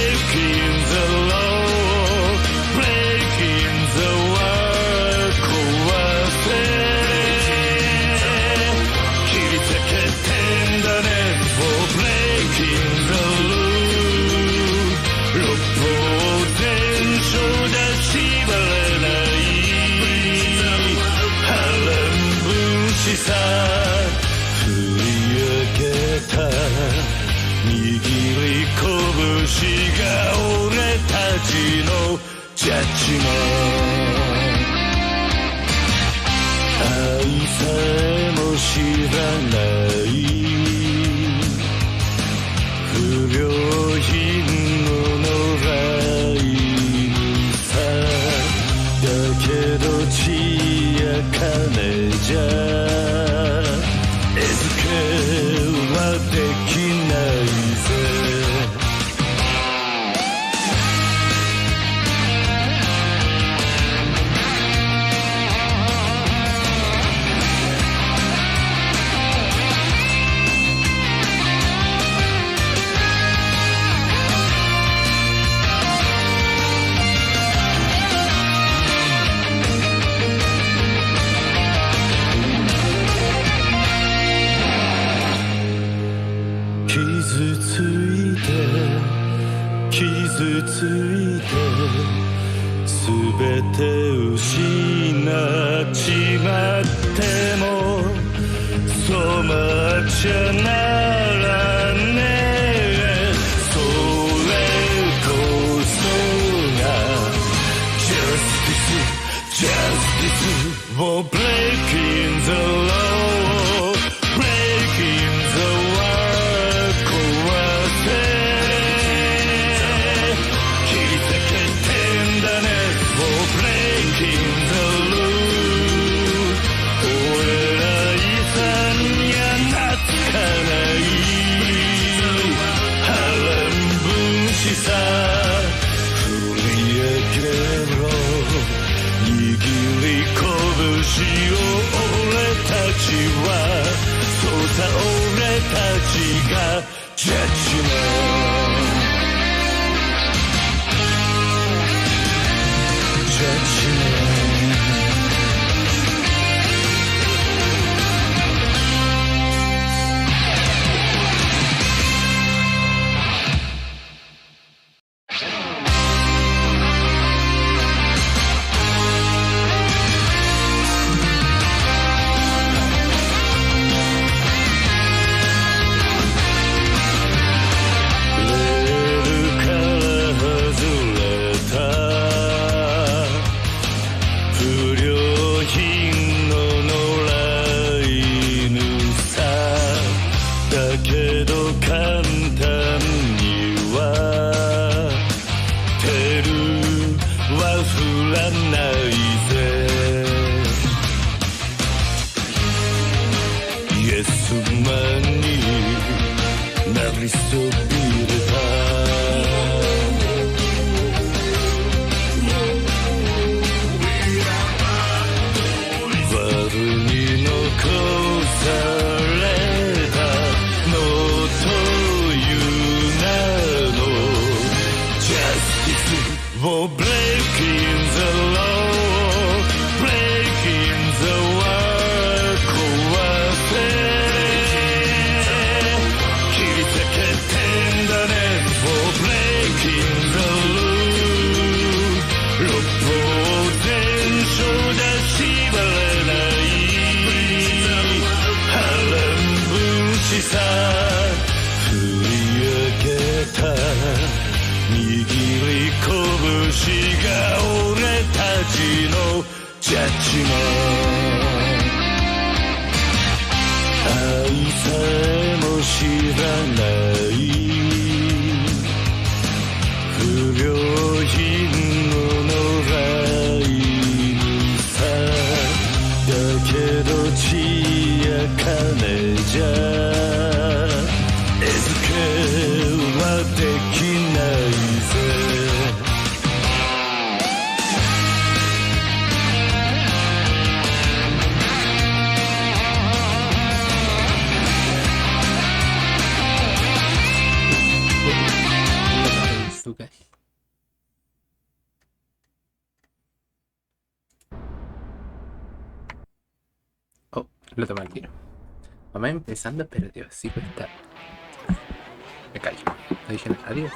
breaking the law, breaking the world 壊せ切り裂けてんだね for breaking the rule 六法全書じゃ縛れない波乱分子さ振り上げた握り拳が俺たちのジャッジメント愛さえも知らない不良品の野良犬さだけど血や金じゃ餌付けはできないぜ傷ついてすべて失っちまっても染まっちゃならねえそれこそが Justice for breaking the law breaking the world 壊せさ振り上げろ握り拳を俺たちはそうさ俺たちがジャッジメントジャッジメントFor breaking the law, breaking the world 壊せ切り裂けてんだね For breaking the rule 六法全書じゃ縛れない波乱分子さ振り上げた握り拳が俺たちのジャッジメント愛さえも知らない不良品の野良犬さだけど血や金じゃ餌付けはできないぜ azúcar. Oh, lo tomé al tiro. Vamos empezando, pero Dios, sí cuesta. Me callo. No dije nada. Adiós.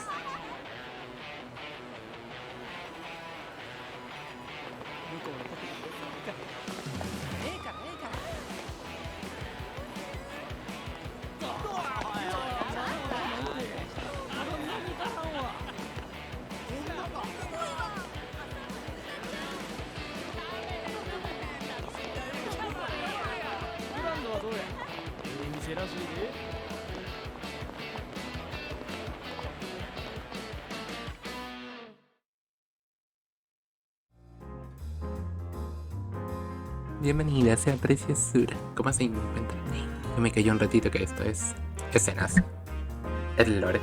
Bienvenida sea preciosura. ¿Cómo se encuentra? Yo me cayó un ratito que esto es escenas. El lore.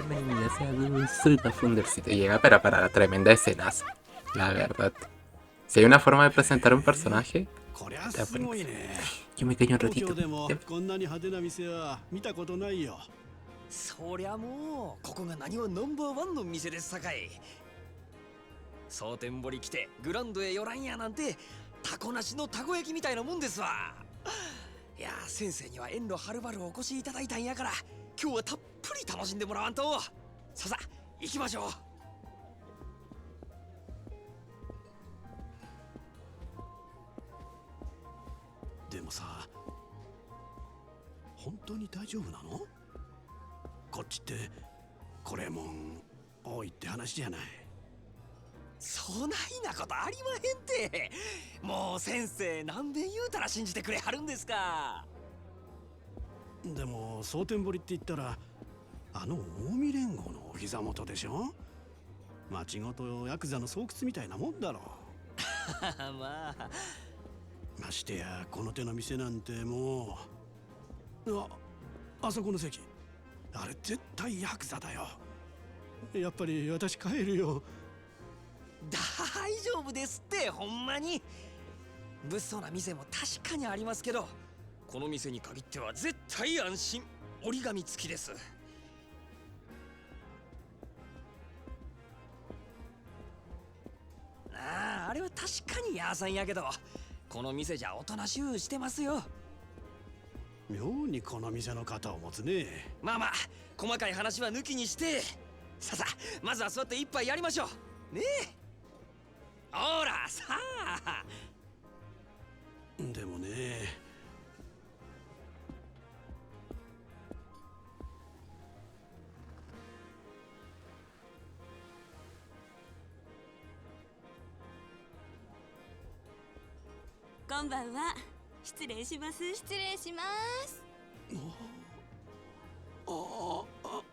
Bienvenida sea dulzura Fundercito. Llega pero para la tremenda escenas. La verdad. Si hay una forma de presentar un personaje, está buenísimo. Yo me cayó un ratito. こんなに派手な店は見たことないよ。そりゃもうここが何はナンバーワンの店ですさかい。蒼天堀来てグランドへ寄らんやなんてタコなしのたこ焼きみたいなもんですわ。いや先生には遠路はるばるお越しいただいたんやから今日はたっぷり楽しんでもらわんと。ささ行きましょう。でもさ、本当に大丈夫なの？こっちってこれもん多いって話じゃない。そないなことありまへんて。もう先生何べん言うたら信じてくれはるんですか。でも蒼天堀って言ったらあの近江連合のお膝元でしょ。町ごとヤクザの巣窟みたいなもんだろまあましてやこの手の店なんてもうあそこの席あれ絶対ヤクザだよ。やっぱり私帰るよ。大丈夫ですってほんまに。物騒な店も確かにありますけどこの店に限っては絶対安心。折り紙付きです。あれは確かにヤーさんやけどこの店じゃおとなしゅうしてますよ。妙にこの店の肩を持つね。まあまあ細かい話は抜きにしてささまずは座って一杯やりましょうねえ。ほらさあ。でもねこんばんは。失礼します。失礼します。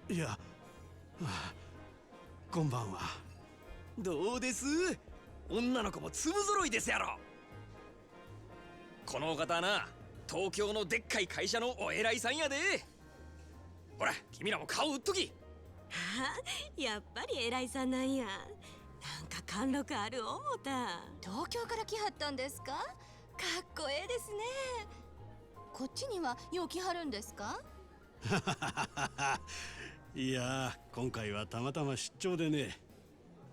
いや、こんばんは。どうです？女の子も粒揃いですやろ。このお方はな東京のでっかい会社のお偉いさんやで。ほら君らも顔売っとき。やっぱり偉いさんなんや。なんか貫禄ある思た。東京から来はったんですか？かっこええですね。こっちにはよう来はるんですか？いや今回はたまたま出張でね。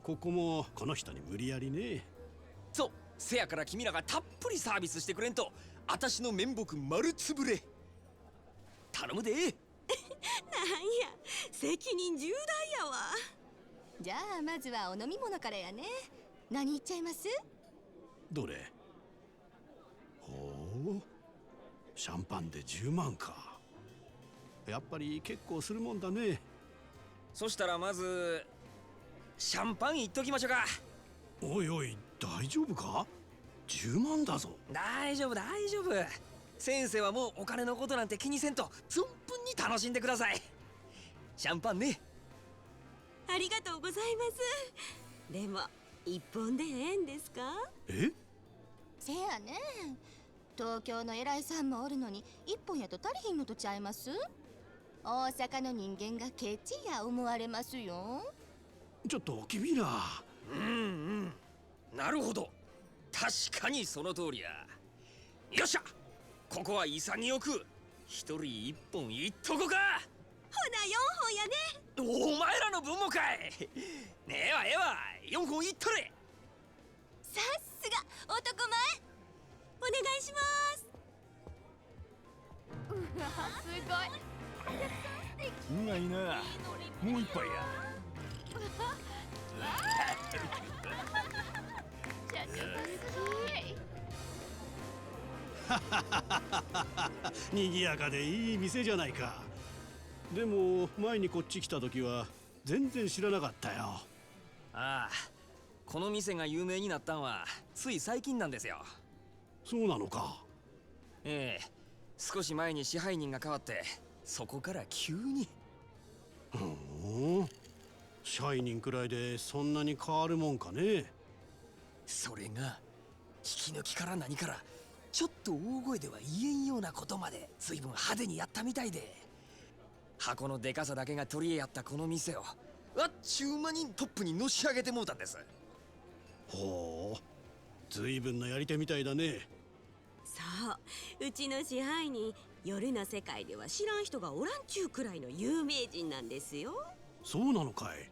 ここもこの人に無理やりね。そうせやから君らがたっぷりサービスしてくれんと私の面目丸つぶれ。頼むで。なんや責任重大やわ。じゃあまずはお飲み物からやね。何いっちゃいます？どれ？ほう、シャンパンで10万か。やっぱり結構するもんだね。そしたらまずシャンパンいっときましょうか。おいおい、大丈夫か？10万だぞ。大丈夫大丈夫。先生はもうお金のことなんて気にせんと存分に楽しんでください。シャンパンね。ありがとうございます。でも一本でええんですか？え？せやねん。東京の偉いさんもおるのに一本やと足りひんのとちゃいます？大阪の人間がケチや思われますよ。ちょっと君ら。なるほど。確かにその通りや。よっしゃ、ここは潔く一人一本いっとこか。ほな4本やね。お前らの分もかい。ねえわええわ、4本いっとれ。さすが男前。お願いします。うわすごい。うまいな。もう一杯や。にぎやかでいい店じゃないか。でも前にこっち来た時は全然知らなかったよ。ああ、この店が有名になったんはつい最近なんですよ。そうなのか。ええ、少し前に支配人が変わってそこから急に。社員くらいでそんなに変わるもんかね。それが引き抜きから何からちょっと大声では言えんようなことまで随分派手にやったみたいで、箱のでかさだけが取り柄やったこの店をあっちゅう間にトップにのし上げてもうたんです。ほう、随分なやり手みたいだね。そう、うちの支配人、夜の世界では知らん人がおらんちゅうくらいの有名人なんですよ。そうなのかい。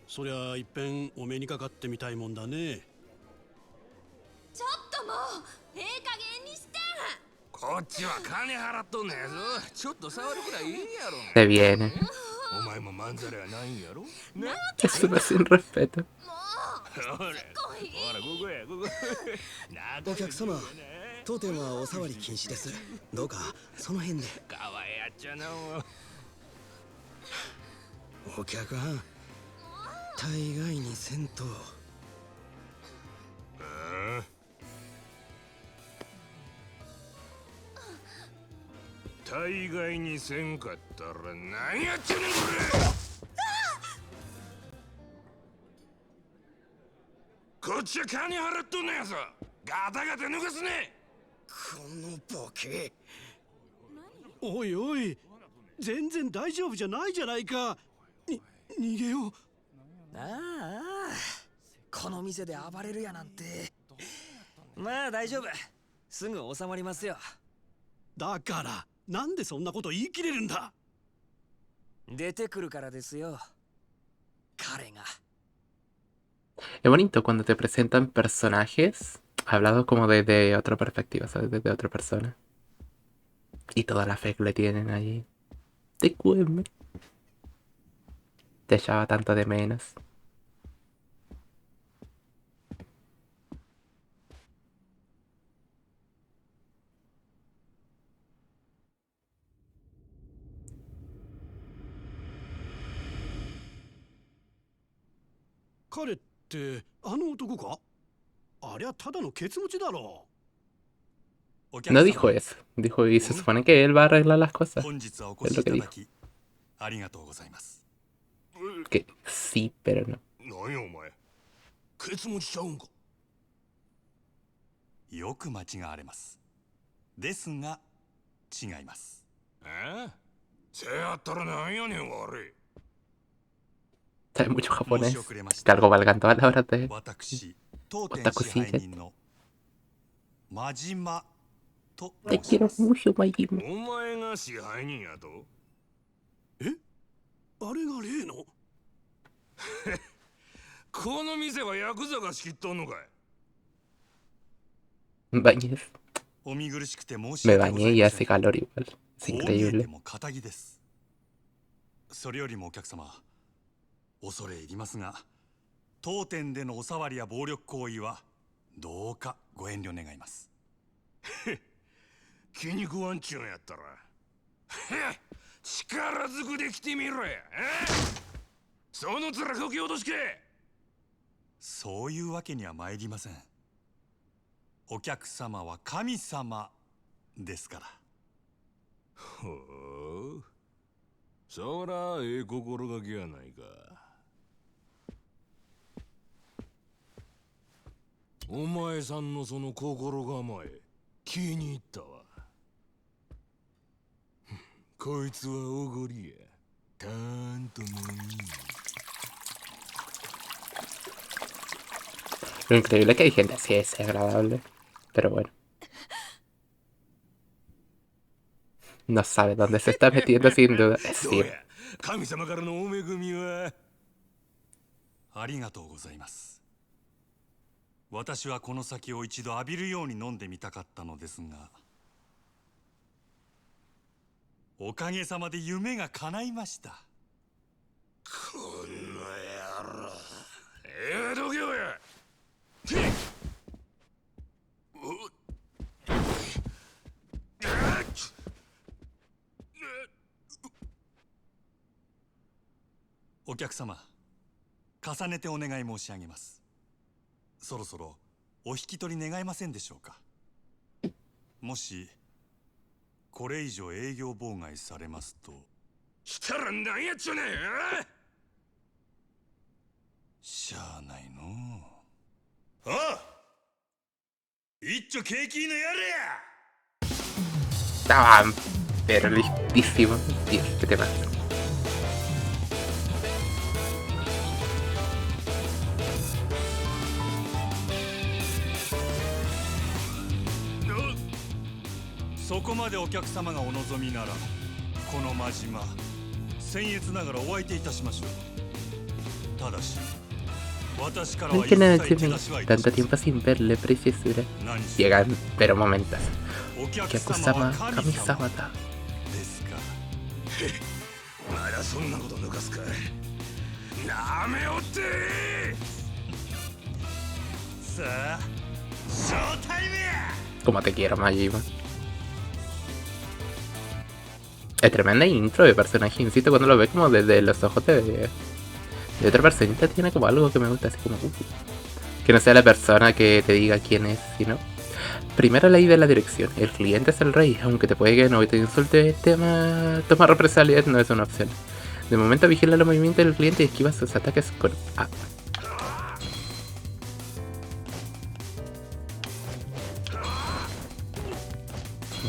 そりゃいっぺんお目にかかってみたいもんだね。ちょっともうええ加減にして。こっちは金払っとんねやぞ。ちょっと触るくらいいいやろ。 Se viene. お前もまんざらやないんやろ。Eso no es sin respeto. ほら、ほら、ここや、ここ。お客様、当店はお触り禁止です。どうかその辺で。かわいやっちゃなもう。お客はん、大概にせんと。大概にせんかったら何やっちゃねんこれ。こっちは金払っとんのやぞ。ガタガタ抜かすね。このボケ。おいおい、全然大丈夫じゃないじゃないか。逃げよう。ああ、この店で暴れるやなんて。まあ大丈夫、すぐ収まりますよ。だからなんでそんなこと言い切れるんだ。出てくるからですよ、彼が。Es bonito cuando te presentan personajes hablados como desde otra perspectiva, ¿sabes? Desde otra persona. Y toda la fe que le tienen allí. Te cueme. Te echaba tanto de menos. 彼ってあの男か？ありゃただのケツ持ちだろう。No dijo eso. Dijo, y se supone que él va a arreglar las cosas. 本日はお越しいただきありがとうございます。 Que sí, pero no. 何やお前、ケツ持ちちゃうんか。よく間違われます。ですが違います。せやったらなんやねん悪い。Sabe mucho 申 japonés. し遅れまし Que た。 algo valgan todas las horas de él. 私、当店支配人の真島と Te 申し quiero ます。 mucho, Majima. お前が支配人やと。あれが例の。この店はヤクザが仕切っとんのかい。 Bañez. お見苦しくて申し Me 訳ござ bañé い y ま hace せん。 calor igual. Es こう見えて increíble. も堅気です。それよりもお客様、恐れ入りますが、当店でのお触りや暴力行為はどうかご遠慮願います。気に食わんちゅうんやったら力ずくで来てみろや。その面こき落としけ。そういうわけには参りません。お客様は神様ですから。ほう、そらええ心がけやないか。お前さんのその心構え気に入ったわ。こいつはおごりや。たーんともいい。Lo increíble es que hay gente así es agradable. Pero bueno. No sabe dónde se está metiendo sin duda. Es どう decir, や、神様からのお恵みは。ありがとうございます。私はこの酒を一度浴びるように飲んでみたかったのですが、おかげさまで夢が叶いました。この野郎。どけよや。お客様、重ねてお願い申し上げます。そろそろお引き取り願えませんでしょうか。もしこれ以上営業妨害されますと。したら何やっちゅうねん。しゃあないのう。ああ、一丁景気のやれや。 estaban pero listísimos. Dios, ¿qué te pasa? そこまでお客様がお望みなら、この真島僭越ながらお相手いたしましょう。ただし私からは No 一 que nada, 切手出しはいたし tanto ません。 tiempo sin verle, preciosura. 何しろ Llegan, pero momentos. お客 Que 様は acusaba 神 Kami 様 Sawata. ですか。ならそんなこと抜かすか。なめおってさあ、ショータイムや。 Como te quiero, Majima. Es tremenda intro de personaje, insisto, cuando lo ve como desde los ojos de otra personita, tiene como algo que me gusta, así como... que no sea la persona que te diga quién es, sino... Primera ley de la dirección, el cliente es el rey, aunque te puede que no te insulte, toma represalias no es una opción. De momento vigila los movimientos del cliente y esquiva sus ataques con A.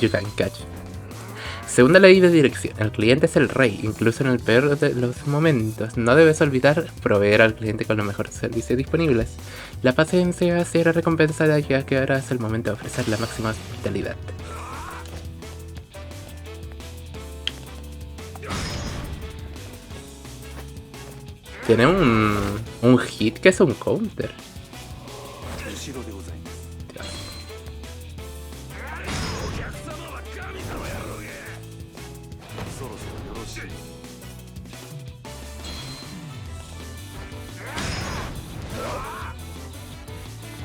You can catch. Segunda ley de dirección, el cliente es el rey, incluso en el peor de los momentos. No debes olvidar proveer al cliente con los mejores servicios disponibles. La paciencia será recompensada ya que ahora es el momento de ofrecer la máxima hospitalidad. Tiene un hit que es un counter. 後ろでございます。お客様は神様やろうが。そろそろよろしい。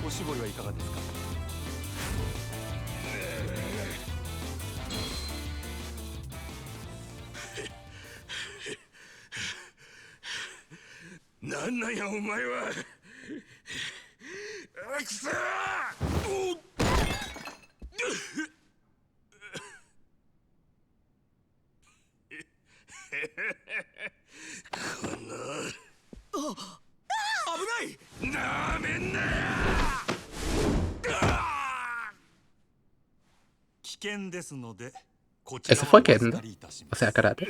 おしぼりはいかがですか。なんなんやお前は。くそー。この危ない。なめんなや。危険ですので、こちら Eso は fue お預 Kendo. かりいたし O ます。 sea, karate.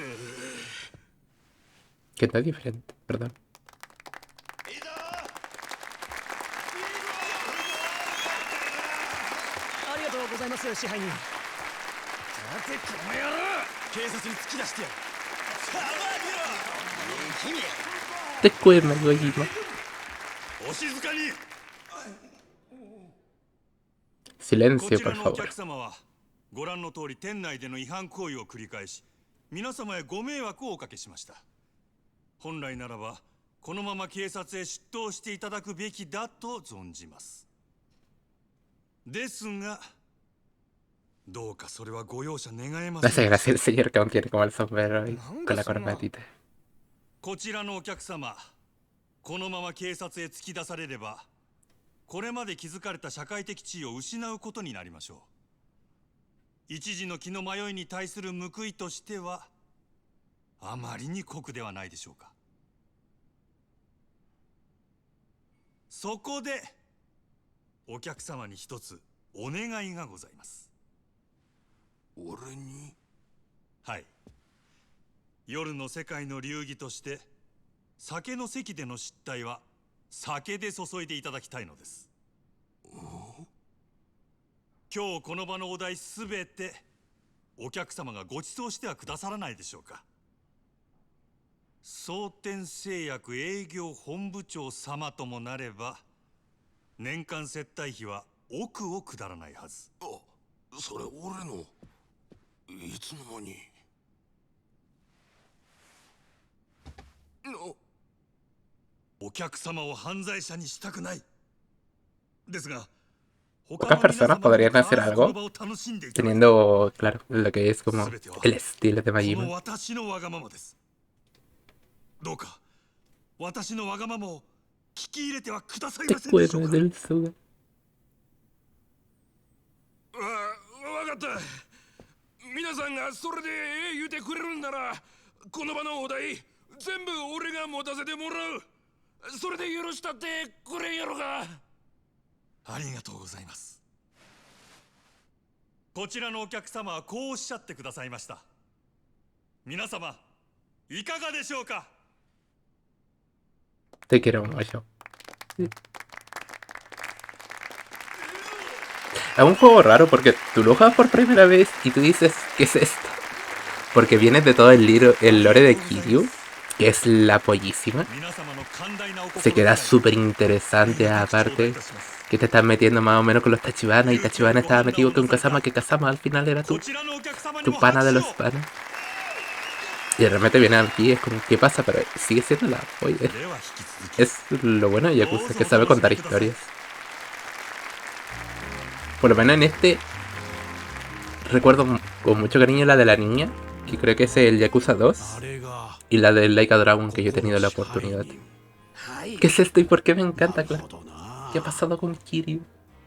Kendo es diferente, perdón. ありがとうございます支配人。さてこの野郎。警察に突き出してやる。 Te cuerno, Gojima. お静かに。 Silencio, こち por らのお favor. 客様はご覧の通り店内での違反行為を繰り返し、皆様へご迷惑をおかけしました。本来ならばこのまま警察へ出頭していただくべきだと存じます。ですがどうかそれはご容赦願えま No せ hace ん。 gracia el señor que aún tiene como el sombrero y con la corbatita. こちらのお客様、このまま警察へ突き出されれば、これまで築かれた社会的地位を失うことになりましょう。一時の気の迷いに対する報いとしては、あまりに酷ではないでしょうか。そこでお客様に一つお願いがございます。俺に？はい。夜の世界の流儀として酒の席での失態は酒で注いでいただきたいのです。今日この場のお題すべてお客様がご馳走してはくださらないでしょうか。蒼天製薬営業本部長様ともなれば年間接待費は億を下らないはず。あ、それ俺の。いつの間に。お客様を犯罪者にしたくない。ですが Pocas personas podrían hacer algo teniendo claro lo que es como el estilo de Majima. 私のわがままです。どうか私のわがままを聞き入れてはくださいませんでしょうか。del Suga. わかった。皆さんがそれで言うてくれるんなら、この場のお題全部俺が持たせてもらう。それで許したってくれんやろか。ありがとうございます。こちらのお客様はこうおっしゃってくださいました。皆様いかがでしょうか。 Te quiero mucho. Es un juego raro porque tú lo juegas por primera vez y tú dices, ¿qué es esto? Porque viene de todo el lore de Kiryu, que es la pollísima. Se queda súper interesante aparte, que te estás metiendo más o menos con los Tachibana, y Tachibana estaba metido con Kazama, que Kazama al final era tu pana de los panas. Y de repente viene aquí, es como, ¿qué pasa? Pero sigue siendo la polla. Es lo bueno de Yakuza, que sabe contar historias. Por lo menos en este recuerdo con mucho cariño la de la niña, que creo que es el Yakuza 2, y la de Like a Dragon, que yo he tenido la oportunidad. ¿Qué es esto y por qué me encanta, claro? ¿Qué ha pasado con Kiryu?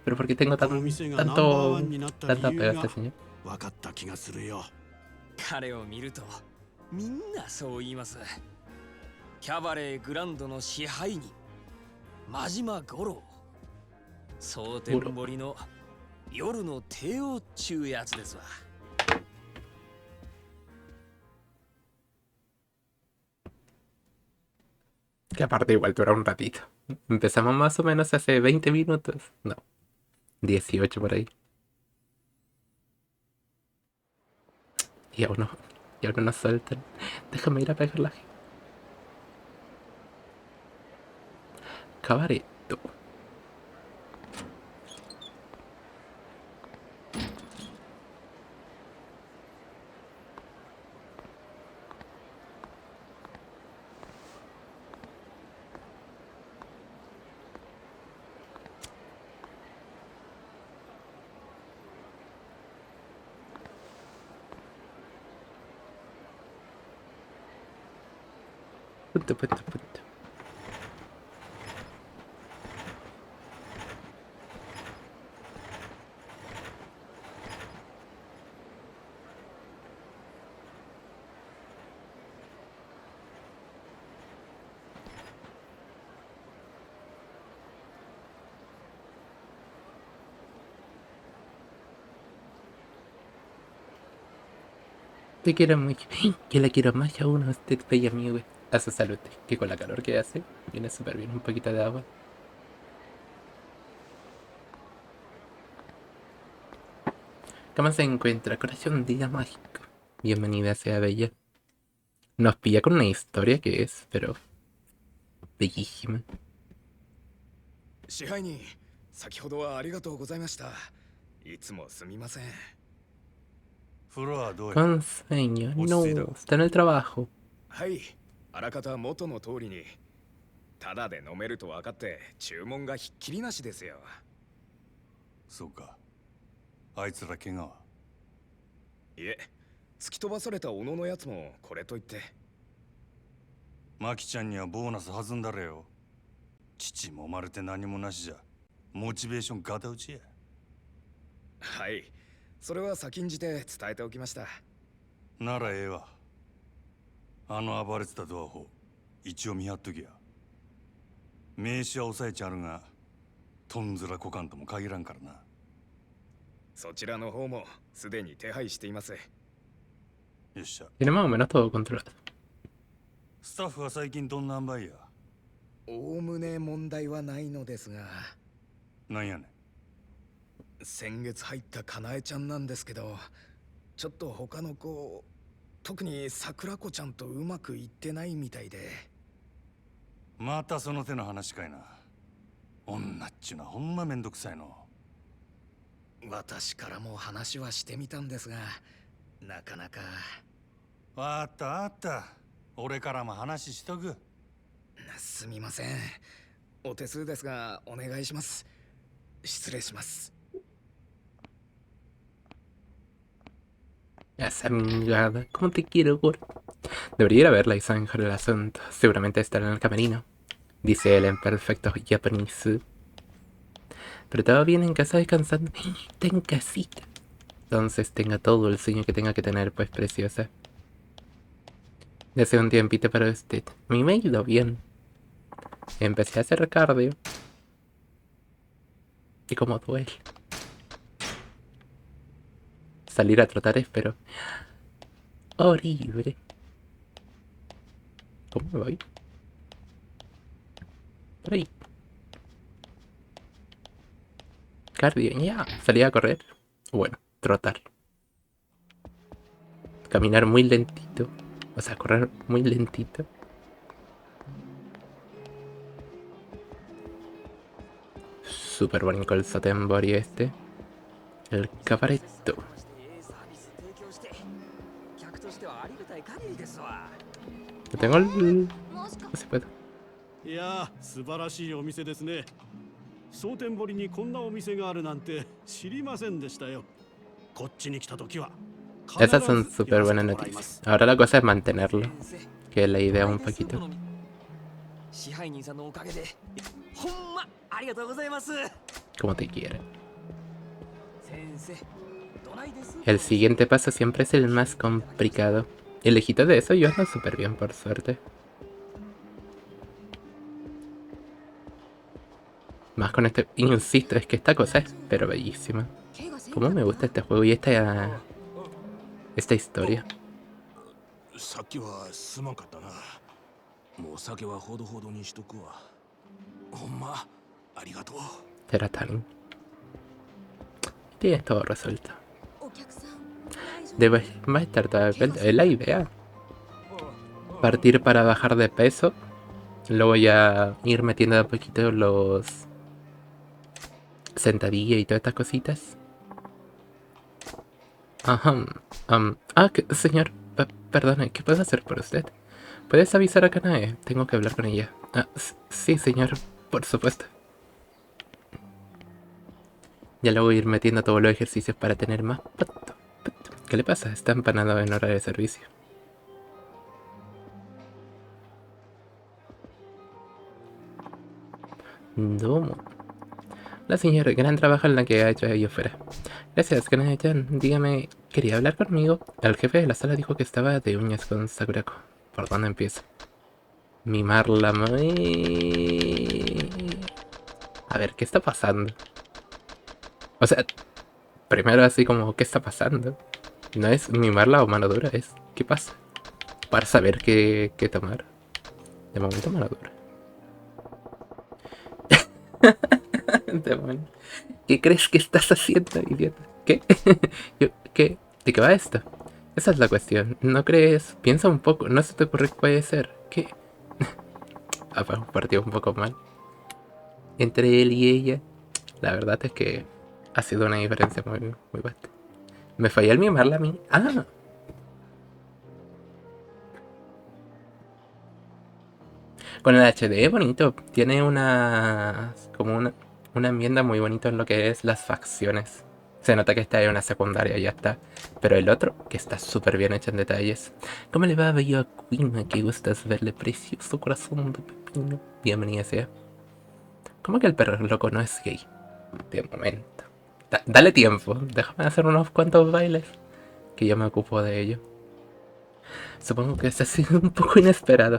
¿Pero por qué tengo tanta pega a este señor? 彼を見るとみんなそう言います。キャバレーグランドの支配人真島五郎、蒼天堀の夜の帝王っちゅうやつですわ。Que aparte igual dura un ratito. Empezamos más o menos hace 20 minutos. No, 18 por ahí. Y aún no nos sueltan. Déjame ir a pegarla. Cabareto. Punto. Te quiero mucho. Que la quiero más aún a usted, bella amigo. A su salud, que con la calor que hace, viene súper bien un poquito de agua. ¿Cómo se encuentra? Corazón, día mágico. Bienvenida sea bella. Nos pilla con una historia que es, pero bellísima. 支配人、先ほどはありがとうございました。いつもすみません。フロアどうや？ Con sueño, no, está en el trabajo. はい、あらかた元の通りに。ただで飲めると分かって注文がひっきりなしですよ。そうか。あいつら怪我は？いえ、突き飛ばされた小野のやつもこれといって。マキちゃんにはボーナス弾んだれよ。父もまるで何もなしじゃモチベーションガタ打ちや。はい、それは先んじて伝えておきました。ならええわ。あの暴れてたドアホ一応見張っときや。名刺は抑えちゃるがとんずらこかんとも限らんからな。そちらの方もすでに手配しています。よっしゃ。 Tiene más o menos todo controlado. スタッフは最近どんな塩梅や。おおむね問題はないのですが、なんやねん。先月入ったかなえちゃんなんですけど、ちょっと他の子、特に桜子ちゃんとうまくいってないみたいで。またその手の話かいな。女っちゅうのはほんまめんどくさいの。私からも話はしてみたんですが、なかなか。わかったわかった。俺からも話しとく。すみません。お手数ですがお願いします。失礼します。 Esa mingada, ¿cómo te quiero, gordo? Debería ir a verla y zanjar el asunto. Seguramente estará en el camerino, dice él en perfecto japonés. Pero estaba bien en casa descansando. Está en casita. Entonces tenga todo el sueño que tenga que tener, pues, preciosa. Ya hace un tiempito para usted. A mí me ha ido bien. Empecé a hacer cardio. Y como duele. Salir a trotar es, pero horrible. ¿Cómo me voy? Por ahí. Cardio, ya. Salir a correr. Bueno, trotar. Caminar muy lentito. O sea, correr muy lentito. Súper bonito el Sotenbori este. El cabaretto. Tengo el... No se puede. いや素晴らしいお店ですね。蒼天堀にこんなお店があるなんて知りませんでしたよ。こっちに来た時は Esas son súper buenas noticias. Ahora la cosa es mantenerlo, que es la idea un poquito. Como te quieren. El siguiente paso siempre es el más complicado. Y lejito de eso yo ando súper bien, por suerte. Más con este... Insisto, es que esta cosa es pero bellísima. Cómo me gusta este juego y esta historia. さっきはすまんかったな。もう酒はほどほどにしとくわ。ほんまありがとう。Será tan... Tienes todo resuelto. Va a estar toda es la idea. Partir para bajar de peso. Luego ya ir metiendo de a poquito los... sentadillas y todas estas cositas. Ajá. Señor, perdone, ¿qué puedo hacer por usted? ¿Puedes avisar a Kanae? Tengo que hablar con ella. Sí, señor, por supuesto. Ya luego ir metiendo todos los ejercicios para tener más pato. ¿Qué le pasa? Está empanado en horario de servicio. Domo. La señora, gran trabajo en la que ha hecho ahí afuera. Gracias, Kanae-chan. Dígame, ¿quería hablar conmigo? El jefe de la sala dijo que estaba de uñas con Sakurako. ¿Por dónde empiezo? Mimarla muy... A ver, ¿qué está pasando? O sea, primero así como, ¿qué está pasando? No es mimarla o mano dura, es ¿qué pasa? Para saber qué tomar. De momento mano dura. Demonio. ¿Qué crees que estás haciendo, idiota? ¿Qué? ¿Qué? ¿De qué va esto? Esa es la cuestión. ¿No crees? Piensa un poco. ¿No se te ocurre que puede ser? ¿Qué? Un partido un poco mal. Entre él y ella. La verdad es que ha sido una diferencia muy bastante. ¿Me falló el mimarla a mí? ¡Ah! Con el HD bonito. Tiene una... como una enmienda muy bonita en lo que es las facciones. Se nota que esta es una secundaria y ya está. Pero el otro, que está súper bien hecho en detalles. ¿Cómo le va, bello a Queen? Que gustas verle precioso corazón de pepino. Bienvenida sea. ¿Cómo que el perro loco no es gay? De momento. Dale tiempo. Déjame hacer unos cuantos bailes. Que yo me ocupo de ello. Supongo que este ha sido un poco inesperado.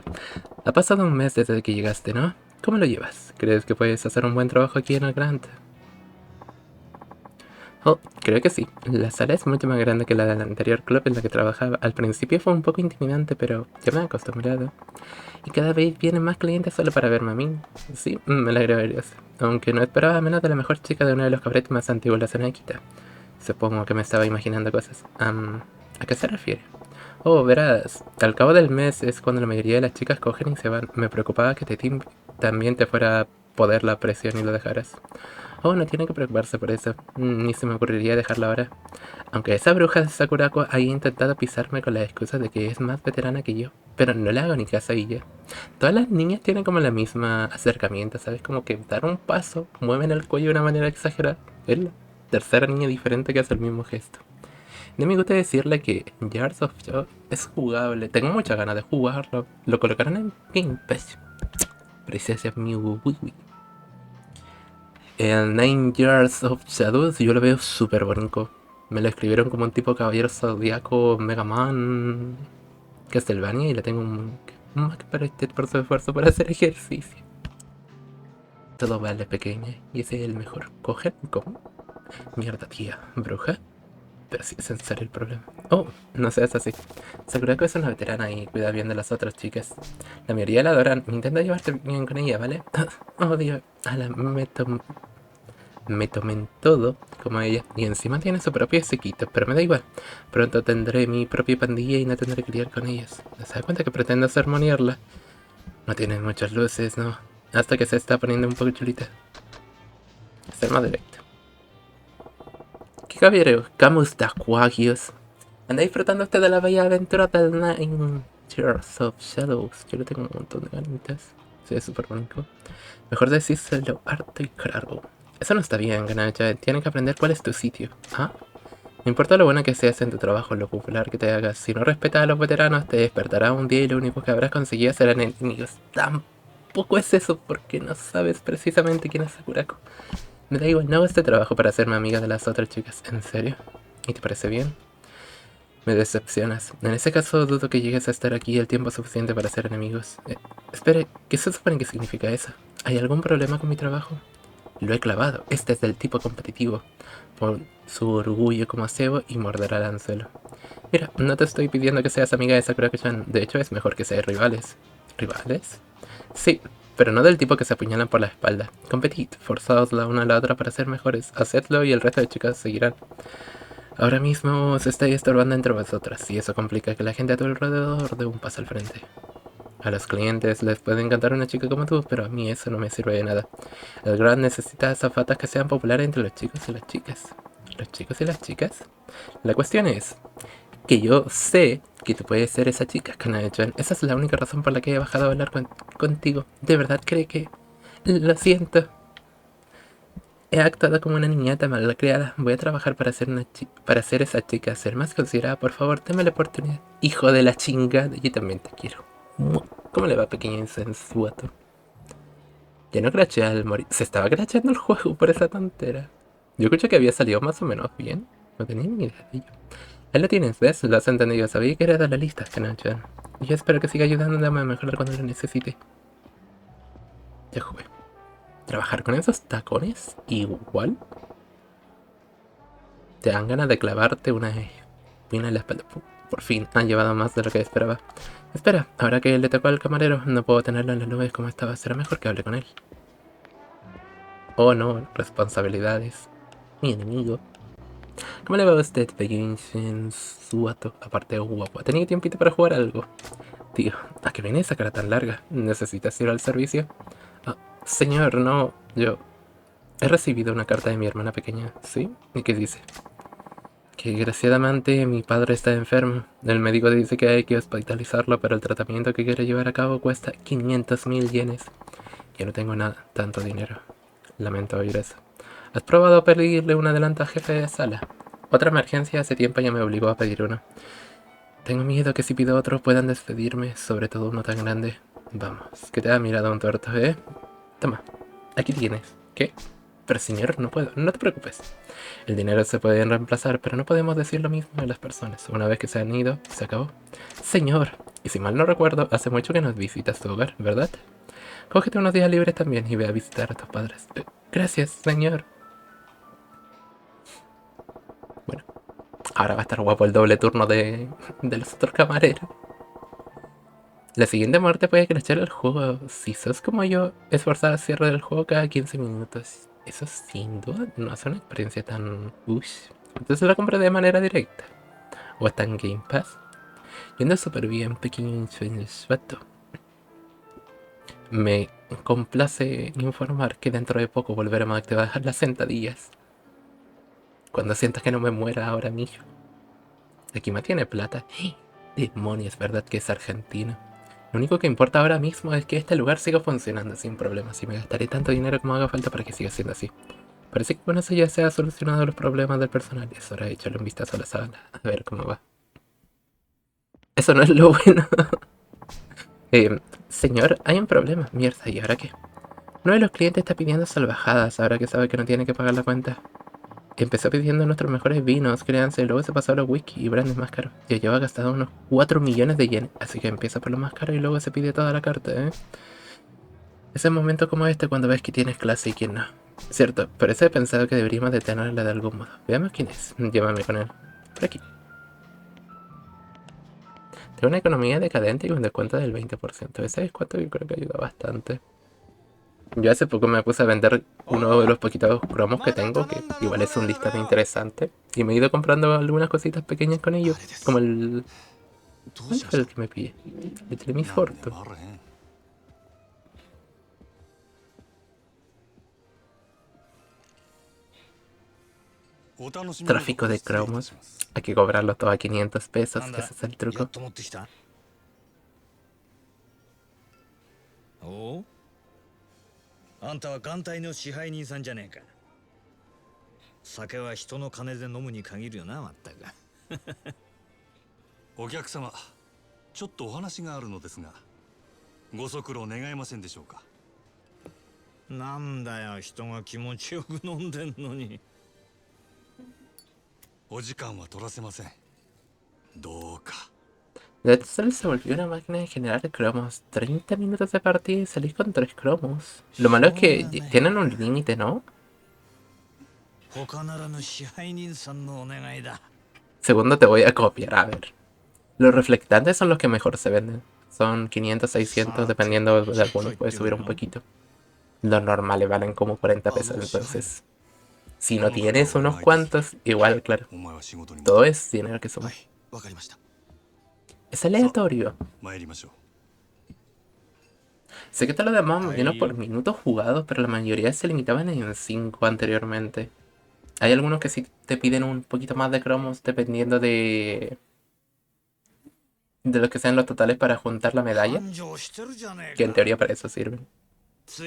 Ha pasado un mes desde que llegaste, ¿no? ¿Cómo lo llevas? ¿Crees que puedes hacer un buen trabajo aquí en el Grant? Oh, creo que sí. La sala es mucho más grande que la del anterior club en la que trabajaba. Al principio fue un poco intimidante, pero ya me he acostumbrado. Y cada vez vienen más clientes solo para verme a mí. Sí, me alegra ver eso. Aunque no esperaba menos de la mejor chica de uno de los cabretes más antiguos de la Cenequita. Supongo que me estaba imaginando cosas. ¿A qué se refiere? Oh, verás, al cabo del mes es cuando la mayoría de las chicas cogen y se van. Me preocupaba que también te fuera a poder la presión y lo dejaras. Oh, no tiene que preocuparse por eso. Ni se me ocurriría dejarla ahora. Aunque esa bruja de Sakurako haya intentado pisarme con la excusa de que es más veterana que yo. Pero no le hago ni caso a ella. Todas las niñas tienen como la misma acercamiento, ¿sabes? Como que dar un paso, mueven el cuello de una manera exagerada. Es la tercera niña diferente que hace el mismo gesto. No me gusta decirle que Jars of Joy es jugable. Tengo muchas ganas de jugarlo. Lo colocaron en Game Pass. Princesa Miu Wii. El 9 Years of Shadows yo lo veo súper bonito. Me lo escribieron como un tipo caballero zodiaco Mega Man Castlevania y le tengo un más que para usted por su esfuerzo para hacer ejercicio. Todo vale, pequeña, y ese es el mejor. ¿Cogen? ¿Cómo? Mierda, tía. ¿Bruja? Pero sí es en serio el problema. Oh, no seas así. Sakurako es una veterana y cuida bien de las otras chicas. La mayoría la adoran. Intenta llevarte bien con ella, ¿vale? Oh, Dios. Me tomen todo como ella. Y encima tiene su propio sequito, pero me da igual. Pronto tendré mi propia pandilla y no tendré que lidiar con ellas. ¿Se da cuenta que pretendo sermonearla? No tienen muchas luces, ¿no? Hasta que se está poniendo un poco chulita. Ser más directo. ¿Qué caballero? Camus de Aquagios. ¿Anda disfrutando usted de la bella aventura del Nine Years of Shadows? Yo le tengo un montón de ganitas. Sí, es súper bonito. Mejor decírselo harto y claro. Eso no está bien, Ganacha. Tienes que aprender cuál es tu sitio. ¿Ah? No importa lo bueno que seas en tu trabajo, lo popular que te hagas. Si no respetas a los veteranos, te despertará un día y lo único que habrás conseguido serán enemigos. Tampoco es eso, porque no sabes precisamente quién es Sakurako. Me da igual, no hago este trabajo para hacerme amiga de las otras chicas. ¿En serio? ¿Y te parece bien? Me decepcionas. En ese caso dudo que llegues a estar aquí el tiempo suficiente para ser enemigos. Espere, ¿qué se supone que significa eso? ¿Hay algún problema con mi trabajo? Lo he clavado. Este es del tipo competitivo. Por su orgullo como cebo y morderá el anzuelo. Mira, no te estoy pidiendo que seas amiga de Sakurako-chan. De hecho, es mejor que seas rivales. ¿Rivales? Sí, pero no del tipo que se apuñalan por la espalda. Competid, forzaos la una a la otra para ser mejores. Hacedlo y el resto de chicas seguirán. Ahora mismo os estáis estorbando entre vosotras y eso complica que la gente a tu alrededor dé un paso al frente. A los clientes les puede encantar una chica como tú, pero a mí eso no me sirve de nada. El Grand necesita azafatas que sean populares entre los chicos y las chicas. ¿Los chicos y las chicas? La cuestión es que yo sé que tú puedes ser esa chica, Kanai-chan. Esa es la única razón por la que he bajado a hablar contigo. ¿De verdad cree que...? Lo siento. He actuado como una niñata malcriada. Voy a trabajar para ser esa chica, ser más considerada. Por favor, dame la oportunidad. Hijo de la chingada, yo también te quiero. ¿Cómo le va, pequeño insensuato? Ya no crachea al morir. Se estaba cracheando el juego por esa tontera. Yo escuché que había salido más o menos bien. No tenía ni idea de ello. Ahí lo tienes, ¿ves? Lo has entendido. Sabía que era de la lista, Kanai-chan. Y yo espero que siga ayudándome a mejorar cuando lo necesite. Ya jugué. ¿Trabajar con esos tacones? ¿Igual? Te dan ganas de clavarte una espina en la espalda. Por fin, han llevado más de lo que esperaba. Espera, ahora que le tocó al camarero, no puedo tenerlo en las nubes como estaba. Será mejor que hable con él. Oh no, responsabilidades. Mi enemigo. ¿Cómo le va a usted, pequeño insensuato? Aparte de guapo. ¿Ha tenido tiempito para jugar algo? Tío, ¿a qué viene esa cara tan larga? ¿Necesitas ir al servicio? Señor, no. Yo he recibido una carta de mi hermana pequeña. ¿Sí? ¿Y qué dice? Que desgraciadamente mi padre está enfermo. El médico dice que hay que hospitalizarlo, pero el tratamiento que quiere llevar a cabo cuesta 500.000 yenes. Yo no tengo tanto dinero. Lamento oír eso. ¿Has probado pedirle un adelanto al jefe de sala? Otra emergencia hace tiempo ya me obligó a pedir uno. Tengo miedo que si pido otro puedan despedirme, sobre todo uno tan grande. Vamos, que te ha mirado un tuerto, ¿eh? Toma, aquí tienes. ¿Qué? Pero señor, no puedo. No te preocupes. El dinero se puede reemplazar, pero no podemos decir lo mismo de las personas. Una vez que se han ido, se acabó. Señor, y si mal no recuerdo, hace mucho que nos visitas tu hogar, ¿verdad? Cógete unos días libres también y ve a visitar a tus padres. Gracias, señor. Bueno, ahora va a estar guapo el doble turno de los otros camareros. La siguiente muerte puede crashar el juego. Si sos como yo, esforzar al cierre del juego cada 15 minutos. Eso sin duda no es una experiencia tan... Ush. Entonces la compré de manera directa. O está en Game Pass. Yo ando súper bien, pequeño sueños, vato. Me complace informar que dentro de poco volveremos a activar las sentadillas. Cuando sientas que no me muera ahora mismo. Aquí me tiene plata. Demonios, ¿verdad que es argentino? Lo único que importa ahora mismo es que este lugar siga funcionando sin problemas y me gastaré tanto dinero como haga falta para que siga siendo así. Parece que con eso ya se han solucionado los problemas del personal. Es hora de echarle un vistazo a la sala, a ver cómo va. Eso no es lo bueno. Señor, hay un problema. Mierda, ¿y ahora qué? Uno de los clientes está pidiendo salvajadas ahora que sabe que no tiene que pagar la cuenta. Empezó pidiendo nuestros mejores vinos, créanse, luego se pasó a los whisky y brandes más caros. Ya lleva gastado unos 4 millones de yenes, así que empieza por lo más caro y luego se pide toda la carta, ¿eh? Ese momento como este cuando ves que tienes clase y quién no. Cierto, por eso he pensado que deberíamos detenerla de algún modo. Veamos quién es. Llévame con él. Por aquí. Tengo una economía decadente y un descuento del 20%. Ese descuento yo creo que ayuda bastante. Yo hace poco me puse a vender uno de los poquitos cromos que tengo, que igual es un listado interesante. Y me he ido comprando algunas cositas pequeñas con ellos. Como el... ¿Cuál fue el que me pillé? El Telemiforto. Tráfico de cromos. Hay que cobrarlo todo a 500 pesos. Ese es el truco. おうあんたは艦隊の支配人さんじゃねえか。酒は人の金で飲むに限るよな、まったく。お客様、ちょっとお話があるのですが、ご足労願えませんでしょうか。なんだよ、人が気持ちよく飲んでんのに。お時間は取らせません。どうか。Dead Cell se volvió una máquina de generar cromos. 30 minutos de partida y salís con 3 cromos. Lo malo es que tienen un límite, ¿no? Segundo, te voy a copiar, a ver. Los reflectantes son los que mejor se venden. Son 500, 600, dependiendo de algunos. Puede subir un poquito. Los normales valen como 40 pesos, entonces... Si no tienes unos cuantos, igual, claro. Todo es dinero que suma. Es aleatorio. Sé que te lo daban más o menos por minutos jugados, pero la mayoría se limitaban en 5 anteriormente. Hay algunos que sí te piden un poquito más de cromos dependiendo de los que sean los totales para juntar la medalla, que en teoría para eso sirven. Es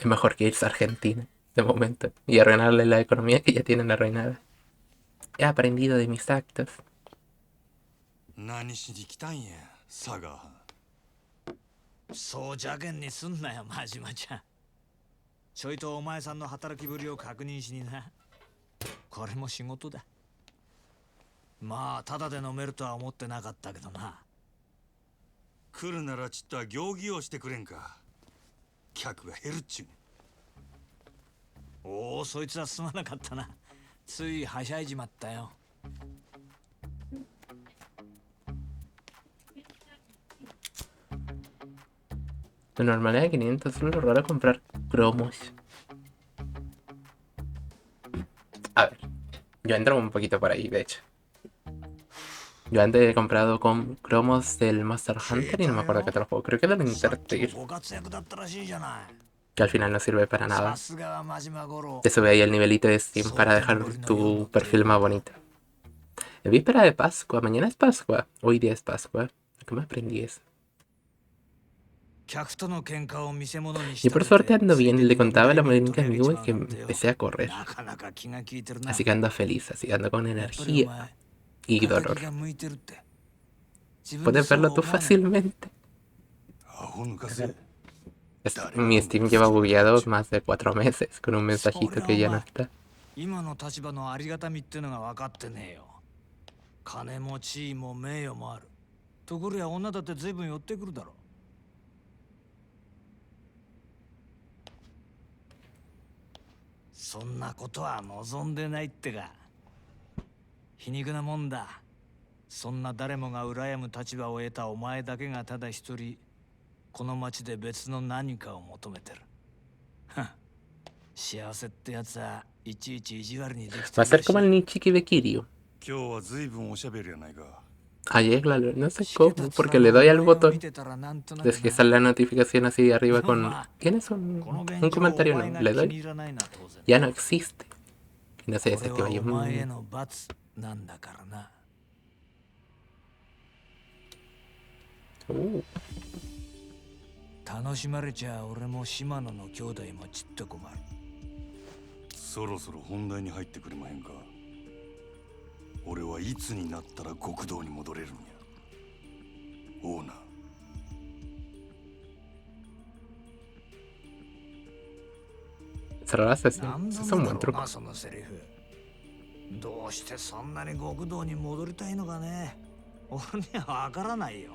mejor que irse a Argentina de momento y arruinarle la economía que ya tienen arruinada. He aprendido de mis actos. 何しに来たんや、サガそう邪険にすんなよ、マジマちゃん。ちょいとお前さんの働きぶりを確認しにな。これも仕事だ。まあ、ただで飲めるとは思ってなかったけどな。来るならちっとは行儀をしてくれんか。客が減るっちゅう。おお、そいつはすまなかったな。ついはしゃいじまったよ。De normalidad de 500, solo lo raro es comprar cromos. A ver, yo entro un poquito por ahí, de hecho. Yo antes he comprado con cromos del Monster Hunter y no me acuerdo qué otro juego. Creo que del Intertale. Que al final no sirve para nada. Te sube ahí el nivelito de Steam para dejar tu perfil más bonito. En víspera de Pascua, mañana es Pascua. Hoy día es Pascua. ¿Cómo aprendí eso? 客との喧嘩を見せ物にし Y た por り suerte ando つい bien. でに Le contaba a la 問題に única 取り amigo 上げち que まうんだよ empecé a correr. なかなか気が利いてるな Así que ando feliz, así ando con やっぱりお energía 前 y 仇 dolor. が向いてるって自分で Puedes そうは verlo tú 思わない fácilmente. アホ抜かせ Mi Steam lleva bugueado más de 4 meses con un mensajito que ya no está. 今の立場のありがたみってのが分かってねえよ金も地位も名誉もあるところや女だって随分寄ってくるだろそんなことは望んでないってか皮肉なもんだそんな誰もが羨む立場を得たお前だけがただ一人この町で別の何かを求めてる幸せってやつはいちいち意地悪にできて Va a る ser し como el Nichiki de Kiryu. 今日は随分おしゃべりやないか Ayer, no sé cómo, porque le doy al botón. Es que sale la notificación así de arriba con... ¿Tienes un comentario? No, le doy. Ya no existe. Y no se desactiva. Yo, なんだからな 楽しまれちゃ俺も島野の兄弟もちっと困るそろそろ本題に入ってくれまへんか俺はいつになったら極道に戻れるんやオーナー cerrar la sesión. Ese es un buen truco. そのセリフどうしてそんなに極道に戻りたいのかね俺にはわからないよ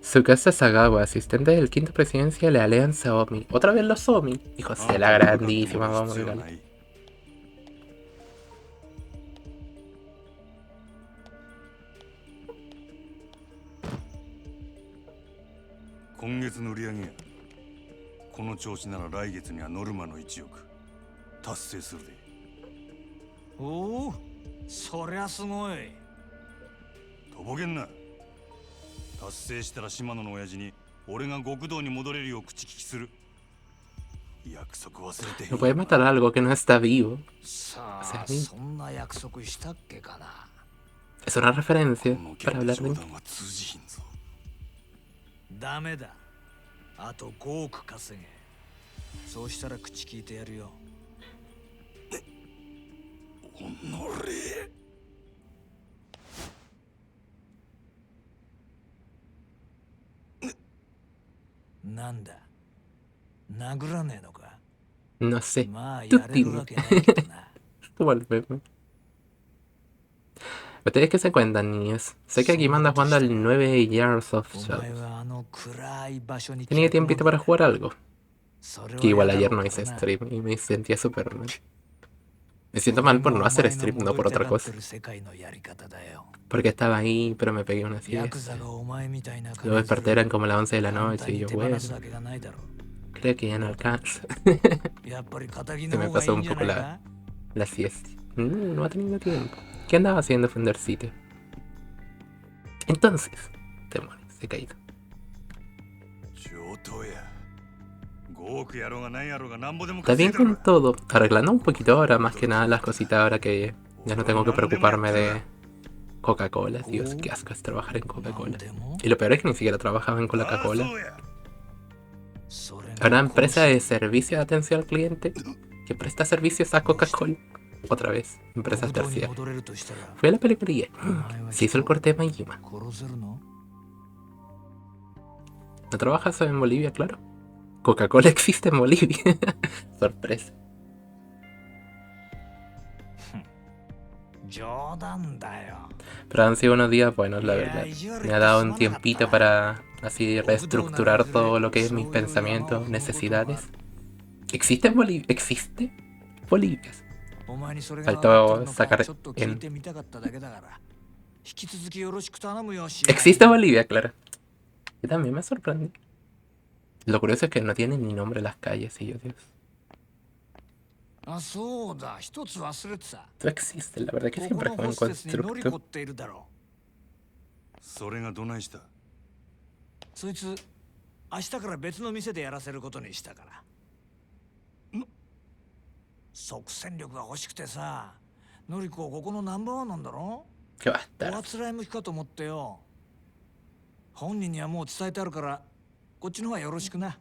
Tsukasa Sagawa, asistente del quinto presidencia de la Alianza Omi. Otra vez los Omi. Y José la grandísima, vamos a ver. 今月の売り上げやこの調子なら来月にはノルマの1億達成するでおおそりゃすごいとぼけんな達成したら島野の親父に俺が極道に戻れるよう口利きする約束忘れて No puede matar algo que no está vivo. さ O sea, あそんな約束したっけかな es una referencia この para 件で hablar 冗 de... 談は通じひんぞダメだあと5億稼げそうしたら口聞いてやるよおのれなんだ殴らねえのか No sé. まあ Tú やれる dime. わけないけどな Como el meme. ¿Ustedes qué se cuentan, niños? Sé que aquí manda jugando al 9 Years of お Shadows. 前はあの暗い場所に Tenía tiempito para jugar algo. それは Que igual やだ ayer ろう no か hice な stream y me sentía súper mal. Me siento mal por no hacer stream, no por otra cosa. 世界のやり方だよ Porque estaba ahí, pero me pegué una ヤク siesta. ザがお前みたいな Luego desperté, eran como las 11 de la 簡 noche 単 y に yo, 手放 bueno, すわけがないだろ creo que ya no alcanza. やっぱり仇 Se の me 方がい pasó いん un じゃ poco ないか la siesta. No ha tenido tiempo. ¿Qué andaba haciendo Fender City? Entonces, demonios, he caído. 上等や5億やろうが何やろうがなんぼでも Está 稼 bien いだろ con todo, arreglando un poquito ahora, más que nada las cositas ahora que ya no tengo que preocuparme de Coca-Cola. Dios, qué asco es trabajar en Coca-Cola. Y lo peor es que ni siquiera trabajaba en ああ Coca-Cola. そうや Una empresa de servicio de atención al cliente que presta servicios a Coca-Cola. Otra vez, empresas 極道に terciarias. 戻れるとしたら Fui a la peluquería. Se hizo el corte de Majima. 殺せるの ¿No trabajas en Bolivia, claro? Coca-Cola existe en Bolivia. Sorpresa. 冗談だよ Pero han sido unos días buenos, la verdad. Me ha dado un tiempito para así reestructurar todo lo que es mis pensamientos, necesidades. ¿Existe en Bolivia? ¿Existe? Bolivia. お前にそれが分かってるの Faltó か sacar ちょっと聞いてみたかっただけだから引き続きよろしく頼むよ Existe Bolivia, claro. Y también me sorprende. Lo curioso es que no tienen ni nombre las calles, y yo, Dios. あそうだ一つ忘れてた Esto existe, la verdad que ここ siempre の fue ホ un ステスにノリコ constructo. っているだろそれがどないしたそいつ明日から別の店でやらせることにしたから即戦力が欲しくてさノリコここのナンバーワンなんだろ Que va a お estar. あつらい向きかと思ってよ本人にはもう伝えてあるからこっちの方がよろしくな。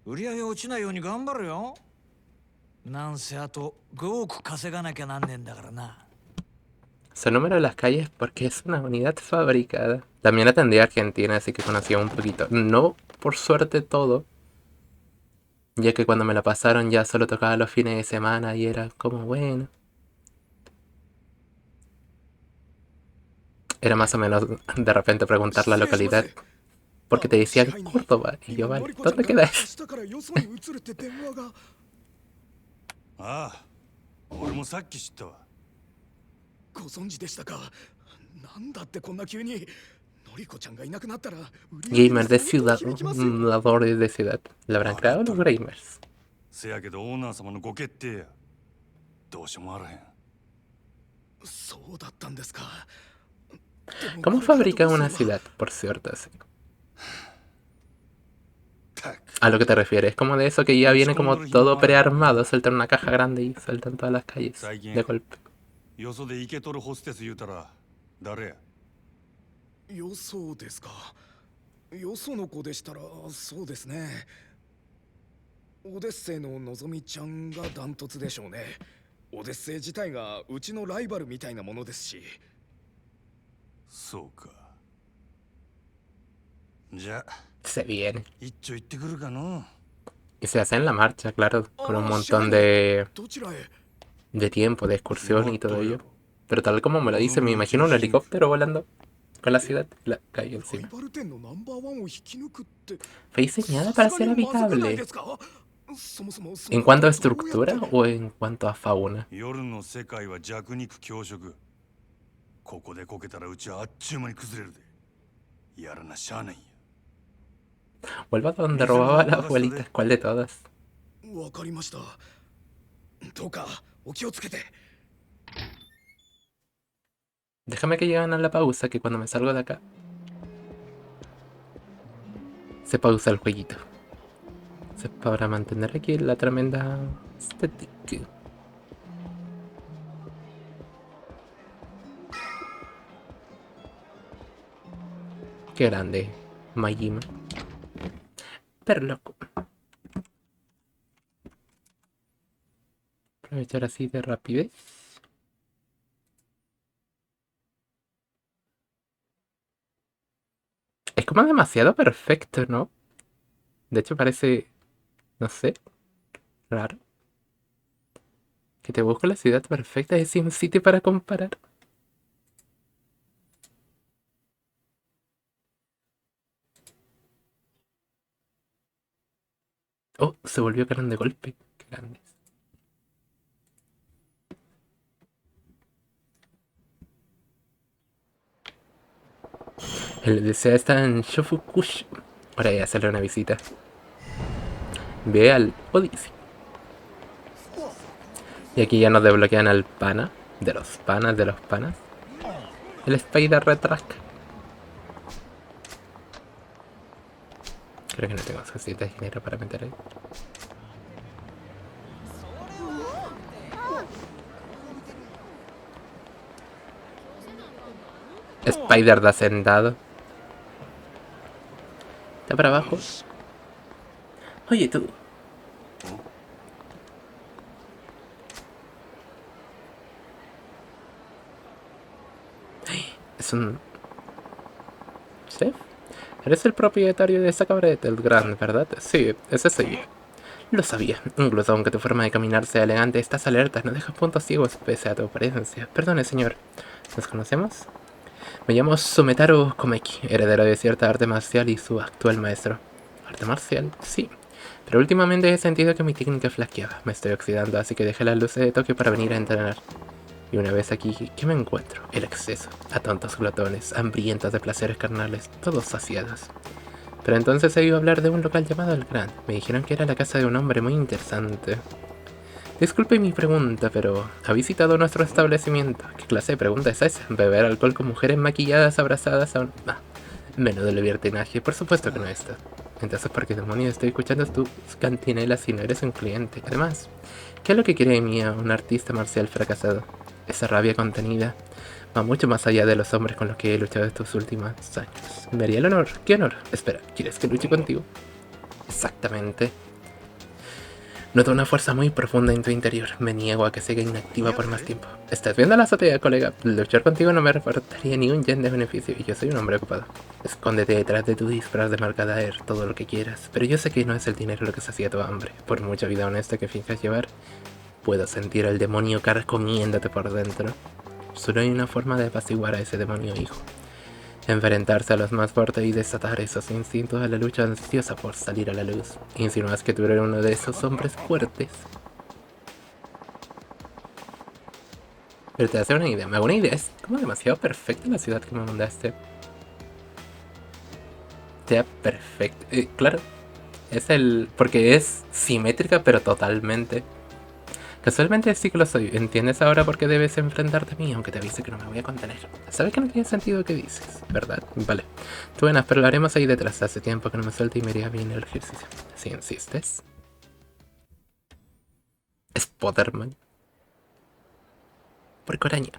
売り上げ落ちないように頑張るよ。なんせあと5億稼がなきゃなんねんだからな。Su número de las calles porque es una unidad fabricada. También atendí a Argentina, así que conocía un poquito. No, por suerte, todo. Ya que cuando me la pasaron ya solo tocaba los fines de semana y era como bueno. Era más o menos de repente preguntar la localidad. Porque te decían Córdoba. Y yo, vale, ¿dónde queda eso? ああ、俺もさっき知ったわ。ご存知でしたか。なんだってこんな急に。のりこちゃんがいなくなったら。Gamer de ciudad, ladores de ciudad. ¿La habrán creado los gamers? せやけどオーナー様のご決定や。どうしようもあらへん。そうだったんですか。 ¿Cómo fabrican una ciudad, por cierto? Así? A lo que te refieres, como de eso que ya viene como todo prearmado, sueltan una caja grande y sueltan todas las calles de golpe. よそでイケとるホステス言うたら誰や。よそですか。よその子でしたらそうですね。オデッセイののぞみちゃんがダントツでしょうね。オデッセイ自体がうちのライバルみたいなものですし。そうか。じゃあ Se viene. 一丁行ってくるかの。 Y se hace en la marcha, claro, con un montón de tiempo, de excursión y todo ello. Pero tal como me lo dice, me imagino un helicóptero volando con la ciudad y la calle encima. Fue diseñada para ser habitable. ¿En cuanto a estructura o en cuanto a fauna? 夜の世界は弱肉強食。ここでこけたらうちはあっちゅう間に崩れるで。やらなしゃあないんや。 Vuelvo a donde robaba a las abuelitas. ¿Cuál de todas? わかりました。どうかお気をつけて。 Déjame que lleguen a la pausa, que cuando me salgo de acá se pausa el jueguito. Para mantener aquí la tremenda estética. Qué grande, Majima. Pero loco. Aprovechar así de rapidez. Es como demasiado perfecto, ¿no? De hecho parece, no sé, raro. Que te busco la ciudad perfecta y un sitio para comparar. Oh, se volvió grande de golpe. Qué grande. El deseo está en Shofukushi. Ahora voy a hacerle una visita. Ve al Odyssey. Y aquí ya nos desbloquean al pana. De los panas, de los panas. El Spider Retrack. Creo que no tengo suficiente dinero para meter ahí. Spider de hacendado. Está para abajo. Oye tú. Es un... ¿Sí? Eres el propietario de esa cabreta, el Grand, ¿verdad? Sí, ese soy yo. Lo sabía. Incluso aunque tu forma de caminar sea elegante, estás alerta, no dejas puntos ciegos pese a tu apariencia. Perdone, señor. ¿Nos conocemos? Me llamo Sumetaro Komeki, heredero de cierta arte marcial y su actual maestro. ¿Arte marcial? Sí. Pero últimamente he sentido que mi técnica flaqueaba. Me estoy oxidando, así que dejé las luces de Tokio para venir a entrenar. Y una vez aquí, ¿qué me encuentro? El exceso. A tontos glotones, hambrientos de placeres carnales, todos saciados. Pero entonces he oído hablar de un local llamado El Grand. Me dijeron que era la casa de un hombre muy interesante. Disculpe mi pregunta, pero ¿ha visitado nuestro establecimiento? ¿Qué clase de pregunta es esa? ¿Beber alcohol con mujeres maquilladas, abrazadas a un... menudo libertinaje, por supuesto que no está. Entonces, ¿por qué demonios estoy escuchando tus cantinelas si no eres un cliente? Además, ¿qué es lo que quiere de mí a un artista marcial fracasado? Esa rabia contenida. Va mucho más allá de los hombres con los que he luchado estos últimos años. Me haría el honor. ¿Qué honor? Espera, ¿quieres que luche contigo? Exactamente. Noto una fuerza muy profunda en tu interior. Me niego a que siga inactiva por más tiempo. ¿Estás viendo la azotea, colega? Luchar contigo no me reportaría ni un yen de beneficio y yo soy un hombre ocupado. Escóndete detrás de tu disfraz de mercader, todo lo que quieras. Pero yo sé que no es el dinero lo que sacia tu hambre. Por mucha vida honesta que finjas llevar, puedo sentir al demonio carcomiéndote por dentro. Solo hay una forma de apaciguar a ese demonio, hijo. Enfrentarse a los más fuertes y desatar esos instintos a la lucha ansiosa por salir a la luz. ¿Insinúas que tú eres uno de esos hombres fuertes? Pero te hace una idea, me hago una idea, es como demasiado perfecta la ciudad que me mandaste. Sea perfecta, claro, es porque es simétrica pero totalmente. Casualmente sí que lo soy. ¿Entiendes ahora por qué debes enfrentarte a mí? Aunque te avise que no me voy a contener. Sabes que no tiene sentido lo que dices, ¿verdad? Vale. Tú buenas, pero lo haremos ahí detrás. Hace tiempo que no me suelto y me iría bien el ejercicio. Si insistes. Spiderman. Por coraña.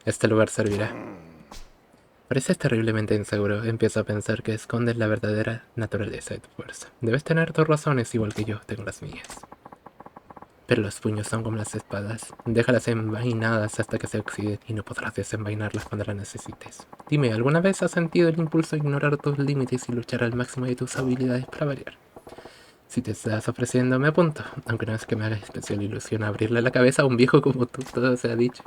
Este lugar servirá. Pareces terriblemente inseguro. Empiezo a pensar que escondes la verdadera naturaleza de tu fuerza. Debes tener tus razones igual que yo tengo las mías. Pero los puños son como las espadas. Déjalas envainadas hasta que se oxiden y no podrás desenvainarlas cuando las necesites. Dime, ¿alguna vez has sentido el impulso de ignorar tus límites y luchar al máximo de tus habilidades para variar? Si te estás ofreciendo, me apunto. Aunque no es que me haga especial ilusión abrirle la cabeza a un viejo como tú, todo se ha dicho.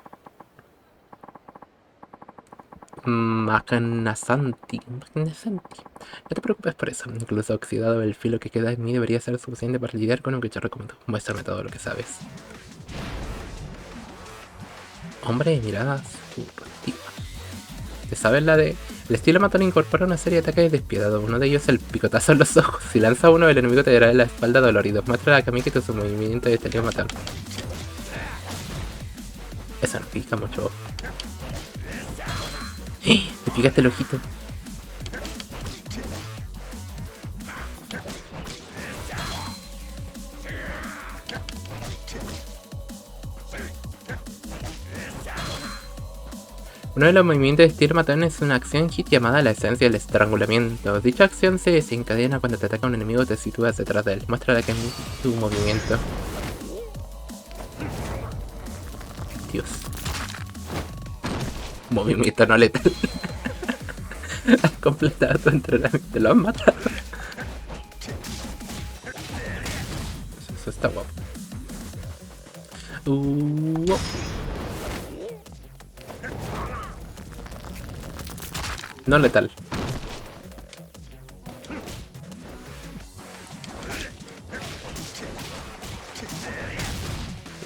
Macanasanti. No te preocupes por eso. Incluso oxidado el filo que queda en mí debería ser suficiente para lidiar con un cachorro como tú. Muéstrame todo lo que sabes. Hombre, miradas furtiva. ¿Te sabes la de...? El estilo matón incorpora una serie de ataques despiadados. Uno de ellos es el picotazo en los ojos. Si lanza uno, el enemigo te dará en la espalda dolorido. Muestra a Kami que tu movimiento es estilo matón. Eso no pica mucho. Me picaste el ojito. Uno de los movimientos de estilo matón es una acción hit llamada la esencia del estrangulamiento. Dicha acción se desencadena cuando te ataca un enemigo o te sitúas detrás de él. Muestra que tu movimiento. Dios. Movimiento no letal. Has completado tu entrenamiento. Lo han matado. Eso está guapo. No letal.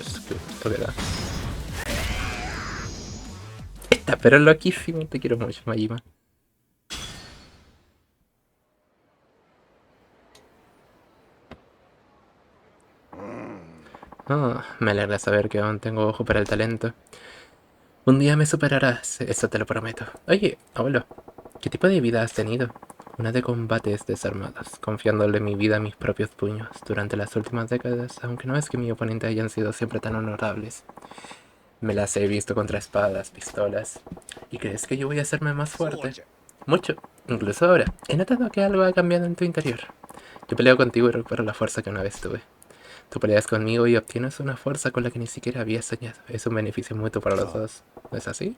Esto queda. Esta, pero loquísimo. Te quiero mucho, Majima. Oh, me alegra saber que aún tengo ojo para el talento. Un día me superarás, eso te lo prometo. Oye, abuelo, ¿qué tipo de vida has tenido? Una de combates desarmados, confiándole mi vida a mis propios puños durante las últimas décadas, aunque no es que mi oponente hayan sido siempre tan honorables. Me las he visto contra espadas, pistolas. ¿Y crees que yo voy a hacerme más fuerte? Mucho, incluso ahora. He notado que algo ha cambiado en tu interior. Yo peleo contigo y recupero la fuerza que una vez tuve. Tú peleas conmigo y obtienes una fuerza con la que ni siquiera habías soñado. Es un beneficio mutuo para los dos. ¿No es así?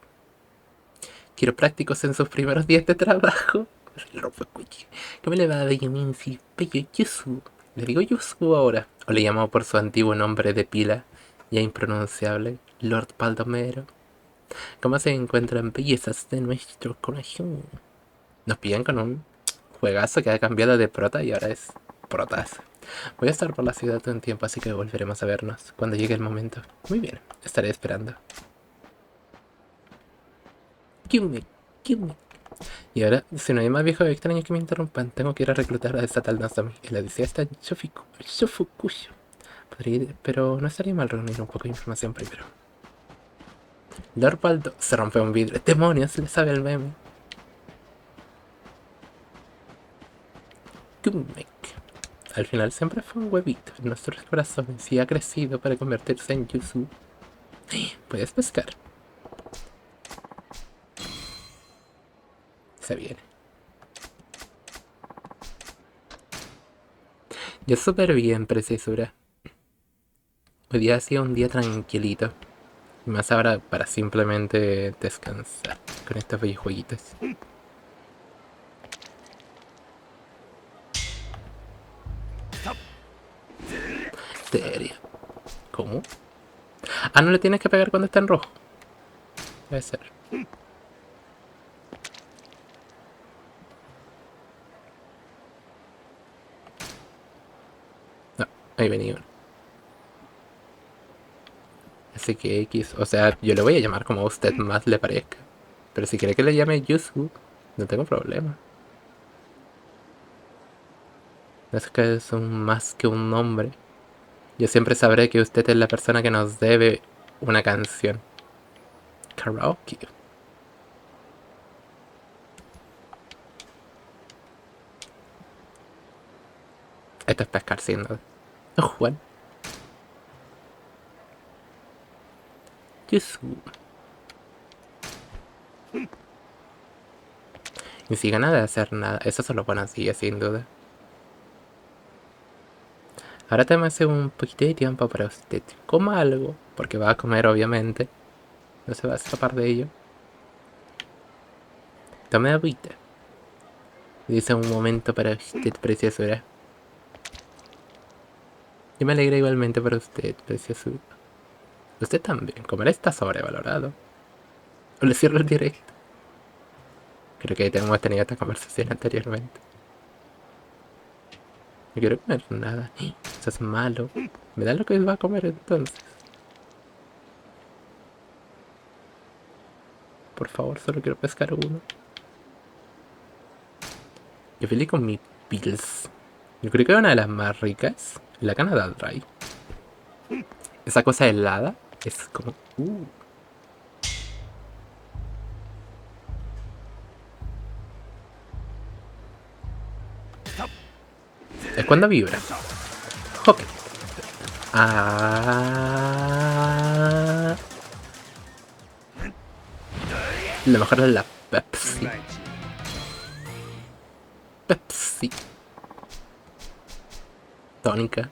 Quiero prácticos en sus primeros días de trabajo. ¿Cómo le va a Benjamin si Pello Yusu? Le digo Yusu ahora. O le llamo por su antiguo nombre de pila, ya impronunciable, Lord Baldomero. ¿Cómo se encuentran bellezas de nuestro corazón? Nos pillan con un juegazo que ha cambiado de prota y ahora es protazo. Voy a estar por la ciudad todo un tiempo, así que volveremos a vernos cuando llegue el momento. Muy bien, estaré esperando. Kyume. Y ahora, si no hay más viejos extraños que me interrumpan, tengo que ir a reclutar a esta tal Nozomi. La odisea está en Shofukusho. Pero no estaría mal reunir un poco de información primero. Lord Baldo se rompe un vidrio. ¡Demonios! Le sabe el meme. Kyume. Al final siempre fue un huevito en nuestros corazones y ha crecido para convertirse en Yuzu. Puedes pescar. Se viene. Yo súper bien, preciosura. Hoy día ha sido un día tranquilito. Y más ahora para simplemente descansar con estos videojueguitos. Serio. ¿Cómo? Ah, no le tienes que pegar cuando está en rojo. Debe ser. No, ahí venía uno. Así que X, o sea, yo le voy a llamar como a usted más le parezca. Pero si quiere que le llame Yuzu, no tengo problema. No es que es más que un nombre. Yo siempre sabré que usted es la persona que nos debe una canción. Karaoke. Esto es pescar sin duda. Oh, Juan. Yuzu. Ni si gana de hacer nada. Eso se lo pone así, sin duda. Ahora tómese un poquito de tiempo para usted. Coma algo, porque va a comer obviamente. No se va a escapar de ello. Tome agüita. Dice un momento para usted, preciosura. Yo me alegra igualmente por usted, preciosura. Usted también. Comer está sobrevalorado. O le cierro el directo. Creo que hemos tenido esta conversación anteriormente. No quiero comer nada. Eso es malo. ¿Me da lo que va a comer entonces? Por favor, solo quiero pescar uno. Yo feliz con mi Pils. Yo creo que es una de las más ricas. La Canada Dry. Esa cosa helada es como... Es cuando vibra. Ok. Lo mejor es la Pepsi. Pepsi. Tónica.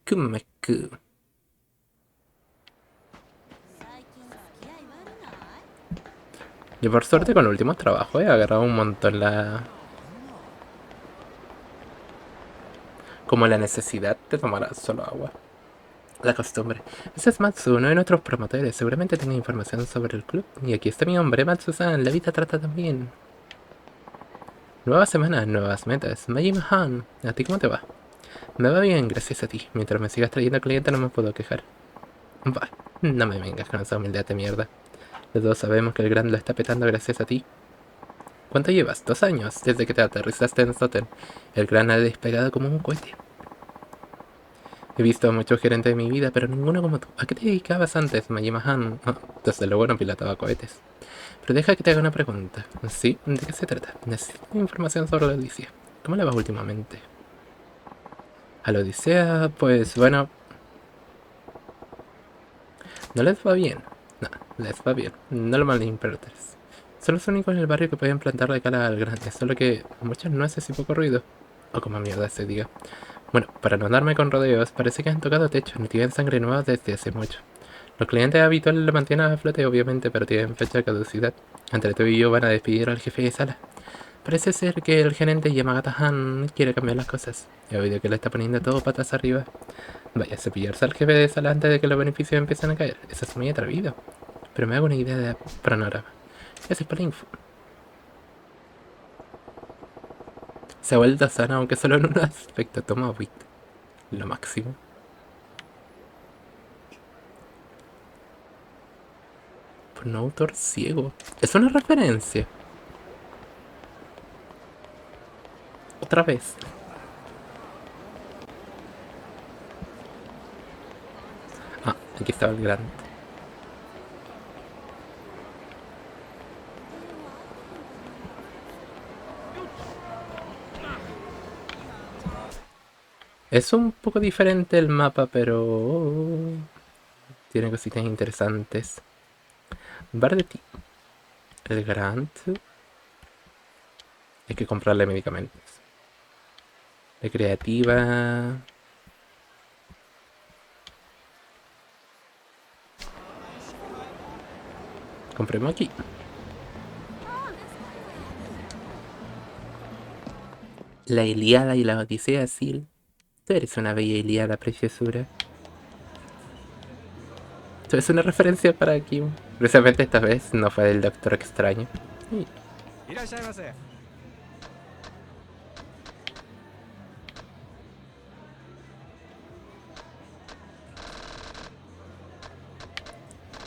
Kumeku. Yo por suerte con el último trabajo he agarrado un montón como la necesidad de tomar solo agua. La costumbre. Ese es Matsu, uno de nuestros promotores. Seguramente tiene información sobre el club. Y aquí está mi hombre, Matsu-san. La vida trata también. Nueva semana, nuevas metas. Majima-han, ¿a ti cómo te va? Me va bien, gracias a ti. Mientras me sigas trayendo clientes no me puedo quejar. Bah, no me vengas con esa humildad de mierda. Los dos sabemos que el gran lo está petando gracias a ti. ¿Cuánto llevas? 2 años, desde que te aterrizaste en Soten. El gran ha despegado como un cohete. He visto a muchos gerentes de mi vida, pero ninguno como tú. ¿A qué te dedicabas antes, Majima-han? Desde luego no pilotaba cohetes. Pero deja que te haga una pregunta. ¿Sí? ¿De qué se trata? Necesito información sobre la Odisea. ¿Cómo le vas últimamente? A la Odisea, pues bueno... No les va bien. No, les va bien. No lo malinterpretes. Son los únicos en el barrio que pueden plantar de cara al grande, solo que muchas nueces y poco ruido. O como mierda se diga. Bueno, para no andarme con rodeos, parece que han tocado techo, no tienen sangre nueva desde hace mucho. Los clientes habituales lo mantienen a flote, obviamente, pero tienen fecha de caducidad. Entre tú y yo van a despedir al jefe de sala. Parece ser que el gerente Yamagata-han quiere cambiar las cosas. He oído que le está poniendo todo patas arriba. Vaya a cepillarse al jefe de sala antes de que los beneficios empiecen a caer. Eso es muy atrevido. Pero me hago una idea de panorama. Gracias por la info. Se ha vuelto sana, aunque solo en un aspecto. Toma agüita. Lo máximo. Por un autor ciego. Es una referencia. Otra vez. Ah, aquí estaba el grande. Es un poco diferente el mapa, pero tiene cositas interesantes. Bar de ti. El Grant. Hay que comprarle medicamentos. Recreativa. Compremos aquí. La Ilíada y la Odisea, Sil. Tú eres una bella Ilíada, preciosura. Esto es una referencia para aquí. Precisamente esta vez no fue del Doctor Extraño. Sí.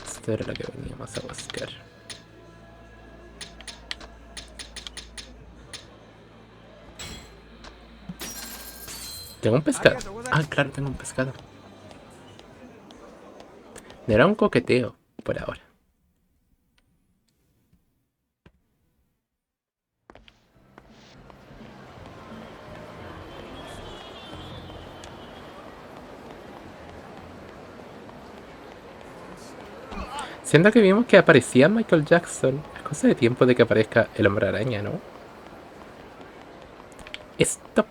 Esto era lo que veníamos a buscar. Tengo un pescado. Ah, claro, tengo un pescado. Era un coqueteo, por ahora. Siendo que vimos que aparecía Michael Jackson, es cosa de tiempo de que aparezca el Hombre Araña, ¿no? Stop.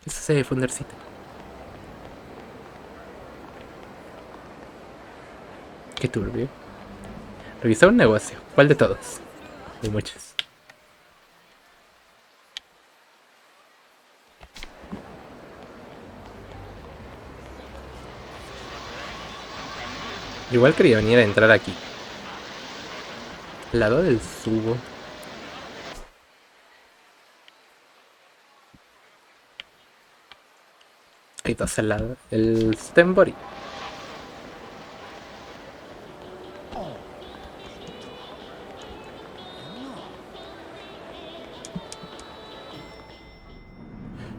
¿Qué sucede, Fundercito? Qué turbio. Revisar un negocio. ¿Cuál de todos? Hay muchos. Igual quería venir a entrar aquí. Lado del subo. Hay dos al lado. El Stenbody.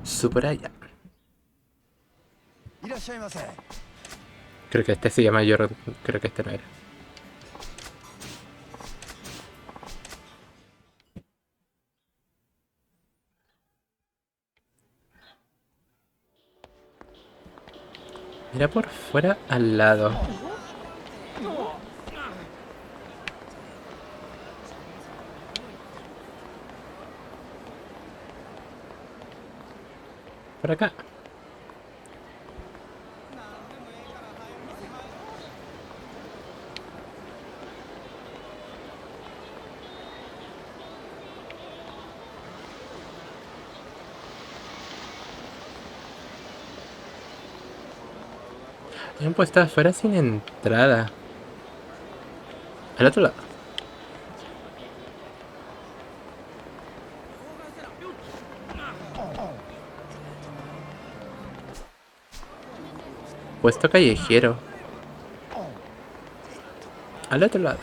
Superaya. Creo que este se llama yo. Creo que este no era. Mira por fuera al lado. Por acá. Hay un puesto afuera sin entrada. Al otro lado. Puesto callejero. Al otro lado.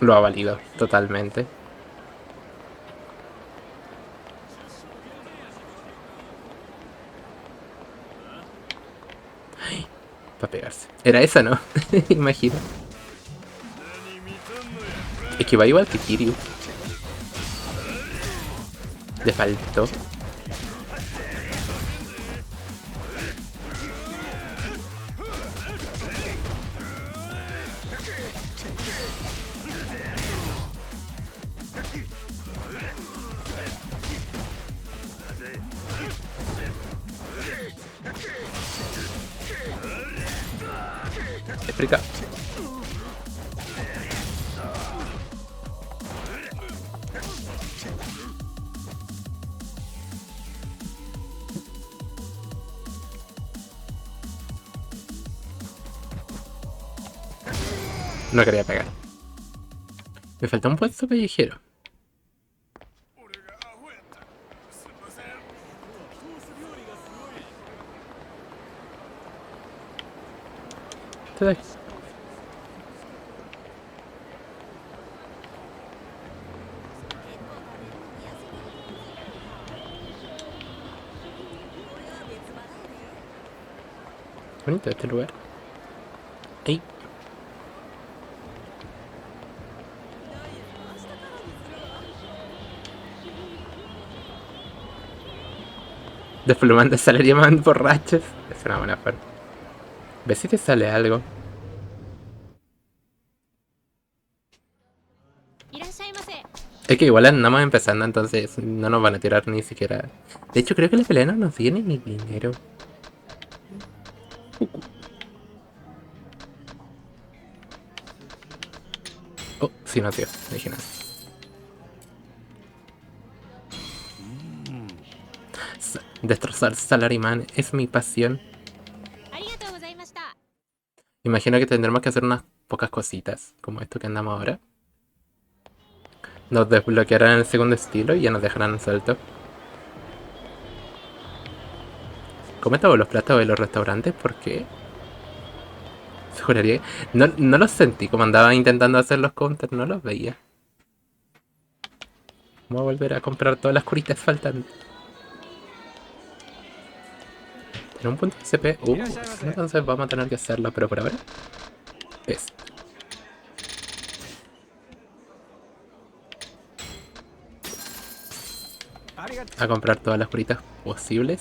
Lo ha valido totalmente. Para pegarse. Era esa, ¿no? Imagino. Es que va igual que Kiryu. Le faltó. Explica. No quería pegar. Me falta un puesto callejero. este de aquí. Bonito este lugar. ¡Ey! Desplumando Salaryman borrachos. Es una buena forma. Ve si te sale algo. Es que igual andamos empezando, entonces no nos van a tirar ni siquiera. De hecho, creo que la pelea no nos tiene ni dinero. Oh, sí, no, tío. Dije nada. Destrozar Salaryman es mi pasión. Imagino que tendremos que hacer unas pocas cositas, como esto que andamos ahora. Nos desbloquearán el segundo estilo y ya nos dejarán sueltos. ¿Cómo todos los platos de los restaurantes? ¿Por qué? Se juraría. No los sentí como andaba intentando hacer los counters, no los veía. Vamos a volver a comprar todas las curitas faltantes. Tiene un punto de CP. Entonces vamos a tener que hacerlo, pero por ahora es. A comprar todas las curitas posibles.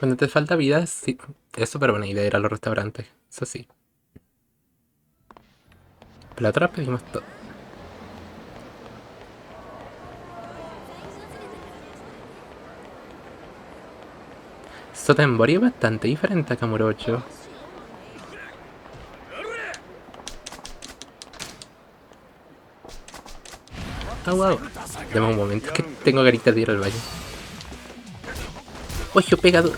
Cuando te falta vida, sí, es súper buena idea ir a los restaurantes. Eso sí. Pero la otra pedimos todo. Sotenbori es bastante diferente a Kamurocho. Ah, wow. Dame un momento, es que tengo ganitas de ir al baño. ¡Oye, pegado!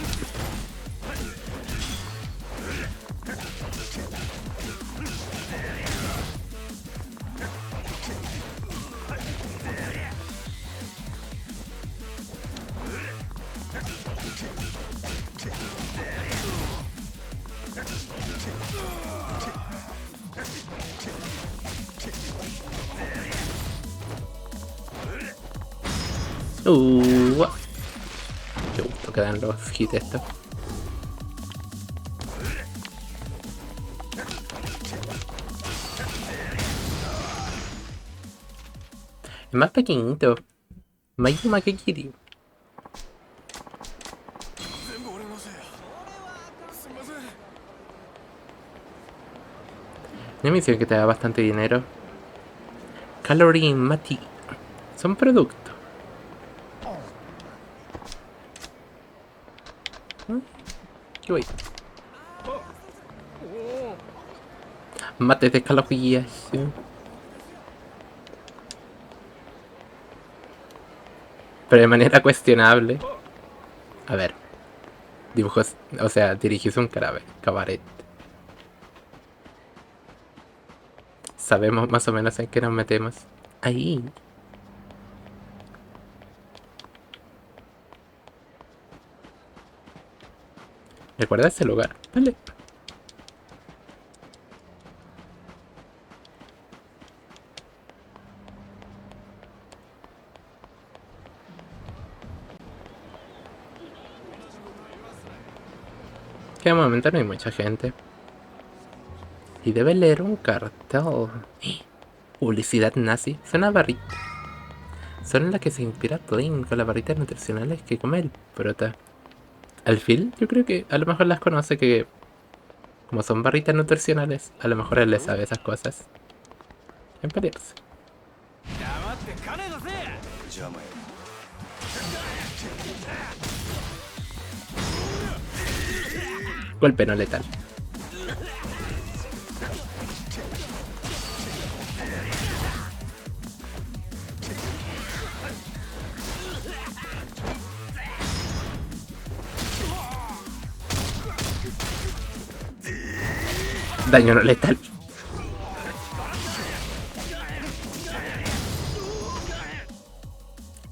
Qué gusto que dan los hits estos. Es más pequeñito. Mayuma Kekiri. Una misión que te da bastante dinero. Calorie Mati. Son productos. ¿Qué voy? Mates de calorías. Pero de manera cuestionable. A ver. Dibujos. O sea, dirigís un cabaret. Sabemos más o menos en qué nos metemos. Ahí. Recuerda ese lugar, vale. Que de momento no hay mucha gente. Y debe leer un cartel. Publicidad nazi. Son una barrita. Son en las que se inspira Plain con las barritas nutricionales que come el prota. Al fin, yo creo que a lo mejor las conoce, que como son barritas nutricionales, a lo mejor él le sabe esas cosas. En pelearse. Golpe no letal. Daño no letal.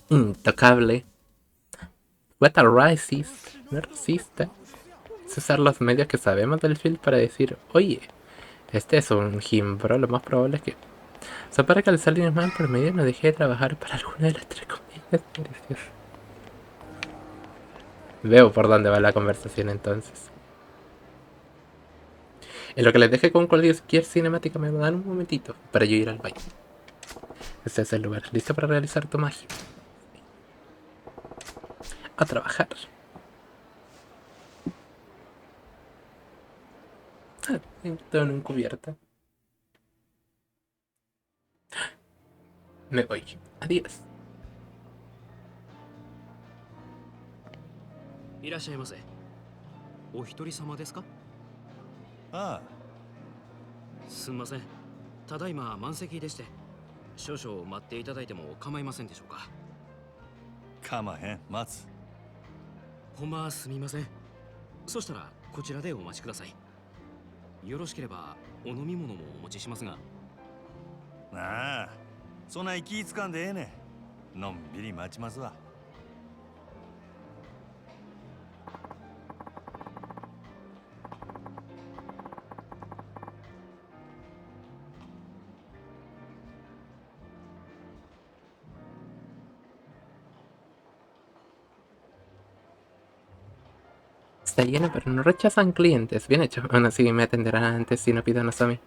Intocable. What a racist. No resista. Es usar los medios que sabemos del film para decir, oye, este es un gimbro, lo más probable es que... Solo para que al salir mal por medio no deje de trabajar para alguna de las tres comedias. Gracias. Veo por dónde va la conversación entonces. En lo que les deje con cualquier cinemática me dan un momentito para yo ir al baño. Este es el lugar, listo para realizar tu magia. A trabajar. Todo en un cubierto. Me voy. Adiós. いらっしゃいませ。お一人様ですか？ああ、すんません。ただいま満席でして、少々待っていただいても構いませんでしょうか？かまへん、待つ。ほんますみません。そしたらこちらでお待ちください。よろしければお飲み物もお持ちしますが。ああ、そんな気ぃつかんでええねん。のんびり待ちますわ。Está lleno, pero no rechazan clientes. Bien hecho. Aún así me atenderán antes si no pido Nozomi.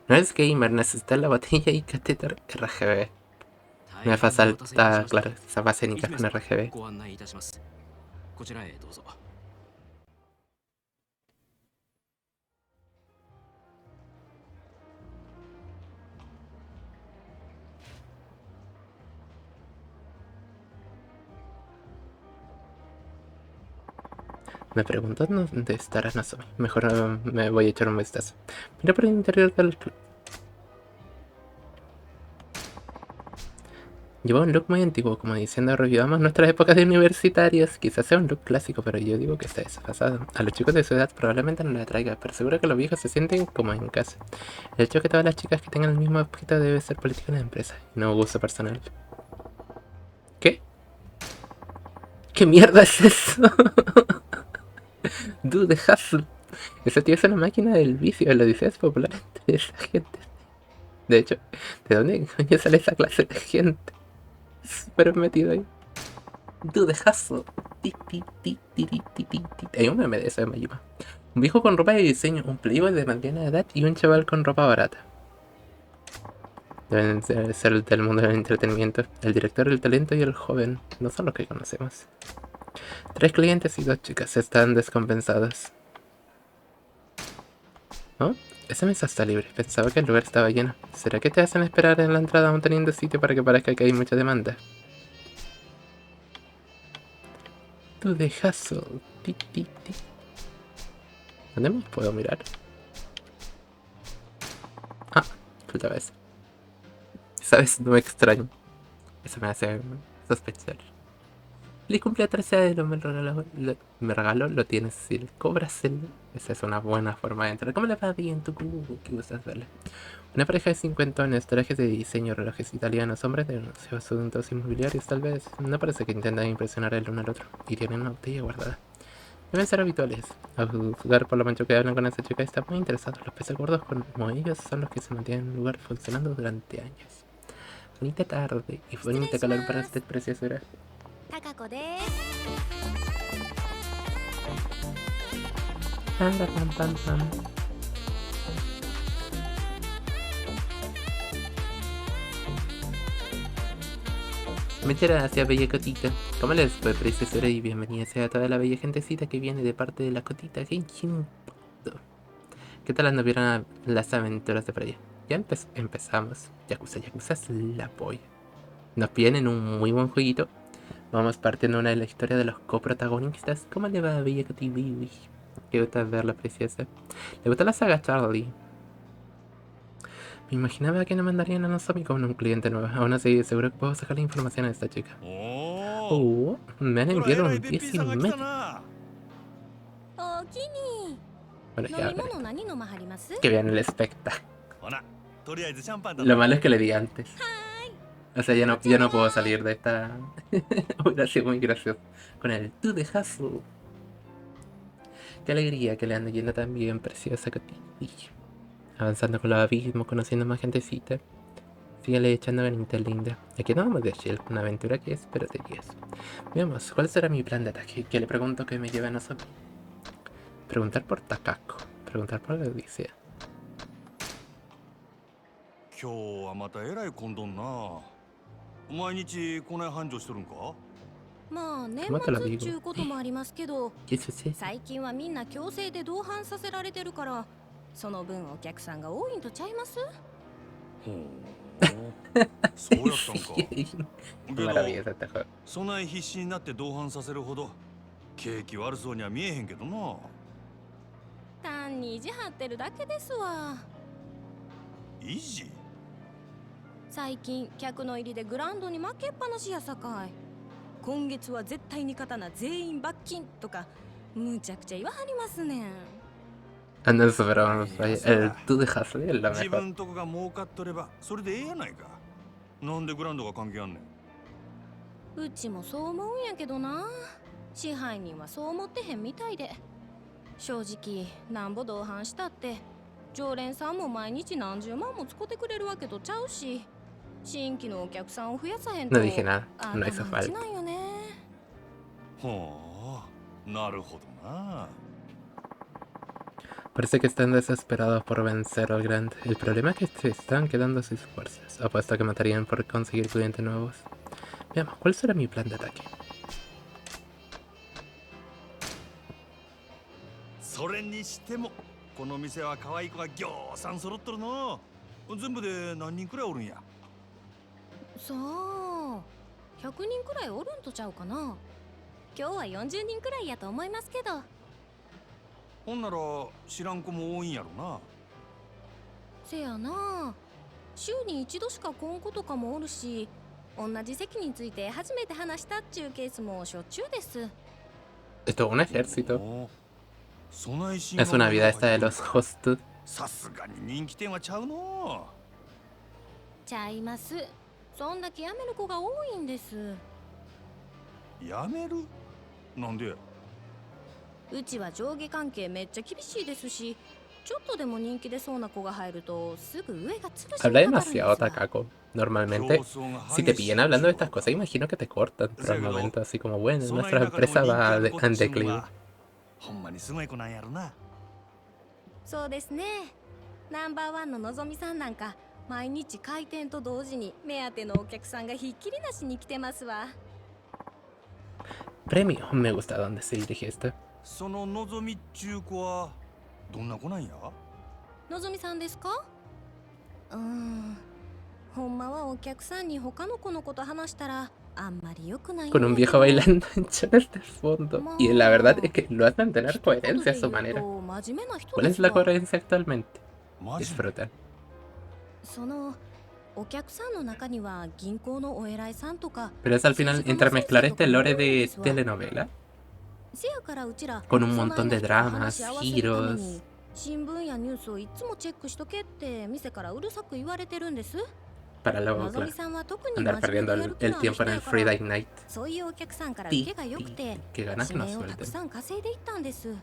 No es gamer, necesita la botella y catéter RGB. Me falta, claro, esa base ni con RGB. ご案内いたします。こちらへどうぞ。Me pregunto dónde estará Nozomi. Mejor me voy a echar un vistazo. Mira por el interior del club. Lleva un look muy antiguo, como diciendo revivamos nuestras épocas de universitarios. Quizás sea un look clásico, pero yo digo que está desfasado. A los chicos de su edad probablemente no le atraiga, pero seguro que los viejos se sienten como en casa. El hecho que todas las chicas que tengan el mismo objeto debe ser política de la empresa, y no gusto personal. ¿Qué? ¿Qué mierda es eso? Dude, Hustle. Ese tío es una máquina del vicio, la odisea es popular entre esa gente. De hecho, ¿de dónde coño sale esa clase de gente? Súper metido ahí. Dude, Hustle. Hay un meme de eso de Majima. Un viejo con ropa de diseño, un playboy de mediana edad y un chaval con ropa barata. Deben ser del mundo del entretenimiento. El director, el talento y el joven no son los que conocemos. 3 clientes y 2 chicas están descompensados. ¿Oh? Esa mesa está libre. Pensaba que el lugar estaba lleno. ¿Será que te hacen esperar en la entrada aún teniendo sitio para que parezca que hay mucha demanda? Tú de Hustle. ¿Dónde más puedo mirar? Ah, faltaba eso. ¿Sabes? No me extraño. Eso me hace sospechar. Le cumple 13 años, me regaló, lo tienes, si cóbraselo. Esa es una buena forma de entrar. ¿Cómo le va bien tu cubo? ¿Qué gustas verle? Una pareja de 50 trajes de diseño, relojes italianos, hombres de asuntos inmobiliarios, tal vez. No parece que intentan impresionar el uno al otro. Y tienen una botella guardada. Deben ser habituales. A juzgar por lo mucho que hablan con esa chica, están muy interesados. Los peces gordos como ellos son los que se mantienen en el lugar funcionando durante años. Bonita tarde y bonita calor para esta preciosura. タカ子です。 Muchas gracias, bella cotita. ¿Cómo les fue, preciosura? Y bienvenida sea a toda la bella gentecita que viene de parte de la cotita Genshin. ¿Qué tal anduvieron las aventuras de por allá? Ya empezamos. Yakuza es la polla. Nos vienen un muy buen jueguito. Vamos partiendo una de la historia de los coprotagonistas. ¿Cómo le va a Bella Cotibibi? Qué gusta verla, preciosa. ¿Le gusta la saga Charlie? Me imaginaba que no mandarían a Nozomi con un cliente nuevo. Aún así, seguro que puedo sacar la información a esta chica. Oh, me han enviado un 10 sin medio. Bueno, ya hablaré. Que vean el espectáculo. Lo malo es que le di antes. O sea, ya no puedo salir de esta. Hubiera sido muy gracioso. Con el tú de Hustle. Qué alegría que le ande yendo tan bien, preciosa Cotilla. Avanzando con los abismos, conociendo más gentecita. Síguele echando ganitas, linda. Aquí no vamos de Shell, una aventura que es, pero te guías. Veamos, ¿cuál será mi plan de ataque? Que le pregunto que me lleve a nosotros. Preguntar por Takako. Preguntar por la Odisea. 今日はまたえらい混んどんな。毎日こない繁盛しとるんか？まあ年 ¿Cómo te lo 末っ digo? ちゅうこともありますけど、 ¿Qué es eso? 最近はみんな強制で同伴させられてるから、その分お客さんが多いんとちゃいます？ほう。そうやったんか。け Maravilloso ど、 este juego. そない必死になって同伴させるほど景気悪そうには見えへんけどな。単に意地張ってるだけですわ。維持？最近客の入りでグランドに負けっぱなしやさかい。今月は絶対に勝たな全員罰金とかむちゃくちゃ言わはりますねん。 Ah, no, eso, pero vamos, el tú de Hustle es lo 自 mejor. 分とこが儲かっとればそれでええやないか。なんでグランドが関係あんねん。うちもそう思うんやけどな。支配人はそう思ってへんみたいで。正直なんぼ同伴したって常連さんも毎日何十万も使ってくれるわけとちゃうし、新規のお客さんを増やさへんと No dije nada, 頭 no hizo 打ち falta. なんよね。ほう、なるほどな。 Parece que están desesperados por vencer al grande. El problema es que se están quedando sin fuerzas. Apuesto que matarían por conseguir clientes nuevos. Veamos, ¿cuál será mi plan de ataque? それにしてもこの店は可愛い子がぎょうさん揃っとるの。全部で何人くらいおるんや。さあ、100人くらいおるんとちゃうかな。今日は40人くらいやと思いますけど。ほんなら知らん子も多いんやろな。せやな、週に一度しか来ん子とかもおるし、同じ席について初めて話したっちゅうケースもしょっちゅうです。 Es todo un ejército. おそないし Es una vida esta de los hosts. さすがに人気店はちゃうの。ちゃいます。そんだけ辞める子が多いんです。やめる？なんで？うちは上下関係めっちゃ厳しいですし、ちょっとでも人気出そうな子が入るとすぐ上が潰し Habla にかかるんです demasiado わ。 Takako. Normalmente, si te pillan hablando de estas cosas, imagino que te cortan. Pero al momento, así como, bueno, nuestra empresa va en declive. ほんまにすごい子なんやろな。そうですね。ナンバーワンののぞみさんなんか毎日開店と同時に目当てのお客さんがひっきりなしに来てますわ。 Premio, me gusta dónde se dirige esto. そののぞみっちゅう子はどんな子なんや？のぞみさんですか？ほんまはお客さんに他の子のこと話したらあんまり良くないんやけ Con ど。 un viejo bailando en chones de fondo. Y la verdad es que lo hacen tener coherencia a su manera. 真面目な人 ¿Cuál で es す la わ。 coherencia actualmente? マジ？ Disfrutan. そのお客さんの中には銀行のお偉いさんとか Pero es al final intermezclar este lore de telenovela せやからうちら con un そない montón な de 人と dramas, 話し合わせるために giros, 新聞やニュースをいつもチェックしとけって店からうるさく言われてるんです。 para の luego ぞみ claro, さんは特に andar 真面目 perdiendo でやる気 el のある tiempo 人 en や el か Friday ら、 Night. そういうお客さんから受 Ti, けが良く ti, て que ganas que 指 no 名をたく suelten. さん稼いでいったんです。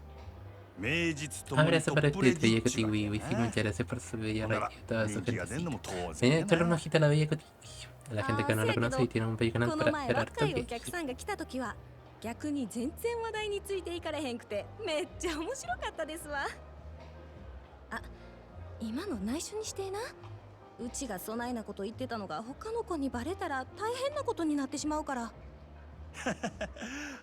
名実とも Ahora に se ト para ッ el プレ tweet ディ Bella っちゅう Coti わけ Wiwi, sí, やな。 muchas gracias por su bella ほんなら radio y toda 人 su 気が出んの gentecita. も当 Ven a 然 echarle や un な。 ojito a la Bella Coti. A la gente que no la せやけ conoce ど y tiene un bello こ canal の para 前 ver 若 hartos いお客 viejitos. さんが来た時は逆に全然話題についていかれへんくてめっちゃ面白かったですわ。あ、今の内緒にしてな。うちがそないなこと言ってたのが他の子にバレたら大変なことになってしまうから。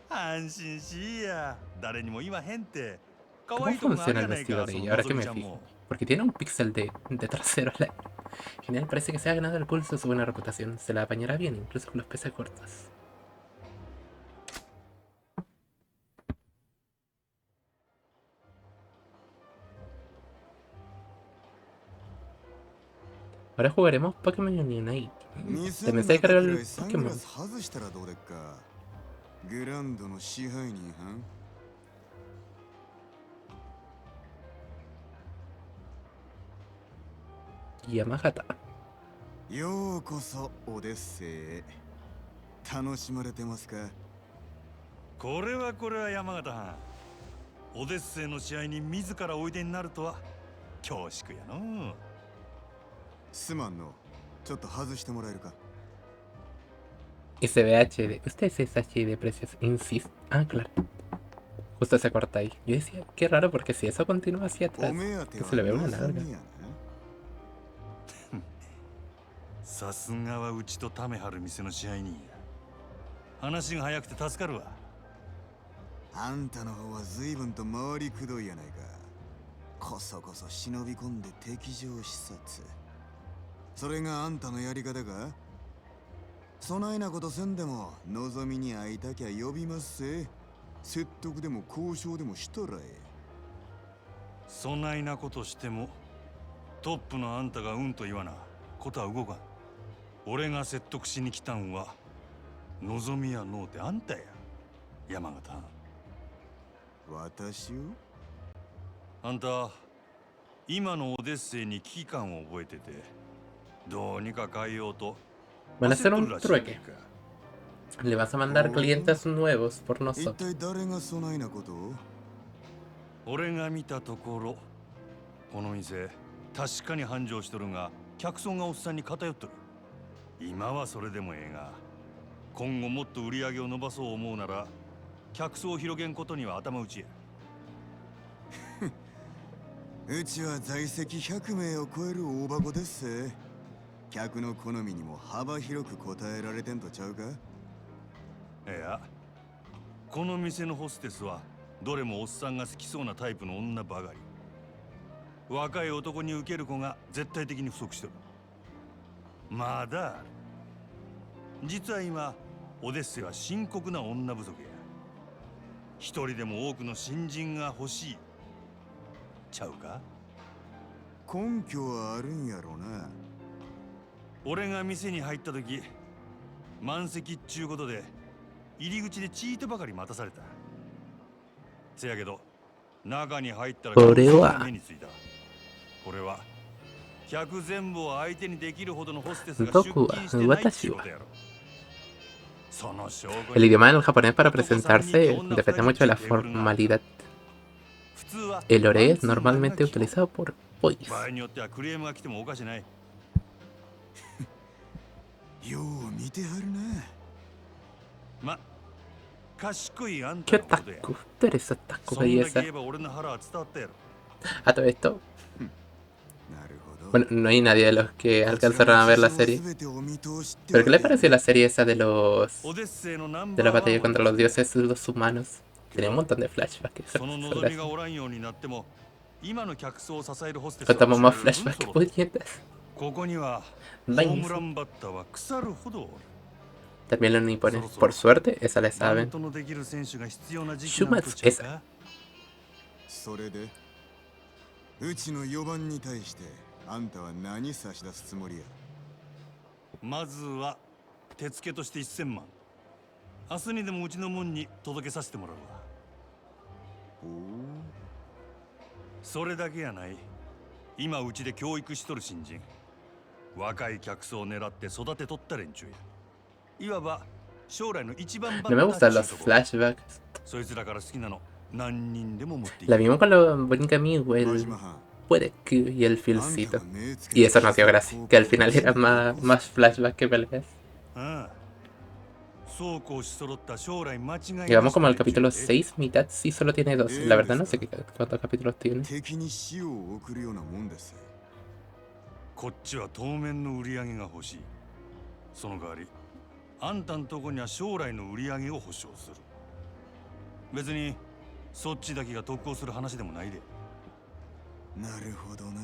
安心しいや。誰にも言わへんって。可 ¿Cómo 愛いとこがある funciona や el ないか、 vestido de その ella? の Ahora ぞ que み me ちゃん fijo. も。 Porque tiene un píxel de trasero al aire. Genial, parece que se ha ganado el pulso de su buena reputación. Se la apañará bien, incluso con los peces cortos. Ahora jugaremos Pokémon Unite. También se descargó el Pokémon. 外したらどうでっか。グランドの支配人はん。Yamagata. ようこそオデッセイへ。楽しまれてますか？これは山形藩。オデッセイの試合に自らおいでになるとは恐縮やの。すまんの。ちょっと外してもらえるか。Y se ve HD. ¿Usted es HD de precios? Insist. Ah, claro. Justo se corta ahí. Yo decía, qué raro porque si eso continúa hacia atrás, que se le ve una larga. さすがはうちとタメ張る店の支配人や。話が早くて助かるわ。あんたの方は随分と回りくどいやないか。こそこそ忍び込んで敵情視察。それがあんたのやり方か？そないなことせんでも望みに会いたきゃ呼びますせ。説得でも交渉でもしたらえ。そないなことしてもトップのあんたがうんと言わなことは動かん。俺が説得しに来たんは望みやのうてあんたや、山形。私を？あんた今のオデッセイに危機感を覚えてて、どうにか変えようと。Van a hacer un trueque. Le vas a mandar clientes nuevos por 一 nosotros. 体誰がそないなことを？俺が見たところ、この店確かに繁盛しとるが客層がおっさんに偏っとる。今はそれでもええが、今後もっと売り上げを伸ばそう思うなら客層を広げんことには頭打ちや。うちは在籍100名を超える大箱ですせ。客の好みにも幅広く応えられてんとちゃうか？いや、この店のホステスはどれもおっさんが好きそうなタイプの女ばかり。若い男に受ける子が絶対的に不足してる。まだある。実は今オデッセイは深刻な女不足や。一人でも多くの新人が欲しいちゃうか？根拠はあるんやろな。俺が店に入った時満席っちゅうことで入り口でチートばかり待たされた。せやけど中に入ったらこれは目についた。これは客全部を相手にできるほどのホステスが出勤してないってことやろ。その証拠 El に idioma en el japonés para presentarse depende mucho de la formalidad. El ore es normalmente utilizado por boys. 場合によってはクレームが来てもおかしない。よう見てはるな。ま、賢いあんた ¿Qué のことや。 otaku? Tú eres otaku, そんだけ言 belleza. えば俺の腹は伝わったやろ。 A todo esto, なるほど。 bueno, no hay nadie de los que alcanzaron a ver la serie. ¿Pero qué le pareció la serie esa de los... オデッセイのナン de バ la ーワン batalla contra los dioses los humanos? Tenía un montón de flashbacks. その望みがおらんようになっても今の客層を支えるホステスは Contamos más 十分 flashbacks 揃う。 puñetas. ここにはホームラ Nice. ンバッターは腐るほどおる。 También los nipones. Por suerte, esa le バン saben. トのできる選手が必要な時期なんと Shumatsu ちゃう esa. か。それでうちの4番に対してあんたは何差し出すつもりや？まずは手付けとして1000万。明日にでもうちの門に届けさせてもらうわ。それだけやない。今うちで教育しとる新人。若い客層を狙って育てとった連中や。いわば将来の一番 No me gustan los flashbacks. そいつらから好きなの何人でも持ってい La vimos con los buen amigo, el Puedeku y el Filcito. Y eso nos dio gracia, que al final eran más flashbacks que peleas. ああ、そうこうし揃った将来間違いなし Llegamos como al capítulo 6, mitad, sí solo tiene 12. La verdad no sé cuántos capítulos tiene. 敵に死を送るようなもんです。こっちは当面の売り上げが欲しい。その代わりあんたんとこには将来の売り上げを保証する。別にそっちだけが得をする話でもないで。なるほどな。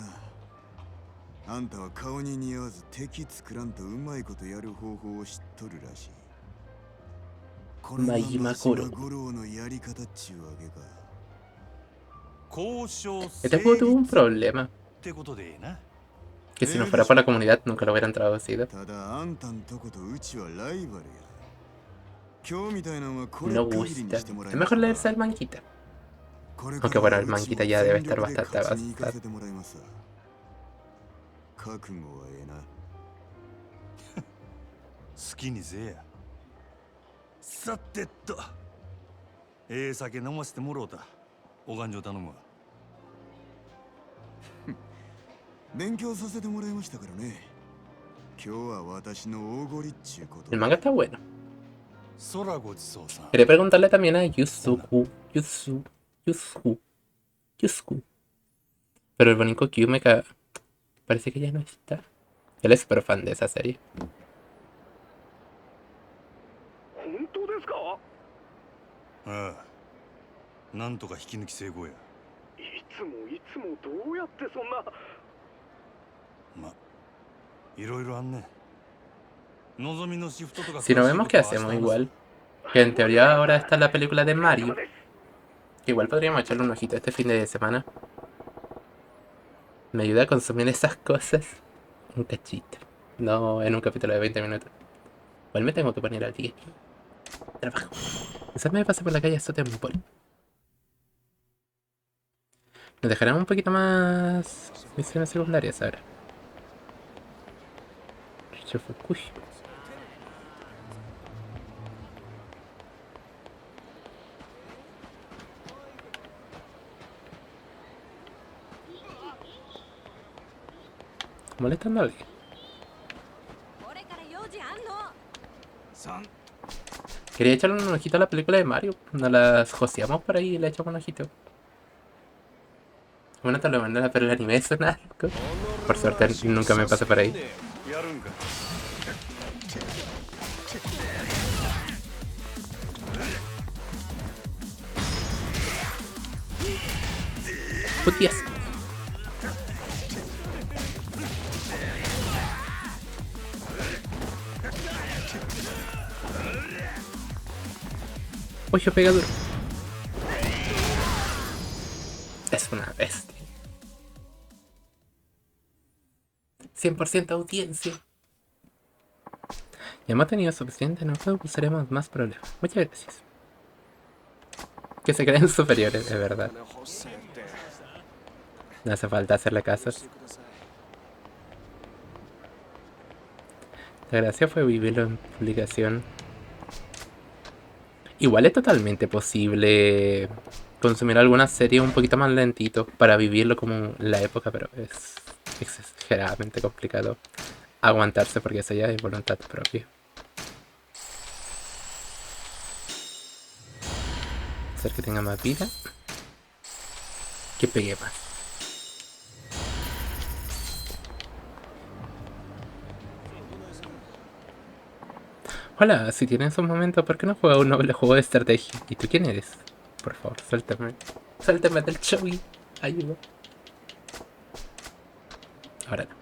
あんたは顔に似合わず敵作らんとうまいことやる方法を知っとるらしい。これが真島五郎のやり方っちゅうわけか。交渉 Este juego tuvo un problema. ってことでな。 Que si no fuera por la comunidad nunca lo hubieran traducido. ただあんたんとことうちはライバルや。今日みたいなのはこれ No 限りに gusta. してもら Es いま mejor す。 leerse el manquita. Aunque bueno, el manquita ya debe estar bastante avanzado. 好きにせや。さてと、酒飲ませてもろうた。お勘定頼むわ。勉強させてもらいましたからね。今日は私のおごりっちゅうこと。 El manga está bueno. 空ごちそうさん。 Quería preguntarle también a Yusuku. Pero el bonito Kyu me caga. Parece que ya no está. Él es súper fan de esa serie. 本当ですか？ああ。なんとか引き抜き成功や。いつもどうやってそんな。ま、いろいろあんね。のぞみのシフトとか。 Si no vemos que hacemos igual. Que en teoría ahora está la película de Mario. Igual podríamos echarle un ojito este fin de semana. Me ayuda a consumir esas cosas. Un cachito. No en un capítulo de 20 minutos. Igual me tengo que poner al día. Trabajo. Quizás me pase por la calle Sotenbol. Nos dejarán un poquito más misiones secundarias ahora. Uy. ¿Molestando a alguien? Quería echarle un ojito a la película de Mario. Nos las joseamos por ahí y le echamos un ojito. Bueno, tal vez no, pero el anime es un asco. Por suerte nunca me pasé por ahí. Putías. Uy, yo pega duro. Es una bestia. 100% audiencia. Ya hemos tenido suficiente, no causaremos más problemas. Muchas gracias. Que se creen superiores, de verdad. No hace falta hacerle caso. La gracia fue vivirlo en publicación. Igual es totalmente posible consumir alguna serie un poquito más lentito para vivirlo como en la época, pero es exageradamente complicado aguantarse porque eso ya es voluntad propia. Hacer que tenga más vida. Que pegue más. Hola, si tienes un momento, ¿por qué no juega un noble juego de estrategia? ¿Y tú quién eres? Por favor, suéltame. Suéltame del shogi. Ayuda. Ahora no.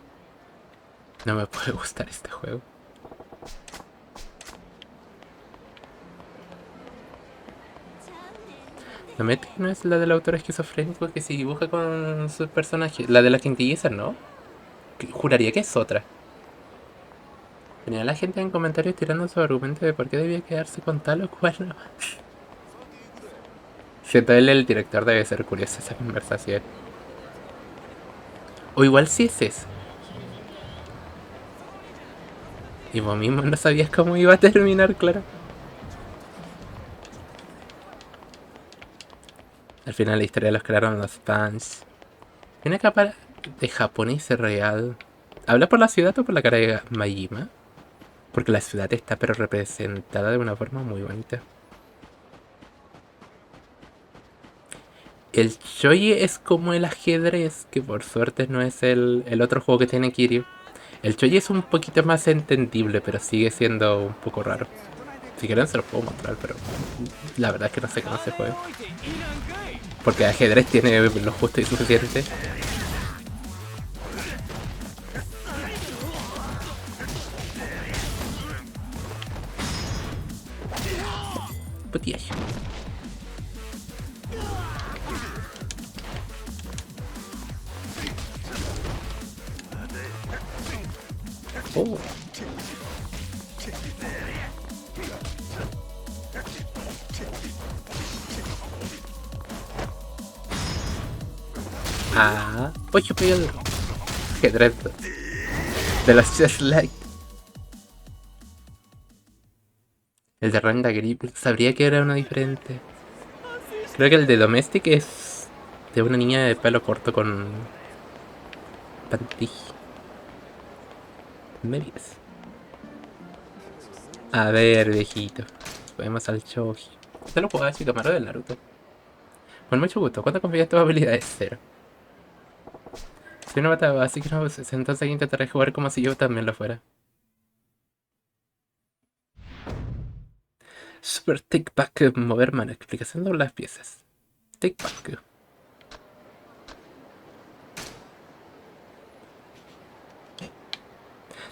No me puede gustar este juego. ¿No me no es la del autor esquizofrénico que se dibuja con sus personajes? La de la quintillizas, ¿no? Juraría que es otra. Venía la gente en comentarios tirando su argumento de por qué debía quedarse con tal o cual. No. Siento él, el director, debe ser curioso esa conversación. O igual sí es eso. Y vos mismo no sabías cómo iba a terminar, claro. Al final la historia los crearon los fans. Una capa de japonés real. ¿Habla por la ciudad o por la cara de Majima? Porque la ciudad está pero representada de una forma muy bonita. El shogi es como el ajedrez, que por suerte no es el otro juego que tiene Kiryu. El shogi es un poquito más entendible, pero sigue siendo un poco raro. Si quieren se lo puedo mostrar, pero la verdad es que no sé cómo se juega. Porque el ajedrez tiene lo justo y suficiente. Putillo. Oh. Ah, pollo pegado. Ajedrez de los Just Light. El de Randa Grip sabría que era uno diferente. Creo que el de Domestic es de una niña de pelo corto con pantilla. Medias. A ver, viejito. Podemos al Shoji. ¿Usted lo jugaba Shikamaru del Naruto? Con mucho gusto. ¿Cuánto confías en tus habilidades? 0. Soy una bata, así que no, entonces intentaré jugar como si yo también lo fuera. Super Take Back, mover mano, explicación de las piezas. Take Back.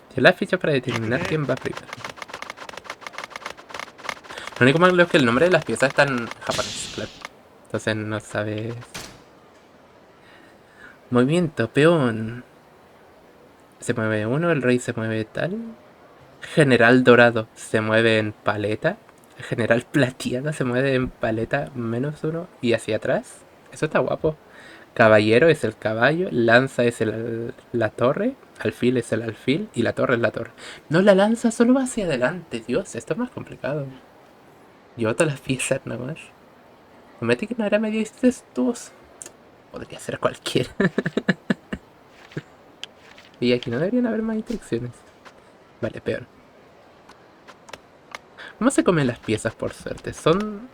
Tiene la ficha para determinar quién va primero. Lo único malo es que el nombre de las piezas está en japonés, claro. Entonces no sabes. Movimiento, peón. Se mueve uno, el rey se mueve tal. General dorado se mueve en paleta. General plateada se mueve en paleta -1 y hacia atrás. Eso está guapo. Caballero es el caballo. Lanza es la torre. Alfil es el alfil. Y la torre es la torre. No, la lanza solo va hacia adelante. Dios, esto es más complicado. Yo todas las piezas nomás. Prometí que no era medio incestuoso. Podría ser cualquiera. Y aquí no deberían haber más instrucciones. Vale, peor. ¿Cómo se comen las piezas por suerte? Son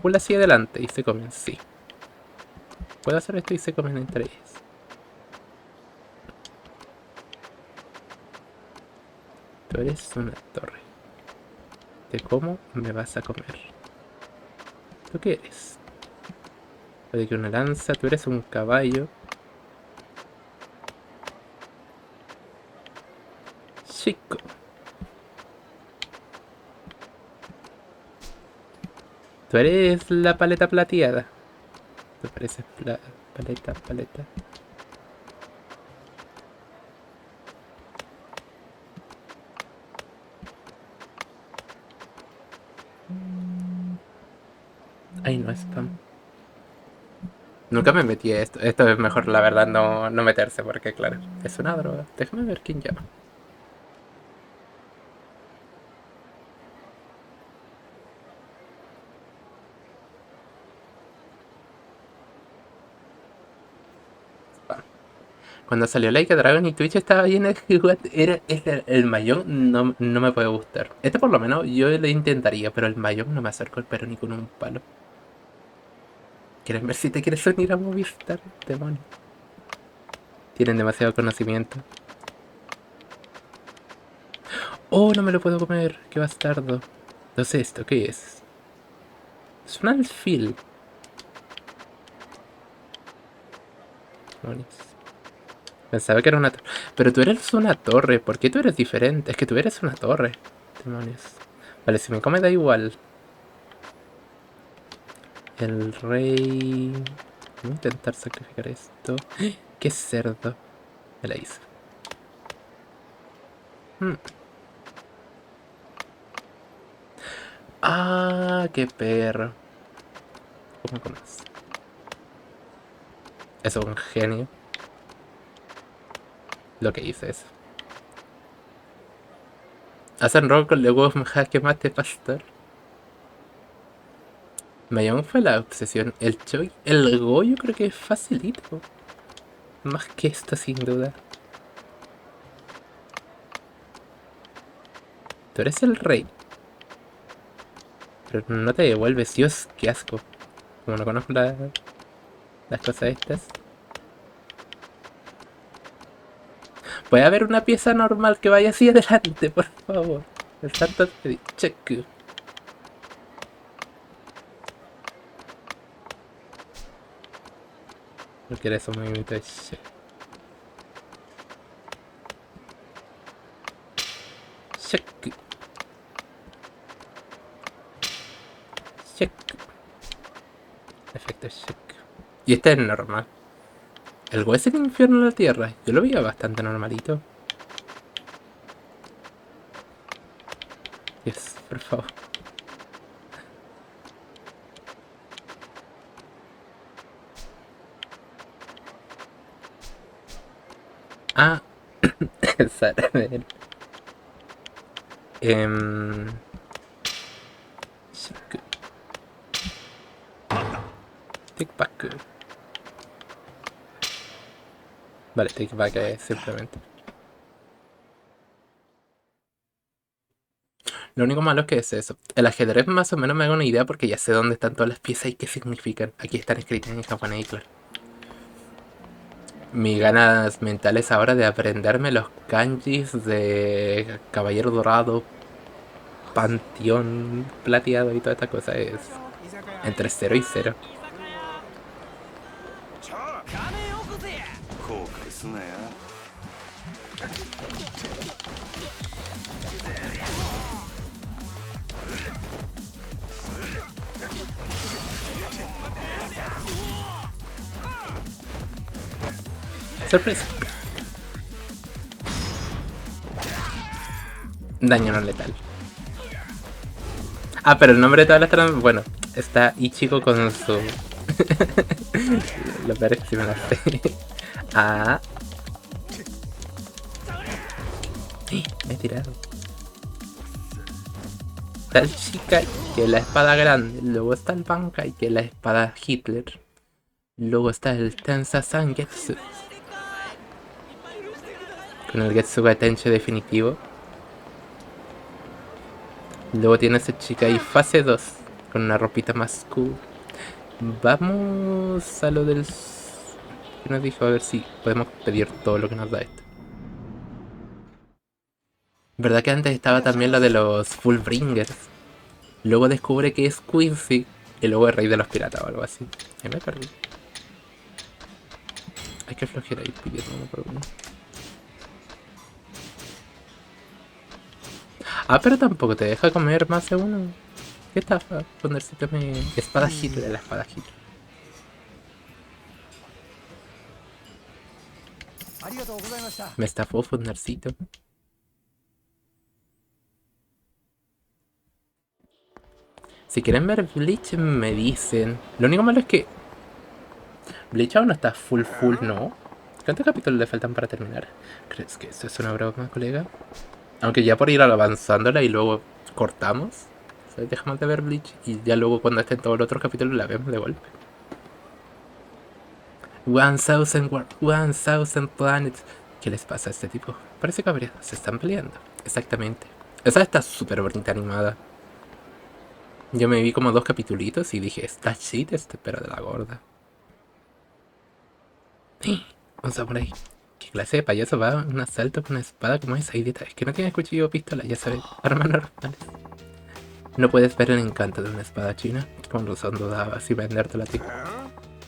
full hacia adelante y se comen, sí. Puedo hacer esto y se comen entre ellas. Tú eres una torre. ¿De cómo me vas a comer? ¿Tú qué eres? Puede que una lanza, tú eres un caballo. Chico. Tú eres la paleta plateada. Tú pareces paleta. Ay, no, spam. Nunca me metí a esto. Esto es mejor, la verdad, no meterse, porque claro, es una droga. Déjame ver quién llama. Cuando salió Like a Dragon y Twitch estaba bien era el Mayón no me puede gustar. Este por lo menos yo le intentaría, pero el Mayón no me acerco el pero ni con un palo. ¿Quieren ver si te quieres unir a Movistar? Demonio. Tienen demasiado conocimiento. Oh, no me lo puedo comer. Qué bastardo. Entonces, ¿esto qué es? Es un alfil. Demonios. Pensaba que era una torre. Pero tú eres una torre. ¿Por qué tú eres diferente? Es que tú eres una torre. Demonios. Vale, si me come da igual. El rey... Voy a intentar sacrificar esto. ¡Qué cerdo! Me la hice. ¡Ah! ¡Qué perro! ¿Cómo comes? Eso es un genio. Lo que hice eso. Hacen rock con luego que mate pastor. Mayón fue la obsesión. El Choi, el Goyo creo que es facilito. Más que esto sin duda. Tú eres el rey. Pero no te devuelves, Dios, qué asco. Como no conozco las cosas estas. Puede haber una pieza normal que vaya hacia adelante, por favor. El santo te check. No quiere esos movimientos de check. Check. Check. Efecto check. Y este es normal. El hueso del infierno en la tierra. Yo lo veía bastante normalito. Yes, por favor. Ah, Sarabel. Take back. Vale, take back es simplemente. Lo único malo es que es eso. El ajedrez más o menos me hago una idea porque ya sé dónde están todas las piezas y qué significan. Aquí están escritas en japonés, claro. Mis ganas mentales ahora de aprenderme los kanjis de Caballero Dorado, Panteón Plateado y toda esta cosa es entre 0 y 0. 後悔すなや。Sorpresa. Daño no letal. Ah, pero el nombre de todas las trans... Bueno, está Ichigo con su... Lo peor es que sí me la sé. Ah. Me he tirado. Está el Shikai, que es la espada grande. Luego está el Bankai, que es la espada Hitler. Luego está el Tensa Sangetsu, con el Getsuga Tensho definitivo. Luego tiene ese Shikai fase 2, con una ropita más cool. Vamos a lo del... ¿Qué nos dijo? A ver si podemos pedir todo lo que nos da esto. ¿Verdad que antes estaba también lo de los Fullbringers? Luego descubre que es Quincy y luego es rey de los piratas o algo así. Ahí me perdí. Hay que flojera ir pidiendo uno por uno. Ah, pero tampoco te deja comer más de uno. ¿Qué estafa? Ponercito mi espada Hitler, la espada Hitler. Me estafó Fundercito. Si quieren ver Bleach me dicen. Lo único malo es que Bleach aún no está full, ¿no? ¿Cuántos capítulos le faltan para terminar? ¿Crees que eso es una broma, colega? Aunque ya por ir avanzándola y luego cortamos, ¿sabes? Dejamos de ver Bleach y ya luego cuando estén todos los otros capítulos la vemos de golpe. 1000 planets. ¿Qué les pasa a este tipo? Parece cabreado, se están peleando. Exactamente. Esa está súper bonita animada. Yo me vi como 2 capitulitos y dije, está shit este, pero de la gorda. Vamos a por ahí. ¿Qué clase de payaso va a un asalto con una espada como esa, idiota? Es que no tiene cuchillo o pistola, ya sabes, armas normales. No puedes ver el encanto de una espada china con los dudabas y vendértela a ti.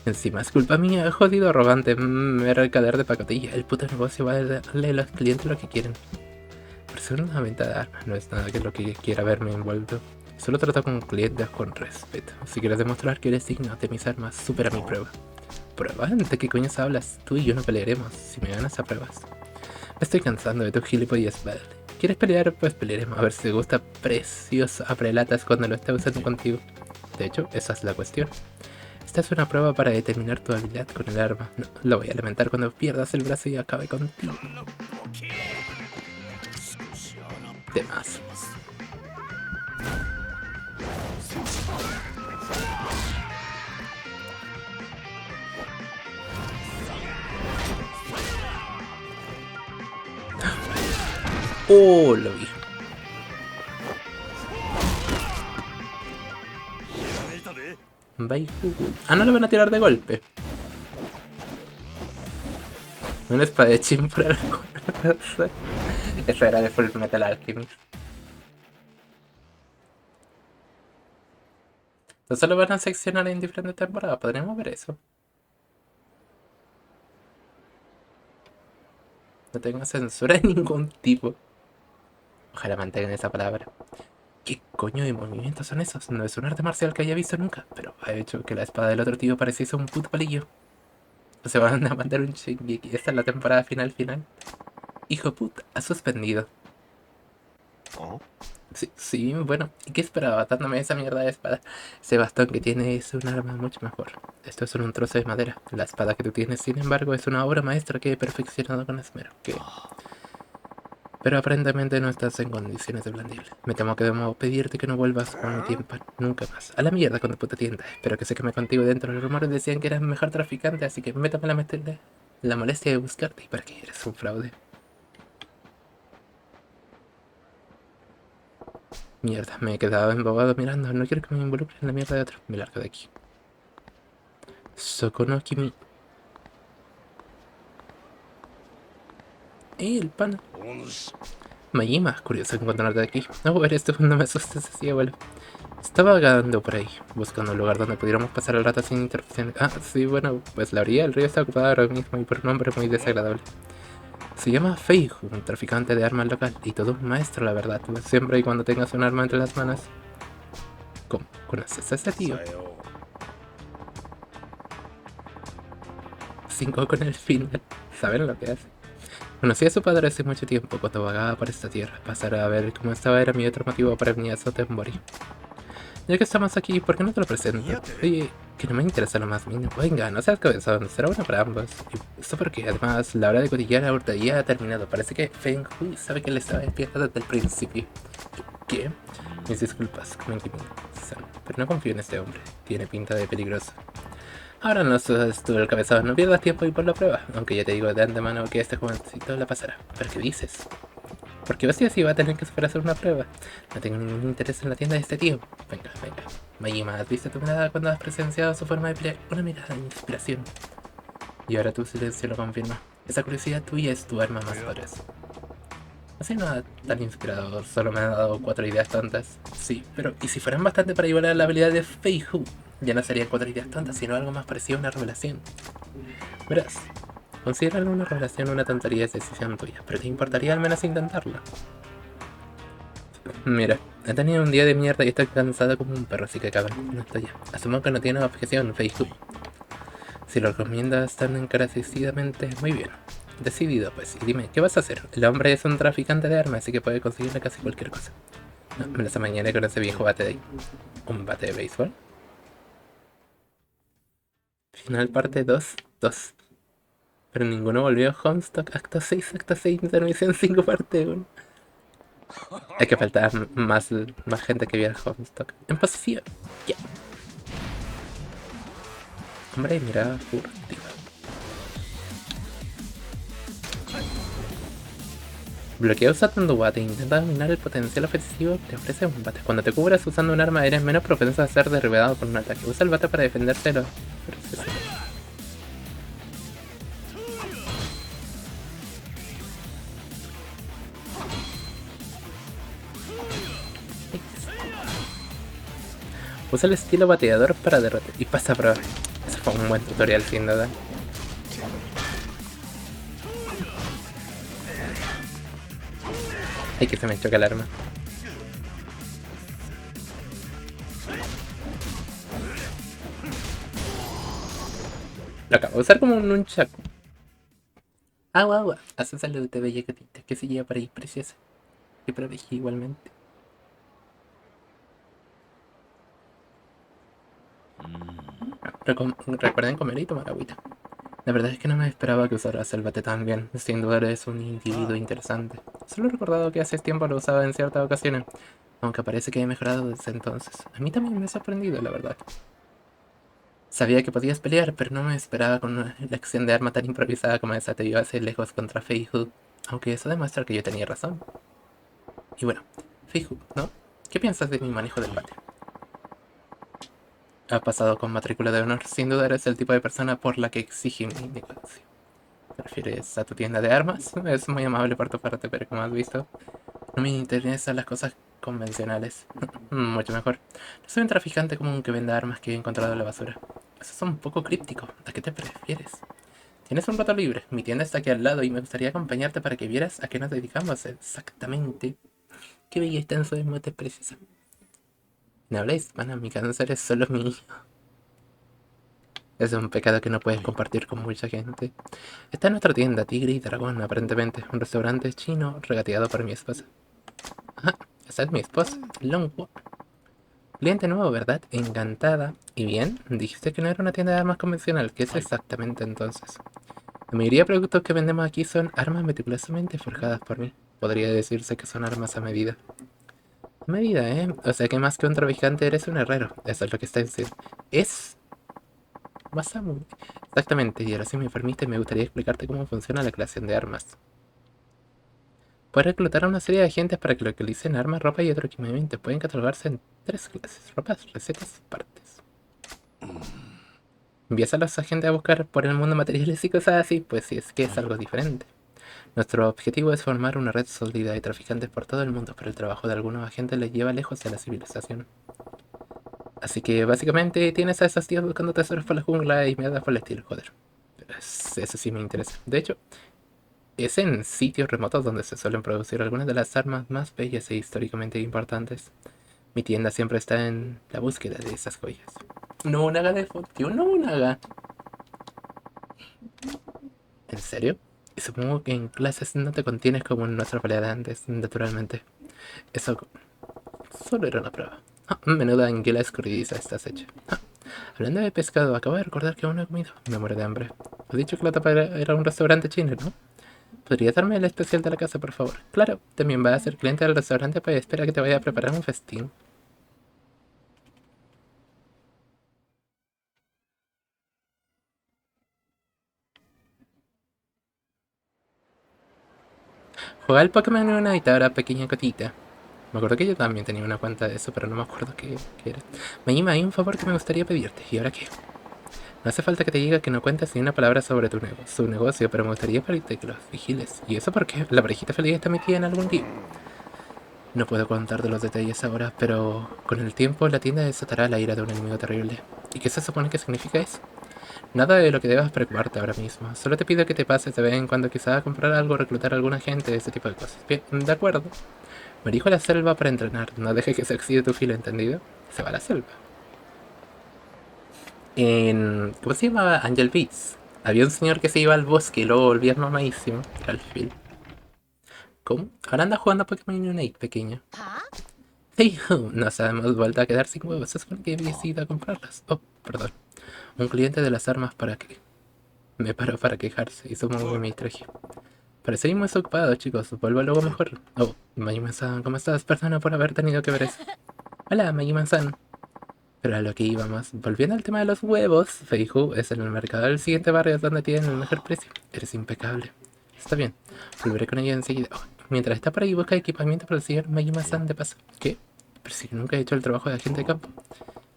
Encima es culpa mía, jodido arrogante, mercader de pacotilla. El puto negocio va a darle a los clientes lo que quieren. Por ser una venta de armas no es nada que lo que quiera verme envuelto. Solo trato con clientes con respeto. Si quieres demostrar que eres digno de mis armas, supera mi prueba. ¿Prueba? ¿De qué coños hablas? Tú y yo no pelearemos. Si me ganas, apruebas. Me estoy cansando de tu gilipollas, vale. ¿Quieres pelear? Pues pelearemos. A ver si te gusta precioso a prelatas cuando lo esté usando contigo. De hecho, esa es la cuestión. Esta es una prueba para determinar tu habilidad con el arma. No, lo voy a lamentar cuando pierdas el brazo y acabe contigo. De más. Oh, lo vi. Bye. Ah, no lo van a tirar de golpe. Un espadachín por alguna razón. Eso era de Full Metal Alchemist. Entonces lo van a seccionar en diferentes temporadas. Podríamos ver eso. No tengo censura de ningún tipo. Ojalá mantengan esa palabra. ¿Qué coño de movimientos son esos? No es un arte marcial que haya visto nunca, pero ha hecho que la espada del otro tío pareciese un puto palillo. O se van a mandar un Shingeki. Esta es la temporada final. Hijo puta, ha suspendido. ¿Oh? Sí, bueno, ¿y qué esperaba dándome esa mierda de espada? Ese bastón que tiene es un arma mucho mejor. Esto es un trozo de madera. La espada que tú tienes, sin embargo, es una obra maestra que he perfeccionado con esmero. ¿Qué? Pero aparentemente no estás en condiciones de blandirle. Me temo que debemos pedirte que no vuelvas con el tiempo nunca más. A la mierda con tu puta tienda. Espero que se queme contigo dentro. Los rumores decían que eras mejor traficante, así que métame la molestia de buscarte. ¿Y para qué eres un fraude? Mierda, me he quedado embobado mirando. No quiero que me involucre en la mierda de otro. Me largo de aquí. Sokono Kimi. El pana. Majima, curioso encontrarte aquí. No, eres tú, no me asustes así, abuelo. Estaba vagando por ahí, buscando un lugar donde pudiéramos pasar el rato sin interrupciones. Ah, sí, bueno, pues la orilla del río está ocupada ahora mismo y por un hombre muy desagradable. Se llama Feihu, un traficante de armas local, y todo un maestro, la verdad. Siempre y cuando tengas un arma entre las manos. ¿Cómo? ¿Conoces a ese tío? 5 con el final. ¿Saben lo que hace? Conocí a su padre hace mucho tiempo cuando vagaba por esta tierra. Pasar a ver cómo estaba era mi otro motivo para venir a Sotenbori. Ya que estamos aquí, ¿por qué no te lo presento? Oye, que no me interesa lo más mínimo. Venga, no seas cabezón, será bueno para ambos. Y esto porque además la hora de cotillear a hurtadilla ha terminado. Parece que Feng Hui sabe que le estaba espiando desde el principio. ¿Qué? Mis disculpas, como pero no confío en este hombre. Tiene pinta de peligroso. Ahora no sos tú el cabezón, no pierdas tiempo y por la prueba. Aunque ya te digo de antemano que este jovencito la pasará. ¿Pero qué dices? Porque así así va a tener que superar hacer una prueba. No tengo ningún interés en la tienda de este tío. Venga, venga. Majima, ¿has visto tu mirada cuando has presenciado su forma de pelear? Una mirada de inspiración. Y ahora tu silencio lo confirma. Esa curiosidad tuya es tu arma más poderosa. No soy nada tan inspirador, solo me han dado 4 ideas tontas. Sí, pero ¿y si fueran bastante para igualar la habilidad de Feihu? Ya no serían 4 ideas tontas, sino algo más parecido a una revelación. Verás, considerar una revelación una tontería es decisión tuya, pero te importaría al menos intentarlo. Mira, he tenido un día de mierda y estoy cansado como un perro, así que cabrón, no estoy ya. Asumo que no tienes objeción, Feihu. Si lo recomiendas tan encarecidamente, muy bien. Decidido, pues, y dime, ¿qué vas a hacer? El hombre es un traficante de armas, así que puede conseguirle casi cualquier cosa. No, me las amañaré con ese viejo bate de ahí. ¿Un bate de béisbol? Final parte 2, 2. Pero ninguno volvió a Homestuck, acto 6, intermisión 5 parte 1. Hay que faltar más gente que viera Homestuck. En posición, ya. Hombre, mirada furtiva. Bloquea usando un bate e intenta dominar el potencial ofensivo que te ofrece un bate. Cuando te cubras usando un arma eres menos propenso a ser derribado por un ataque. Usa el bate para defendértelo. Usa el estilo bateador para derrotar y pasa a prueba. Eso fue un buen tutorial sin duda. Ay, que se me choca el arma. Lo acabo de usar como un nunchaku. Agua, agua. Haz un saludo de bella gatita que se lleva por ahí, preciosa. Y para bella igualmente. Recuerden comer y tomar agüita. La verdad es que no me esperaba que usaras el bate tan bien. Sin duda eres un individuo interesante. Solo he recordado que hace tiempo lo usaba en ciertas ocasiones. Aunque parece que he mejorado desde entonces. A mí también me ha sorprendido, la verdad. Sabía que podías pelear, pero no me esperaba con una elección de arma tan improvisada como esa te llevase lejos contra Feihu. Aunque eso demuestra que yo tenía razón. Y bueno, Feihu, ¿no? ¿Qué piensas de mi manejo del bate? Ha pasado con matrícula de honor. Sin duda eres el tipo de persona por la que exige mi indicación. ¿Te refieres a tu tienda de armas? Es muy amable por tu parte, pero como has visto, no me interesan las cosas convencionales. Mucho mejor. No soy un traficante común que venda armas que he encontrado en la basura. Eso es un poco críptico. ¿A qué te prefieres? Tienes un rato libre. Mi tienda está aquí al lado y me gustaría acompañarte para que vieras a qué nos dedicamos exactamente. Qué bella extenso de motes precisa. No habla hispana, mi cáncer es solo mío. Es un pecado que no puedes compartir con mucha gente. Está en nuestra tienda, Tigre y Dragón, aparentemente. Un restaurante chino regateado por mi esposa. Ajá, esa es mi esposa, Longwo. Cliente nuevo, ¿verdad? Encantada. ¿Y bien? Dijiste que no era una tienda de armas convencional. ¿Qué es exactamente entonces? La mayoría de productos que vendemos aquí son armas meticulosamente forjadas por mí. podría decirse que son armas a medida. A medida, ¿eh? O sea que más que un traficante eres un herrero. Eso es lo que está diciendo. Es... Masamu. Exactamente, y ahora si me permite me gustaría explicarte cómo funciona la creación de armas. Puedes reclutar a una serie de agentes para que localicen armas, ropa y otro equipamiento. Pueden catalogarse en 3 clases: ropas, recetas, partes. ¿Envías a los agentes a buscar por el mundo materiales y cosas así? Pues sí, es que es algo diferente. Nuestro objetivo es formar una red sólida de traficantes por todo el mundo, pero el trabajo de algunos agentes les lleva lejos de la civilización. Así que básicamente tienes a esos tíos buscando tesoros por la jungla y mierdas por el estilo, joder. Pero eso sí me interesa. De hecho, es en sitios remotos donde se suelen producir algunas de las armas más bellas e históricamente importantes. Mi tienda siempre está en la búsqueda de esas joyas. Nobunaga de tío Nobunaga. ¿En serio? Y supongo que en clases no te contienes como en nuestra pelea de antes, naturalmente. Eso solo era una prueba. Menuda anguila escurridiza estás hecha. Hablando de pescado, acabo de recordar que aún no he comido. Me muero de hambre. Has dicho que la tapa era un restaurante chino, ¿no? ¿Podrías darme el especial de la casa, por favor? Claro, también vas a ser cliente del restaurante, pues espera que te vaya a preparar un festín. Juega el Pokémon Unite ahora, pequeña cotita. Me acuerdo que yo también tenía una cuenta de eso, pero no me acuerdo qué era. Majima, hay un favor que me gustaría pedirte. ¿Y ahora qué? No hace falta que te diga que no cuentes ni una palabra sobre su negocio, pero me gustaría pedirte que los vigiles. ¿Y eso porque la parejita feliz está metida en algún lío? No puedo contarte los detalles ahora, pero con el tiempo la tienda desatará la ira de un enemigo terrible. ¿Y qué se supone que significa eso? Nada de lo que debas preocuparte ahora mismo. Solo te pido que te pases de vez en cuando quizá a comprar algo, reclutar a alguna gente, ese tipo de cosas. Bien, de acuerdo. Me dirijo a la selva para entrenar. No dejes que se oxide tu filo, ¿entendido? Se va a la selva. ¿Cómo se llamaba? Angel Beats. Había un señor que se iba al bosque y luego volvía mamadísimo. Era el Phil. ¿Cómo? Ahora anda jugando a Pokémon Unite, pequeño. Hey, nos hemos vuelto a quedar sin huevos. Se supone que habías ido a comprarlas. Oh, perdón. Un cliente de las armas para que... Me paró para quejarse y supongo que me distraje. Parece muy ocupado, chicos. Vuelvo luego mejor. Oh, Majima-san, ¿cómo estás? Perdona por haber tenido que ver eso. Hola, Majima-san. Pero a lo que íbamos. Volviendo al tema de los huevos, Feihu es en el mercado del siguiente barrio donde tienen el mejor precio. Eres impecable. Está bien. Volveré con ella enseguida. Oh, mientras está por ahí, busca equipamiento para el señor Majima-san de paso. ¿Qué? Pero si nunca he hecho el trabajo de agente de campo.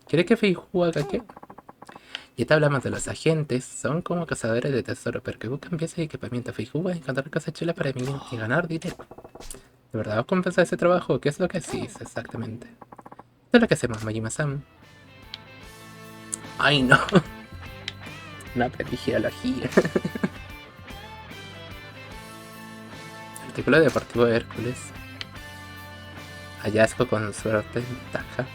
¿Quiere que Feihu haga qué? Y te hablamos de los agentes, son como cazadores de tesoro, pero que buscan piezas y equipamiento. Feihu a encontrar cosas chulas para mí y ganar dinero. ¿De verdad os compensa ese trabajo? ¿Qué es lo que hacéis exactamente? Esto es lo que hacemos, Majima-san. ¡Ay, no! No aprendí geología. Artículo deportivo de Hércules. Hallazgo con suerte, ventaja.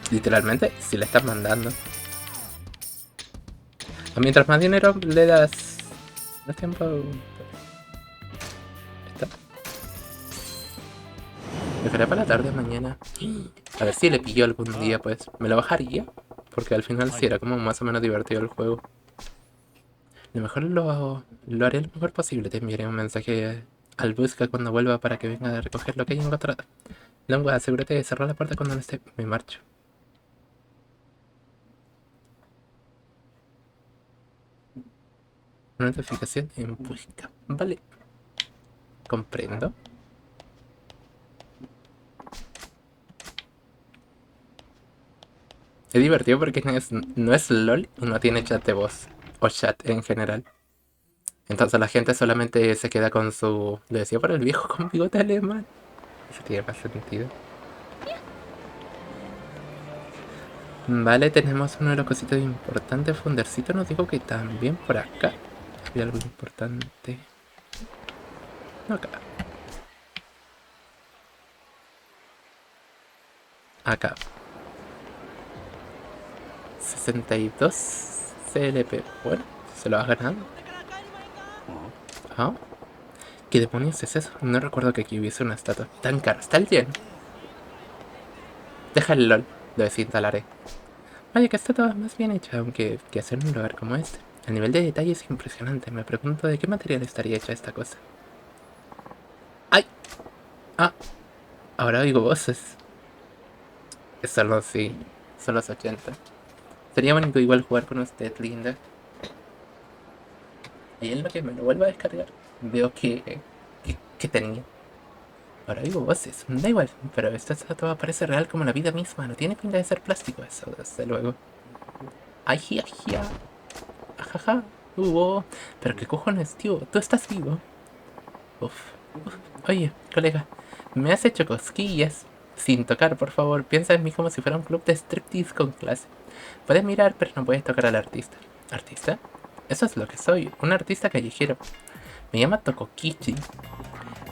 Literalmente, si le estás mandando. O mientras más dinero le das... ¿No tiempo? ¿Está? Dejaré para la tarde mañana. A ver si le pillo algún día, pues. Me lo bajaría. Porque al final sí era como más o menos divertido el juego. Lo mejor lo haré lo mejor posible. Te enviaré un mensaje al busca cuando vuelva para que venga a recoger lo que haya encontrado. Longua, asegúrate de cerrar la puerta cuando no esté. Me marcho. Notificación en busca. Vale. Comprendo. Es divertido porque no es LOL y no tiene chat de voz. O chat en general. Entonces la gente solamente se queda con su... Lo decía por el viejo con bigote alemán. Eso tiene más sentido. Vale, tenemos uno de los cositos importantes. Fundercito nos dijo que también por acá había algo importante. No, acá. Acá. 62 CLP. Bueno, se lo has ganado. ¿Ah? ¿Qué demonios es eso? No recuerdo que aquí hubiese una estatua tan cara. Está el yen. Deja el LOL. Lo desinstalaré. Vaya, que estatua más bien hecha, aunque que hacer en un lugar como este. El nivel de detalle es impresionante. Me pregunto de qué material estaría hecha esta cosa. ¡Ay! Ah, ahora oigo voces. Solo sí, son los 80. Sería bonito igual jugar con usted, linda. Y en lo que me lo vuelva a descargar, veo que tenía. Ahora oigo voces, da igual, pero esta estatua parece real como la vida misma. No tiene pinta de ser plástico, eso, desde luego. ¡Ay, ay, ay! Ajaja, pero qué cojones, tío, tú estás vivo. Uf. Oye, colega, me has hecho cosquillas. Sin tocar, por favor, piensa en mí como si fuera un club de striptease con clase. Puedes mirar, pero no puedes tocar al artista. ¿Artista? Eso es lo que soy, un artista callejero. Me llama Tokokichi.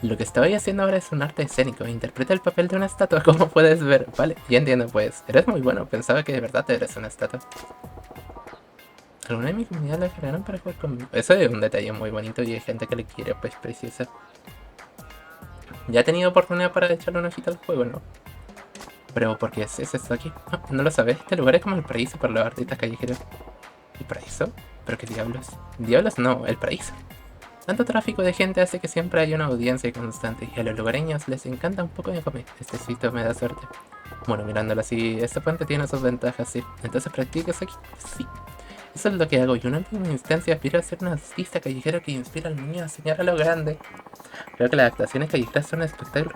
Lo que estoy haciendo ahora es un arte escénico. Interpreta el papel de una estatua, como puedes ver. Vale, ya entiendo, pues. Eres muy bueno, pensaba que de verdad eres una estatua. Alguna de mi comunidad la crearon para jugar conmigo. Eso es un detalle muy bonito y hay gente que le quiere, pues, preciosa. Ya he tenido oportunidad para echarle una hojita al juego, ¿no? Pero, ¿por qué es esto aquí? No lo sabes, este lugar es como el paraíso para los artistas callejeros. ¿El paraíso? ¿Pero qué diablos? Diablos no, el paraíso. Tanto tráfico de gente hace que siempre hay una audiencia constante y a los lugareños les encanta un poco de comer. Este sitio me da suerte. Bueno, mirándolo así, este puente tiene sus ventajas, sí. Entonces, ¿practicas aquí? Sí. Eso es lo que hago. Yo en última instancia aspiro a ser un artista callejero que inspira al niño a soñar a lo grande. Creo que las actuaciones callejeras son un espectáculo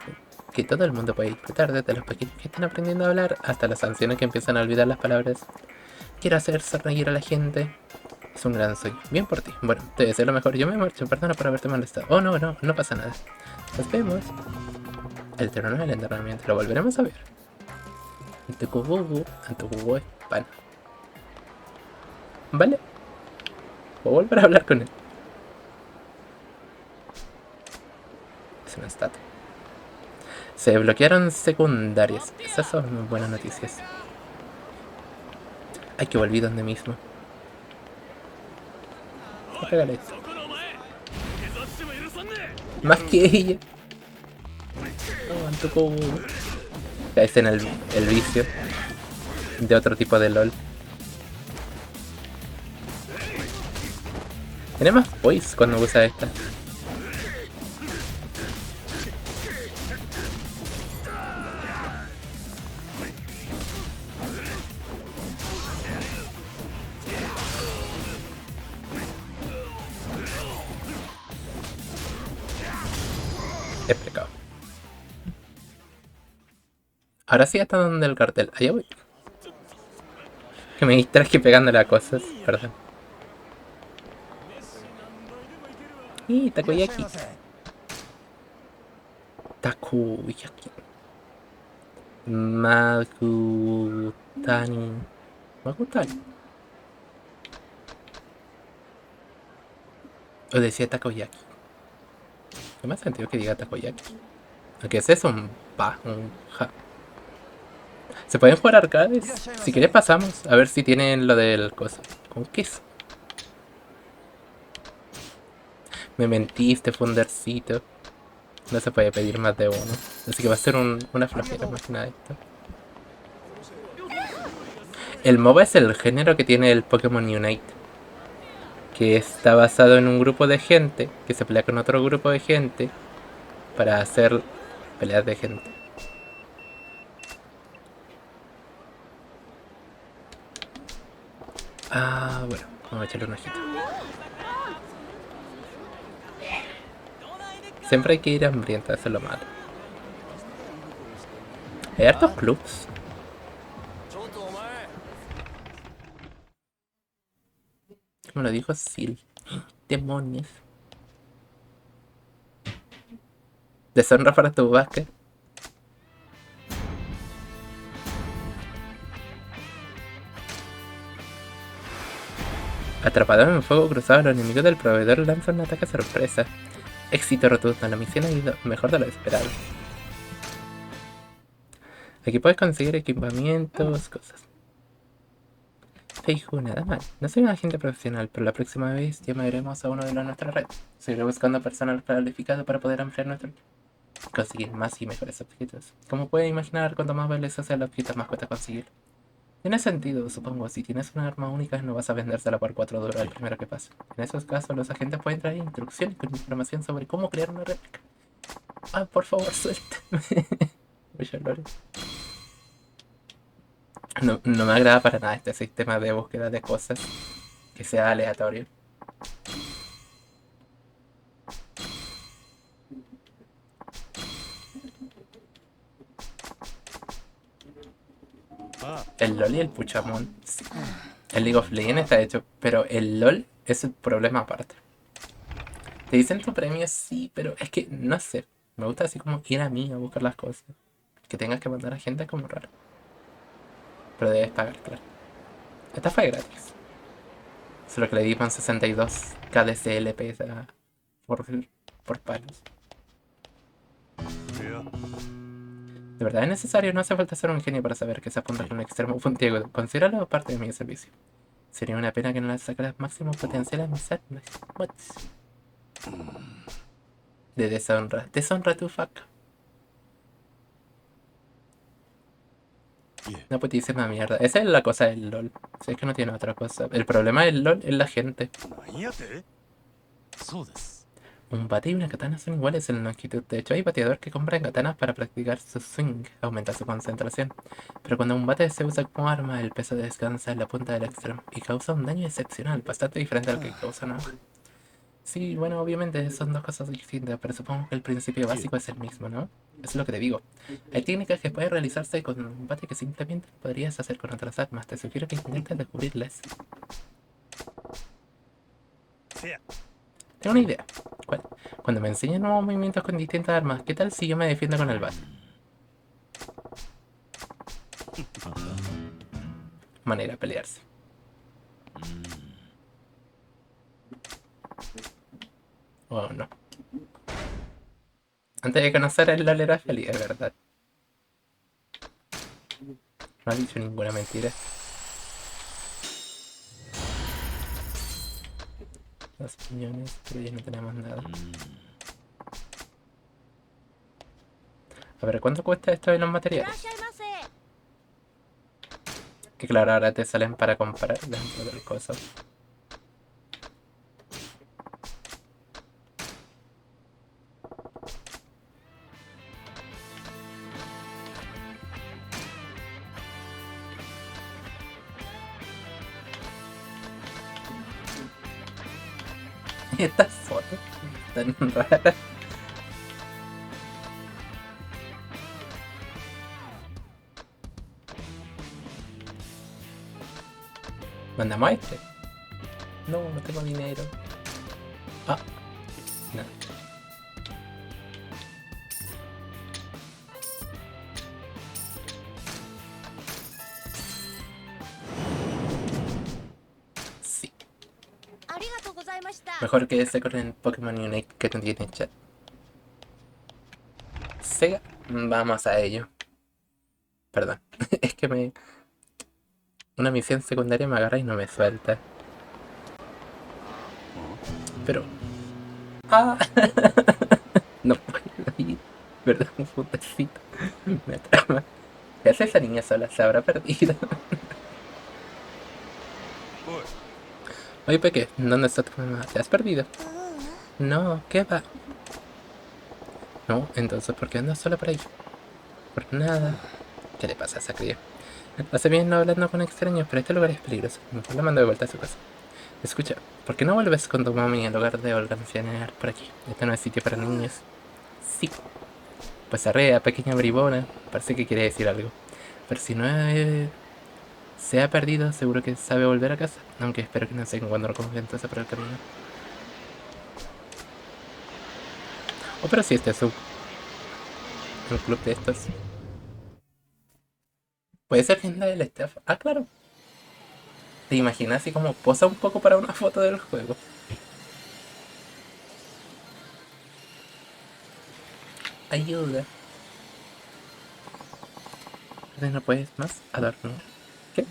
que todo el mundo puede disfrutar, desde los pequeños que están aprendiendo a hablar hasta los ancianos que empiezan a olvidar las palabras. Quiero hacer sonreír a la gente. Es un gran sueño. Bien por ti. Bueno, te deseo lo mejor. Yo me marcho. Perdona por haberte molestado. Oh, no pasa nada. Nos vemos. El trono del entrenamiento. Lo volveremos a ver. Antukubu es pan. Vale. Voy a volver a hablar con él. Es una estatua. Se bloquearon secundarias. Esas son muy buenas noticias. Ay, que volví donde mismo. Pégale esto. Más que ella. No, Antukubu. Caes en el vicio de otro tipo de LOL. Tiene más voice cuando usa esta. Es pecado. Ahora sí hasta donde el cartel. Allá voy. Que me distraje pegándole a cosas. Perdón. Y takoyaki. Takoyaki. Magutani. O decía takoyaki. ¿Qué más sentido que diga takoyaki? ¿Qué es eso? Un ja. ¿Se pueden jugar arcades? Si quieres pasamos. A ver si tienen lo del coso. ¿Con queso? Me mentiste, Fundercito. No se puede pedir más de uno. Así que va a ser una flojera más que nada esto. El MOBA es el género que tiene el Pokémon Unite, que está basado en un grupo de gente que se pelea con otro grupo de gente para hacer peleas de gente. Ah, bueno, vamos a echarle un ojito. Siempre hay que ir hambrienta, eso es lo malo. Hay hartos clubs. Como lo dijo Sil. Demonios. Deshonra para tu vaca. Atrapado en un fuego cruzado, los enemigos del proveedor lanzan un ataque sorpresa. Éxito rotundo, la misión ha ido mejor de lo esperado. Aquí puedes conseguir equipamientos, cosas. Feiju, nada mal. No soy un agente profesional, pero la próxima vez llamaremos a uno de los de nuestra red. Seguiré buscando personal calificado para poder ampliar nuestro... conseguir más y mejores objetos. Como puedes imaginar, cuanto más valioso sea el objeto, más cuesta conseguir. Tiene sentido, supongo. Si tienes una arma única, no vas a vendérsela por 4 dólares al primero que pase. En esos casos, los agentes pueden traer instrucciones con información sobre cómo crear una réplica. Ah, por favor, suéltame. Mucho lore. No me agrada para nada este sistema de búsqueda de cosas que sea aleatorio. El LOL y el Puchamón. Sí. El League of Legends está hecho, pero el LOL es el problema aparte. Te dicen tu premio, sí, pero es que no sé. Me gusta así como ir a mí a buscar las cosas. Que tengas que mandar a gente es como raro. Pero debes pagar, claro. Esta fue gratis. Solo que le di con 62 KDCLP por palos. De verdad es necesario, no hace falta ser un genio para saber que se apunta con un extremo puntiagudo. Considéralo parte de mi servicio. Sería una pena que no le sacaras máximo potencial a mis armas. De deshonra. Deshonra tu fuck. No, pues te dice una mierda. Esa es la cosa del LOL. Si es que no tiene otra cosa. El problema del LOL es la gente. Un bate y una katana son iguales en longitud. De hecho, hay bateadores que compran katanas para practicar su swing, aumenta su concentración. Pero cuando un bate se usa como arma, el peso descansa en la punta del extremo y causa un daño excepcional, bastante diferente al que causa una hoja. Sí, bueno, obviamente son dos cosas distintas, pero supongo que el principio básico es el mismo, ¿no? Eso es lo que te digo. Hay técnicas que pueden realizarse con un bate que simplemente podrías hacer con otras armas. Te sugiero que intentes descubrirlas. Tengo una idea. ¿Cuál? Cuando me enseñen nuevos movimientos con distintas armas, ¿qué tal si yo me defiendo con el bate? Manera de pelearse. Oh, no. Antes de conocer el LOL era feliz, es verdad. No ha dicho ninguna mentira. Los piñones, pero ya no tenemos nada. A ver, ¿cuánto cuesta esto de los materiales? Que claro, ahora te salen para comprar dentro del coso. Estas fotos tan raras. Mandamos a este. No, no tengo dinero. Ah, no. Sí. Mejor que ese con el Pokémon Unite que no tiene chat. Sega, vamos a ello. Perdón, es que una misión secundaria me agarra y no me suelta. Pero... ¡Ah! No puedo ir. ¿Verdad? Un putecito. Me atrapa. ¿Qué hace esa niña sola? Se habrá perdido. Oye, Peque, ¿dónde está tu mamá? ¿Te has perdido? No, ¿qué va? No, entonces, ¿por qué andas sola por ahí? Por nada. ¿Qué le pasa a esa cría? Hace bien no hablando con extraños, pero este lugar es peligroso. Mejor la mando de vuelta a su casa. Escucha, ¿por qué no vuelves con tu mami en lugar de organizar por aquí? Este no es sitio para niños. Sí. Pues arrea, pequeña bribona. Parece que quiere decir algo. Pero si no se ha perdido, seguro que sabe volver a casa. Aunque espero que no se encuentre con ventosa por el camino. Oh, pero si este es un club de estos. Puede ser tienda del staff. Ah, claro. ¿Te imaginas así como posa un poco para una foto del juego? Ayuda. Entonces no puedes más adornar. ¿Qué?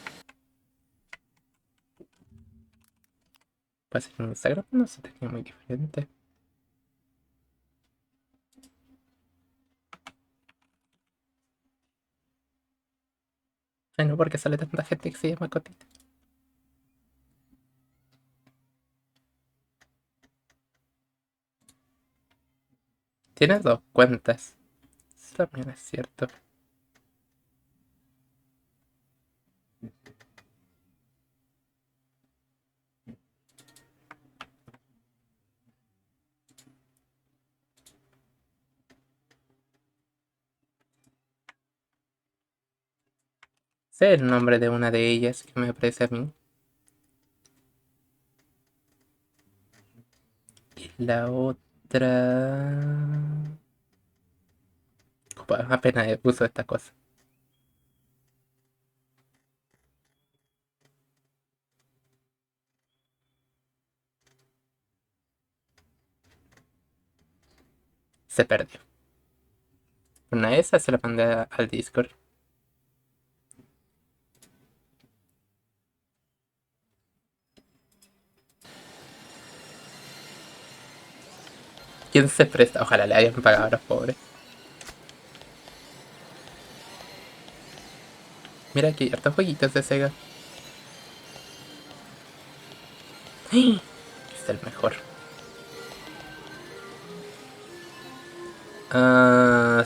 Pues en Instagram no se tenía muy diferente. Ay, no, porque sale tanta gente que se llama Cotita. Tienes 2 cuentas. Eso también es cierto. Sé el nombre de una de ellas que me parece a mí. Y la otra... Opa, apenas uso esta cosa. Se perdió. Una de esas se la mandé al Discord. ¿Quién se presta? Ojalá le hayan pagado a los pobres. Mira aquí, hartos jueguitos de Sega. ¡Ah! Es el mejor.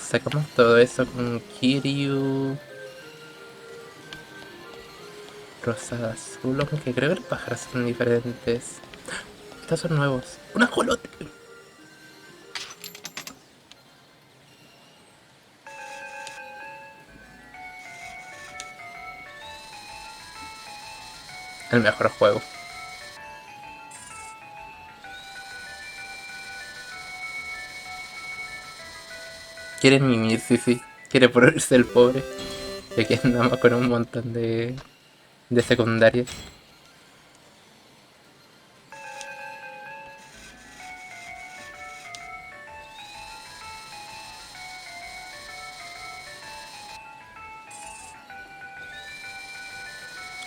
Sacamos todo eso con Kiryu. Rosada azul, aunque creo que los pájaros son diferentes. Estos son nuevos. ¡Un ajolote! El mejor juego. Quiere mimir, sí. Quiere ponerse el pobre. Y aquí andamos con un montón de secundarias.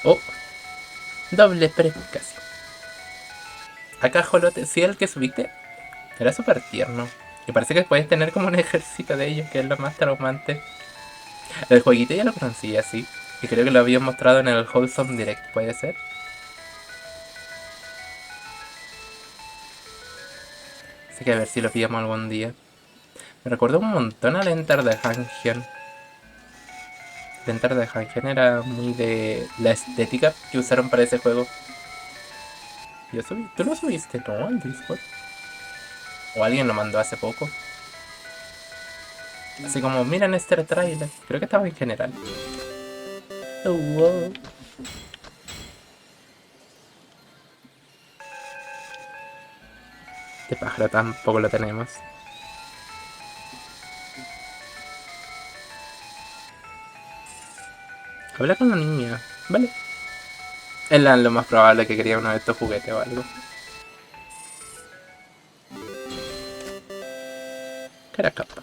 Oh, doble premio casi. Acá Jolote, sí, el que subiste era súper tierno. Y parece que puedes tener como un ejército de ellos, que es lo más traumante. El jueguito ya lo conocí así. Y creo que lo había mostrado en el Wholesome Direct, ¿puede ser? Así que a ver si lo pillamos algún día. Me recuerdo un montón al Enter the Gungeon. El Enter the Gungeon era muy de la estética que usaron para ese juego. Yo subí, ¿tú lo subiste? No, al Discord. O alguien lo mandó hace poco. Así como, miren este trailer. Creo que estaba en general. Oh, wow. Este pájaro tampoco lo tenemos. Habla con la niña. Vale. Es lo más probable que quería uno de estos juguetes o algo. Caracapa.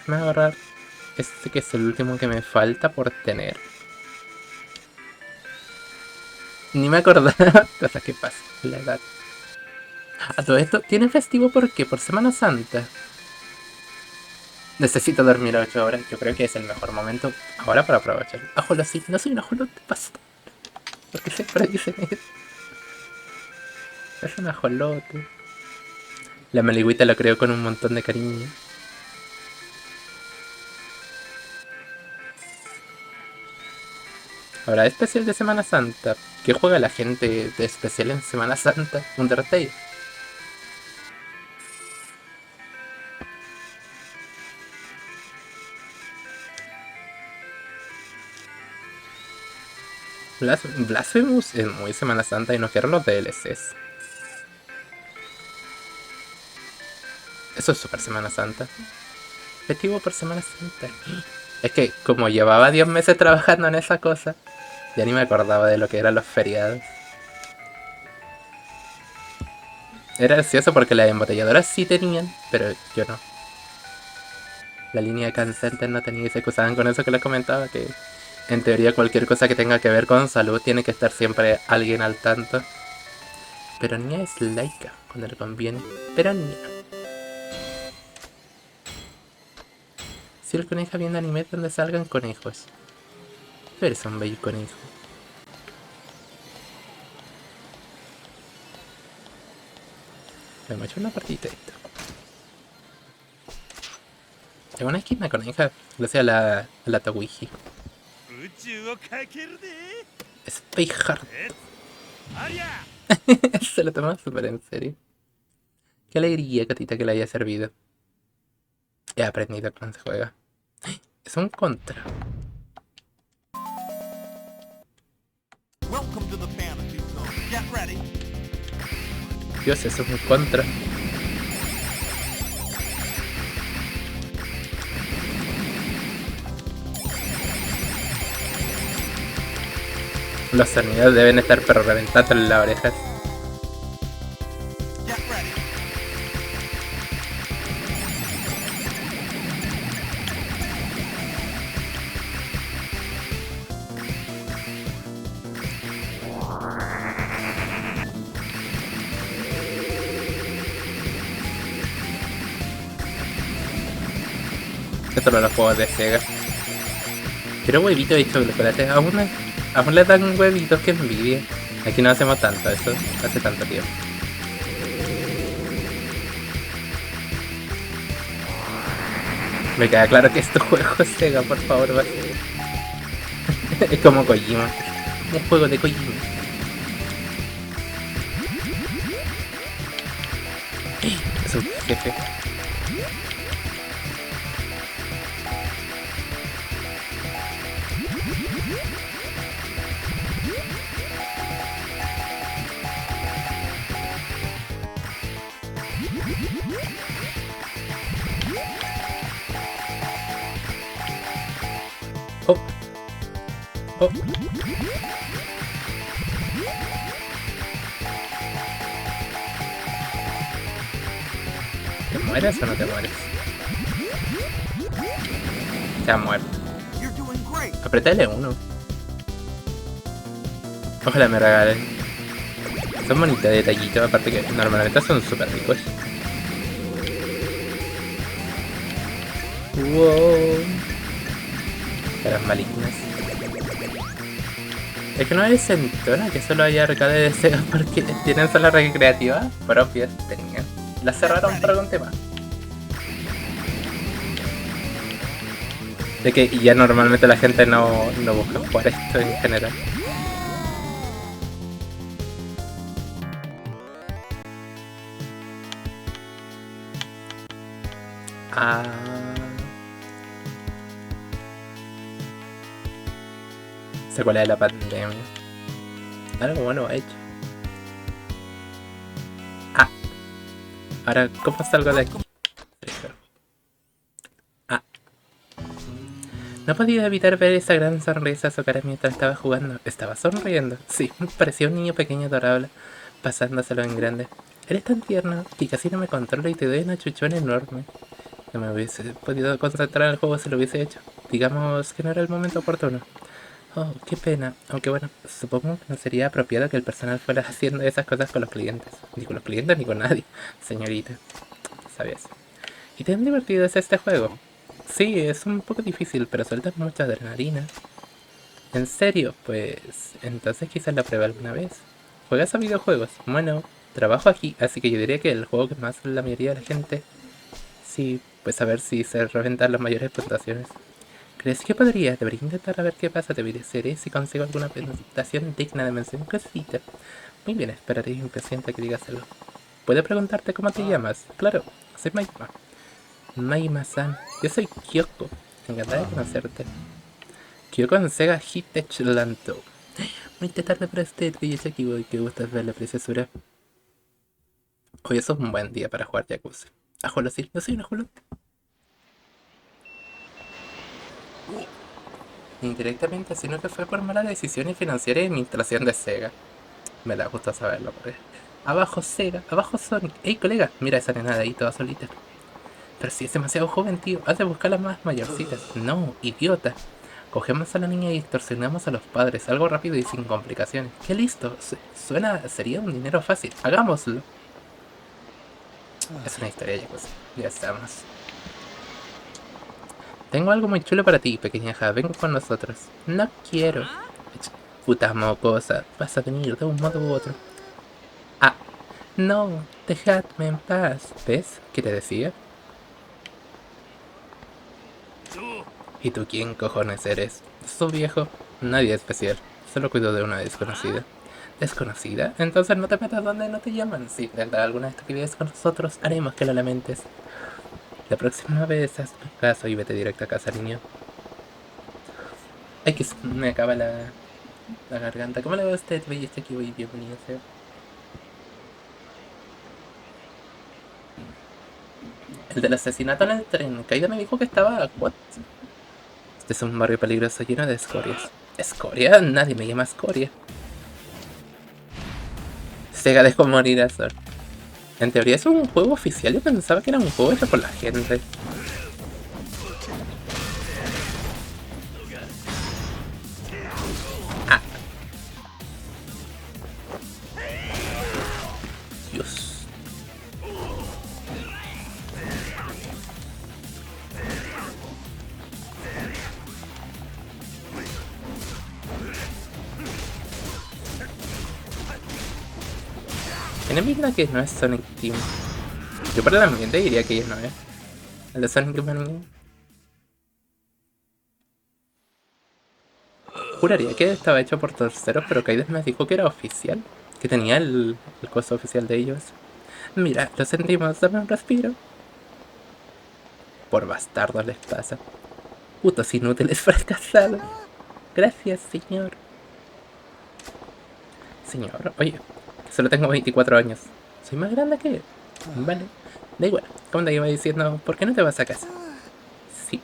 Me voy a agarrar este que es el último que me falta por tener. Ni me acordaba. Cosas que pasa. La edad. A todo esto, ¿tiene festivo por qué? Por Semana Santa. Necesito dormir 8 horas. Yo creo que es el mejor momento ahora para aprovechar. Ajolote, no soy un ajolote, basta. Porque siempre dicen eso. Es un ajolote. La maligüita lo creo con un montón de cariño. Ahora, especial de Semana Santa. ¿Qué juega la gente de especial en Semana Santa? Undertale. Blasphemous es muy Semana Santa y no quiero los DLCs. Eso es super Semana Santa. Festivo por Semana Santa. Es que como llevaba 10 meses trabajando en esa cosa, ya ni me acordaba de lo que eran los feriados. Era gracioso porque las embotelladoras sí tenían, pero yo no. La línea de Can Center no tenía y se acusaban con eso que les comentaba, que en teoría cualquier cosa que tenga que ver con salud tiene que estar siempre alguien al tanto. Pero Nia es laica cuando le conviene. Pero Nia. Si el coneja viendo anime donde salgan conejos. Tú eres un bello conejo. Hemos hecho una partidita de esto. Es una esquina con hija, gracias a la Tawiji. Space Hard. Se lo toma súper en serio. Qué alegría, Catita, que le haya servido. He aprendido cómo se juega. Es un contra. Dios, eso es un contra. Los sonidos deben estar pero reventando en las orejas. Esto no los juegos de Sega. Quiero huevitos y chocolate. Aún le dan huevitos, que envidia. Aquí no hacemos tanto, eso hace tanto tiempo. Me queda claro que estos juegos Sega, por favor, va. Es como Kojima. Un juego de Kojima. Es un jefe. Oh. Oh. ¿Te mueres o no te mueres? Se ha muerto. Apreté L1. Ojalá me regalen. Son bonitos detallitos, aparte que normalmente son súper ricos. Wow. Caras malignas. Es que no es entona que solo haya arcades de Sega porque tienen salas recreativas propias. Tenían. Las cerraron por algún tema. De que ya normalmente la gente no busca jugar esto en general. Ah. Secuela de la pandemia. Algo bueno ha hecho. Ah. Ahora, ¿cómo salgo de aquí? Ah. No podía evitar ver esa gran sonrisa a su cara mientras estaba jugando. Estaba sonriendo. Sí, parecía un niño pequeño adorable, pasándoselo en grande. Eres tan tierno que casi no me controlo y te doy una chuchona enorme. No me hubiese podido concentrar en el juego si lo hubiese hecho. Digamos que no era el momento oportuno. Oh, qué pena. Aunque bueno, supongo que no sería apropiado que el personal fuera haciendo esas cosas con los clientes. Ni con los clientes ni con nadie, señorita. ¿Sabías? ¿Y tan divertido es este juego? Sí, es un poco difícil, pero suelta mucha adrenalina. ¿En serio? Pues entonces quizás lo pruebe alguna vez. ¿Juegas a videojuegos? Bueno, trabajo aquí, así que yo diría que el juego que más la mayoría de la gente... Sí, pues a ver si se reventan las mayores puntuaciones. ¿Crees que podría? Debería intentar a ver qué pasa. Te seré si consigo alguna presentación digna de mención cosita. Muy bien, esperaré impaciente que digas algo. ¿Puedo preguntarte cómo te llamas? Claro, soy Maima. Maima-san. Yo soy Kyoko. Encantada de conocerte. Kyoko en Sega Hitech Lanto. Muy tarde para usted, Yosaki Boy, que gustas ver la preciosura. Hoy es un buen día para jugar Yakuza. Ajolo, sí, no soy un ajolo. Indirectamente, sino que fue por malas decisiones financieras y administración de Sega. Me da gusto saberlo, porque... Abajo Sega, abajo Sonic. Ey, colega, mira esa nena de ahí toda solita. Pero si es demasiado joven, tío, has de buscar las más mayorcitas. No, idiota. Cogemos a la niña y extorsionamos a los padres, algo rápido y sin complicaciones. ¡Qué listo! Sería un dinero fácil. Hagámoslo. Es una historia, Yakuza. Ya estamos. Tengo algo muy chulo para ti, pequeñaja. Ven con nosotros. No quiero. Puta mocosa. Vas a venir de un modo u otro. Ah, No, dejadme en paz. ¿Ves? ¿Qué te decía? ¿Y tú quién cojones eres? Su viejo. Nadie especial. Solo cuido de una desconocida. ¿Desconocida? Entonces no te metas donde no te llaman. Si intentas alguna estupidez con nosotros, haremos que lo lamentes. La próxima vez haz caso y vete directo a casa, niño. Ay, que me acaba la garganta. ¿Cómo le va a usted? Oye, está aquí, voy bienvenido sea. El del asesinato en el tren. Kaida me dijo que estaba... ¿What? Este es un barrio peligroso lleno de escorias. ¿Escoria? Nadie me llama escoria. Sega dejó morir a Zor. En teoría es un juego oficial. Yo pensaba que era un juego hecho por la gente. Ah. Dios. Tiene pinta que no es Sonic Team. Yo por el ambiente diría que no es. El de Sonic Man. Juraría que estaba hecho por terceros, pero Kaides me dijo que era oficial. Que tenía el coso oficial de ellos. Mira, lo sentimos, dame un respiro. Por bastardos les pasa. Putos inútiles fracasados. Gracias, señor. Señor, oye, solo tengo 24 años. Soy más grande que él. Vale, da igual. Como te iba diciendo, ¿por qué no te vas a casa? Sí.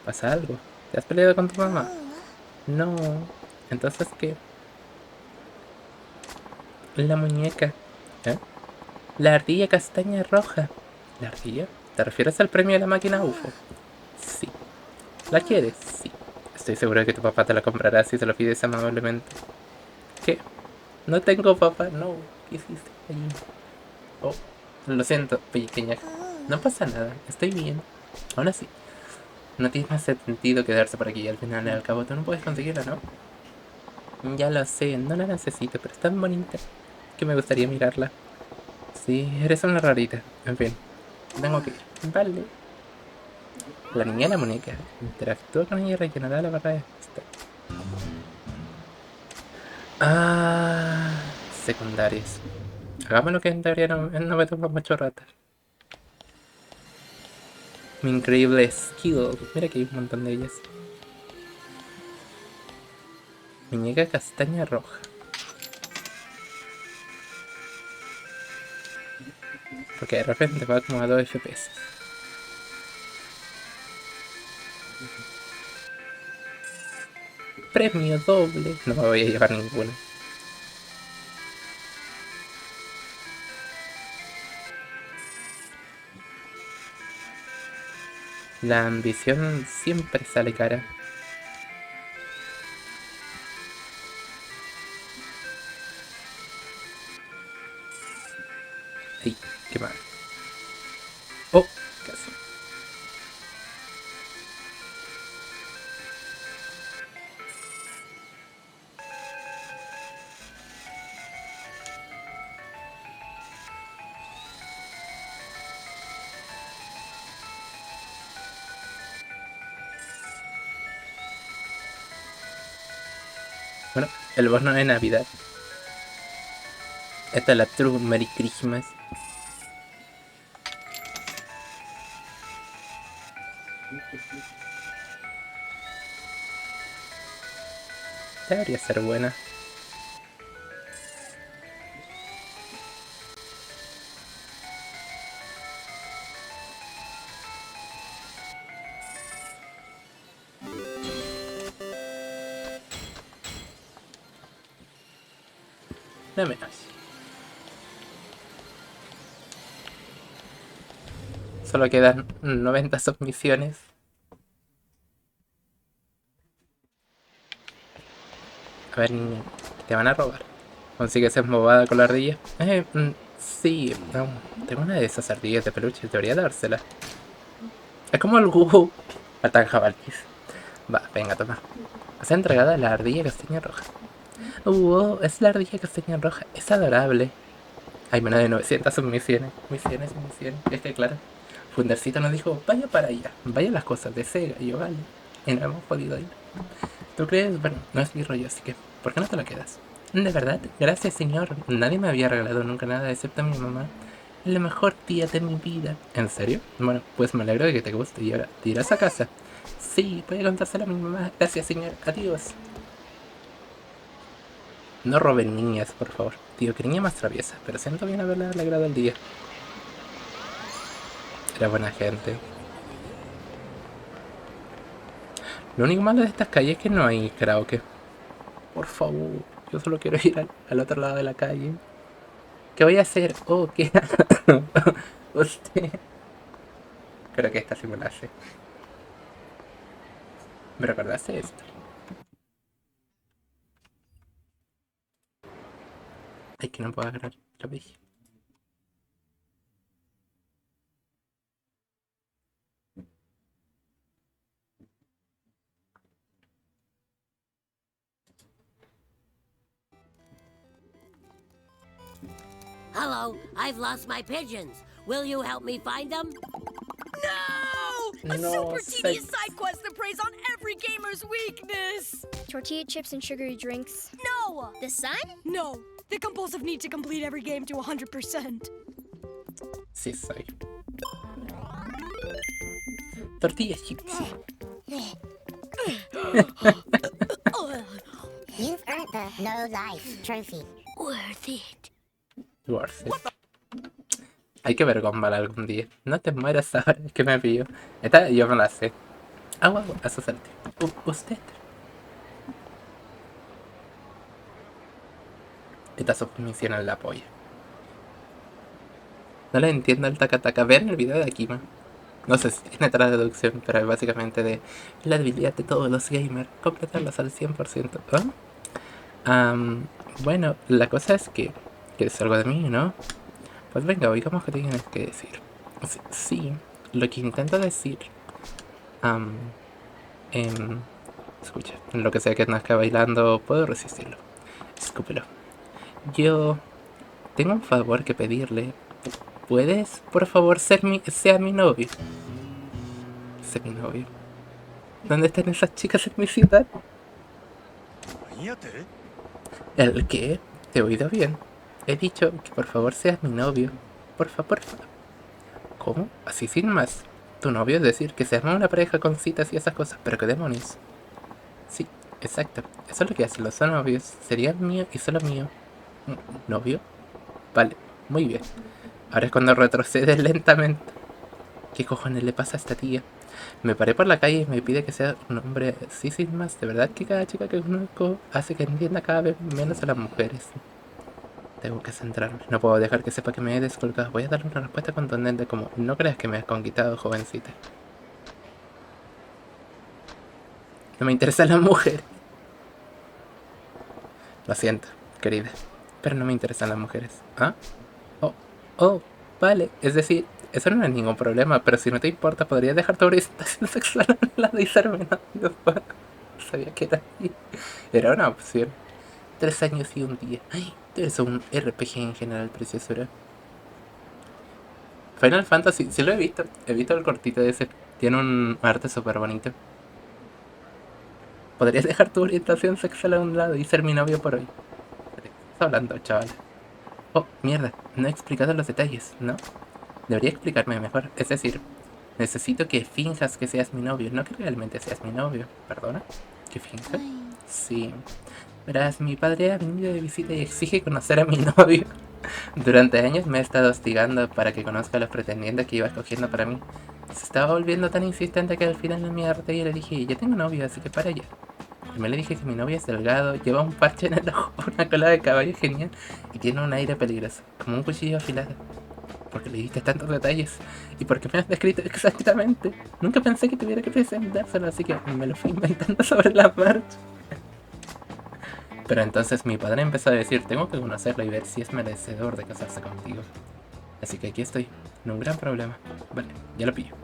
¿Pasa algo? ¿Te has peleado con tu mamá? No. ¿Entonces qué? La muñeca. ¿Eh? La ardilla castaña roja. ¿La ardilla? ¿Te refieres al premio de la máquina UFO? Sí. ¿La quieres? Sí. Estoy seguro de que tu papá te la comprará si se lo pides amablemente. ¿Qué? No tengo papá, no. ¿Qué hiciste allí? Oh, lo siento, pequeña. No pasa nada, estoy bien. Aún así, no tiene más sentido quedarse por aquí. Al final, al cabo, tú no puedes conseguirla, ¿no? Ya lo sé, no la necesito, pero es tan bonita que me gustaría mirarla. Sí, eres una rarita. En fin, tengo que ir. Vale. La niña de la muñeca. Interactúa con ella y rellenará la barra de esta. Ah, secundarias. Hagamos lo que en teoría no me toma mucho rato. Mi increíble skill. Mira que hay un montón de ellas. Muñeca castaña roja. Porque de repente va como a 2 FPS. Premio doble. No me voy a llevar ninguno. La ambición siempre sale cara. Ay, qué mal. Oh, casi. Bueno, el boss no es Navidad. Esta es la True Merry Christmas. Debería ser buena. No menos. Solo quedan 90 submisiones. A ver, niña, te van a robar. ¿Consigues embobada con la ardilla? Sí, no, tengo una de esas ardillas de peluche, debería dársela. Es como el Gu. Faltan jabalíes. Va, venga, toma. Has entregado a la ardilla castaña roja. Es la ardilla castaña roja, es adorable. Hay menos de 900 submisiones. Misiones. Es que claro, Fundercito nos dijo, vaya para allá, vaya las cosas de Sega. Y yo, vale, y no hemos podido ir. ¿Tú crees? Bueno, no es mi rollo, así que, ¿por qué no te lo quedas? De verdad, gracias señor. Nadie me había regalado nunca nada excepto mi mamá. La mejor tía de mi vida. ¿En serio? Bueno, pues me alegro de que te guste. Y ahora, ¿te irás a casa? Sí, voy a contárselo a mi mamá. Gracias señor, adiós. No roben niñas, por favor. Tío, qué niña más traviesa. Pero siento bien haberle alegrado el día. Era buena gente. Lo único malo de estas calles es que no hay karaoke. Por favor, yo solo quiero ir al otro lado de la calle. ¿Qué voy a hacer? Oh, ¿qué? Usted. Creo que esta sí me la hace. ¿Me recordaste esto? Ay, que no puedo agarrar. Lo dije. Hello, I've lost my pigeons. Will you help me find them? No! A super tedious side quest that preys on every gamer's weakness! Tortilla chips and sugary drinks. No! The sun? No! The compulsive need to complete every game to 100%. Sí soy. Tortilla chips. You've earned the no life trophy. Worth it. Worth it. Hay que ver Gumball algún día. No te mueras ahora, es que me pillo. Esta yo me la sé. Agua, a su salte. Usted. Esta submisión en la polla. No le entiendo el taca-taca. Vean el video de Akima. No sé si tiene traducción, pero es básicamente de la debilidad de todos los gamers. Completarlos al 100%. ¿Ah? Bueno, la cosa es que... ¿Quieres algo de mí, no? Pues venga, oigamos qué tienes que decir. Sí, lo que intento decir... escucha, lo que sea que nazca bailando, puedo resistirlo. Escúpelo. Yo... tengo un favor que pedirle. ¿Puedes, por favor, ser mi novio? Ser mi novio. ¿Dónde están esas chicas en mi ciudad? ¿El qué? ¿Te he oído bien? He dicho que por favor seas mi novio. Porfa. ¿Cómo? Así sin más. Tu novio es decir, que seamos una pareja con citas y esas cosas. ¿Pero qué demonios? Sí, exacto. Eso es lo que hacen los novios. Sería mío y solo mío. ¿Novio? Vale, muy bien. Ahora es cuando retrocedes lentamente. ¿Qué cojones le pasa a esta tía? Me paré por la calle y me pide que sea un hombre así sin más. De verdad que cada chica que conozco hace que entienda cada vez menos a las mujeres. Tengo que centrarme. No puedo dejar que sepa que me he descolgado. Voy a darle una respuesta contundente como: no creas que me has conquistado, jovencita. No me interesan las mujeres. Lo siento, querida, pero no me interesan las mujeres. ¿Ah? Oh, vale. Es decir, eso no es ningún problema, pero si no te importa, podrías dejar tu orientación sexual a un lado y serme novio. Sabía que era así. Era una opción. 3 años y un día. Ay, eres un RPG en general, preciosura. Final Fantasy, sí lo he visto. He visto el cortito de ese. Tiene un arte súper bonito. Podrías dejar tu orientación sexual a un lado y ser mi novio por hoy. ¿De qué estás hablando, chaval? Oh, mierda, no he explicado los detalles, ¿no? Debería explicarme mejor. Es decir, necesito que finjas que seas mi novio, no que realmente seas mi novio. ¿Perdona? ¿Que finja? Sí. Verás, mi padre ha venido de visita y exige conocer a mi novio. Durante años me ha estado hostigando para que conozca a los pretendientes que iba escogiendo para mí. Se estaba volviendo tan insistente que al final no me harté y le dije: ya tengo novio, así que para allá. Primero le dije que mi novio es delgado, lleva un parche en el ojo, una cola de caballo genial y tiene un aire peligroso, como un cuchillo afilado. Porque le diste tantos detalles y porque me has descrito exactamente. Nunca pensé que tuviera que presentárselo, así que me lo fui inventando sobre la marcha. Pero entonces mi padre empezó a decir: tengo que conocerlo y ver si es merecedor de casarse contigo. Así que aquí estoy, en un gran problema. Vale, ya lo pillo.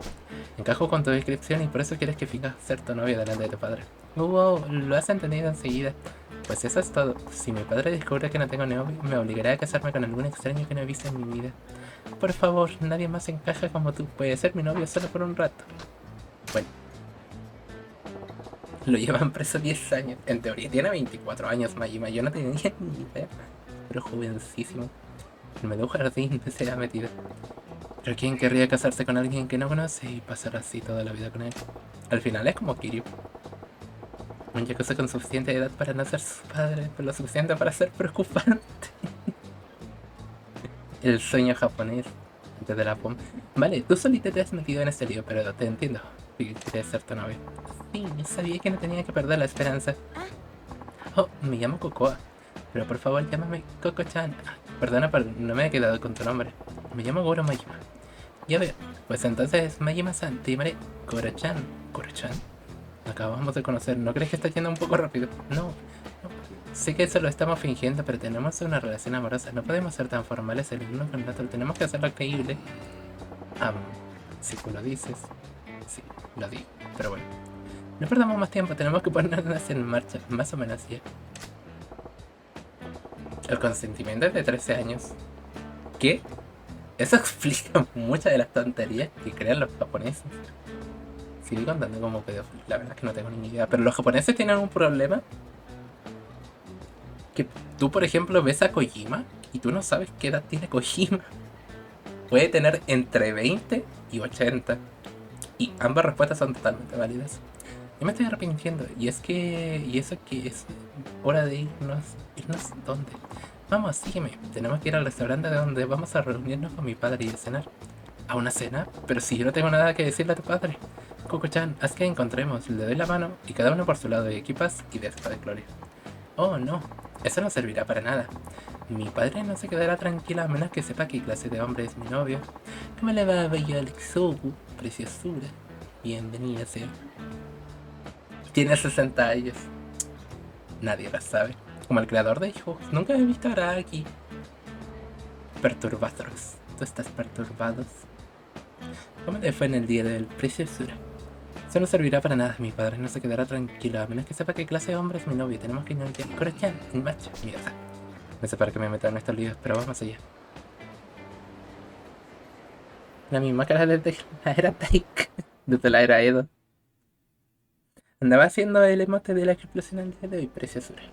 Encajo con tu descripción y por eso quieres que finjas ser tu novia delante de tu padre. Wow, lo has entendido enseguida. Pues eso es todo. Si mi padre descubre que no tengo novio, me obligará a casarme con algún extraño que no he visto en mi vida. Por favor, nadie más encaja como tú. Puedes ser mi novio solo por un rato. Bueno. Lo llevan preso 10 años. En teoría tiene 24 años Majima. Yo no tenía ni idea. Pero jovencísimo. En medio jardín se ha metido. Pero ¿quién querría casarse con alguien que no conoce y pasar así toda la vida con él? Al final es como Kiryu. Un yakuza con suficiente edad para no ser su padre, pero lo suficiente para ser preocupante. El sueño japonés antes de la POM. Vale, tú solita te has metido en este lío, pero te entiendo. Quieres ser tu novio. Sí, sabía que no tenía que perder la esperanza. Oh, me llamo Cocoa. Pero por favor, llámame Coco-chan. Perdona, pero no me he quedado con tu nombre. Me llamo Goro Majima. Ya veo. Pues entonces, Majima-san, te llamaré Goro-chan. ¿Goro-chan? Acabamos de conocer. ¿No crees que está yendo un poco rápido? No. Sé que eso lo estamos fingiendo, pero tenemos una relación amorosa. No podemos ser tan formales el uno con el otro. Tenemos que hacerlo creíble. Si tú lo dices. Sí, lo digo. Pero bueno. No perdamos más tiempo. Tenemos que ponernos en marcha. Más o menos ya. El consentimiento es de 13 años. ¿Qué? Eso explica muchas de las tonterías que crean los japoneses. Sigo contando como pedofilia. La verdad es que no tengo ni idea. Pero los japoneses tienen un problema. Que tú, por ejemplo, ves a Kojima y tú no sabes qué edad tiene Kojima. Puede tener entre 20 y 80. Y ambas respuestas son totalmente válidas. Yo me estoy arrepintiendo. Y es que... Y eso que es hora de irnos... ¿Irnos dónde? Vamos, sígueme. Tenemos que ir al restaurante de donde vamos a reunirnos con mi padre y a cenar. ¿A una cena? Pero si yo no tengo nada que decirle a tu padre. Coco-chan, haz que encontremos. Le doy la mano y cada uno por su lado de equipas y de gloria. Oh, no. Eso no servirá para nada. Mi padre no se quedará tranquila a menos que sepa qué clase de hombre es mi novio. ¿Cómo le va a bello Alexobu? Preciosura. Bienvenida sea. Tiene 60 años. Nadie lo sabe. Como el creador de hijos. Nunca he visto a Araki. Perturbados. ¿Tú estás perturbados? ¿Cómo te fue en el día del preciosura? Eso no servirá para nada. Mi padre no se quedará tranquilo a menos que sepa qué clase de hombre es mi novio. Tenemos que ir ya. Koro-chan, en marcha. Mierda. No sé para qué me meto en estos líos, pero vamos allá. La misma cara desde la era Taika. Desde la era Edo. Andaba haciendo el emote de la explosión al día de hoy, preciosura.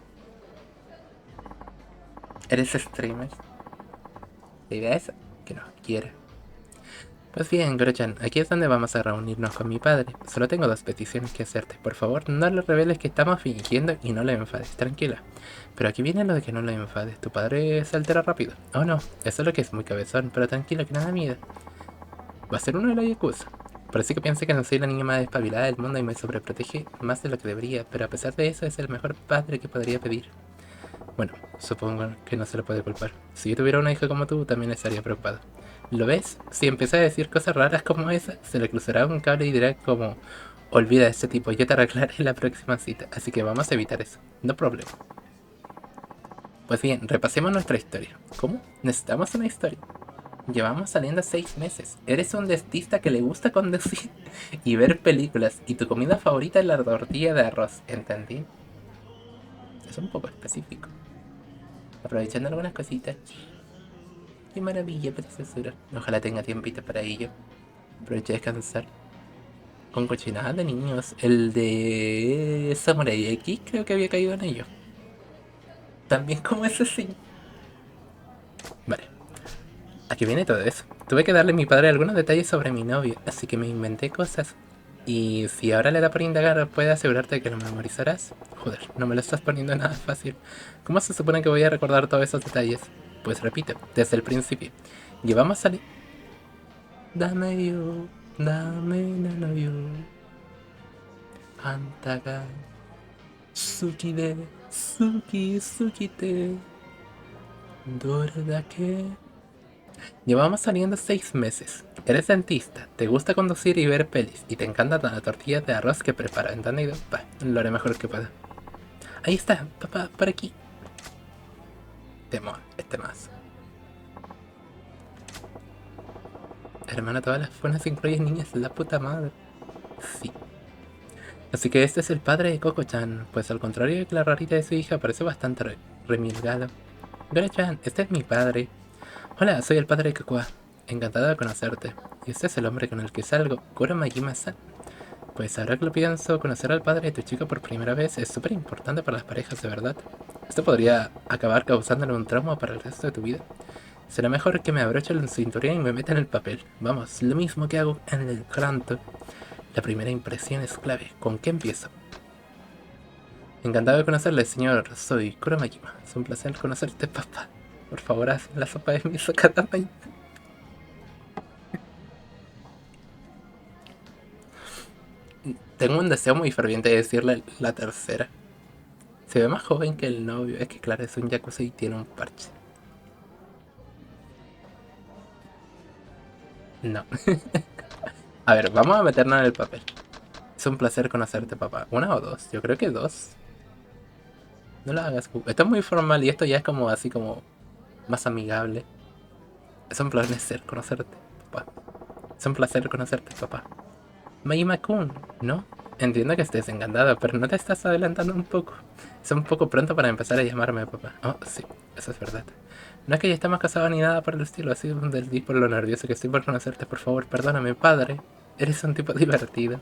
¿Eres streamer? ¿La idea es que nos quiera? Pues bien, Goro-chan, aquí es donde vamos a reunirnos con mi padre. Solo tengo 2 peticiones que hacerte. Por favor, no le reveles que estamos fingiendo y no le enfades, tranquila. Pero aquí viene lo de que no le enfades. Tu padre se altera rápido. Oh no, eso es lo que es muy cabezón, pero tranquilo, que nada miedo. Va a ser uno de los yakuza. Parece que piensa que no soy la niña más despabilada del mundo y me sobreprotege más de lo que debería, pero a pesar de eso es el mejor padre que podría pedir. Bueno, supongo que no se le puede culpar. Si yo tuviera una hija como tú, también estaría preocupado. ¿Lo ves? Si empieza a decir cosas raras como esa, se le cruzará un cable y dirá como... Olvida a ese tipo, yo te arreglaré la próxima cita, así que vamos a evitar eso. No problema. Pues bien, repasemos nuestra historia. ¿Cómo? ¿Necesitamos una historia? Llevamos saliendo 6 meses. Eres un dentista que le gusta conducir y ver películas, y tu comida favorita es la tortilla de arroz, ¿entendí? Es un poco específico. Aprovechando algunas cositas. Qué maravilla, preciosura. Ojalá tenga tiempito para ello. Aproveche a descansar. Con cochinadas de niños. El de Samurai X creo que había caído en ello. También como ese sí. Vale. Aquí viene todo eso. Tuve que darle a mi padre algunos detalles sobre mi novio, así que me inventé cosas. Y si ahora le da por indagar, ¿puede asegurarte que lo memorizarás? Joder, no me lo estás poniendo nada fácil. ¿Cómo se supone que voy a recordar todos esos detalles? Pues repito, desde el principio. Llevamos a salir... Dame yo, dame nano yo. Antaga. Suki de, suki, sukite. Dore-dake. Llevamos saliendo 6 meses. Eres dentista, te gusta conducir y ver pelis, y te encanta la tortilla de arroz que preparo, ¿entendido? Va, lo haré mejor que pueda. Ahí está, papá, por aquí. Temor, este más. Hermano, todas las formas incluyen niñas, la puta madre. Sí. Así que este es el padre de Coco-chan, pues al contrario de que la rarita de su hija parece bastante remilgado. Gora-chan, este es mi padre. Hola, soy el padre de Cocoa. Encantado de conocerte. Y este es el hombre con el que salgo, Kuro Majima-san. Pues ahora que lo pienso, conocer al padre de tu chica por primera vez es súper importante para las parejas, de verdad. Esto podría acabar causándole un trauma para el resto de tu vida. Será mejor que me abroche el cinturón y me meta en el papel. Vamos, lo mismo que hago en el canto. La primera impresión es clave. ¿Con qué empiezo? Encantado de conocerle, señor. Soy Kuro Majima. Es un placer conocerte, papá. Por favor, haz la sopa de miso cada mañana. Tengo un deseo muy ferviente de decirle la tercera. Se ve más joven que el novio. Es que claro, es un yakuza y tiene un parche. No. A ver, vamos a meternos en el papel. Es un placer conocerte, papá. ¿Una o dos? Yo creo que dos. No lo hagas. Esto es muy formal y esto ya es como así como más amigable. Es un placer conocerte, papá. Es un placer conocerte, papá. Majima-kun, ¿no? Entiendo que estés encantada, pero ¿no te estás adelantando un poco? Es un poco pronto para empezar a llamarme papá. Oh, sí, eso es verdad. No es que ya estemos casados ni nada por el estilo, así un desliz por lo nervioso que estoy por conocerte, por favor, perdóname, padre. Eres un tipo divertido.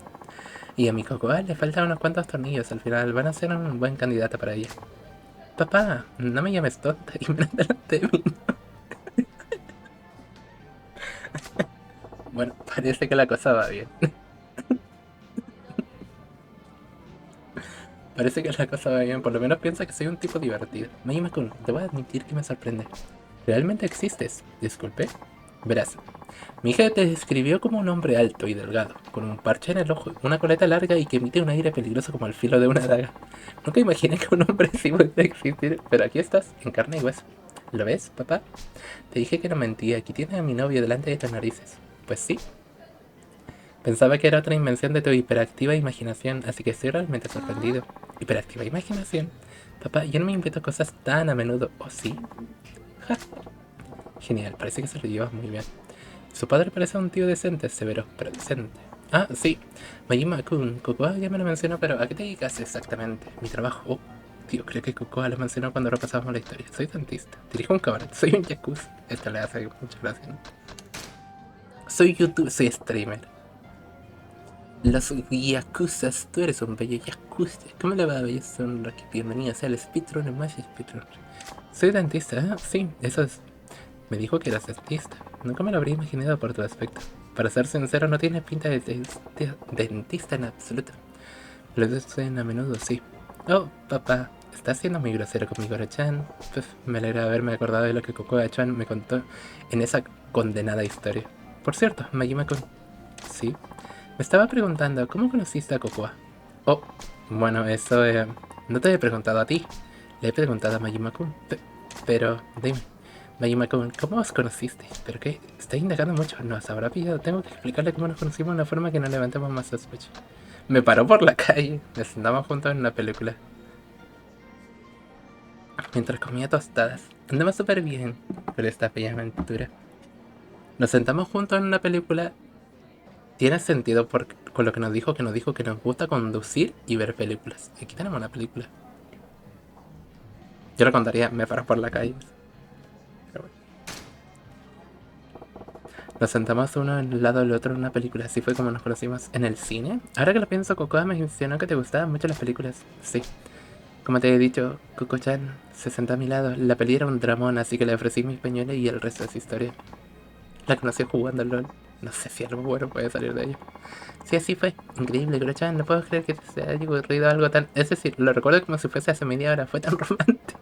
Y a mi Cocoa le faltan unos cuantos tornillos, al final van a ser un buen candidato para ella. Papá, no me llames tonta y menos delante de mí. Bueno, parece que la cosa va bien. Parece que la cosa va bien, por lo menos piensa que soy un tipo divertido. Majima-kun, te voy a admitir que me sorprende. ¿Realmente existes? Disculpe. Verás, mi hija te describió como un hombre alto y delgado, con un parche en el ojo, una coleta larga y que emite un aire peligroso como el filo de una daga. Nunca imaginé que un hombre así pudiera existir, pero aquí estás, en carne y hueso. ¿Lo ves, papá? Te dije que no mentía, aquí tienes a mi novio delante de tus narices. Pues sí. Pensaba que era otra invención de tu hiperactiva imaginación, así que estoy realmente sorprendido. ¿Hiperactiva imaginación? Papá, yo no me invento cosas tan a menudo, ¿o sí? Ja. Genial, parece que se lo llevas muy bien. Su padre parece un tío decente, severo, pero decente. Ah, sí. Majima-kun, Cocoa ya me lo mencionó, pero ¿a qué te dedicas exactamente? Mi trabajo. Oh, tío, creo que Cocoa lo mencionó cuando repasábamos la historia. Soy dentista, dirijo un cabaret, soy un yakuza. Esto le hace mucha gracia, ¿no? Soy youtuber, soy streamer. Los yakuzas, tú eres un bello yakuza. ¿Cómo le va a ver son Rocky? Bienvenido sea el speedrunner más speedrunner. Soy dentista, ¿eh? Sí, eso es. Me dijo que eras dentista. Nunca me lo habría imaginado por tu aspecto. Para ser sincero, no tienes pinta de dentista en absoluto. Lo dicen a menudo, sí. Oh, papá, estás siendo muy grosero conmigo, Gora-chan. Me alegra haberme acordado de lo que Cocoa-chan me contó en esa condenada historia. Por cierto, Majima-kun. Sí. Me estaba preguntando, ¿cómo conociste a Cocoa? Oh, bueno, eso no te he preguntado a ti. Le he preguntado a Majima-kun. Pero, dime, Majima-kun, ¿cómo os conocisteis? ¿Pero qué? Está indagando mucho. No os habrá pillado. Tengo que explicarle cómo nos conocimos de una forma que no levantemos más sospecha. Me paró por la calle. Nos sentamos juntos en una película. Mientras comía tostadas. Andaba súper bien por esta bella aventura. Nos sentamos juntos en una película. Tiene sentido con lo que nos dijo que nos gusta conducir y ver películas. Aquí tenemos una película. Yo lo contaría, me paro por la calle. Pero bueno. Nos sentamos uno al lado del otro en una película. Así fue como nos conocimos en el cine. Ahora que lo pienso, Cocoa me mencionó que te gustaban mucho las películas. Sí. Como te he dicho, Coco-chan se sentó a mi lado. La peli era un dramón, así que le ofrecí mis pañuelos y el resto es historia. La conocí jugando al LOL. No sé si algo bueno puede salir de ello. Sí, así fue. Increíble, Gora-chan. No puedo creer que te haya ocurrido algo tan... Es decir, lo recuerdo como si fuese hace media hora. Fue tan romántico.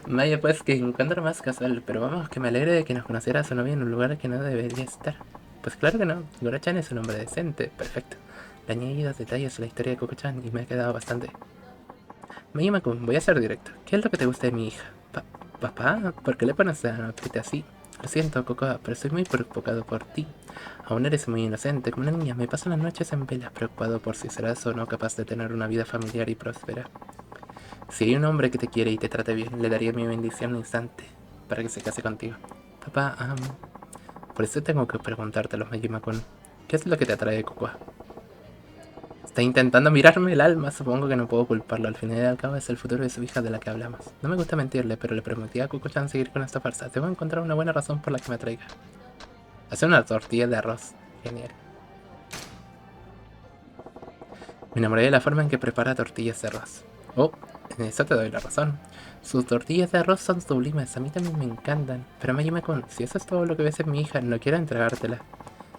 Vaya, pues que encuentro más casual. Pero vamos, que me alegre de que nos conociera a su novia en un lugar que no debería estar. Pues claro que no. Gora-chan es un hombre decente. Perfecto. Le añadí dos detalles a la historia de Coco-chan y me ha quedado bastante. Majima-kun, voy a ser directo. ¿Qué es lo que te gusta de mi hija? ¿Papá? ¿Por qué le pones a aprieto así? Lo siento, Cocoa, pero estoy muy preocupado por ti. Aún eres muy inocente, como una niña. Me paso las noches en velas preocupado por si serás o no capaz de tener una vida familiar y próspera. Si hay un hombre que te quiere y te trate bien, le daría mi bendición al instante para que se case contigo. Papá, por eso tengo que preguntártelo, Majima-kun. ¿Qué es lo que te atrae de Cocoa? Está intentando mirarme el alma, supongo que no puedo culparlo. Al final y al cabo es el futuro de su hija de la que hablamos. No me gusta mentirle, pero le prometí a Kuko-chan seguir con esta farsa. Debo encontrar una buena razón por la que me traiga. Hace una tortilla de arroz. Genial. Me enamoré de la forma en que prepara tortillas de arroz. Oh, en eso te doy la razón. Sus tortillas de arroz son sublimes, a mí también me encantan. Pero Mayume-kun, si eso es todo lo que ves en mi hija, no quiero entregártela.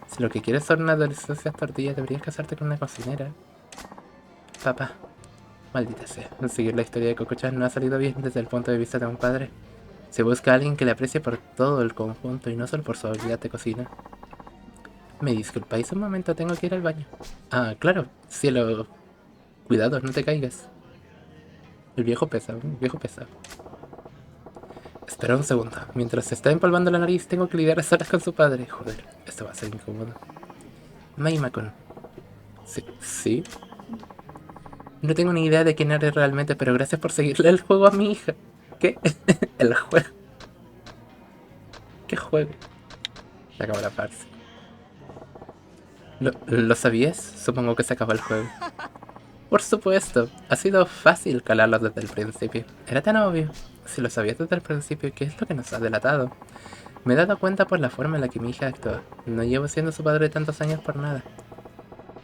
Si lo que quieres son unas deliciosas tortillas, deberías casarte con una cocinera. Papá. Maldita sea. Seguir la historia de Kuko-chan no ha salido bien desde el punto de vista de un padre. Se busca a alguien que le aprecie por todo el conjunto y no solo por su habilidad de cocina. ¿Me disculpáis un momento? Tengo que ir al baño. Ah, claro. Cielo. Cuidado, no te caigas. El viejo pesa, Espera un segundo. Mientras se está empolvando la nariz, tengo que lidiar a solas con su padre. Joder, esto va a ser incómodo. Mayume-kun. ¿Sí? No tengo ni idea de quién eres realmente, pero gracias por seguirle el juego a mi hija. ¿Qué? El juego. ¿Qué juego? Se acabó la farsa. ¿Lo sabías? Supongo que se acabó el juego. Por supuesto, ha sido fácil calarlo desde el principio. Era tan obvio. Si lo sabías desde el principio, ¿qué es lo que nos ha delatado? Me he dado cuenta por la forma en la que mi hija actúa. No llevo siendo su padre tantos años por nada.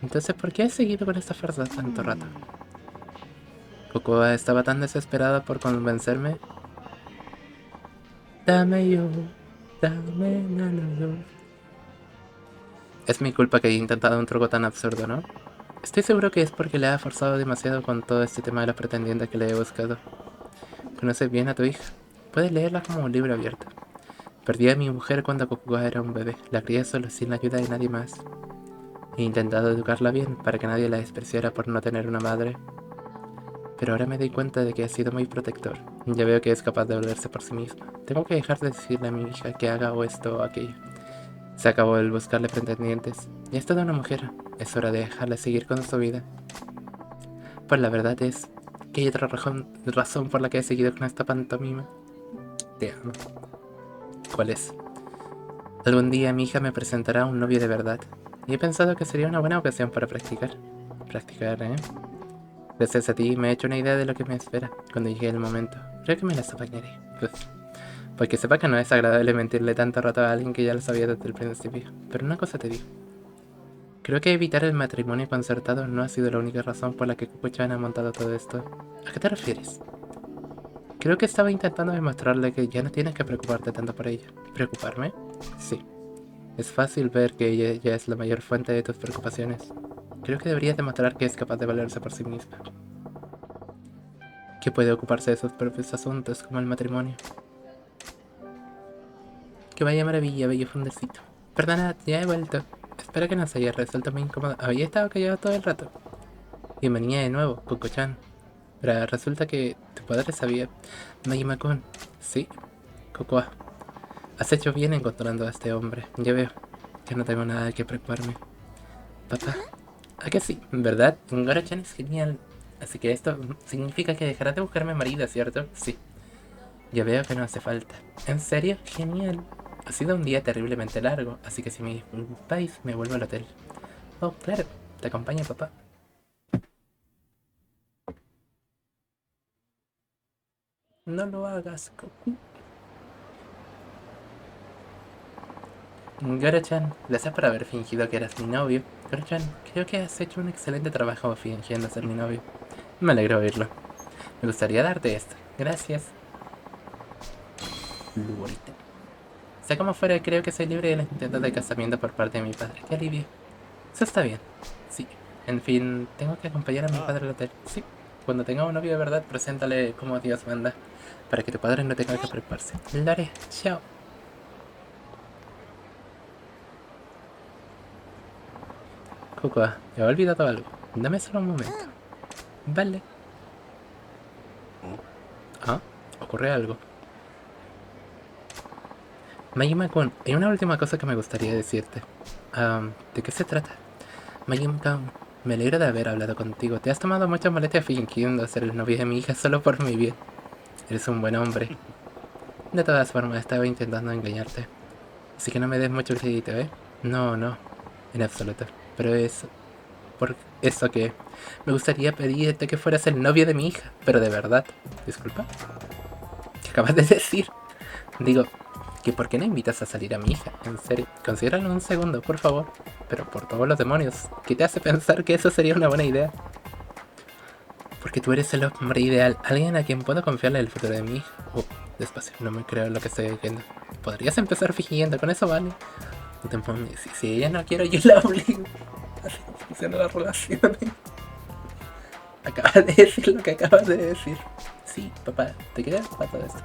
Entonces, ¿por qué he seguido con esta farsa tanto rato? Cocoa estaba tan desesperada por convencerme. Dame yo, dame yo. Es mi culpa que haya intentado un truco tan absurdo, ¿no? Estoy seguro que es porque le ha forzado demasiado con todo este tema de los pretendientes que le he buscado. Conoces bien a tu hija. Puedes leerla como un libro abierto. Perdí a mi mujer cuando Kokuga era un bebé. La crié solo sin la ayuda de nadie más. He intentado educarla bien para que nadie la despreciara por no tener una madre. Pero ahora me doy cuenta de que ha sido muy protector. Ya veo que es capaz de valerse por sí misma. Tengo que dejar de decirle a mi hija que haga o esto o aquello. Se acabó el buscarle pretendientes. Ya es toda una mujer. Es hora de dejarla seguir con su vida. Pues la verdad es que hay otra razón por la que he seguido con esta pantomima. Te amo. ¿Cuál es? Algún día mi hija me presentará a un novio de verdad. Y he pensado que sería una buena ocasión para practicar. Practicar, ¿eh? Gracias a ti me he hecho una idea de lo que me espera cuando llegue el momento. Creo que me las apañaré. Pues que sepa que no es agradable mentirle tanto rato a alguien que ya lo sabía desde el principio. Pero una cosa te digo. Creo que evitar el matrimonio concertado no ha sido la única razón por la que Kuko-chan ha montado todo esto. ¿A qué te refieres? Creo que estaba intentando demostrarle que ya no tienes que preocuparte tanto por ella. ¿Preocuparme? Sí. Es fácil ver que ella ya es la mayor fuente de tus preocupaciones. Creo que deberías demostrar que es capaz de valerse por sí misma. Que puede ocuparse de sus propios asuntos, como el matrimonio. Que vaya maravilla, bello fundecito. Perdona, ya he vuelto. Espero que no se haya resuelto muy incómodo. Había estado callado todo el rato. Bienvenida de nuevo, Kuko-chan. Pero resulta que tu padre sabía. Mayume-kun. Sí, Cocoa. Has hecho bien encontrando a este hombre. Ya veo que no tengo nada de que preocuparme. Papá. ¿A que sí? ¿Verdad? Goro-chan es genial. Así que esto significa que dejarás de buscarme marido, ¿cierto? Sí. Ya veo que no hace falta. ¿En serio? Genial. Ha sido un día terriblemente largo, así que si me disculpáis, me vuelvo al hotel. Oh, claro. Te acompaña, papá. No lo hagas, Goku. Goro-chan, gracias por haber fingido que eras mi novio. Goro-chan, creo que has hecho un excelente trabajo fingiendo ser mi novio. Me alegro oírlo. Me gustaría darte esto. Gracias. Lurita. Sea como fuera, creo que soy libre de los intentos de casamiento por parte de mi padre. ¡Qué alivio! Eso está bien. Sí. En fin, tengo que acompañar a mi padre al hotel. Sí. Cuando tenga un novio de verdad, preséntale como Dios manda. Para que tu padre no tenga que preocuparse. Lo haré. Chao. Cocoa, me he olvidado algo. Dame solo un momento. Vale. Ah, ocurre algo. Mayume-kun, hay una última cosa que me gustaría decirte. ¿De qué se trata? Mayume-kun, me alegro de haber hablado contigo. Te has tomado mucha molestia fingiendo ser el novio de mi hija solo por mi bien. Eres un buen hombre. De todas formas, estaba intentando engañarte. Así que no me des mucho crédito, ¿eh? No, en absoluto. Pero es por eso que me gustaría pedirte que fueras el novio de mi hija, pero de verdad. Disculpa. ¿Qué acabas de decir? Digo, que ¿por qué no invitas a salir a mi hija? En serio, considéralo un segundo, por favor. Pero por todos los demonios, ¿qué te hace pensar que eso sería una buena idea? Porque tú eres el hombre ideal, alguien a quien puedo confiarle el futuro de mi hija. Despacio, no me creo lo que estoy diciendo. Podrías empezar fingiendo, con eso vale. Si ella no quiere, yo la obligo. Así funciona la relación. Acabas de decir lo que acabas de decir. Sí, papá, ¿te quedas para todo esto?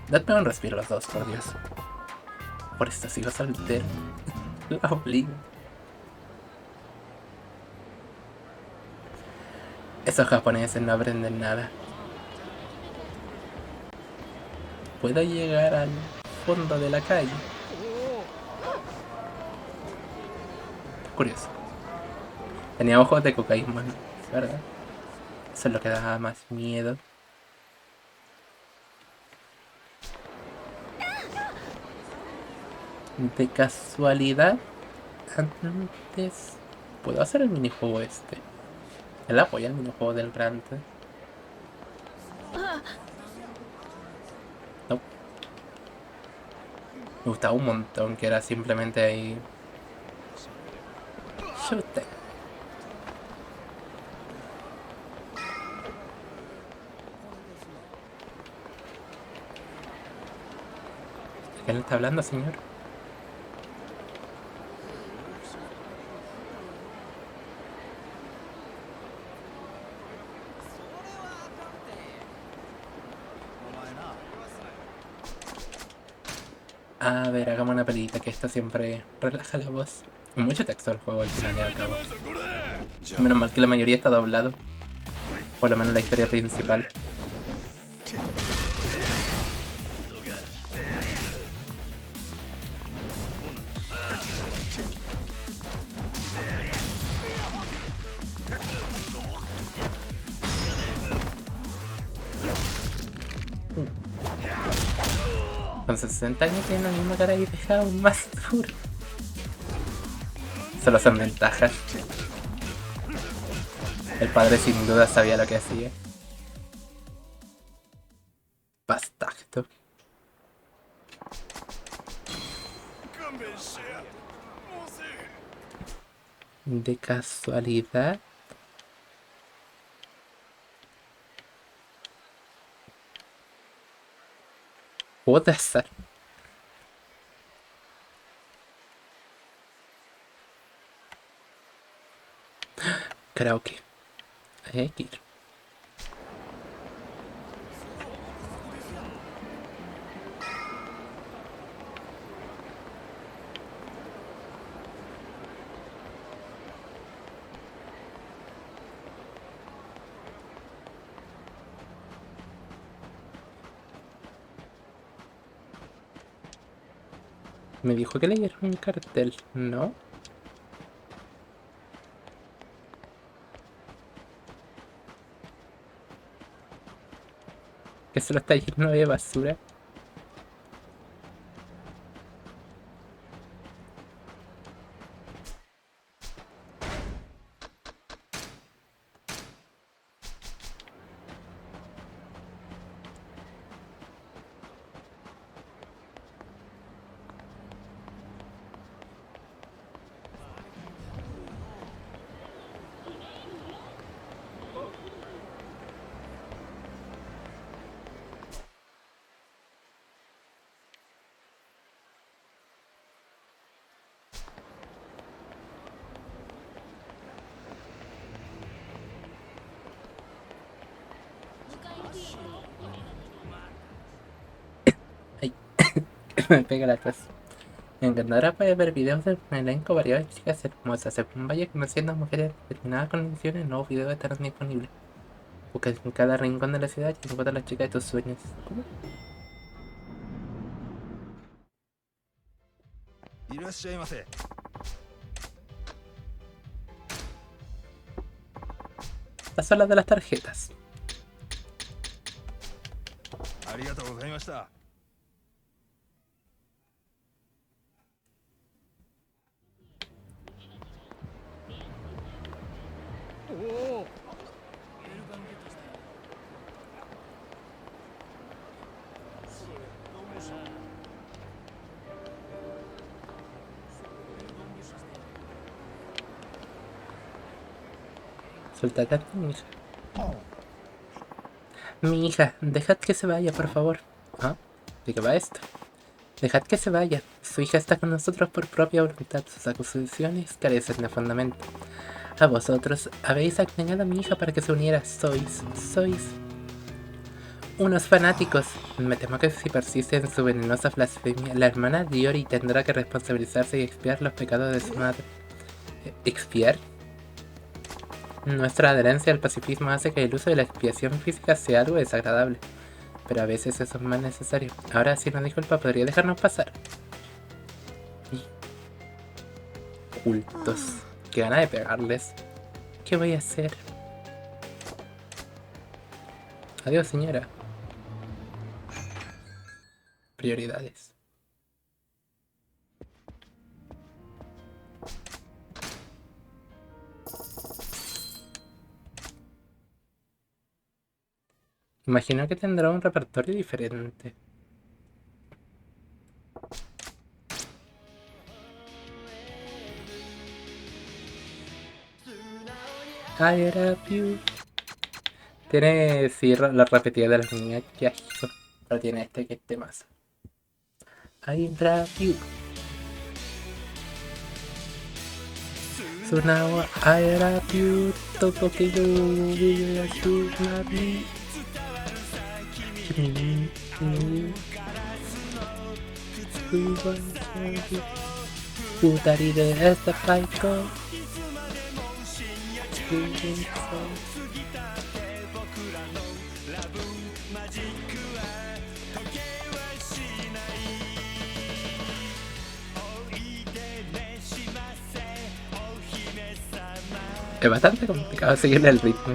Dadme un respiro los dos, por Dios. Por esto sigo soltero. La obligo. Esos japoneses no aprenden nada. ¿Puedo llegar al fondo de la calle? Curioso. Tenía ojos de cocaína, ¿verdad? Eso es lo que daba más miedo. De casualidad, antes... ¿puedo hacer el minijuego este? Él apoya el minijuego del Grante. No. Me gustaba un montón que era simplemente ahí. Chute. ¿De qué le está hablando, señor? A ver, hagamos una pelita que esto siempre relaja la voz. Mucho texto el juego al final y al cabo. Menos mal que la mayoría está doblado. Por lo menos la historia principal. Con 60 años tiene la misma cara y deja aún más duro. Solo son ventajas. El padre sin duda sabía lo que hacía. Bastardo. De casualidad. Puede ser. Creo que hay que ir. Me dijo que leyera un cartel, ¿no? Que solo está lleno de basura. Ay, me pega la tos. Me encantará poder ver videos del elenco variado de chicas hermosas. Según vaya conociendo a mujeres determinadas condiciones, nuevos videos estarán disponibles. Busca en cada rincón de la ciudad y encuentra a las chicas de tus sueños. ¿Cómo? Estas son las de las tarjetas. Suéltate a mi hija. Mi hija, dejad que se vaya, por favor. ¿Ah? ¿De qué va esto? Dejad que se vaya. Su hija está con nosotros por propia voluntad. Sus acusaciones carecen de fundamento. A vosotros habéis engañado a mi hija para que se uniera. Sois unos fanáticos. Me temo que si persiste en su venenosa blasfemia, la hermana Diori tendrá que responsabilizarse y expiar los pecados de su madre. ¿Expiar? Nuestra adherencia al pacifismo hace que el uso de la expiación física sea algo desagradable, pero a veces eso es más necesario. Ahora, si nos disculpa, ¿podría dejarnos pasar? Cultos. Qué gana de pegarles. ¿Qué voy a hacer? Adiós, señora. Prioridades. Imagino que tendrá un repertorio diferente. I love you. Tiene, sí, la repetida de las niñas que asco. Pero tiene este que es temazo. I love you. So now I love you. Todo que yo voy a tu love 二人でエスタファイトEs bastante complicado seguirle el ritmo.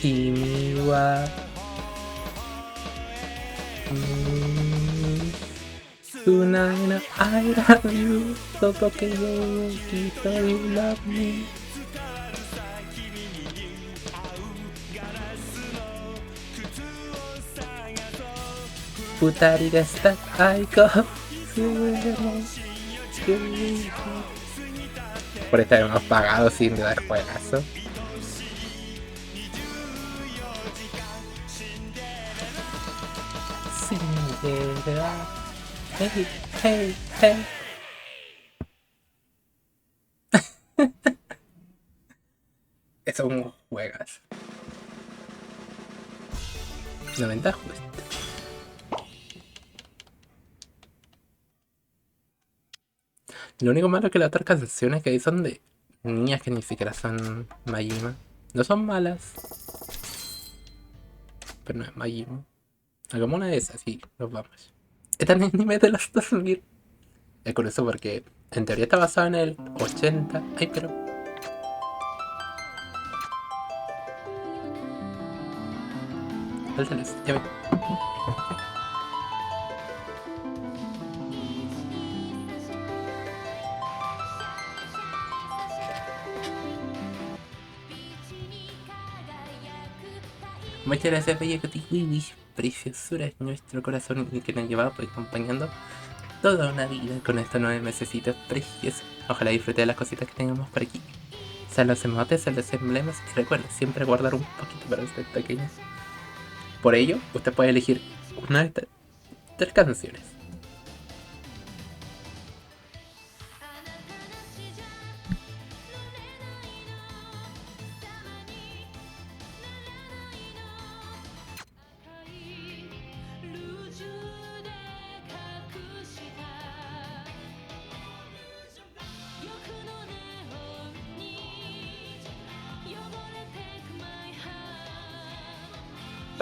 Kimi wa Tonight I love you. Todo que yo quito you love me. Futari de esta aiko. Por estar hemos pagado sin dar juegazo. Hey, hey, hey. Es un juegas. 90 justo. Lo único malo es que las otras canciones que hay son de niñas que ni siquiera son Majima. No son malas, pero no es Majima. Hagamos una de esas y nos vamos. Este anime de los 2000. Es curioso porque en teoría está basado en el 80. Ay, pero... Általes, ya ven. Muchas gracias, Bella Cotiwi, preciosura es nuestro corazón y que nos lleva acompañando toda una vida con estos 9 mesecitos preciosos. Ojalá disfrute de las cositas que tengamos por aquí. Sean los emotes, sean los emblemas y recuerden siempre guardar un poquito para ustedes pequeños. Por ello, usted puede elegir una de estas 3 canciones.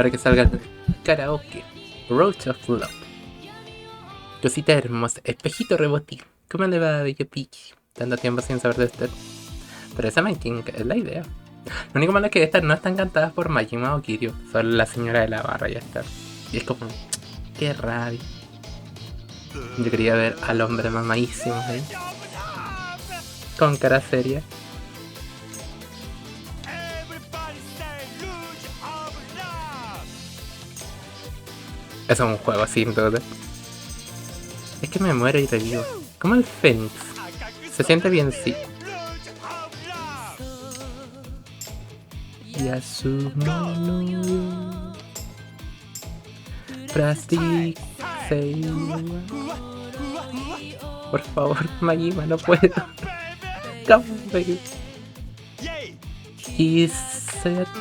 para que salga el karaoke. Roach of Love. Cosita hermosa. Espejito rebotín. ¿Cómo le va a Bello Peach? Tanto tiempo sin saber de usted. Pero esa Manking es la idea. Lo único malo es que estas no están cantadas por Majima o Kiryu. Solo la señora de la barra ya está. Y es como... qué rabia. Yo quería ver al hombre mamadísimo ahí. Con cara seria. Eso es un juego sin duda. Es que me muero y revivo. Como el Fénix. Se siente bien, sí. Yasumono Plastic Seiwa. Por favor, Majima, no puedo. Come baby. Iseta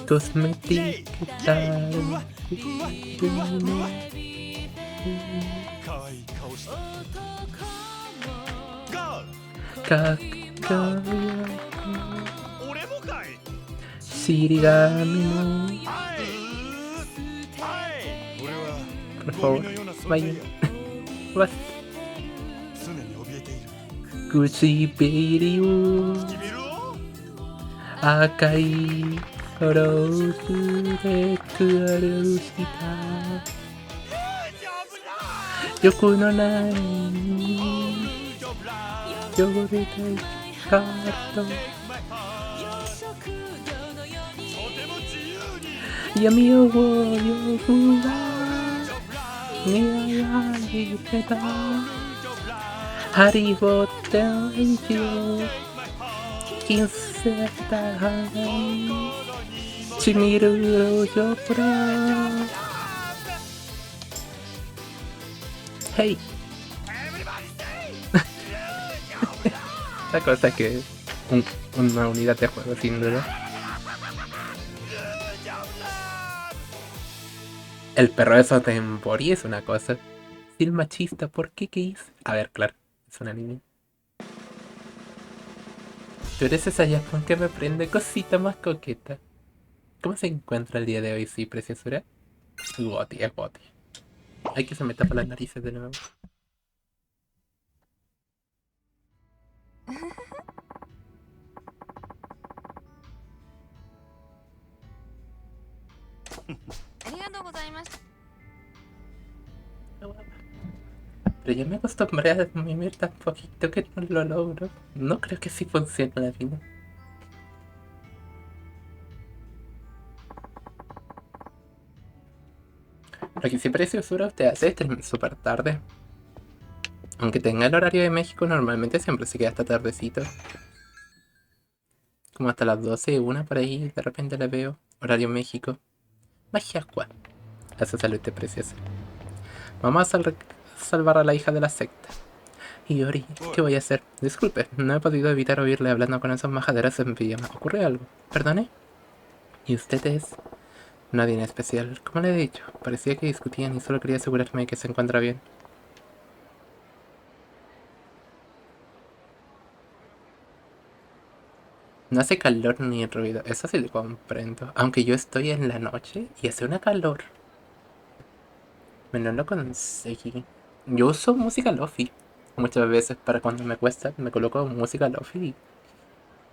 Cosmetic Time. Shirigami no. Por favor, vaya. Vas. Kuchibiriu Akai Orosu de Kuarushita Yoku no nai Yoretai Karto Yami wo yoku wa Niyai peta Haribo Tenjo Kinseta Chimiru Yopra. Hey. La cosa es que una unidad de juego sin duda. El perro de Sotenbori es una cosa. Si el machista, ¿por qué? ¿Qué hice? A ver, claro, es un anime. Tú eres esa Japón que me prende cosita más coqueta. ¿Cómo se encuentra el día de hoy, sí, preciosura? Goti, es Goti. Hay que se me tapa las narices de nuevo. Pero ya me acostumbré a mimir tan poquito que no lo logro. No creo que sí funcione la vida. Lo que sí, preciosura, usted hace stream súper tarde. Aunque tenga el horario de México, normalmente siempre se queda hasta tardecito. Como hasta las 12, una por ahí, de repente la veo. Horario México. Magia cual. Esa salud usted preciosa. Vamos a salvar a la hija de la secta. Y Ori, ¿qué voy a hacer? Disculpe, no he podido evitar oírle hablando con esos majaderos en pijama. ¿Ocurre algo? ¿Perdone? ¿Y usted es? Nadie en especial. Como le he dicho, parecía que discutían y solo quería asegurarme de que se encuentra bien. No hace calor ni ruido, eso sí lo comprendo. Aunque yo estoy en la noche y hace una calor. No lo conseguí. Yo uso música lofi. Muchas veces para cuando me cuesta me coloco música lofi y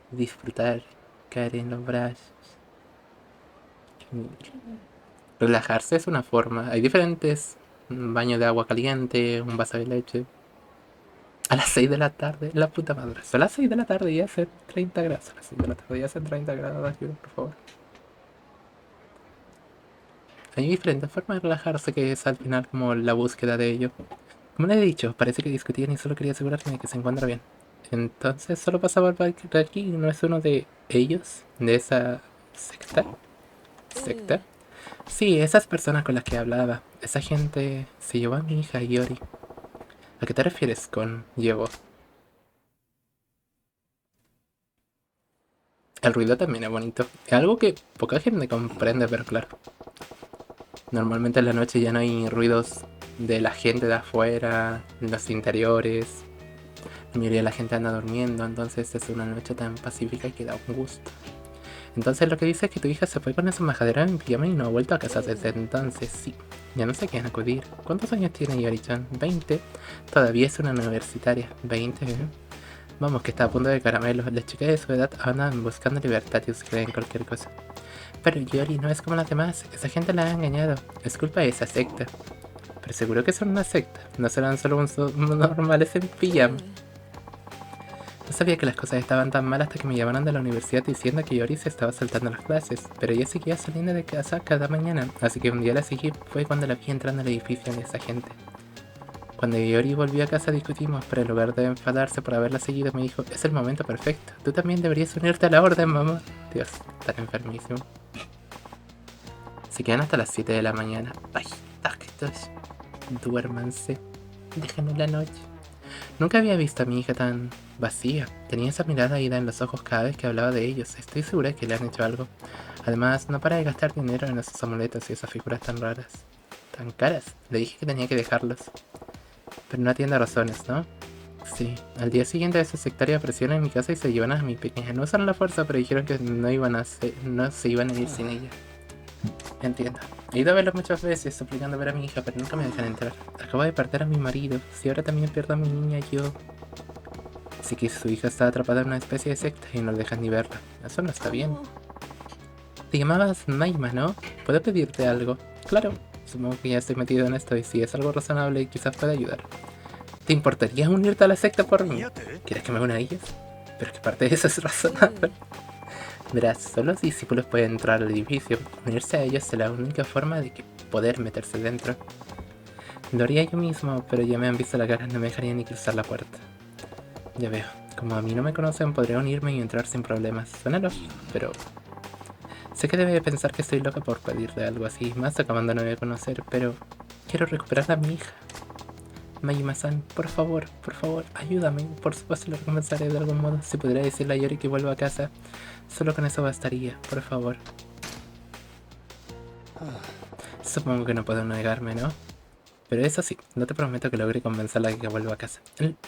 disfrutar, caer en los brazos. Relajarse es una forma. Hay diferentes. Un baño de agua caliente, un vaso de leche. A las 6 de la tarde, la puta madre. Son las 6 de la tarde y hacen 30 grados. A las 6 de la tarde y hacen 30 grados. Ayuda, por favor. Hay diferentes formas de relajarse que es al final como la búsqueda de ello. Como le he dicho, parece que discutían y solo quería asegurarme de que se encuentra bien. Entonces solo pasaba por aquí, ¿no es uno de ellos? ¿De esa secta? ¿Secta? Sí, esas personas con las que hablaba. Esa gente se llevó a mi hija Yori. ¿A qué te refieres con llevó? El ruido también es bonito. Es algo que poca gente comprende, pero claro. Normalmente en la noche ya no hay ruidos de la gente de afuera, en los interiores. La mayoría de la gente anda durmiendo, entonces es una noche tan pacífica que da un gusto. Entonces lo que dice es que tu hija se fue con esa majadera en pijama y no ha vuelto a casa desde entonces. Sí, ya no sé a quién acudir. ¿Cuántos años tiene Yori-chan? 20. Todavía es una universitaria. 20, ¿eh? Vamos, que está a punto de caramelos. Las chicas de su edad andan buscando libertad y se creen cualquier cosa. Pero Yori no es como las demás. Esa gente la ha engañado. Es culpa de esa secta. Pero seguro que son una secta. No serán solo unos normales en pijama. No sabía que las cosas estaban tan mal hasta que me llamaron de la universidad diciendo que Yori se estaba saltando las clases, pero ella seguía saliendo de casa cada mañana, así que un día la seguí fue cuando la vi entrando al edificio de esa gente. Cuando Yori volvió a casa discutimos, pero en lugar de enfadarse por haberla seguido me dijo, es el momento perfecto, tú también deberías unirte a la orden, mamá. Dios, tan enfermísimo. Se quedan hasta las 7 de la mañana. Ay, tactos. Duérmanse. Déjenme la noche. Nunca había visto a mi hija tan vacía. Tenía esa mirada ida en los ojos cada vez que hablaba de ellos. Estoy segura que le han hecho algo. Además, no para de gastar dinero en esos amuletos y esas figuras tan raras. Tan caras. Le dije que tenía que dejarlos. Pero no atiende a razones, ¿no? Sí. Al día siguiente esos sectarios aparecieron en mi casa y se llevan a mi pequeña. No usaron la fuerza, pero dijeron que no se iban a ir sin ella. Entiendo. He ido a verlos muchas veces, suplicando ver a mi hija, pero nunca me dejan entrar. Acabo de perder a mi marido. Si ahora también pierdo a mi niña, yo... Así que su hija está atrapada en una especie de secta y no le dejan ni verla. Eso no está bien. Te llamabas Naima, ¿no? ¿Puedo pedirte algo? Claro. Supongo que ya estoy metido en esto y si es algo razonable quizás pueda ayudar. ¿Te importaría unirte a la secta por mí? ¿Quieres que me una a ellos? Pero que parte de eso es razonable. Verás, solo los discípulos pueden entrar al edificio. Unirse a ellos es la única forma de poder meterse dentro. Lo haría yo mismo, pero ya me han visto la cara, no me dejaría ni cruzar la puerta. Ya veo, como a mí no me conocen, podría unirme y entrar sin problemas. Suena lógico, pero... Sé que debe pensar que estoy loca por pedirle algo así, más acabándome de conocer, pero... Quiero recuperar a mi hija. Majima-san, por favor, ayúdame. Por supuesto lo recompensaré de algún modo. Si pudiera decirle a Yori que vuelva a casa, solo con eso bastaría, por favor. Supongo que no puedo negarme, ¿no? Pero eso sí, no te prometo que logre convencerla de que vuelva a casa.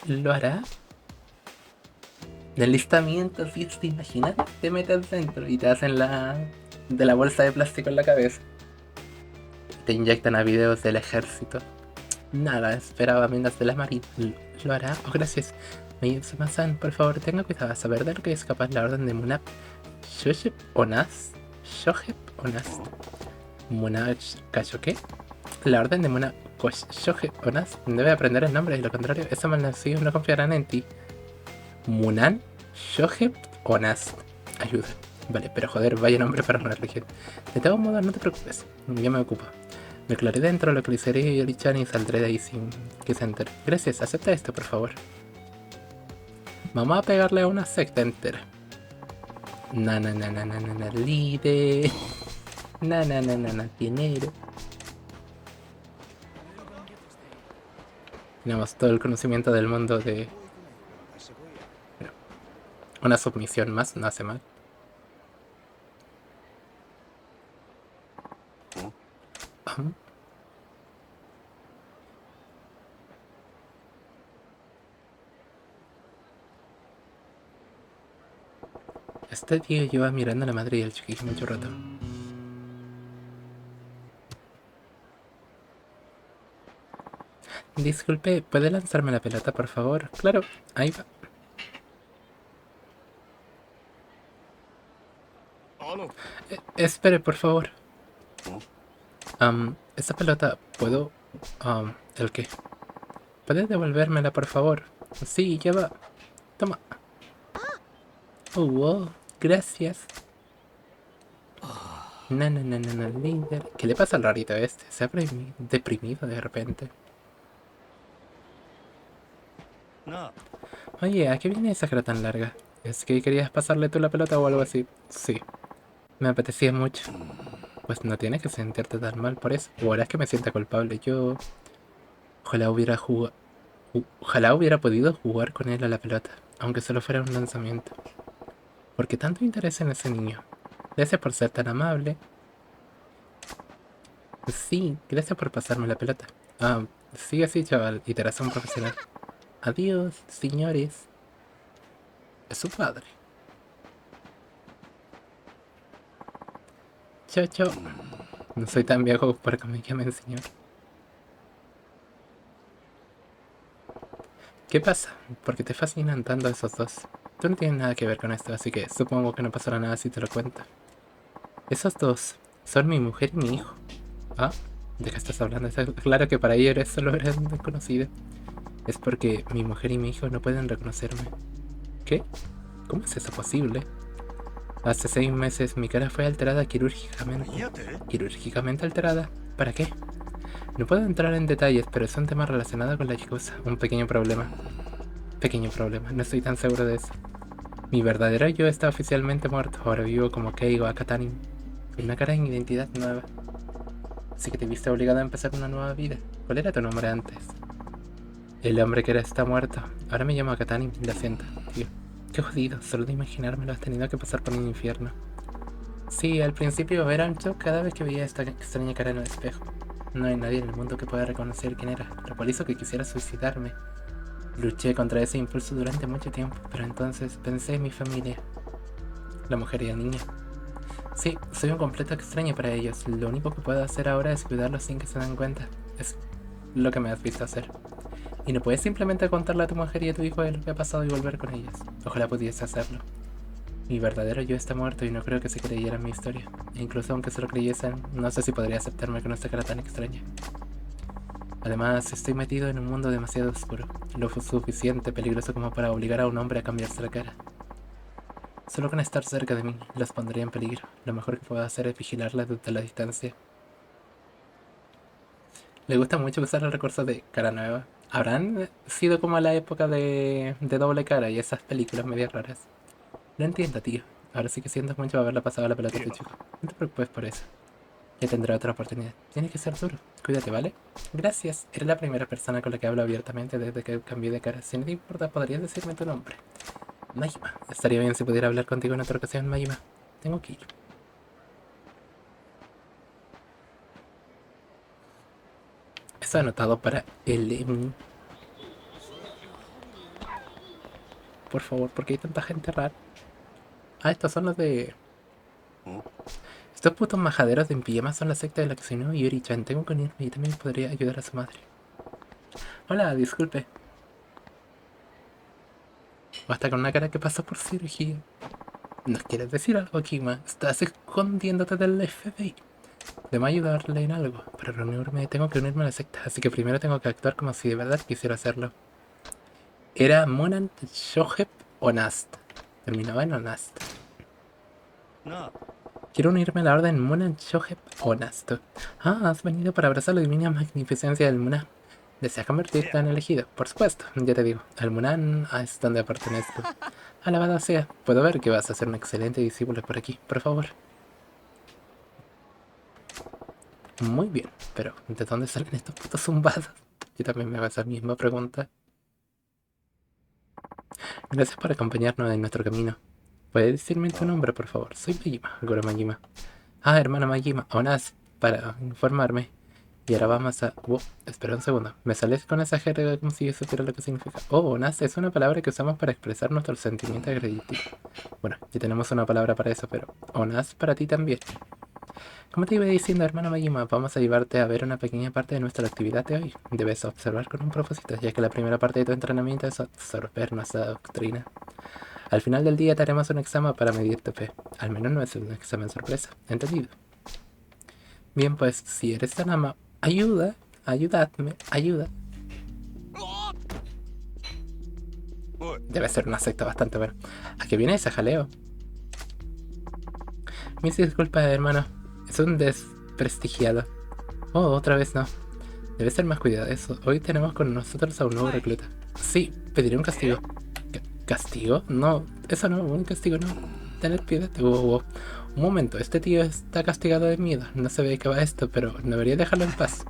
¿Lo hará? Del listamiento, si te imaginas, te metes dentro y te hacen de la bolsa de plástico en la cabeza. Te inyectan a videos del ejército. Nada, esperaba menos de la marina. ¿Lo hará? Oh, gracias. Majima-san, por favor, tenga cuidado a saber de lo que es capaz la orden de Munab Shoheb Onast. Munab ¿qué? La orden de Munab Shoheb Onast. Debe aprender el nombre, de lo contrario, esos malnacidos no confiarán en ti. Munan Shoheb Onast. Ayuda. Vale, pero joder, vaya nombre para una religión. De todos modos, no te preocupes. Yo me ocupo. Me aclaré dentro, localizaré a Yori-chan y saldré de ahí sin que se entere. Gracias, acepta esto, por favor. Vamos a pegarle a una secta entera. Líder. Dinero. Tenemos todo el conocimiento del mundo de... Bueno, una submisión más, no hace mal. Este tío lleva mirando a la madre y al chiquillo mucho rato. Disculpe, ¿puede lanzarme la pelota, por favor? Claro, ahí va. Espere, por favor. Esa pelota, ¿puedo? ¿El qué? ¿Puede devolvérmela, por favor? Sí, ya va. Toma. Oh, wow, gracias. Líder. ¿Qué le pasa al rarito este? Se ha deprimido de repente. Oye, ¿a qué viene esa cara tan larga? ¿Es que querías pasarle tú la pelota o algo así? Sí. Me apetecía mucho. Pues no tienes que sentirte tan mal por eso. O harás que me sienta culpable. Yo... Ojalá hubiera podido jugar con él a la pelota. Aunque solo fuera un lanzamiento. ¿Por qué tanto interés en ese niño? Gracias por ser tan amable. Sí, gracias por pasarme la pelota. Sigue así, chaval, y te harás un profesional. Adiós, señores. Es su padre. Chao, chao. No soy tan viejo para que me enseñó. ¿Qué pasa? ¿Por qué te fascinan tanto esos dos? Tú no tienes nada que ver con esto, así que supongo que no pasará nada si te lo cuento. Esos dos son mi mujer y mi hijo. ¿Ah? ¿De qué estás hablando? Está claro que para ellos solo eres un desconocido. Es porque mi mujer y mi hijo no pueden reconocerme. ¿Qué? ¿Cómo es eso posible? Hace 6 meses mi cara fue alterada quirúrgicamente. ¿Quirúrgicamente alterada? ¿Para qué? No puedo entrar en detalles, pero es un tema relacionado con la Yakuza. Un pequeño problema. Pequeño problema, no estoy tan seguro de eso. Mi verdadero yo está oficialmente muerto. Ahora vivo como Keigo Akatani, con una cara en identidad nueva. Así que te viste obligado a empezar una nueva vida. ¿Cuál era tu nombre antes? El hombre que era está muerto. Ahora me llamo Akatani, lo siento, tío. Qué jodido, solo de imaginármelo has tenido que pasar por un infierno. Sí, al principio era un shock cada vez que veía esta extraña cara en el espejo. No hay nadie en el mundo que pueda reconocer quién era, lo cual hizo que quisiera suicidarme. Luché contra ese impulso durante mucho tiempo, pero entonces pensé en mi familia, la mujer y el niño. Sí, soy un completo extraño para ellos. Lo único que puedo hacer ahora es cuidarlos sin que se den cuenta. Es lo que me has visto hacer. Y no puedes simplemente contarle a tu mujer y a tu hijo de lo que ha pasado y volver con ellos. Ojalá pudiese hacerlo. Mi verdadero yo está muerto y no creo que se creyeran mi historia. E incluso aunque se lo creyesen, no sé si podría aceptarme con esta cara tan extraña. Además, estoy metido en un mundo demasiado oscuro, lo suficiente peligroso como para obligar a un hombre a cambiarse la cara. Solo con estar cerca de mí, los pondría en peligro. Lo mejor que puedo hacer es vigilarla desde la distancia. Le gusta mucho usar el recurso de cara nueva. ¿Habrán sido como la época de doble cara y esas películas medias raras? Lo entiendo, tío. Ahora sí que siento mucho haberla pasado la pelota a tu chico. No te preocupes por eso. Ya tendré otra oportunidad. Tienes que ser duro. Cuídate, ¿vale? Gracias. Eres la primera persona con la que hablo abiertamente desde que cambié de cara. Si no te importa, ¿podrías decirme tu nombre? Majima. Estaría bien si pudiera hablar contigo en otra ocasión, Majima. Tengo que ir. Eso anotado para el Emu. Por favor, ¿por qué hay tanta gente rara? Ah, estos son los de... Estos putos majaderos de en pijama son la secta de la que se unió Yuri-chan. Tengo que unirme y también podría ayudar a su madre. Hola, disculpe. Basta con una cara que pasó por cirugía. ¿Nos quieres decir algo, Kima? Estás escondiéndote del FBI. Debo ayudarle en algo. Para reunirme tengo que unirme a la secta, así que primero tengo que actuar como si de verdad quisiera hacerlo. Era Monant Shohep Onast. Terminaba en Onast. Quiero unirme a la orden Monant Shohep Onast. Ah, has venido para abrazar la divina magnificencia del Munan. ¿Deseas convertirte en elegido? Por supuesto, ya te digo. Al Munan es donde pertenezco. Alabado sea. Puedo ver que vas a ser un excelente discípulo por aquí. Por favor. Muy bien, pero ¿de dónde salen estos putos zumbados? Yo también me hago esa misma pregunta. Gracias por acompañarnos en nuestro camino. ¿Puedes decirme tu nombre, por favor? Soy Majima, Goro Majima. Ah, hermana Majima, Onas, para informarme. Y ahora vamos a... espera un segundo. Me sales con esa jerga como si yo supiera lo que significa. Oh, Onas es una palabra que usamos para expresar nuestro sentimiento de gratitud. Bueno, ya tenemos una palabra para eso, pero Onas para ti también. Como te iba diciendo, hermano Majima, vamos a llevarte a ver una pequeña parte de nuestra actividad de hoy. Debes observar con un propósito, ya que la primera parte de tu entrenamiento es absorber nuestra doctrina. Al final del día te haremos un examen para medir tu fe. Al menos no es un examen sorpresa. ¿Entendido? Bien, pues, si eres tan amable... Ayúdame. Debe ser una secta bastante buena. ¿A qué viene ese jaleo? Mis disculpas, hermano. Es un desprestigiado. Oh, otra vez no. Debe ser más cuidadoso. Hoy tenemos con nosotros a un nuevo recluta. Sí, pediré un castigo. ¿Castigo? No, eso no, un castigo no. Tener piedad. Un momento, este tío está castigado de miedo. No se ve que va esto, pero debería dejarlo en paz.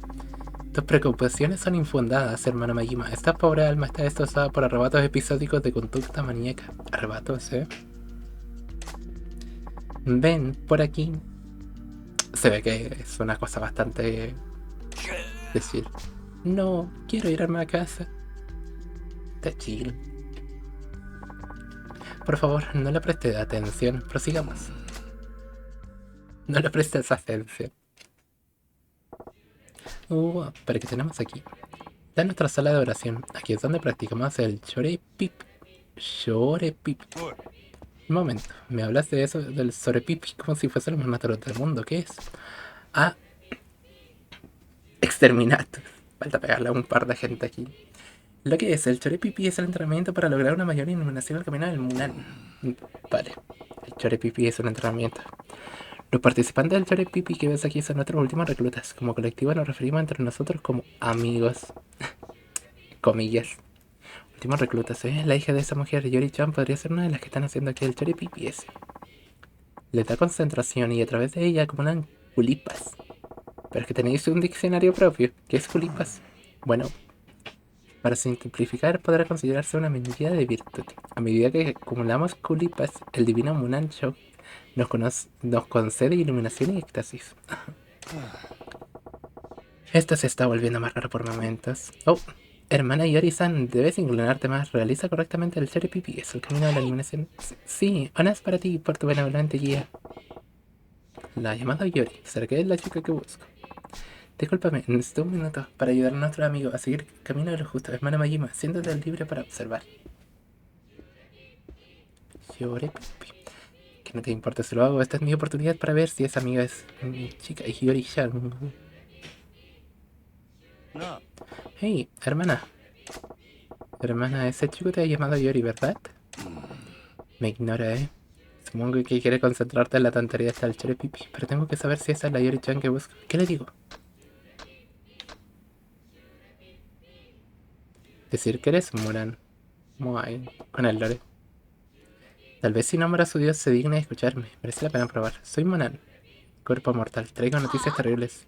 Tus preocupaciones son infundadas, hermano Majima. Esta pobre alma está destrozada por arrebatos episódicos de conducta maníaca. Arrebatos, Ven por aquí. Se ve que es una cosa bastante... decir, no, quiero irme a casa. Está chill. Por favor, no le preste atención. Prosigamos. No le prestes atención. Pero ¿qué tenemos aquí? Esta es nuestra sala de oración. Aquí es donde practicamos el Chorepip. Chorepip. Un momento, me hablas de eso, del Chorepip, como si fuese lo más natural del mundo. ¿Qué es? Ah, Exterminator. Falta pegarle a un par de gente aquí. Lo que es el Chorepipi es el entrenamiento para lograr una mayor iluminación al caminar del Munan. Vale, el Chorepipi es un entrenamiento. Los participantes del Chorepipi que ves aquí son nuestros últimos reclutas. Como colectivo nos referimos entre nosotros como amigos. Comillas. Últimos reclutas, ¿eh? La hija de esa mujer, Yori-chan, podría ser una de las que están haciendo aquí el Chorepipi ese. Le da concentración y a través de ella acumulan culipas. Pero es que tenéis un diccionario propio. ¿Qué es culipas? Bueno, para simplificar podrá considerarse una medida de virtud. A medida que acumulamos culipas, el divino Munancho nos concede iluminación y éxtasis. Esto se está volviendo más raro por momentos. Oh, hermana Yori-san, debes inclinarte más. Realiza correctamente el Chorepipi. Es el camino de la iluminación. Sí, honras para ti por tu benevolente guía. La llamada Yori. ¿Será que es la chica que busco? Discúlpame, necesito un minuto para ayudar a nuestro amigo a seguir el camino de lo justo. Hermana Majima, siéntate libre para observar. Chorepipi. Que no te importa si lo hago. Esta es mi oportunidad para ver si esa amiga es mi chica Yori-chan. No. Hey, hermana. Hermana, ese chico te ha llamado Yori, ¿verdad? Me ignora, ¿eh? Supongo que quiere concentrarte en la tontería hasta el Chorepipi, pero tengo que saber si esa es la Yori-chan que busco. ¿Qué le digo? Decir que eres Muran. Muy con el lore. Tal vez si nombra a su dios se digne de escucharme. Merece la pena probar. Soy Muran. Cuerpo mortal. Traigo noticias terribles.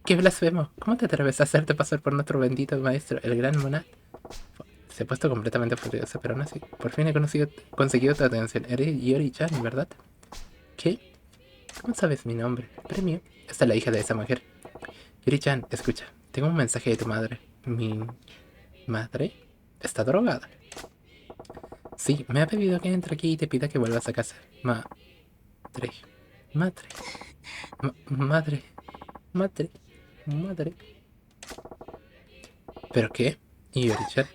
¿Qué blasfemo? ¿Cómo te atreves a hacerte pasar por nuestro bendito maestro, el gran Munan? Se ha puesto completamente furiosa, pero aún así. Por fin he conseguido tu atención. Eres Yori-chan, ¿verdad? ¿Qué? ¿Cómo sabes mi nombre? Premio. Esta es la hija de esa mujer. Yori-chan, escucha. Tengo un mensaje de tu madre. Mi madre está drogada. Sí, me ha pedido que entre aquí y te pida que vuelvas a casa. Madre. ¿Pero qué? Yori-chan.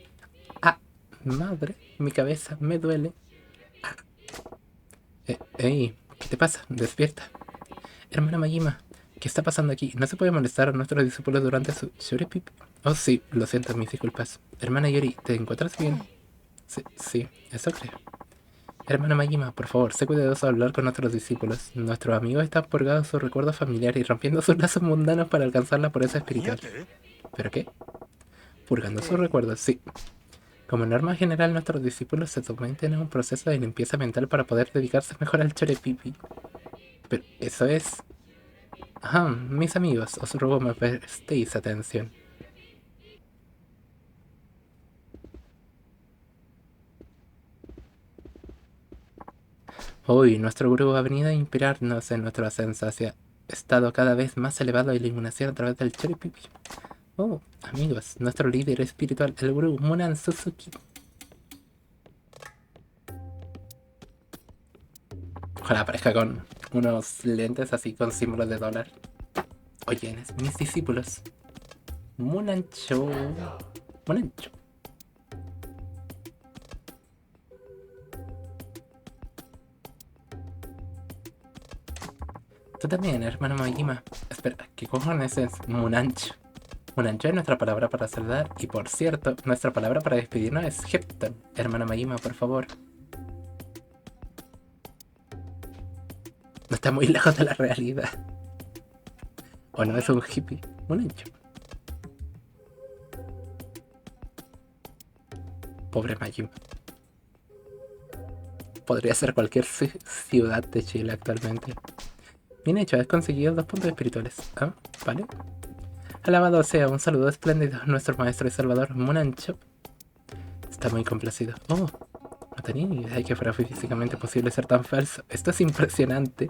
Ah, madre, mi cabeza me duele. Ey, ¿qué te pasa? Despierta. Hermana Majima, ¿qué está pasando aquí? No se puede molestar a nuestros discípulos durante su Chorepipi. Oh, sí, lo siento, mis disculpas. Hermana Yori, ¿te encuentras bien? Sí, eso creo. Hermana Majima, por favor, sé cuidadoso al hablar con nuestros discípulos. Nuestros amigos están purgados sus recuerdos familiares y rompiendo sus lazos mundanos para alcanzar la pureza espiritual. ¿Pero qué? Purgando sus recuerdos, sí. Como norma general, nuestros discípulos se someten a un proceso de limpieza mental para poder dedicarse mejor al Chorepipi. Pero eso es... Ajá, mis amigos, os ruego me prestéis atención. Hoy nuestro gurú ha venido a inspirarnos en nuestro ascenso hacia estado cada vez más elevado de iluminación a través del Chorepipi. Oh, amigos, nuestro líder espiritual, el gurú Munan Suzuki. Ojalá aparezca con unos lentes así con símbolos de dólar. Oye, mis discípulos. Munancho. Tú también, hermano Majima. Espera, ¿qué cojones es Munancho? Munancho es nuestra palabra para saludar. Y por cierto, nuestra palabra para despedirnos es Hepton. Hermano Majima, por favor. No está muy lejos de la realidad. O no es un hippie. Munancho. Pobre Majima. Podría ser cualquier ciudad de Chile actualmente. Bien hecho, has conseguido 2 puntos espirituales. Ah, vale. Alabado sea, un saludo espléndido a nuestro maestro y salvador, Munancho. Está muy complacido. Oh, no tenía ni idea de que fuera físicamente posible ser tan falso. Esto es impresionante.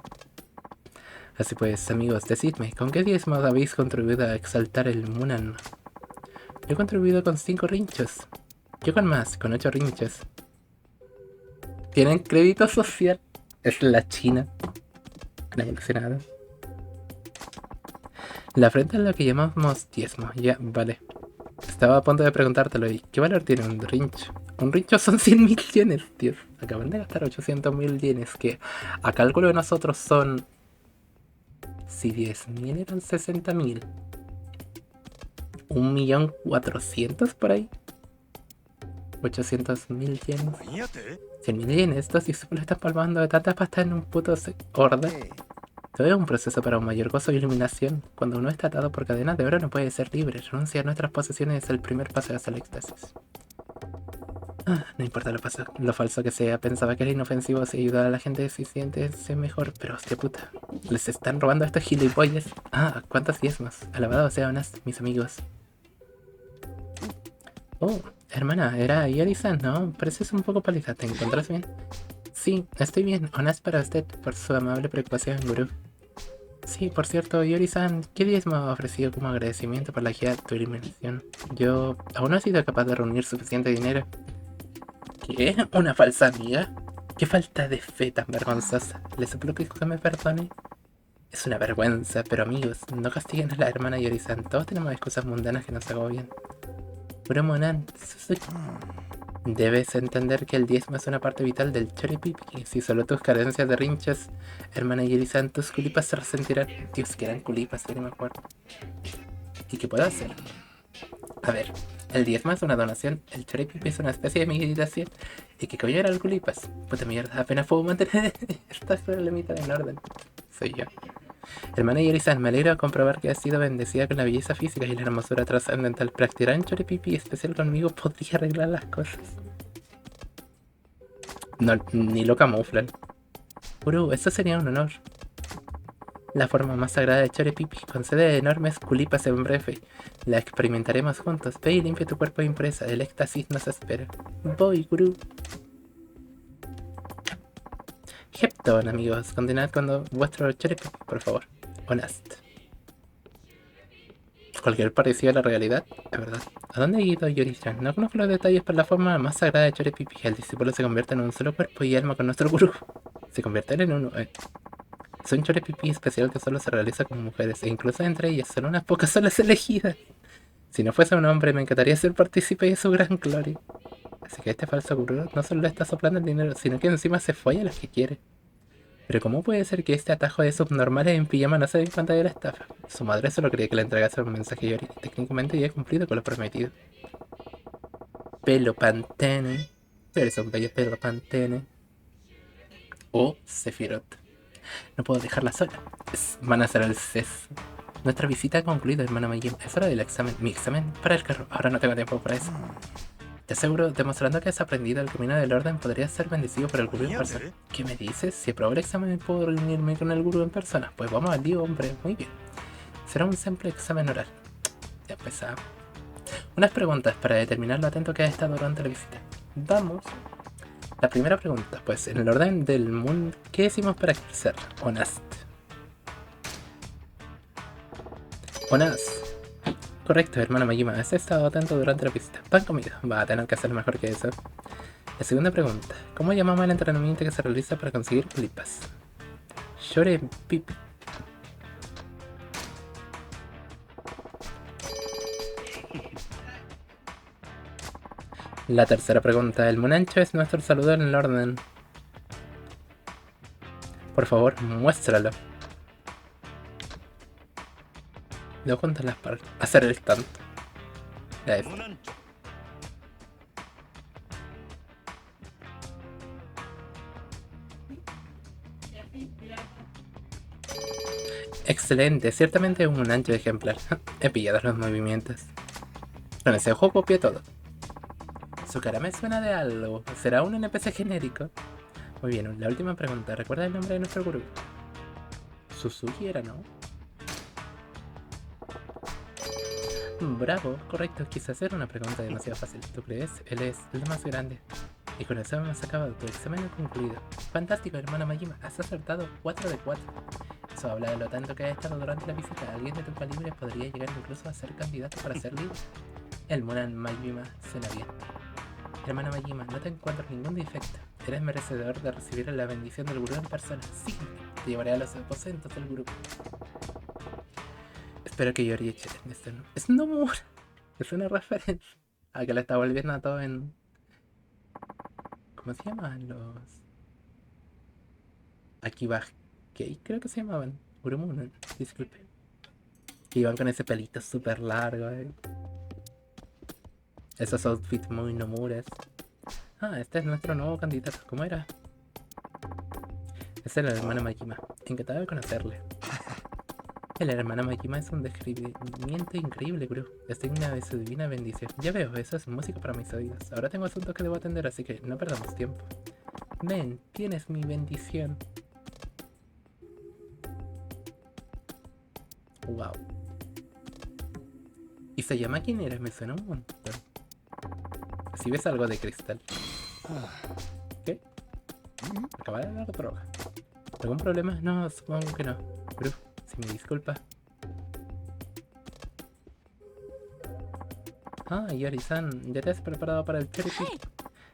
Así pues, amigos, decidme, ¿con qué diezmos habéis contribuido a exaltar el Munan? Yo he contribuido con 5 rinchos. Yo con más, con 8 rinchos. ¿Tienen crédito social? Es la China. Han evolucionado. La frente es lo que llamamos diezmo. Ya, vale. Estaba a punto de preguntártelo. ¿Y qué valor tiene un rincho? Un rincho son 100.000 yenes, tío. Acaban de gastar 800.000 yenes, que a cálculo de nosotros son... Si 10.000 eran 60.000. 1.400.000 por ahí. 800.000 yenes. 100.000 yenes. Estos discípulos están palmando de tantas pastas en un puto orden. Todo es un proceso para un mayor gozo y iluminación. Cuando uno está atado por cadenas de oro no puede ser libre. Renuncia a nuestras posesiones es el primer paso hacia el éxtasis. No importa lo falso que sea, pensaba que era inofensivo si ayudar a la gente si siente mejor, pero hostia puta, les están robando a estos gilipollas. ¿Cuántos diezmos? Alabado sea Onas, mis amigos. Oh, hermana, era Yori-san, ¿no? Pareces un poco pálida, ¿te encuentras bien? Sí, estoy bien. Onas para usted por su amable preocupación, gurú. Sí, por cierto, Yori-san, ¿qué diezmo ha ofrecido como agradecimiento por la guía de tu iluminación? Yo aún no he sido capaz de reunir suficiente dinero. ¿Qué? ¿Una falsa amiga? ¡Qué falta de fe tan vergonzosa! ¿Les suplico que me perdone? Es una vergüenza, pero amigos, no castiguen a la hermana Yori-san. Todos tenemos excusas mundanas que nos agobian. Puro Monan, debes entender que el diezmo es una parte vital del choripipi. Si solo tus carencias de rinchas, hermana Yori-san, tus culipas se resentirán. Dios, que eran culipas, que no me acuerdo. ¿Y qué puedo hacer? A ver, el diezmo es una donación, el choripipi es una especie de meditación. ¿Y qué coño era el culipas? Puta mierda, apenas puedo mantener esta problemita en orden. Soy yo. Hermana Yori-san, me alegro de comprobar que has sido bendecida con la belleza física y la hermosura trascendental. Practicar un choripipi especial conmigo podría arreglar las cosas. No, ni lo camuflan. Gurú, eso sería un honor. La forma más sagrada de choripipi concede enormes culipas en breve. La experimentaremos juntos. Ve y limpia tu cuerpo de impresa. El éxtasis nos espera. Voy, gurú. Hepton, amigos. Continuad con vuestro choripipi, por favor. Honest. Cualquier parecido a la realidad, es verdad. ¿A dónde ha ido Yori-chan? No conozco los detalles, pero la forma más sagrada de choripipi. El discípulo se convierte en un solo cuerpo y alma con nuestro gurú. Se convierten en uno. Es un choripipi especial que solo se realiza con mujeres, e incluso entre ellas, solo unas pocas son las elegidas. Si no fuese un hombre, me encantaría ser partícipe de su gran gloria. Así que este falso gurú no solo le está soplando el dinero, sino que encima se folla a los que quiere. Pero ¿cómo puede ser que este atajo de subnormales en pijama no se den cuenta de la estafa? Su madre solo quería que le entregase un mensaje y técnicamente ya he cumplido con lo prometido. Pelo Pantene. Eres un bello pelo Pantene. O Sephiroth. No puedo dejarla sola. Van a hacer el CES. Nuestra visita ha concluido, hermana Mayim. Es hora del examen. Mi examen para el carro. Ahora no tengo tiempo para eso. Te aseguro, demostrando que has aprendido el camino del orden, podrías ser bendecido por el gurú en persona. ¿Qué me dices? Si aprobó el examen, ¿puedo reunirme con el gurú en persona? Pues vamos al lío, hombre. Muy bien. Será un simple examen oral. Ya empezamos. Unas preguntas para determinar lo atento que has estado durante la visita. Vamos. La primera pregunta, pues, en el orden del mundo, ¿qué decimos para crecer? Honest. Honest. Correcto, hermano Majima, has estado atento durante la visita. Pan comido, va a tener que hacer mejor que eso. La segunda pregunta, ¿cómo llamamos el entrenamiento que se realiza para conseguir clipas? Shore Pipi. La tercera pregunta, el Munancho es nuestro saludo en el orden. Por favor, muéstralo. Debo contarlas para hacer el tanto. Ya es. Excelente, ciertamente un ancho ejemplar. He pillado los movimientos. Con ese ojo copia todo. Su cara me suena de algo. ¿Será un NPC genérico? Muy bien, la última pregunta. ¿Recuerda el nombre de nuestro gurú? Suzuki era, ¿no? Bravo, correcto. Quizás era una pregunta demasiado fácil. ¿Tú crees? Él es el más grande. Y con eso hemos acabado. Tu examen concluido. Fantástico, hermana Majima. Has acertado 4 de 4. Eso habla de lo tanto que has estado durante la visita. Alguien de tu calibre podría llegar incluso a ser candidato para ser líder. El Monan Majima suena bien. Hermana Majima, no te encuentro ningún defecto. Eres merecedor de recibir la bendición del gurú en persona. Sí, te llevaré a los aposentos del gurú. Espero que Yori eche este, ¿no? Es Nomura. Es una referencia a que le está volviendo a todo en... ¿Cómo se llaman los...? Akiba Kei, creo que se llamaban. Urumuna, disculpe. Que iban con ese pelito súper largo, Esos outfits muy Nomuras. Ah, este es nuestro nuevo candidato. ¿Cómo era? Es el hermano Majima. Encantado de conocerle. El hermano Majima es un descubrimiento increíble, Gru. Es digna de su divina bendición. Ya veo, eso es música para mis oídos. Ahora tengo asuntos que debo atender, así que no perdamos tiempo. Ven, tienes mi bendición. Wow. ¿Y se llama quién era? Me suena un montón. Si ves algo de cristal. ¿Qué? Acaba de dar droga. ¿Algún problema? No, supongo que no. Gru, si me disculpa. Ah, Yori-san, ¿ya te has preparado para el choripipi?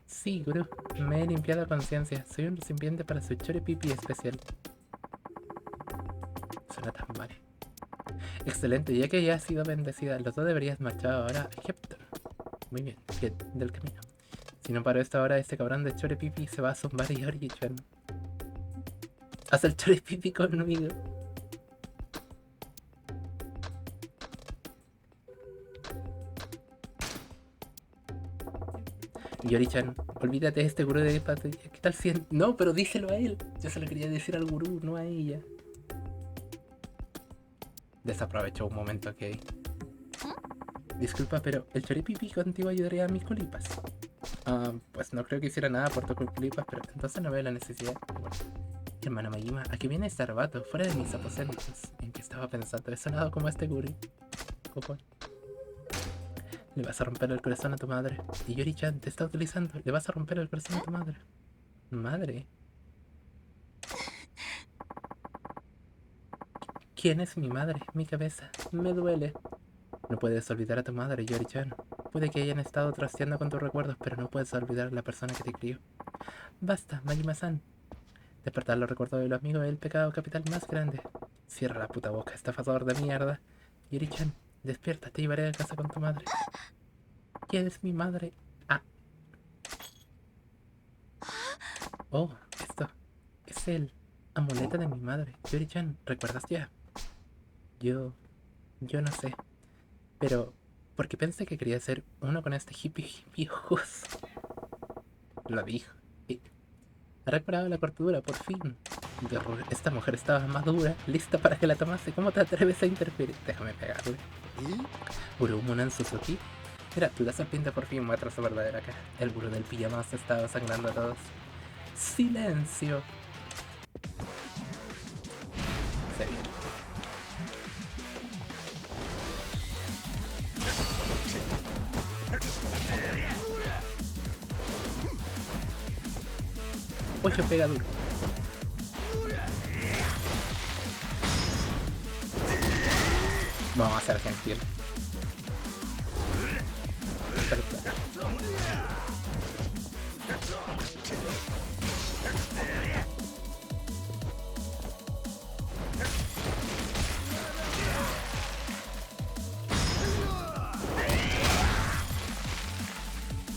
Sí, Gru, me he limpiado a conciencia. Soy un recipiente para su choripipi especial. Suena tan mal. Excelente, ya que ya has sido bendecida, los dos deberías marchar ahora a Egipto. Muy bien, bien, del camino. Si no paro esta hora, este cabrón de choripipi se va a zumbar y Yori-chan. Haz el choripipi conmigo. Yori-chan, olvídate de este gurú de patilla. ¿Qué tal si...? No, pero díselo a él. Yo se lo quería decir al gurú, no a ella. Desaprovechó un momento, ok. Disculpa, pero el choripipi contigo ayudaría a mis culipas. Pues no creo que hiciera nada por tus culipas, pero entonces no veo la necesidad. Bueno. Hermano Majima, ¿a qué viene este arbato? Fuera de mis aposentos. ¿En qué estaba pensando? He sonado como este gurú. Coco. Le vas a romper el corazón a tu madre. Y Yori-chan te está utilizando. Le vas a romper el corazón a tu madre. Madre. ¿Quién es mi madre? Mi cabeza. Me duele. No puedes olvidar a tu madre, Yori-chan. Puede que hayan estado trasteando con tus recuerdos, pero no puedes olvidar a la persona que te crió. Basta, Majima-san. Despertar los recuerdos de los amigos es el pecado capital más grande. Cierra la puta boca, estafador de mierda. Yori-chan, despierta, te llevaré a casa con tu madre. ¿Quién es mi madre? Ah. Oh, esto es el amuleto de mi madre. Yori-chan, ¿recuerdas ya? Yo no sé. Pero, porque pensé que quería ser uno con este hippie ojos. Lo dijo. Ha recuperado la cordura, por fin. Esta mujer estaba madura, lista para que la tomase. ¿Cómo te atreves a interferir? Déjame pegarle. Urumunan Suzuki. Mira, la serpiente por fin muestra su verdadera cara. El gurú del pijama se estaba sangrando a todos. ¡Silencio! Se viene. Pollo pega duro. Vamos a hacer sentir.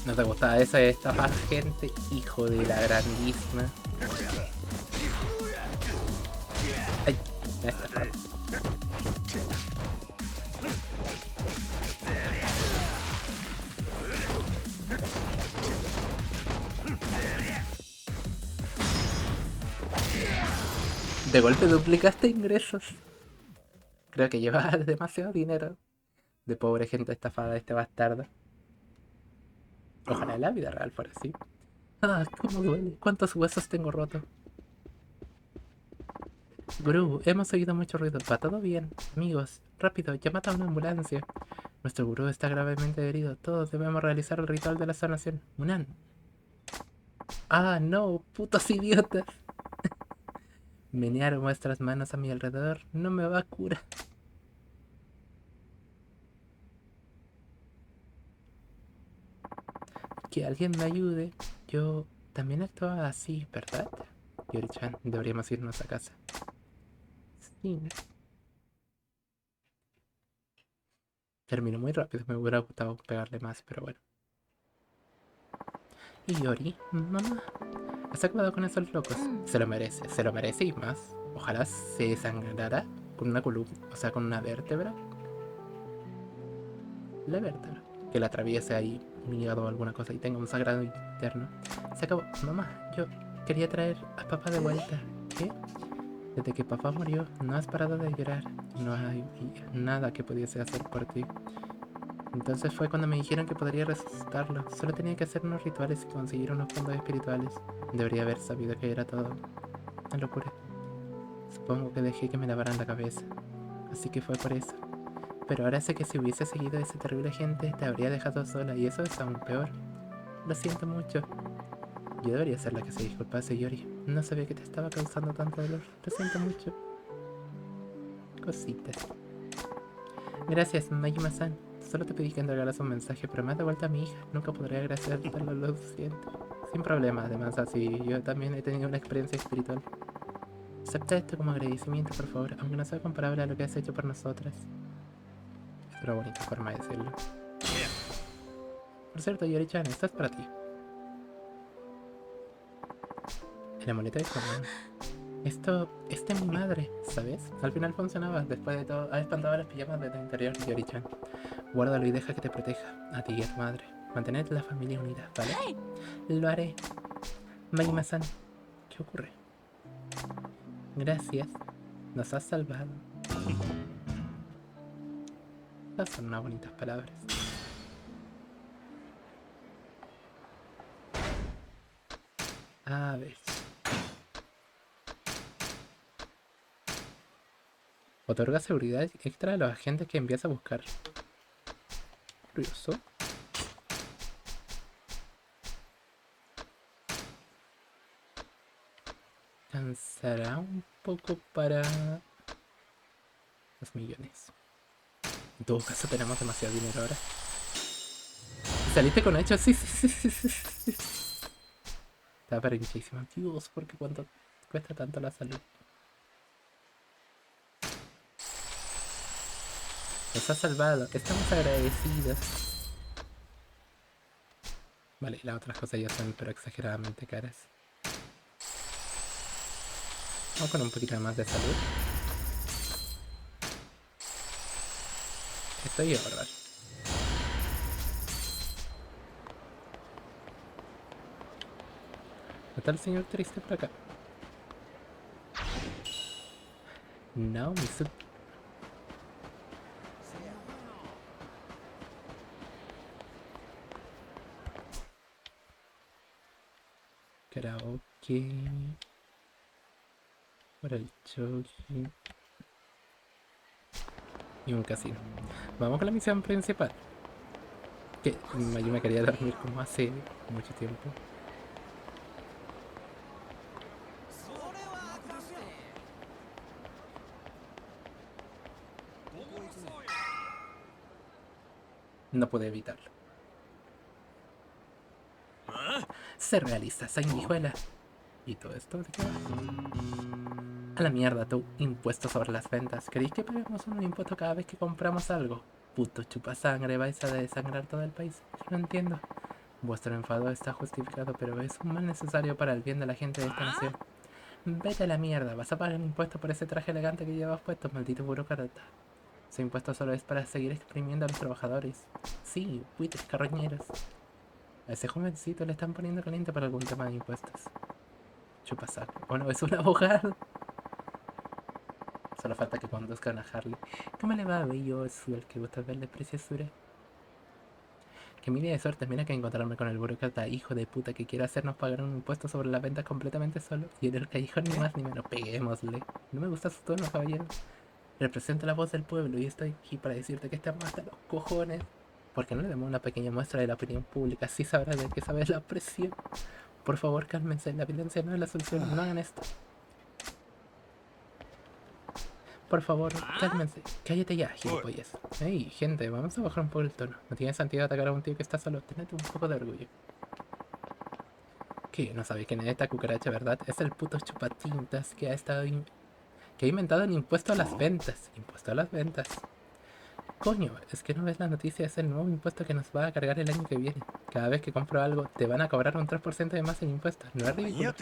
¿No te gustaba eso de estafar gente? Hijo de la grandísima. Ay, me estafaron. De golpe duplicaste ingresos. Creo que llevas demasiado dinero. De pobre gente estafada este bastardo. Ojalá la vida real fuera así. Ah, cómo duele. ¿Cuántos huesos tengo rotos? Gurú, hemos oído mucho ruido. ¿Va todo bien? Amigos, rápido, llamad a una ambulancia. Nuestro gurú está gravemente herido. Todos debemos realizar el ritual de la sanación. Munan. Ah, no, putos idiotas. Menear vuestras manos a mi alrededor no me va a curar. Que alguien me ayude. Yo también actuaba así, ¿verdad? Yori-chan, deberíamos irnos a casa. Sí. Terminó muy rápido, me hubiera gustado pegarle más, pero bueno. Y Yori, mamá, ¿has acabado con esos locos? Se lo merece y más. Ojalá se desangrara con una columna, o sea, con una vértebra. La vértebra. Que la atraviese ahí un hígado o alguna cosa y tenga un sangrado interno. Se acabó. Mamá, yo quería traer a papá de vuelta. ¿Qué? Desde que papá murió, no has parado de llorar. No hay nada que pudiese hacer por ti. Entonces fue cuando me dijeron que podría resucitarlo. Solo tenía que hacer unos rituales y conseguir unos fondos espirituales. Debería haber sabido que era todo una locura. Supongo que dejé que me lavaran la cabeza. Así que fue por eso. Pero ahora sé que si hubiese seguido a ese terrible agente, te habría dejado sola y eso es aún peor. Lo siento mucho. Yo debería ser la que se disculpase, Yori. No sabía que te estaba causando tanto dolor. Lo siento mucho. Cositas. Gracias, Majima-san. Solo te pedí que entregaras un mensaje, pero me has devuelto a mi hija. Nunca podré agradecértelo, lo siento. Sin problema, además, así yo también he tenido una experiencia espiritual. Acepta esto como agradecimiento, por favor, aunque no sea comparable a lo que has hecho por nosotras. Es una bonita forma de decirlo. Por cierto, Yori-chan, esto es para ti. El amuleto de Conan. Esto es de mi madre, ¿sabes? Al final funcionaba. Después de todo, ha espantado las pijamas de tu interior, Yori-chan. Guárdalo y deja que te proteja, a ti y a tu madre. Mantened la familia unida, ¿vale? Lo haré. Majima-san, ¿qué ocurre? Gracias. Nos has salvado. Estas son unas bonitas palabras. A ver. Otorga seguridad extra a los agentes que envías a buscar. Curioso. Cansará un poco para 2 millones. En todo caso tenemos demasiado dinero ahora. ¿Saliste con hecho? Sí. Está perrinchísima. Dios, porque cuánto cuesta tanto la salud. Nos ha salvado. Estamos agradecidos. Vale, las otras cosas ya son pero exageradamente caras. Vamos con un poquito más de salud. Estoy a ahorrar. ¿Está el señor triste por acá? No, mi sub. Karaoke. Para el choji. Y un casino. Vamos con la misión principal. Que yo me quería dormir como hace mucho tiempo. No pude evitarlo. Se realiza sanguijuela. ¿Y todo esto de qué va? A la mierda, tu impuesto sobre las ventas. ¿Queréis que paguemos un impuesto cada vez que compramos algo? Puto chupasangre, vais a desangrar todo el país. No entiendo. Vuestro enfado está justificado, pero es un mal necesario para el bien de la gente de esta nación. Vete a la mierda, vas a pagar un impuesto por ese traje elegante que llevas puesto, maldito burócrata. Ese impuesto solo es para seguir exprimiendo a los trabajadores. Sí, buitres carroñeros. A ese jovencito le están poniendo caliente por algún tema de impuestos. Chupasaco. Bueno, es un abogado. Solo falta que conduzcan a Harley. ¿Cómo le va a bello el que gusta verle preciosura? Que mi día de suerte, mira que encontrarme con el burócrata hijo de puta que quiere hacernos pagar un impuesto sobre las ventas completamente solo. Y en el callejón ni más ni menos, peguémosle. No me gusta su tono, caballero. Represento la voz del pueblo y estoy aquí para decirte que estamos hasta los cojones. ¿Por qué no le damos una pequeña muestra de la opinión pública? Así sabrás de qué sabes la presión. Por favor, cálmense, la violencia no es la solución, no hagan esto. Por favor, cálmense. Cállate ya, gilipollas. Hey, gente, vamos a bajar un poco el tono. No tiene sentido atacar a un tío que está solo. Tenete un poco de orgullo. ¿Qué? ¿No sabéis quién es esta cucaracha, verdad? Es el puto chupatintas que ha estado... que ha inventado el impuesto a las ventas. Impuesto a las ventas. Coño, es que no ves la noticia, es el nuevo impuesto que nos va a cargar el año que viene. Cada vez que compro algo, te van a cobrar un 3% de más en impuestos. ¿No es ridículo?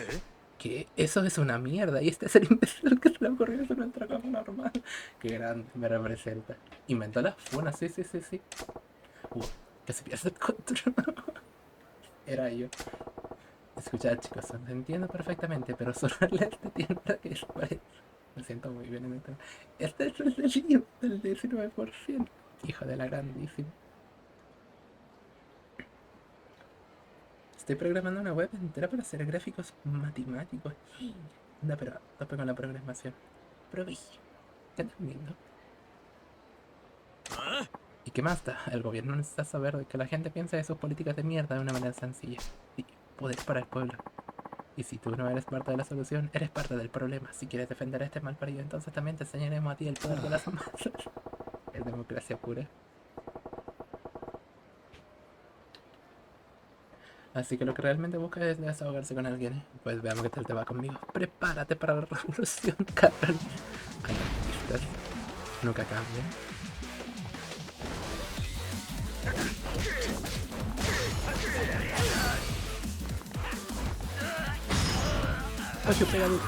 Que eso es una mierda y este es el imbécil que se le ocurrió eso en nuestra cama normal. Qué grande, me representa. Inventó las funas, sí. Que se pierde el control. Era yo. Escuchad, chicos, os entiendo perfectamente, pero sonarle a este tienda que es parece. Me siento muy bien en el tema. Este es el del 19%. Hijo de la grandísima. Estoy programando una web entera para hacer gráficos matemáticos. Anda, pero tope con la programación. Prodigio. ¿Qué andas viendo? ¿Y qué más da? El gobierno necesita saber de que la gente piensa de sus políticas de mierda de una manera sencilla. Sí, poder para el pueblo. Y si tú no eres parte de la solución, eres parte del problema. Si quieres defender a este mal parido, entonces también te enseñaremos a ti el poder de las masas. Es democracia pura. Así que lo que realmente busca es desahogarse con alguien. Pues veamos qué tal te va conmigo. Prepárate para la revolución, cabrón. Anarquistas. Nunca cambian. Ocho pegador.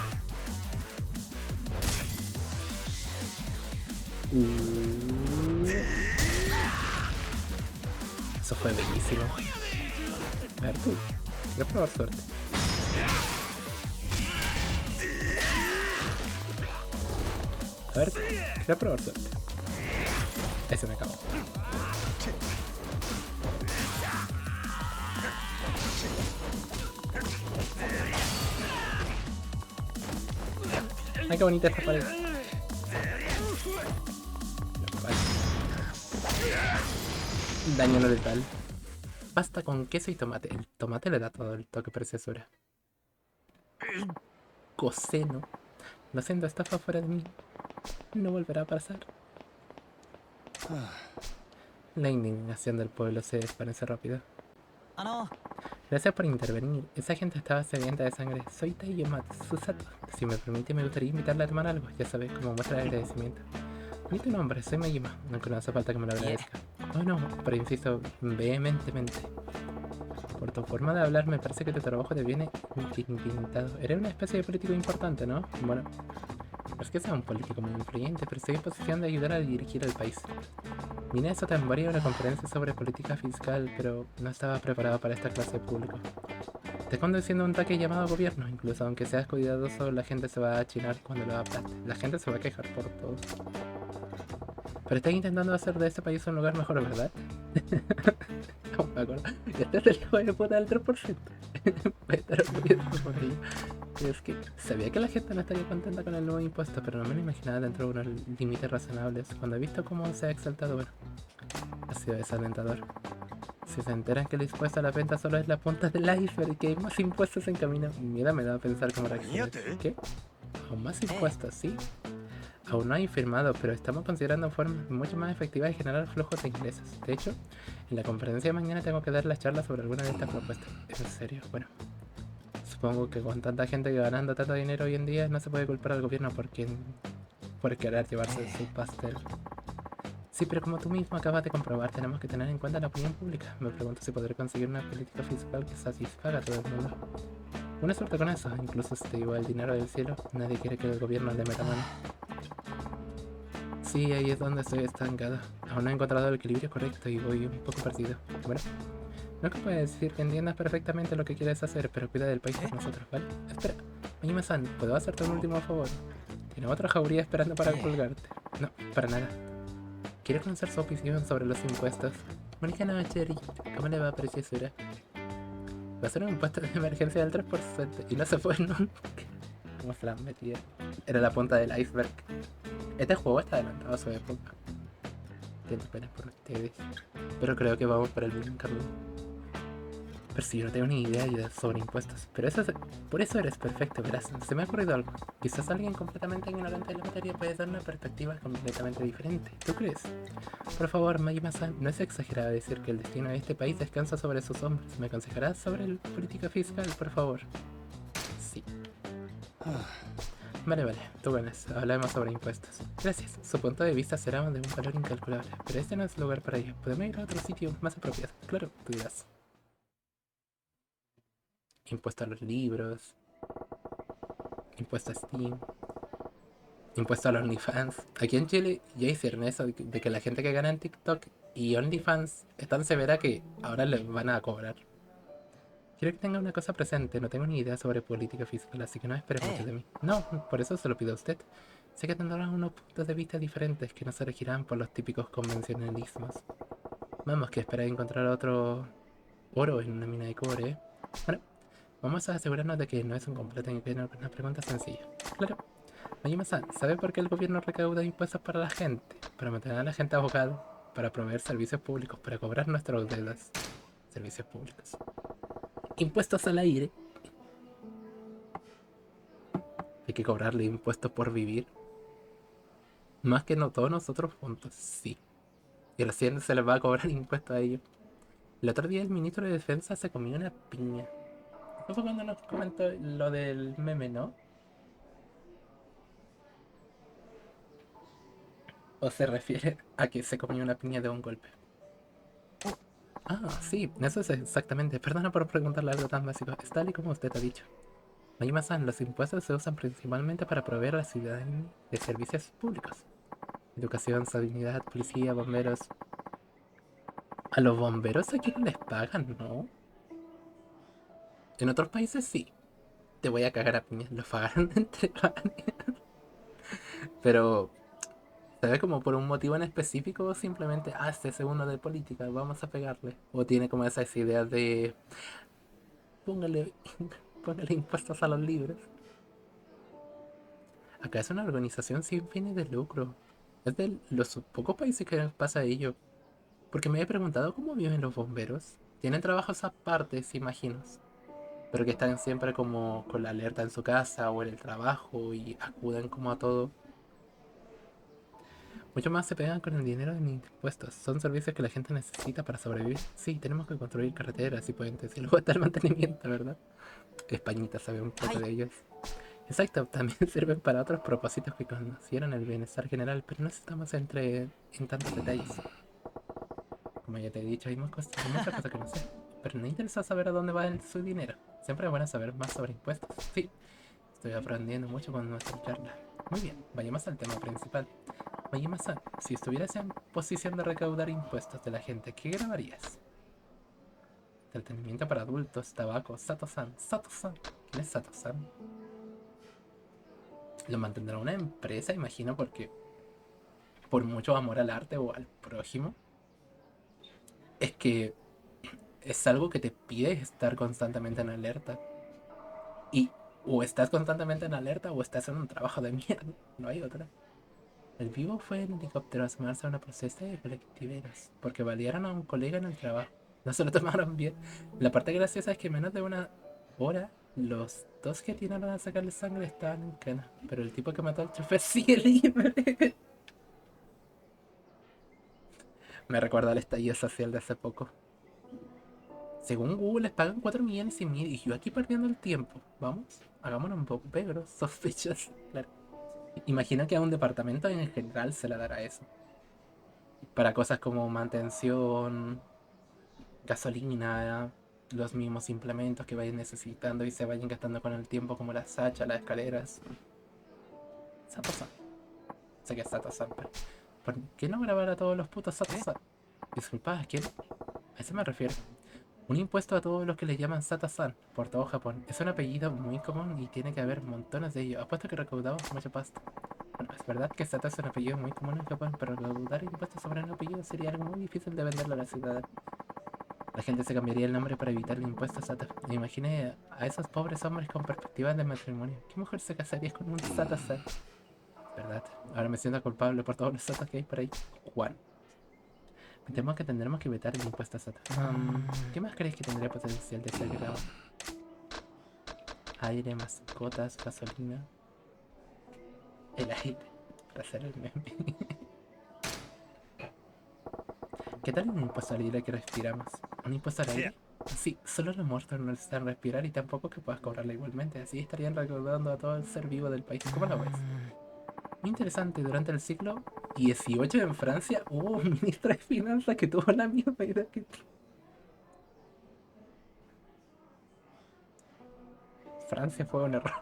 Eso fue bellísimo. A ver tú, voy a probar suerte. A ver, voy a probar suerte. Ese me acabó. Ay, qué bonita esta pared. Daño no letal. Pasta con queso y tomate. El tomate le da todo el toque preciosura. Coseno. Lo siento, estafa fuera de mí. No volverá a pasar. La indignación del pueblo se desvanece rápido. Gracias por intervenir. Esa gente estaba sedienta de sangre. Soy Taiyo Matsusato. Si me permite, me gustaría invitarle a tomar algo. Ya sabes, como muestra de agradecimiento. Ni tu nombre, soy Majima. Aunque no hace falta que me lo agradezca. Oh no, pero insisto vehementemente. Por tu forma de hablar, me parece que tu trabajo te viene pintado. Eres una especie de político importante, ¿no? Bueno, no es que sea un político muy influyente, pero estoy en posición de ayudar a dirigir el país. Vine a Sotenbori a una conferencia sobre política fiscal, pero no estaba preparado para esta clase de público. Te conduciendo a un ataque llamado gobierno, incluso aunque seas cuidadoso, la gente se va a achinar cuando lo aplaste. La gente se va a quejar por todo. Pero estás intentando hacer de este país un lugar mejor, ¿verdad? No me acuerdo. Este es el hijo de puta del 3%. Voy a estar orgulloso por ello. Es que sabía que la gente no estaría contenta con el nuevo impuesto, pero no me lo imaginaba dentro de unos límites razonables. Cuando he visto cómo se ha exaltado, bueno, ha sido desalentador. Si se enteran que el impuesto a la venta solo es la punta del iceberg y que hay más impuestos en camino, mira, me da a pensar cómo reaccionar. ¿Qué? ¿Aún más impuestos? Sí. Aún no hay firmado, pero estamos considerando formas mucho más efectivas de generar flujos de ingresos. De hecho, en la conferencia de mañana tengo que dar la charla sobre alguna de estas propuestas. En serio, bueno. Supongo que con tanta gente ganando tanto dinero hoy en día no se puede culpar al gobierno por querer llevarse su pastel. Sí, pero como tú mismo acabas de comprobar, tenemos que tener en cuenta la opinión pública. Me pregunto si podré conseguir una política fiscal que satisfaga a todo el mundo. Una suerte con eso, incluso si te lleva el dinero del cielo, nadie quiere que el gobierno le meta mano. Sí, ahí es donde estoy estancado. Aún no he encontrado el equilibrio correcto y voy un poco perdido. Bueno, no que puedes decir que entiendas perfectamente lo que quieres hacer, pero cuida del país por nosotros, ¿vale? Espera, Majima-san, ¿puedo hacerte un último favor? Tiene otra jauría esperando para colgarte. No, para nada. Quiero conocer su opinión sobre los impuestos. Mónica Cherry, ¿cómo le va a preciosura? Va a ser un impuesto de emergencia del 3% y no se fue nunca. ¿Cómo se la han metido? Era la punta del iceberg. Este juego está adelantado a su época. Siento pena por ustedes, pero creo que vamos por el mismo camino. Pero si yo no tengo ni idea sobre impuestos. Pero por eso eres perfecto, verás. Se me ha ocurrido algo. Quizás alguien completamente ignorante de la materia puede dar una perspectiva completamente diferente. ¿Tú crees? Por favor, Majima-san, no es exagerado decir que el destino de este país descansa sobre sus hombros. ¿Me aconsejarás sobre la política fiscal, por favor? Sí. Vale, tú ganas. Hablemos sobre impuestos. Gracias. Su punto de vista será de un valor incalculable, pero este no es el lugar para ello. Podemos ir a otro sitio más apropiado. Claro, tú dirás. Impuesto a los libros. Impuesto a Steam. Impuesto a los OnlyFans. Aquí en Chile ya hicieron eso de que la gente que gana en TikTok y OnlyFans es tan severa que ahora les van a cobrar. Quiero que tenga una cosa presente, no tengo ni idea sobre política fiscal, así que no espere mucho de mí. No, por eso se lo pido a usted. Sé que tendrán unos puntos de vista diferentes que no se regirán por los típicos convencionalismos. Vamos, que espera encontrar otro oro en una mina de cobre, ¿eh? Bueno, vamos a asegurarnos de que no es un completo engaño con una pregunta sencilla. Claro. Mayima-san, ¿sabe por qué el gobierno recauda impuestos para la gente? Para mantener a la gente abogada, para proveer servicios públicos, para cobrar nuestras deudas. Servicios públicos. Impuestos al aire. Hay que cobrarle impuestos por vivir. Más que no todos nosotros juntos, sí. Y recién se les va a cobrar impuestos a ellos. El otro día el ministro de Defensa se comió una piña. ¿No fue cuando nos comentó lo del meme, no? ¿O se refiere a que se comió una piña de un golpe? Ah, sí, eso es exactamente. Perdona por preguntarle algo tan básico. Es tal y como usted ha dicho. Mayima-san, los impuestos se usan principalmente para proveer a la ciudadanía de servicios públicos. Educación, sanidad, policía, bomberos. A los bomberos aquí no les pagan, ¿no? En otros países sí. Te voy a cagar a piñas. Los pagan entre varios. Pero ¿se ve como por un motivo en específico o simplemente, este es uno de política, vamos a pegarle? ¿O tiene como esas ideas de póngale impuestos a los libros? Acá es una organización sin fines de lucro. Es de los pocos países que pasa ello. Porque me he preguntado cómo viven los bomberos. Tienen trabajos aparte, imagino. Pero que están siempre como con la alerta en su casa o en el trabajo y acuden como a todo. Mucho más se pegan con el dinero de mis impuestos. Son servicios que la gente necesita para sobrevivir. Sí, tenemos que construir carreteras y puentes. Y luego está el mantenimiento, ¿verdad? Españita sabe un poco de ellos. Exacto, también sirven para otros propósitos que conocieran el bienestar general, pero no estamos en tantos detalles. Como ya te he dicho, hay muchas cosas que no sé. Pero no interesa saber a dónde va su dinero. Siempre es bueno saber más sobre impuestos. Sí, estoy aprendiendo mucho con nuestra charla. Muy bien, vayamos al tema principal. Mayima-san, si estuvieras en posición de recaudar impuestos de la gente, ¿qué grabarías? Entretenimiento para adultos, tabaco, Sato-san. Sato-san. ¿Quién es Sato-san? Lo mantendrá una empresa, imagino, porque por mucho amor al arte o al prójimo, es que es algo que te pide estar constantemente en alerta. Y o estás constantemente en alerta o estás en un trabajo de mierda. No hay otra. El vivo fue en helicóptero a sumarse a una protesta de colectiveros porque balearon a un colega en el trabajo. No se lo tomaron bien. La parte graciosa es que en menos de una hora los dos que tiraron a sacarle sangre estaban en cana, pero el tipo que mató al chofer sigue libre. Me recuerda al estallido social de hace poco. Según Google les pagan 4 millones y medio y yo aquí perdiendo el tiempo. Vamos, hagámonos un poco pegros, sospechas. Claro. Imagino que a un departamento en general se le dará eso. Para cosas como mantención, gasolina, los mismos implementos que vayan necesitando y se vayan gastando con el tiempo, como las hachas, las escaleras. Sato-san. Sé que es Sato-san, pero ¿por qué no grabar a todos los putos Sato-san? Disculpa, ¿a quién? A eso me refiero. Un impuesto a todos los que le llaman Sato-san por todo Japón. Es un apellido muy común y tiene que haber montones de ellos. Apuesto que recaudamos mucha pasta. Bueno, es verdad que Sato es un apellido muy común en Japón, pero recaudar impuestos sobre un apellido sería algo muy difícil de venderlo a la ciudad. La gente se cambiaría el nombre para evitar el impuesto a Sato. Me imaginé a esos pobres hombres con perspectivas de matrimonio. ¿Qué mujer se casaría con un Sato-san? ¿Verdad? Ahora me siento culpable por todos los Satos que hay por ahí. Juan. Me temo que tendremos que vetar el impuesto a Sato. ¿Qué más crees que tendría potencial de ser grabado? Aire, mascotas, gasolina. El aire. Para hacer el meme. ¿Qué tal un impuesto al aire que respiramos? ¿Un impuesto al aire? Sí, solo los muertos no necesitan respirar y tampoco que puedas cobrarla igualmente. Así estarían recaudando a todo el ser vivo del país. ¿Cómo lo ves? Muy interesante, durante el siglo XVIII en Francia hubo un ministro de finanzas que tuvo la misma idea que tú. Francia fue un error.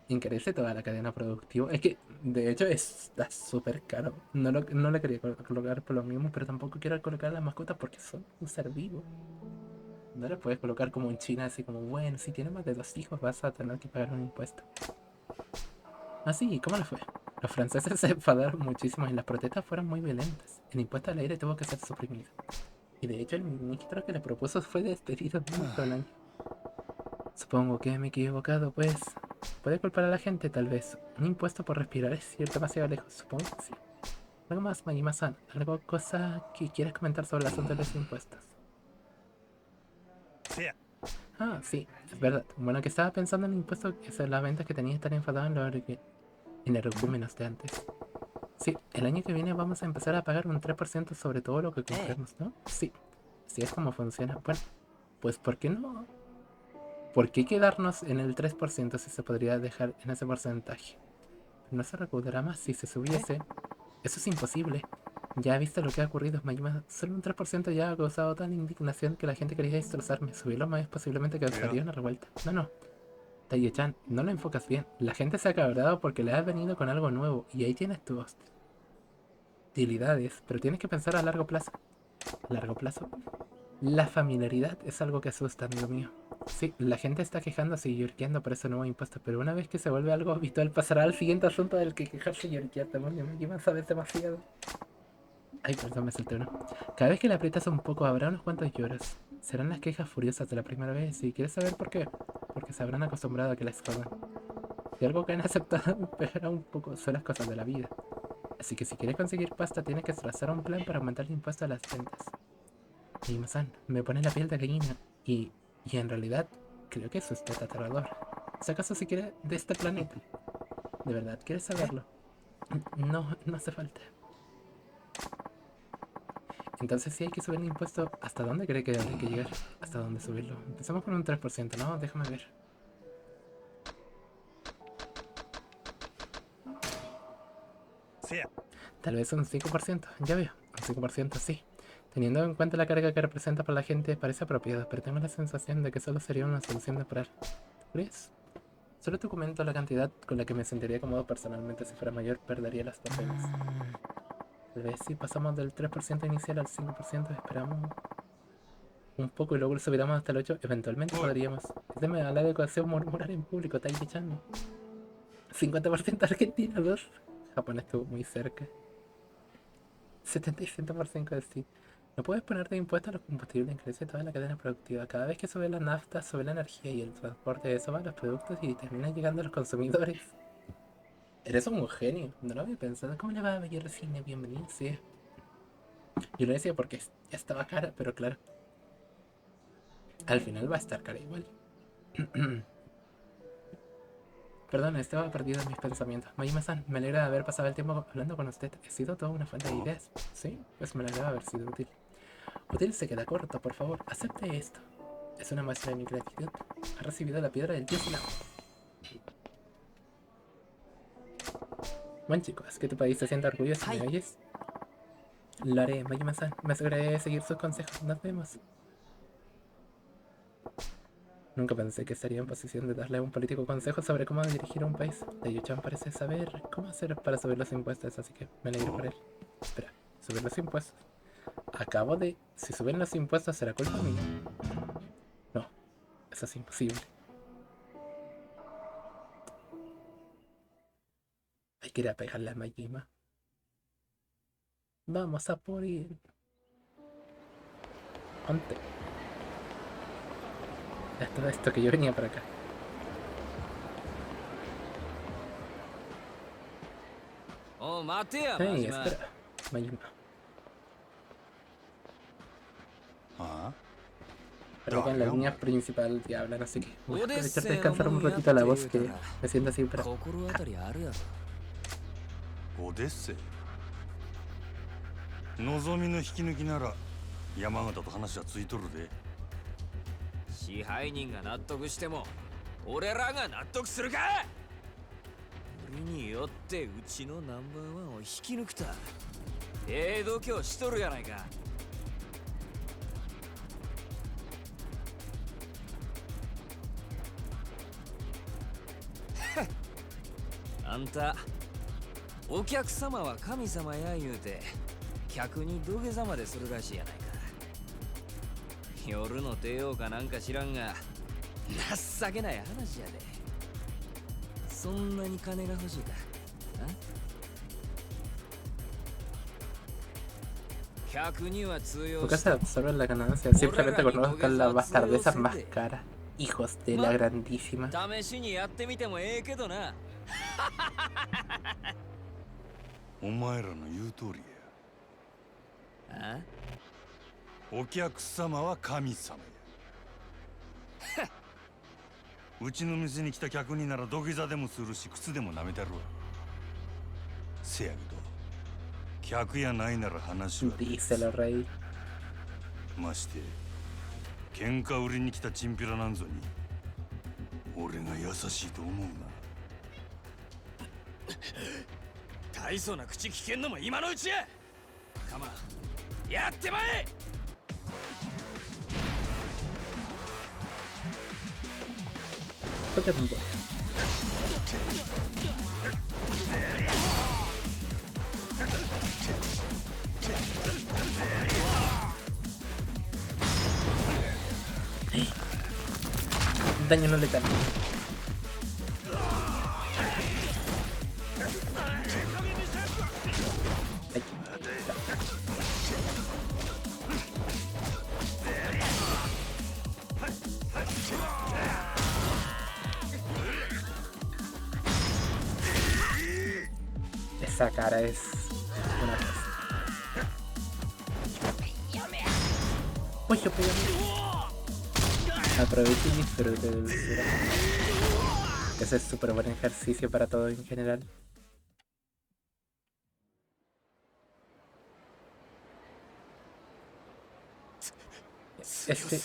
Encarece toda la cadena productiva. Es que, de hecho, está súper caro. No le quería colocar por lo mismo, pero tampoco quiero colocar las mascotas porque son un ser vivo. No le puedes colocar como en China, así como, bueno, si tienes más de 2 hijos vas a tener que pagar un impuesto. Así, ¿cómo le fue? Los franceses se enfadaron muchísimo y las protestas fueron muy violentas. El impuesto al aire tuvo que ser suprimido. Y de hecho el ministro que le propuso fue despedido todo el año. Supongo que me he equivocado, pues. ¿Puede culpar a la gente, tal vez? Un impuesto por respirar es ir demasiado lejos, supongo que sí. Algo más, Majima-san. ¿Algo, cosa que quieras comentar sobre el asunto de los impuestos? Ah, sí, es verdad. Bueno, que estaba pensando en el impuesto que sobre las ventas que tenía estar enfadado en los energúmenos de antes. Sí, el año que viene vamos a empezar a pagar un 3% sobre todo lo que compremos, ¿no? Sí, así es como funciona. Bueno, pues ¿por qué no? ¿Por qué quedarnos en el 3% si se podría dejar en ese porcentaje? No se recaudará más si se subiese. Eso es imposible. Ya viste lo que ha ocurrido, Majima. Solo un 3% ya ha causado tan indignación que la gente quería destrozarme. Subirlo más posiblemente causaría una revuelta. No. Taiyo-chan, no lo enfocas bien. La gente se ha cabreado porque le has venido con algo nuevo. Y ahí tienes tus utilidades. Pero tienes que pensar a largo plazo. ¿A largo plazo? La familiaridad es algo que asusta, amigo mío. Sí, la gente está quejándose y lloriqueando por ese nuevo impuesto, pero una vez que se vuelve algo habitual pasará al siguiente asunto del que quejarse y lloriquear. Demonio, Majima, sabes demasiado. Ay, perdón, me salté uno. Cada vez que le aprietas un poco habrá unos cuantos lloros. Serán las quejas furiosas de la primera vez. ¿Y quieres saber por qué? Porque se habrán acostumbrado a que les jodan. Y algo que han aceptado empeorará un poco son las cosas de la vida. Así que si quieres conseguir pasta tienes que trazar un plan para aumentar el impuesto a las ventas. Majima-san, me pone la piel de gallina. Y en realidad creo que eso es aterrador. ¿Si acaso si quiere de este planeta? ¿De verdad quieres saberlo? No hace falta. Entonces si hay que subir el impuesto, ¿hasta dónde cree que habría que llegar? ¿Hasta dónde subirlo? Empezamos con un 3%, ¿no? Déjame ver. Tal vez un 5%, ya veo. Un 5% sí. Teniendo en cuenta la carga que representa para la gente, parece apropiado, pero tengo la sensación de que solo sería una solución temporal. ¿Tú crees? Solo te comento la cantidad con la que me sentiría cómodo personalmente. Si fuera mayor, perdería las papeles. Tal vez si pasamos del 3% inicial al 5%, esperamos un poco y luego lo subiremos hasta el 8%, eventualmente podríamos. Deme a la educación murmurar en público, Taiyo-chan. 50% Argentina, 2%. Japón estuvo muy cerca. 75% de sí. No puedes ponerte impuestos a los combustibles, crece toda la cadena productiva. Cada vez que sube la nafta, sube la energía y el transporte, eso va a los productos y termina llegando a los consumidores. Eres un genio, no lo había pensado. ¿Cómo le va a Bello Cine? Bienvenido, sí. Yo lo decía porque ya estaba cara, pero claro. Al final va a estar cara igual. Perdón, estaba perdido en mis pensamientos. Majima-san, me alegra de haber pasado el tiempo hablando con usted. He sido toda una fuente de ideas. Sí, pues me alegra haber sido útil. Útil se queda corto, por favor. Acepte esto. Es una muestra de mi gratitud. Ha recibido la piedra del dios Lao. Bueno chicos, que tu país se sienta orgulloso, ¿me oyes? Lo haré, Majima-san. Me aseguraré de seguir sus consejos. Nos vemos. Nunca pensé que estaría en posición de darle a un político consejos sobre cómo dirigir un país. Taiyo-chan parece saber cómo hacer para subir los impuestos, así que me alegro por él. Espera, subir los impuestos. Acabo de... Si suben los impuestos será culpa mía. No, eso es imposible. Hay que ir a pegarle a Majima. Vamos a por él. Ponte. Es todo esto que yo venía para acá. Oh, Matea, hey, espera. Majima. Creo que en la línea principal ya hablan, así que voy a aprovechar de descansar un ratito a la voz que me siento así para... オデッセイ望みの引き抜きなら山形と話はついとるで。支配人が納得しても俺らが納得するか。売りによってうちのナンバーワンを引き抜くた度胸しとるやないか。あんたお客様は神様や言うて客に土下座までするらしいやないか。夜の帝王かなんか知らんが情けない話やで。そんなに金が欲しいか。客には通用 Porque し se absorben la ganancia, simplemente conozcan las bastardezas más caras. Hijos de la grandísima. 試しにやってみてもええけどな。お前らの言う通りや。お客様は神様や。うちの店に来た客になら土下座でもするし靴でも舐めたるわ。せやけど客やないなら話はまして喧嘩売りに来たチンピラなんぞに俺が優しいと思うな。大層な口聞けんのも今のうちや。カマやってまえ。Daño no letal. Esa cara es una cosa. Oye, aproveche y disfrute del cielo. Ese es súper buen ejercicio para todo en general.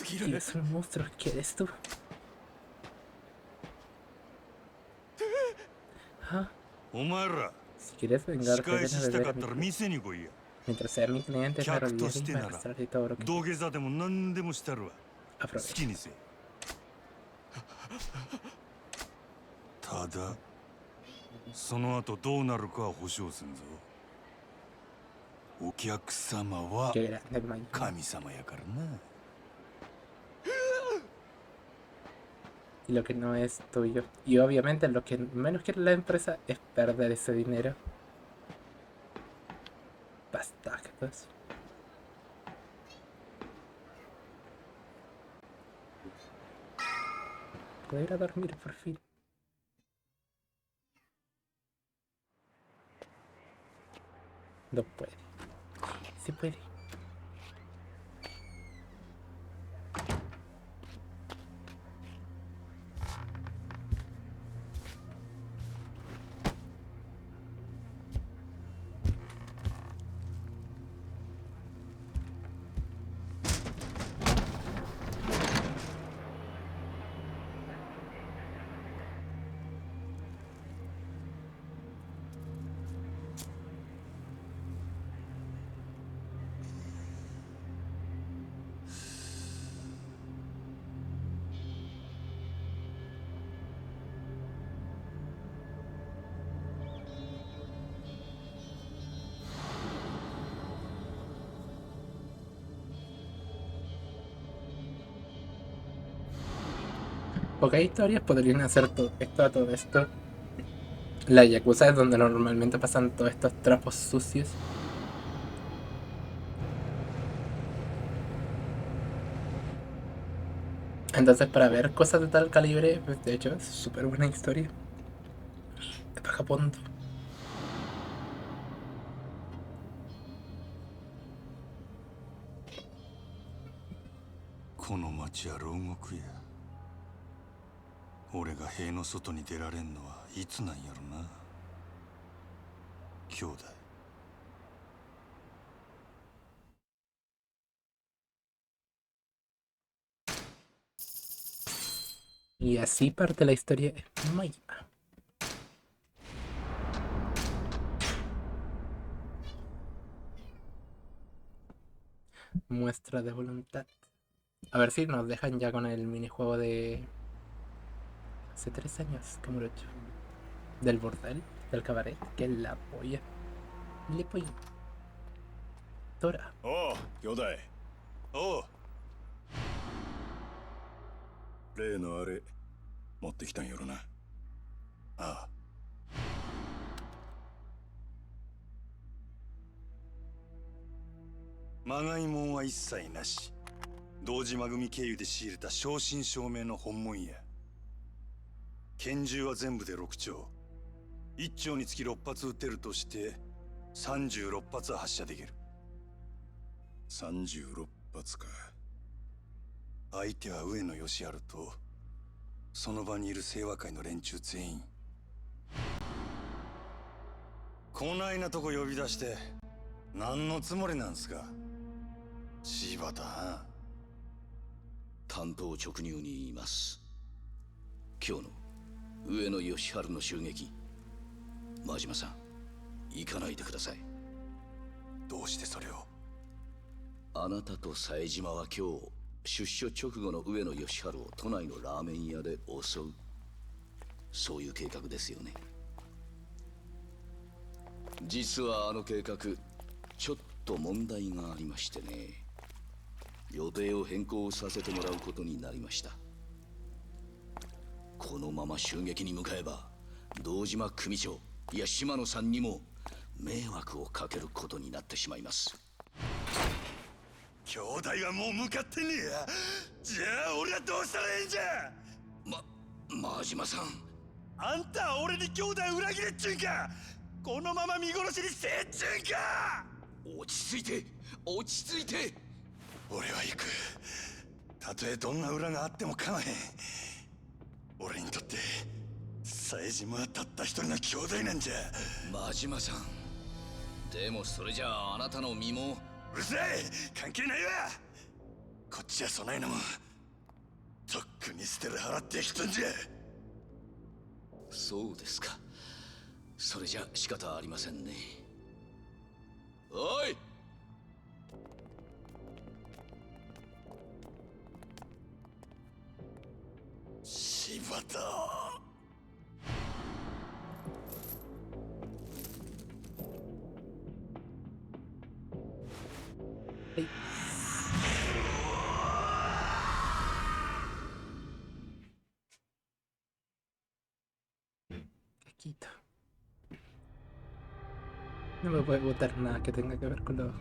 Tío, son monstruos. ¿Qué eres tú? ¿Ah? Si quieres vengarte, ven a beber a mi casa. Mientras sea mi cliente, me arrodillaré y me arrastraré todo lo que aprovecha. ただその後どうなるかは保証せんぞ。お客様は神様やからな。Y lo que no es tuyo. Y obviamente lo que menos quiere la empresa es perder ese dinero. Bastardos. Puedo ir a dormir por fin. No puede. Sí puede. Pocas historias podrían hacer todo esto. La Yakuza es donde normalmente pasan todos estos trapos sucios. Entonces, para ver cosas de tal calibre, pues de hecho es súper buena historia. Es para Japón. この町は牢獄や。俺が塀の外に出られんのはいつなんやろな。兄弟。Y así parte la historia de Majima. Muestra de voluntad. A ver si nos dejan ya con el minijuego de hace 3 años, como lo he hecho. Del bordel, del cabaret, que es la polla. Le polla. Tora. おう兄弟おう例のあれ持ってきたんやろな。ああまがいもんは一切なし。堂島組経由で仕入れた正真正銘の本物や。拳銃は全部で6丁。1丁につき6発撃てるとして36発は発射できる。36発か。相手は上野義治とその場にいる清和会の連中全員。こないなとこ呼び出して何のつもりなんすか柴田。単刀直入に言います。今日の上野義治の襲撃、真島さん行かないでください。どうしてそれを。あなたと冴島は今日出所直後の上野義治を都内のラーメン屋で襲う、そういう計画ですよね。実はあの計画ちょっと問題がありましてね、予定を変更させてもらうことになりました。このまま襲撃に向かえば堂島組長いや島野さんにも迷惑をかけることになってしまいます。兄弟はもう向かってねえや。じゃあ俺はどうしたらええんじゃ。真島さん、あんたは俺に兄弟裏切れっちゅうんか。このまま見殺しにせえっちゅうんか。落ち着いて落ち着いて。俺は行く。たとえどんな裏があっても構えへん。俺にとって冴島はたった一人の兄弟なんじゃ。真島さん、でもそれじゃああなたの身も。うるさい、関係ないわ。こっちはそないなもんとっくに捨てる払ってきたんじゃ。そうですか。それじゃ仕方ありませんね。おい、柴田。Quito. No me puede votar nada que tenga que ver con los...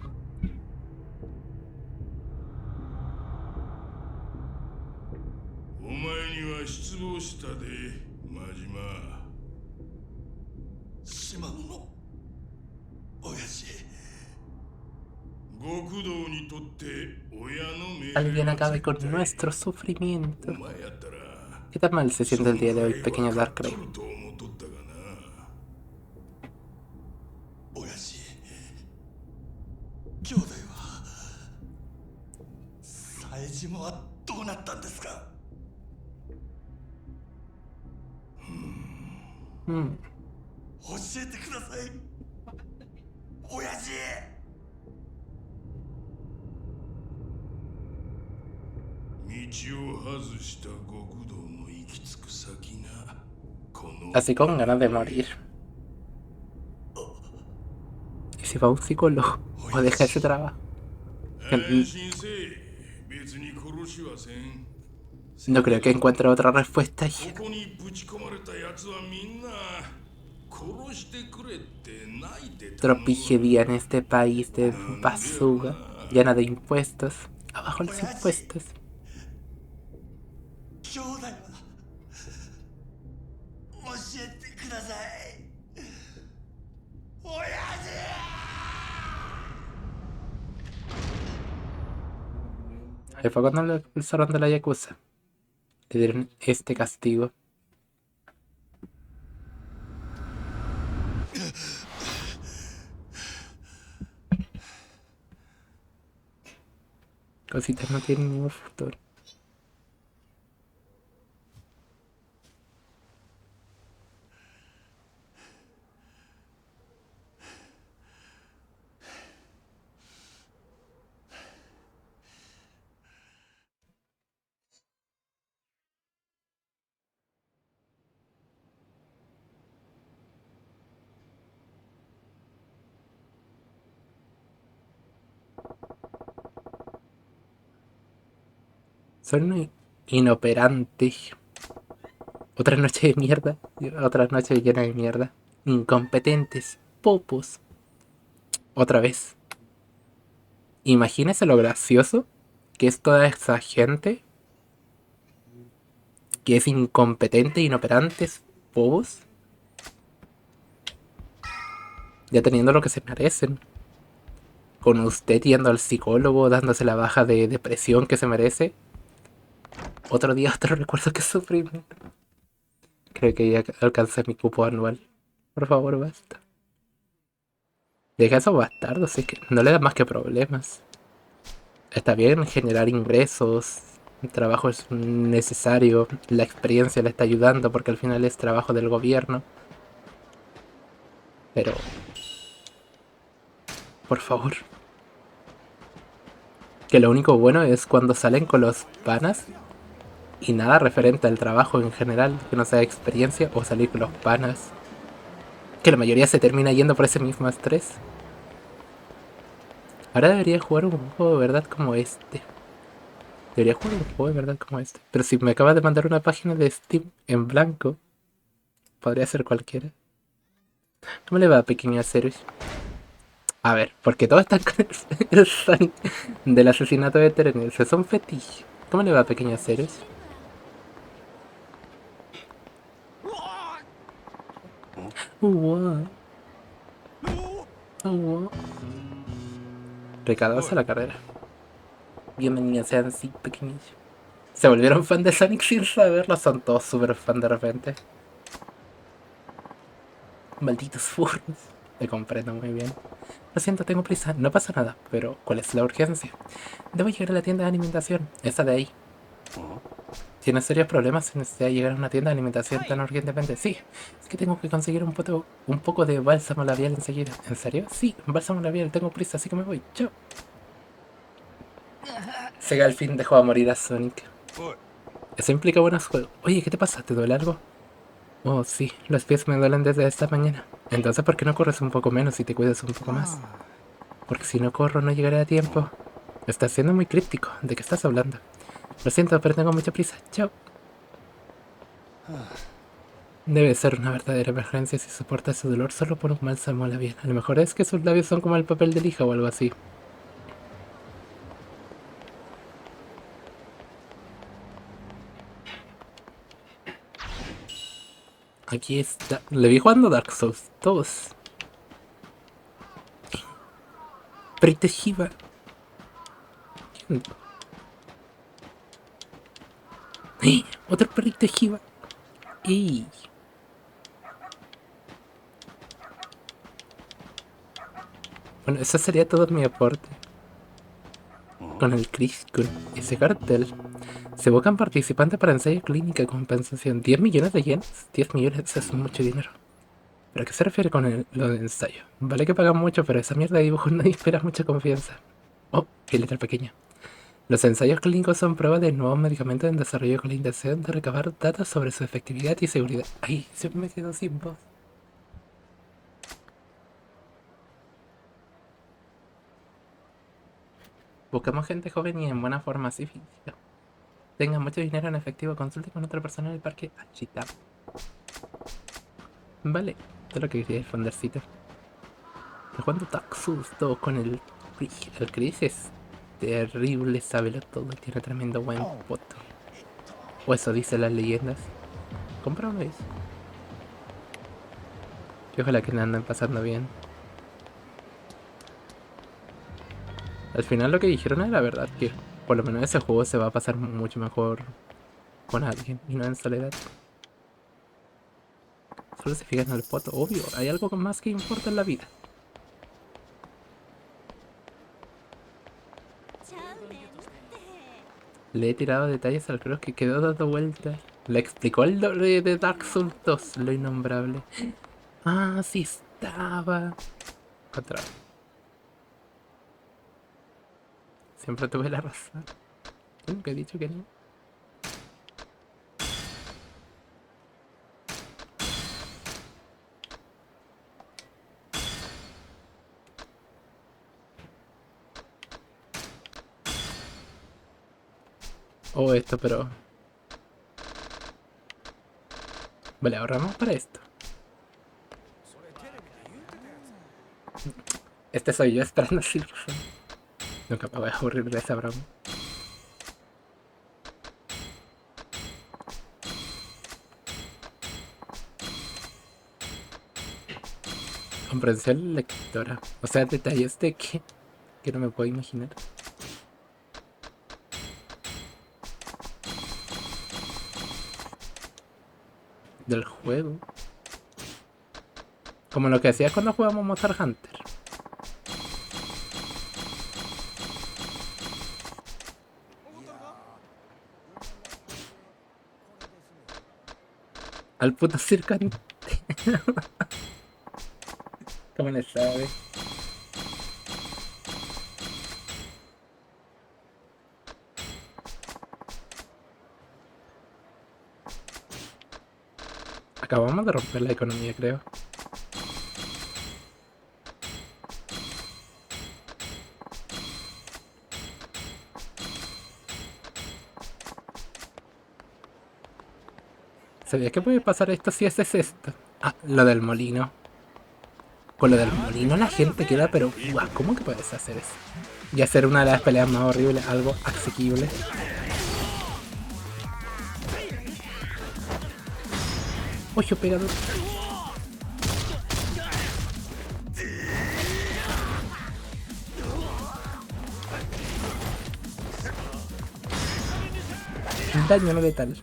お前には失望したで、真島。島野の親父。極道にとって親の命令。 Alguien acabe con nuestro sufrimiento. ¿Qué tan mal se siente el día de hoy, pequeño Darkrai? 親父、兄弟は冴島はどうなったんですか。教えてください親父。道を外した極道の行き着く先がこの Así con ganas de morir. ¿Y si va a un psicólogo o deja ese trabajo? No creo que encuentre otra respuesta ahí. Tropigería en este país de basura, llena de impuestos. Abajo los impuestos. 兄弟は教えてください親父。 Ahí fue cuando lo expulsaron de la Yakuza. Le dieron este castigo. Cositas no tienen ningún futuro. Son inoperantes. Otra noche de mierda. Otra noche llena de mierda. Incompetentes. Popos. Otra vez. Imagínese lo gracioso que es toda esa gente que es incompetente, inoperantes, popos. Ya teniendo lo que se merecen. Con usted yendo al psicólogo, dándose la baja de depresión que se merece. Otro día, otro recuerdo que sufrí. Creo que ya alcancé mi cupo anual. Por favor, basta. Deja esos bastardos, es que no le da más que problemas. Está bien generar ingresos, el trabajo es necesario, la experiencia le está ayudando porque al final es trabajo del gobierno. Pero... por favor. Que lo único bueno es cuando salen con los panas y nada referente al trabajo en general, que no sea experiencia o salir con los panas. Que la mayoría se termina yendo por ese mismo estrés. Ahora debería jugar un juego de verdad como este. Debería jugar un juego de verdad como este. Pero si me acaba de mandar una página de Steam en blanco, podría ser cualquiera. ¿Cómo le va, pequeños héroes? A ver, porque todos están con el Sonic del asesinato de Terence. Son fetiches. ¿Cómo le va, pequeños héroes? Wow. Wow. Recadados a la carrera. Bienvenidos sean así, pequeños. Se volvieron fan de Sonic sin saberlo. Son todos super fan de repente. Malditos furros. Te comprendo muy bien. Lo siento, tengo prisa. No pasa nada. Pero, ¿cuál es la urgencia? Debo llegar a la tienda de alimentación. Esa de ahí. ¿Tienes serios problemas si necesitas llegar a una tienda de alimentación tan urgentemente? Sí. Es que tengo que conseguir un poco de bálsamo labial enseguida. ¿En serio? Sí, bálsamo labial. Tengo prisa, así que me voy. Chao. Sega al fin dejó a morir a Sonic. Eso implica buenos juegos. Oye, ¿qué te pasa? ¿Te duele algo? Oh, sí, los pies me duelen desde esta mañana. Entonces, ¿por qué no corres un poco menos y te cuidas un poco más? Porque si no corro, no llegaré a tiempo. Estás siendo muy críptico. ¿De qué estás hablando? Lo siento, pero tengo mucha prisa. Chao. Debe ser una verdadera emergencia si soporta ese dolor solo por un bálsamo labial. A lo mejor es que sus labios son como el papel de lija o algo así. Aquí está. Le vi jugando Dark Souls 2. Perrita Shiva. ¡Eh! Otro perrito Shiva. ¡Ey! Bueno, eso sería todo mi aporte. Con el Chris, con ese cartel. Se buscan participantes para ensayo clínica y compensación. 10 millones de yenes. 10 millones es mucho dinero. ¿Pero a qué se refiere con lo de ensayo? Vale que pagan mucho, pero esa mierda de dibujos no inspira mucha confianza. Oh, qué letra pequeña. Los ensayos clínicos son pruebas de nuevos medicamentos en desarrollo con la intención de recabar datos sobre su efectividad y seguridad. Ay, siempre me quedo sin voz. Buscamos gente joven y en buena forma así física. Tenga mucho dinero en efectivo, consulte con otra persona en el parque Achita. Vale, esto es lo que quería el fondercito. Estoy jugando Dark Souls 2 con el Chris. El Chris es terrible, sábelo todo, tiene tremendo buen poto. O eso dicen las leyendas. Compra uno de esos. Y ojalá que le anden pasando bien. Al final lo que dijeron era verdad, que por lo menos ese juego se va a pasar mucho mejor con alguien y no en soledad. Solo se fijan en el poto, obvio, hay algo más que importa en la vida. Le he tirado detalles al cross que quedó dando vueltas. Le explicó el lore de Dark Souls 2, lo innombrable. Ah, sí estaba. Otra vez. Siempre tuve la razón. Nunca he dicho que no. O esto, pero... Vale, ahorramos para esto. Este soy yo esperando el silbofón. Nunca me voy a aburrir de esa broma. Comprensión lectora. O sea, detalles de que no me puedo imaginar. Del juego. Como lo que hacías cuando jugábamos Monster Hunter. Al puto circante. ¿Cómo le sabe? Acabamos de romper la economía, creo. ¿Sabías que puede pasar esto si haces esto? Ah, lo del molino. Con lo del molino la gente queda, pero guau, ¿cómo que puedes hacer eso? Y hacer una de las peleas más horribles, algo asequible. Oye, pegador. Daño no letal.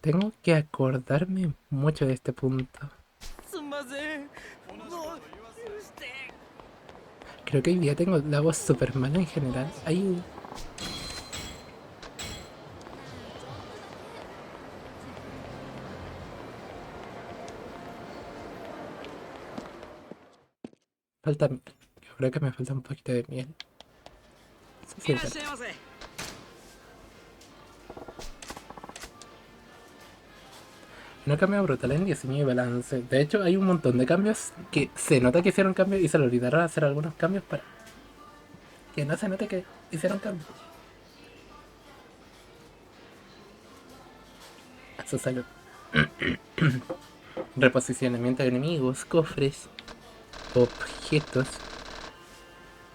Tengo que acordarme mucho de este punto. Creo que hoy día tengo la voz super mala en general. Ay. Falta miel. Yo creo que me falta un poquito de miel. Sí, sí, sí. No cambio brutal en diseño y balance. De hecho, hay un montón de cambios que se nota que hicieron cambios y se le olvidaron hacer algunos cambios para que no se note que hicieron cambios. A su salud. Reposicionamiento de enemigos, cofres, objetos.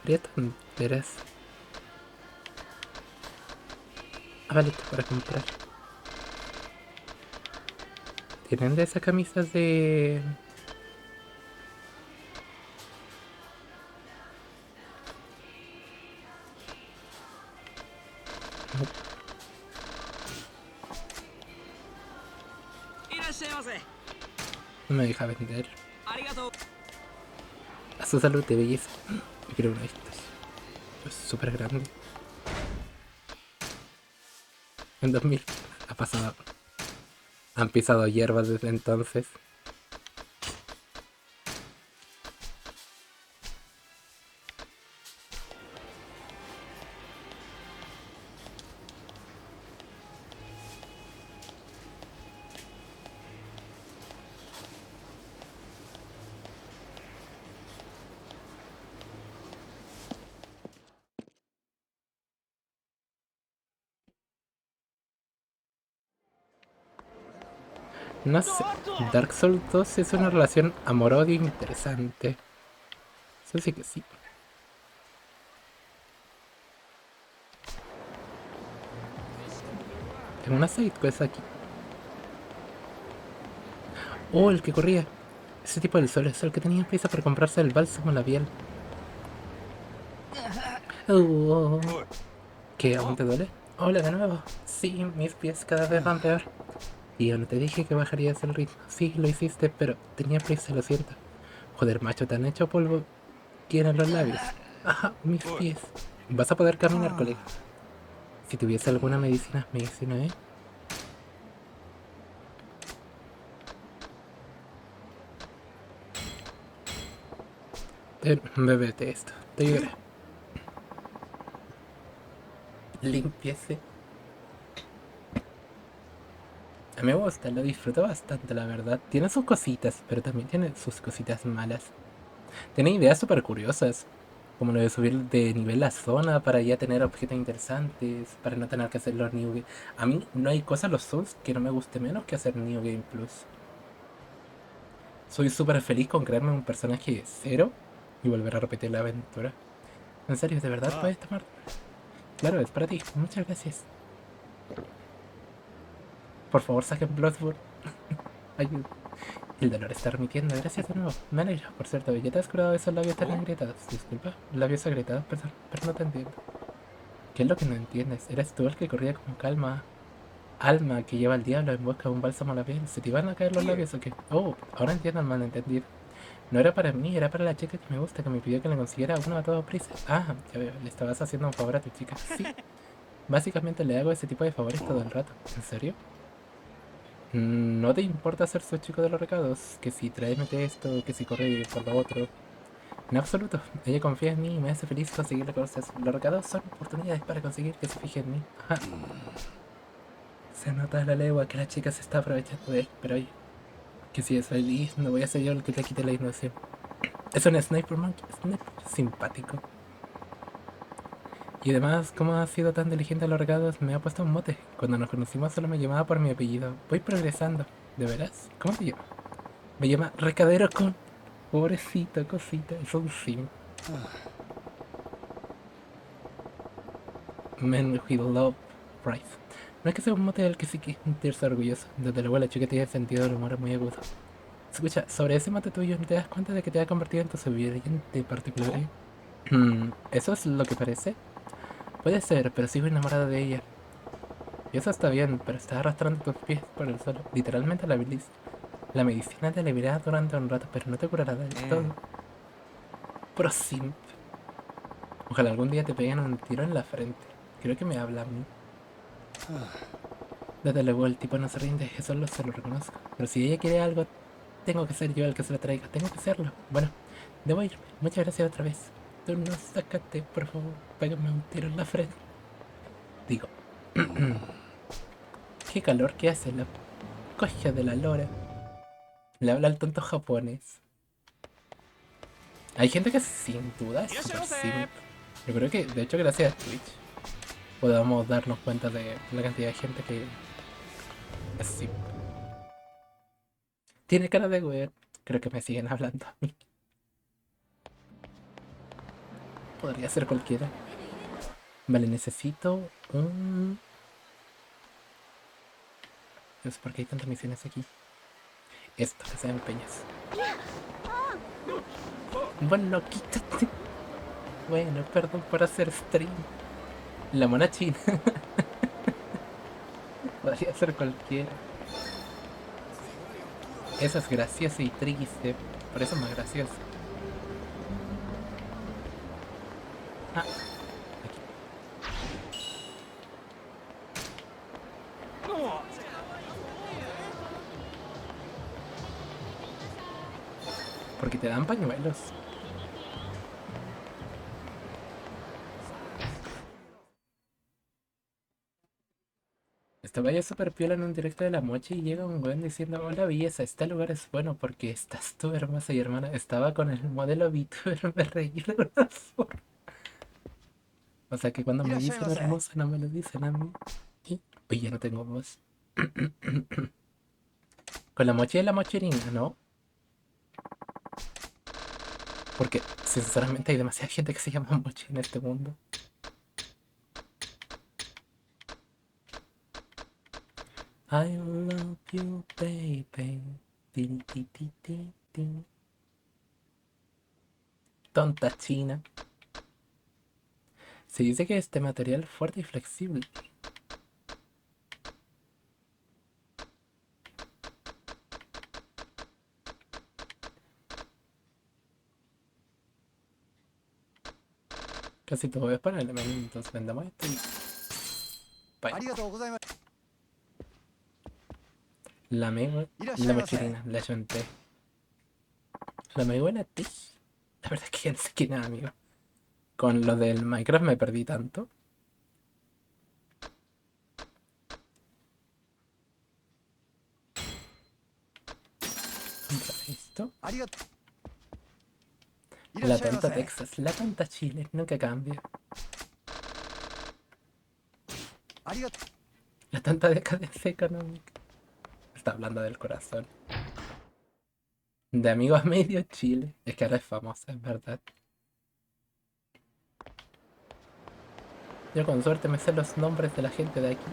Habría tonteras. Ah, vale, esto para comprar. ¿Tienen de esas camisas de...? No me deja vender. A su salud de belleza. Yo quiero uno de estos. Es súper grande. En 2000 ha pasado. Han pisado hierbas desde entonces. No sé, Dark Souls 2 es una relación amor-odio interesante. Eso sí que sí. Tengo una side quest aquí. Oh, el que corría. Ese tipo del sol es el que tenía prisa por comprarse el bálsamo en la piel. Oh. ¿Qué? ¿Aún te duele? Hola de nuevo. Sí, mis pies cada vez van peor. Y yo no te dije que bajarías el ritmo. Sí, lo hiciste, pero tenía prisa, lo siento. Joder, macho, te han hecho polvo. Tienen los labios. Ajá, mis pies. Vas a poder caminar, colega. Si tuviese alguna medicina, ¿eh? Bébete esto, te ayudaré. Limpiese. me gusta, lo disfruto bastante, la verdad. Tiene sus cositas, pero también tiene sus cositas malas. Tiene ideas súper curiosas, como lo de subir de nivel la zona para ya tener objetos interesantes, para no tener que hacer los New Game. A mí no hay cosa en los Souls que no me guste menos que hacer New Game Plus. Soy súper feliz con crearme un personaje cero y volver a repetir la aventura. En serio, ¿de verdad puedes tomar? Claro, es para ti. Muchas gracias. Por favor, saquen Bloodborne. Ayuda. El dolor está remitiendo. Gracias de nuevo. Me alegra. Por cierto, ¿ya te has curado de esos labios tan agrietados? Disculpa. Labios agrietados, perdón. Pero no te entiendo. ¿Qué es lo que no entiendes? Eres tú el que corría con calma. Alma que lleva al diablo en busca de un bálsamo a la piel. ¿Se te iban a caer los labios o qué? Oh, ahora entiendo el malentendido. No era para mí, era para la chica que me gusta, que me pidió que le consiguiera uno a toda prisa. Ah, ya veo, le estabas haciendo un favor a tu chica. Sí. Básicamente le hago ese tipo de favores todo el rato. ¿En serio? ¿No te importa ser su chico de los recados? Que si tráeme esto, que si corre por lo otro. En absoluto. Ella confía en mí y me hace feliz conseguir cosas. Los recados son oportunidades para conseguir que se fije en mí. Ajá. Se nota a la legua que la chica se está aprovechando de él, pero oye, que si es feliz, no voy a ser yo el que te quite la innovación. Es un Sniper Monkey, simpático. Y además, como ha sido tan diligente a los recados, me ha puesto un mote. Cuando nos conocimos solo me llamaba por mi apellido. Voy progresando. ¿De veras? ¿Cómo te llamas? Me llama Recadero Con. Pobrecito, cosita, es un sim. Men with love price. No es que sea un mote del que sí que sentirse orgulloso. Desde luego la chica tiene sentido del humor muy agudo. Escucha, sobre ese mote tuyo, ¿no te das cuenta de que te ha convertido en tu sobreviviente particular? ¿Eso es lo que parece? Puede ser, pero sigo enamorada de ella. Y eso está bien, pero estás arrastrando tus pies por el suelo. Literalmente la bilis. La medicina te aliviará durante un rato, pero no te curará del todo. Pro simp. Ojalá algún día te peguen un tiro en la frente. Creo que me habla a mí. Desde luego el tipo no se rinde, eso se lo reconozco. Pero si ella quiere algo, tengo que ser yo el que se lo traiga. Tengo que serlo. Bueno, debo irme. Muchas gracias otra vez. Tú no sácate, por favor. Pégame un tiro en la frente. Digo. Qué calor que hace la coja de la lora. Le habla al tonto japonés. Hay gente que sin duda es super simp. Yo creo que, de hecho, gracias a Twitch podamos darnos cuenta de la cantidad de gente que es simp. Tiene cara de weón. Creo que me siguen hablando a mí. Podría ser cualquiera. Vale, necesito un... Es porque hay tantas misiones aquí. Esto, que se empeñas. Bueno, quítate. Bueno, perdón por hacer stream. La mona china. Podría ser cualquiera. Eso es gracioso y triste. Por eso es más gracioso. Ah. Porque te dan pañuelos. Estaba yo super piola en un directo de la mochi y llega un weón diciendo: hola belleza, este lugar es bueno porque estás tú hermosa y hermana. Estaba con el modelo VTuber, me reí de una forma. O sea que cuando me dicen hermosa no me lo dicen a mí. Y... Uy, ya no tengo voz. Con la mochi y la mochirina, ¿no? Porque sinceramente hay demasiada gente que se llama mochi en este mundo. I love you, baby. Ti, ti, ti, ti, ti. Tonta china. Se dice que este material es fuerte y flexible. Casi todo es para elementos. Vendamos esto y... La mego y la mochilina, la ayunté. La mego en ti. La verdad es que ya no sé quién es, amigo. Con lo del Minecraft me perdí tanto. La tonta Texas, la tonta Chile, nunca cambia. La tonta decadencia económica. Está hablando del corazón. De amigos a medio Chile. Es que ahora es famosa, es verdad. Yo con suerte me sé los nombres de la gente de aquí.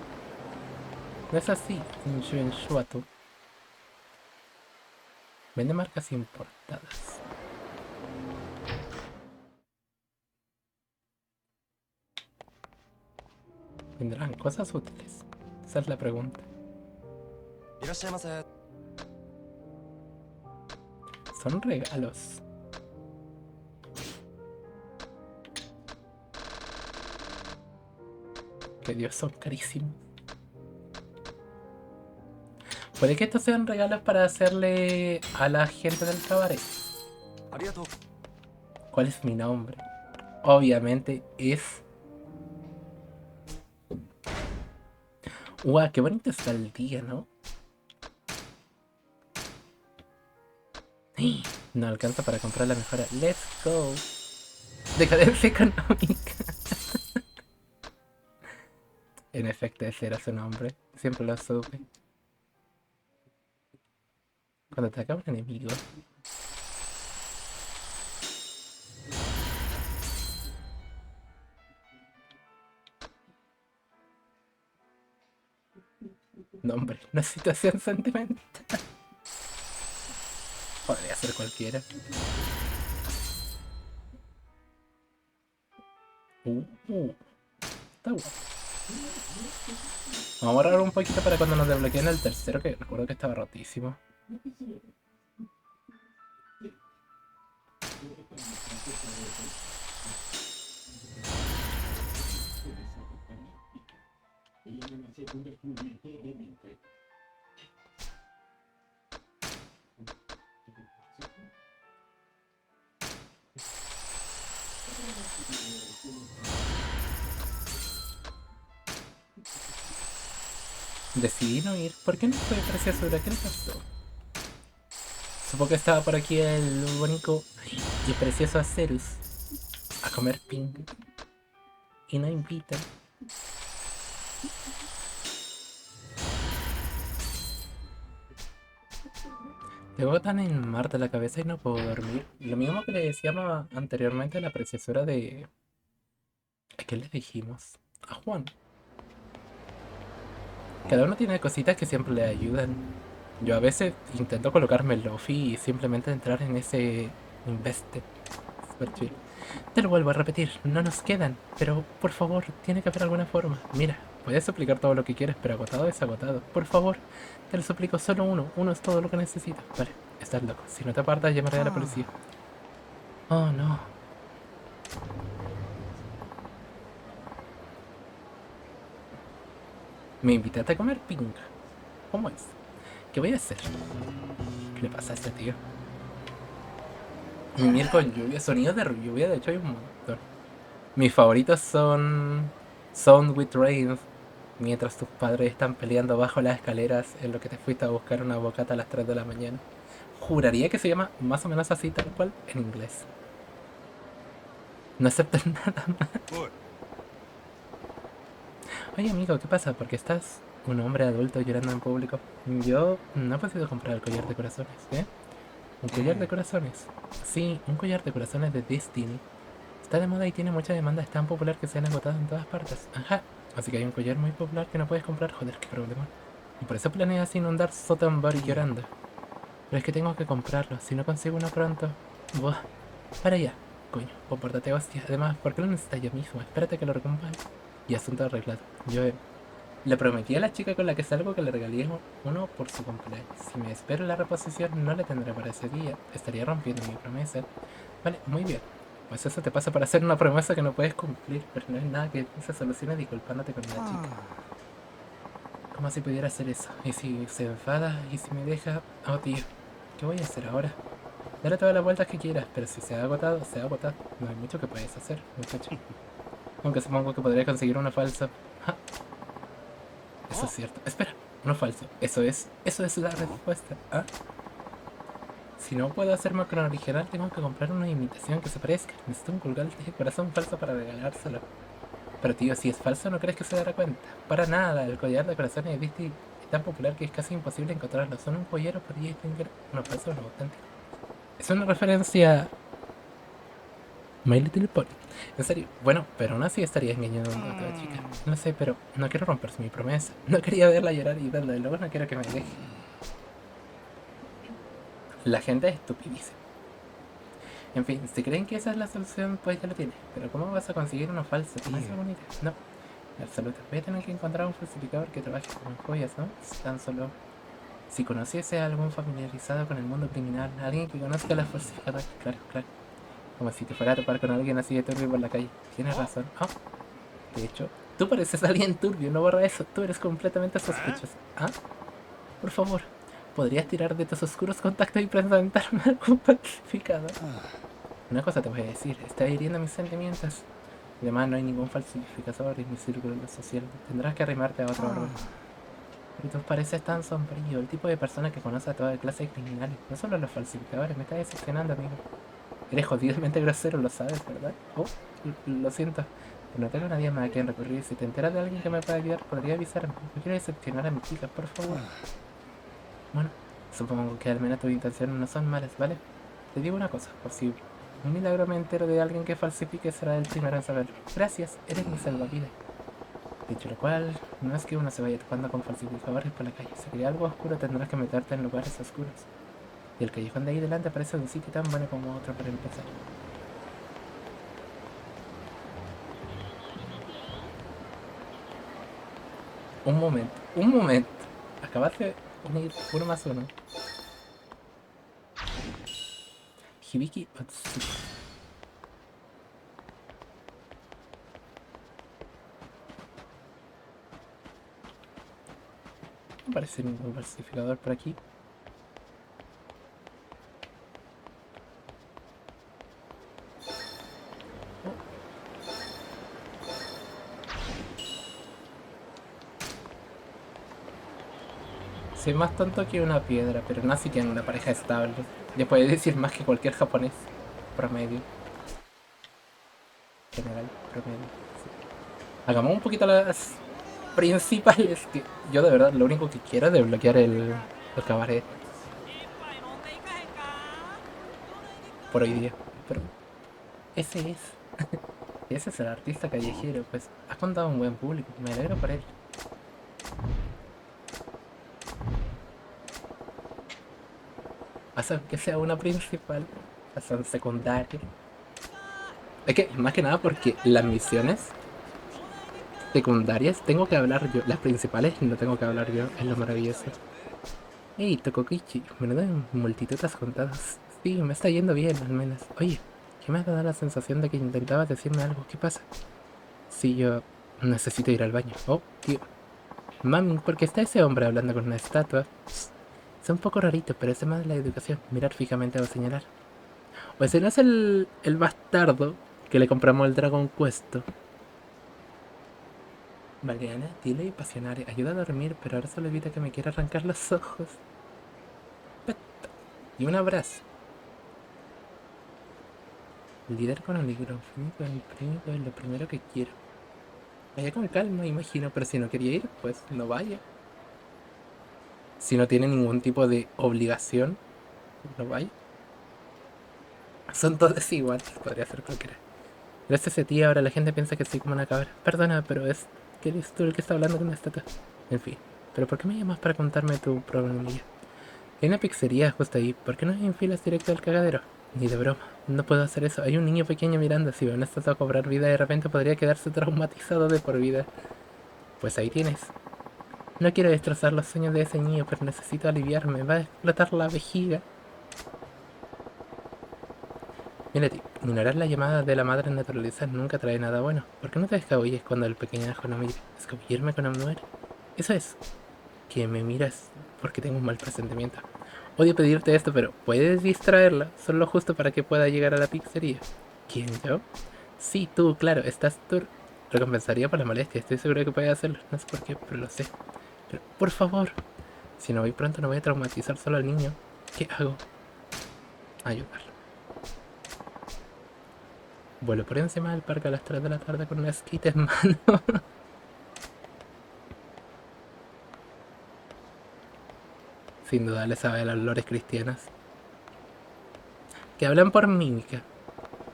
No es así, en Shuatu. Vende marcas importadas. ¿Vendrán cosas útiles? Esa es la pregunta. Son regalos. Que Dios, son carísimos. Puede que estos sean regalos para hacerle a la gente del cabaret. ¿Cuál es mi nombre? Obviamente es... ¡Guau! ¡Qué bonito está el día!, ¿no? No alcanza para comprar la mejora. ¡Let's go! Decadencia económica. En efecto, ese era su nombre. Siempre lo supe. Cuando te acaba un enemigo. No, hombre, una situación sentimental. Podría ser cualquiera. Está bueno. Vamos a borrar un poquito para cuando nos desbloqueen el tercero, que recuerdo que estaba rotísimo. Decidí no ir. ¿Por qué no fue preciosura? ¿Qué le pasó? Supongo que estaba por aquí el bonito y precioso Acerus a comer ping. Y no invitan. Llego tan en Marte la cabeza y no puedo dormir. Lo mismo que le decíamos anteriormente a la preciosura de... ¿A qué le dijimos? A Juan. Cada uno tiene cositas que siempre le ayudan. Yo a veces intento colocarme el Lofi y simplemente entrar en ese Invested. Super chill. Te lo vuelvo a repetir, no nos quedan, pero por favor, tiene que haber alguna forma. Mira, puedes suplicar todo lo que quieras, pero agotado es agotado. Por favor, te lo suplico, solo uno. Uno es todo lo que necesito. Vale, estás loco. Si no te apartas, llamaré a la policía. Oh, no. Me invitaste a comer ping. ¿Cómo es? ¿Qué voy a hacer? ¿Qué le pasa a este tío? Mi miel con lluvia, sonidos de lluvia, de hecho hay un montón. Mis favoritos son Sound with Rain, mientras tus padres están peleando bajo las escaleras en lo que te fuiste a buscar una bocata a las 3 de la mañana. Juraría que se llama más o menos así tal cual en inglés. No aceptas nada más. Oye amigo, ¿qué pasa? ¿Por qué estás un hombre adulto llorando en público? Yo no he podido comprar el collar de corazones, ¿eh? ¿Un collar de corazones? Sí, un collar de corazones de Destiny. Está de moda y tiene mucha demanda, es tan popular que se han agotado en todas partes. Ajá, así que hay un collar muy popular que no puedes comprar, joder, qué problema. Y por eso planeas inundar Sotenbury llorando. Pero es que tengo que comprarlo, si no consigo uno pronto... Buah, para allá, coño, compórtate hostia. Además, ¿por qué lo necesitas yo mismo? Espérate que lo recompense. Y asunto arreglado. Yo le prometí a la chica con la que salgo que le regalé uno por su cumpleaños. Si me espero la reposición, no le tendré para ese día. Estaría rompiendo mi promesa. Vale, muy bien. Pues eso te pasa para hacer una promesa que no puedes cumplir. Pero no es nada que se solucione disculpándote con la chica. ¿Cómo si pudiera hacer eso? Y si se enfada y si me deja... Oh, tío, ¿qué voy a hacer ahora? Dale todas las vueltas que quieras, pero si se ha agotado, se ha agotado. No hay mucho que puedes hacer, muchacho. Aunque supongo que podría conseguir uno falso. Ja. Eso es cierto. Espera, uno falso. Eso es la respuesta. ¿Ah? Si no puedo hacerme con el original, tengo que comprar una imitación que se parezca. Necesito un colgante de corazón falso para regalárselo. Pero tío, si es falso, ¿no crees que se dará cuenta? Para nada, el collar de corazones de Disney es tan popular que es casi imposible encontrarlo. Son un joyero por ahí, no falso, no auténtico. Es una referencia a My Little Pony. En serio, bueno, pero aún así estaría engañando a una chica. No sé, pero no quiero romperse mi promesa. No quería verla llorar y verla, y luego no quiero que me deje. La gente es estupidísima. En fin, si creen que esa es la solución, pues ya lo tiene. Pero ¿cómo vas a conseguir uno falso? ¿Tienes alguna idea? No, en absoluto. Voy a tener que encontrar un falsificador que trabaje con joyas, ¿no? Tan solo... Si conociese a algún familiarizado con el mundo criminal, alguien que conozca los falsificadores, claro, claro. Como si te fuera a topar con alguien así de turbio por la calle. Tienes razón. Oh, de hecho, tú pareces alguien turbio, no borra eso. Tú eres completamente sospechoso. ¿Ah? Por favor, ¿podrías tirar de tus oscuros contactos y presentarme algún falsificador? Una cosa te voy a decir, está hiriendo mis sentimientos. Además, no hay ningún falsificador en mi círculo social. Tendrás que arrimarte a otro árbol. Pero tú pareces tan sombrío, el tipo de persona que conoce a toda clase de criminales. No solo los falsificadores, me está decepcionando, amigo. Eres jodidamente grosero, lo sabes, ¿verdad? Oh, lo siento. Pero no tengo a nadie más a quien recurrir. Si te enteras de alguien que me pueda ayudar, podría avisarme. No quiero decepcionar a mi chica, por favor. Bueno, supongo que al menos tus intenciones no son malas, ¿vale? Te digo una cosa, por si un milagro me entero de alguien que falsifique, será el primero en saberlo. Gracias, eres mi salvavidas. Dicho lo cual, no es que uno se vaya topando con falsificadores por la calle. Si quería algo oscuro, tendrás que meterte en lugares oscuros. Y el callejón de ahí delante parece un sitio tan bueno como otro para empezar. Un momento. Acabas de unir 1 más 1. Hibiki Otsuki. No parece ningún falsificador por aquí. Soy más tonto que una piedra, pero no así que en una pareja estable. Le puede decir más que cualquier japonés promedio. General, promedio. Sí. Hagamos un poquito las principales, que yo de verdad lo único que quiero es desbloquear el cabaret. Por hoy día. Pero ese es. Ese es el artista callejero, pues ha contado un buen público. Me alegro por él. Pasa que sea una principal, son secundarias. Es que, más que nada porque las misiones secundarias tengo que hablar yo. Las principales no tengo que hablar yo, es lo maravilloso. Hey, Tokokichi, menudo multitudes contadas. Sí, me está yendo bien, al menos. Oye, ¿qué me ha dado la sensación de que intentabas decirme algo? ¿Qué pasa? Sí, yo necesito ir al baño. Oh, tío. Mami, ¿por qué está ese hombre hablando con una estatua? Es un poco rarito, pero es más de la educación. Mirar fijamente o señalar. O ese no es el bastardo que le compramos el Dragon Quest. Valiana, dile y pasionaria. Ayuda a dormir, pero ahora solo evita que me quiera arrancar los ojos. Y un abrazo. Líder con el micrófono, el premio es lo primero que quiero. Vaya con calma, imagino, pero si no quería ir, pues no vaya. Si no tiene ningún tipo de obligación, no vaya. Son todos iguales, podría ser cualquiera. Gracias a ti ahora la gente piensa que soy como una cabra. Perdona, pero es que eres tú el que está hablando con una estatua. En fin, pero ¿por qué me llamas para contarme tu problemilla? Hay una pizzería justo ahí, ¿por qué no enfilas directo al cagadero? Ni de broma, no puedo hacer eso. Hay un niño pequeño mirando, si veo una estatua a cobrar vida de repente podría quedarse traumatizado de por vida. Pues ahí tienes. No quiero destrozar los sueños de ese niño, pero necesito aliviarme. Va a explotar la vejiga. Mira, tío, ignorar la llamada de la madre naturaleza nunca trae nada bueno. ¿Por qué no te escabulles cuando el pequeñajo no mire? ¿Escabullirme cuando no muere? Eso es. Que me miras porque tengo un mal presentimiento. Odio pedirte esto, pero ¿puedes distraerla? Solo justo para que pueda llegar a la pizzería. ¿Quién, yo? Sí, tú, claro, estás tú. Recompensaría por la molestia, estoy seguro de que puedes hacerlo. No sé por qué, pero lo sé. Pero, por favor, si no voy pronto no voy a traumatizar solo al niño. ¿Qué hago? ayudarlo. Vuelo por encima del parque a las 3 de la tarde con una skate en mano. Sin duda le sabe a los lores cristianos. Que hablan por mímica.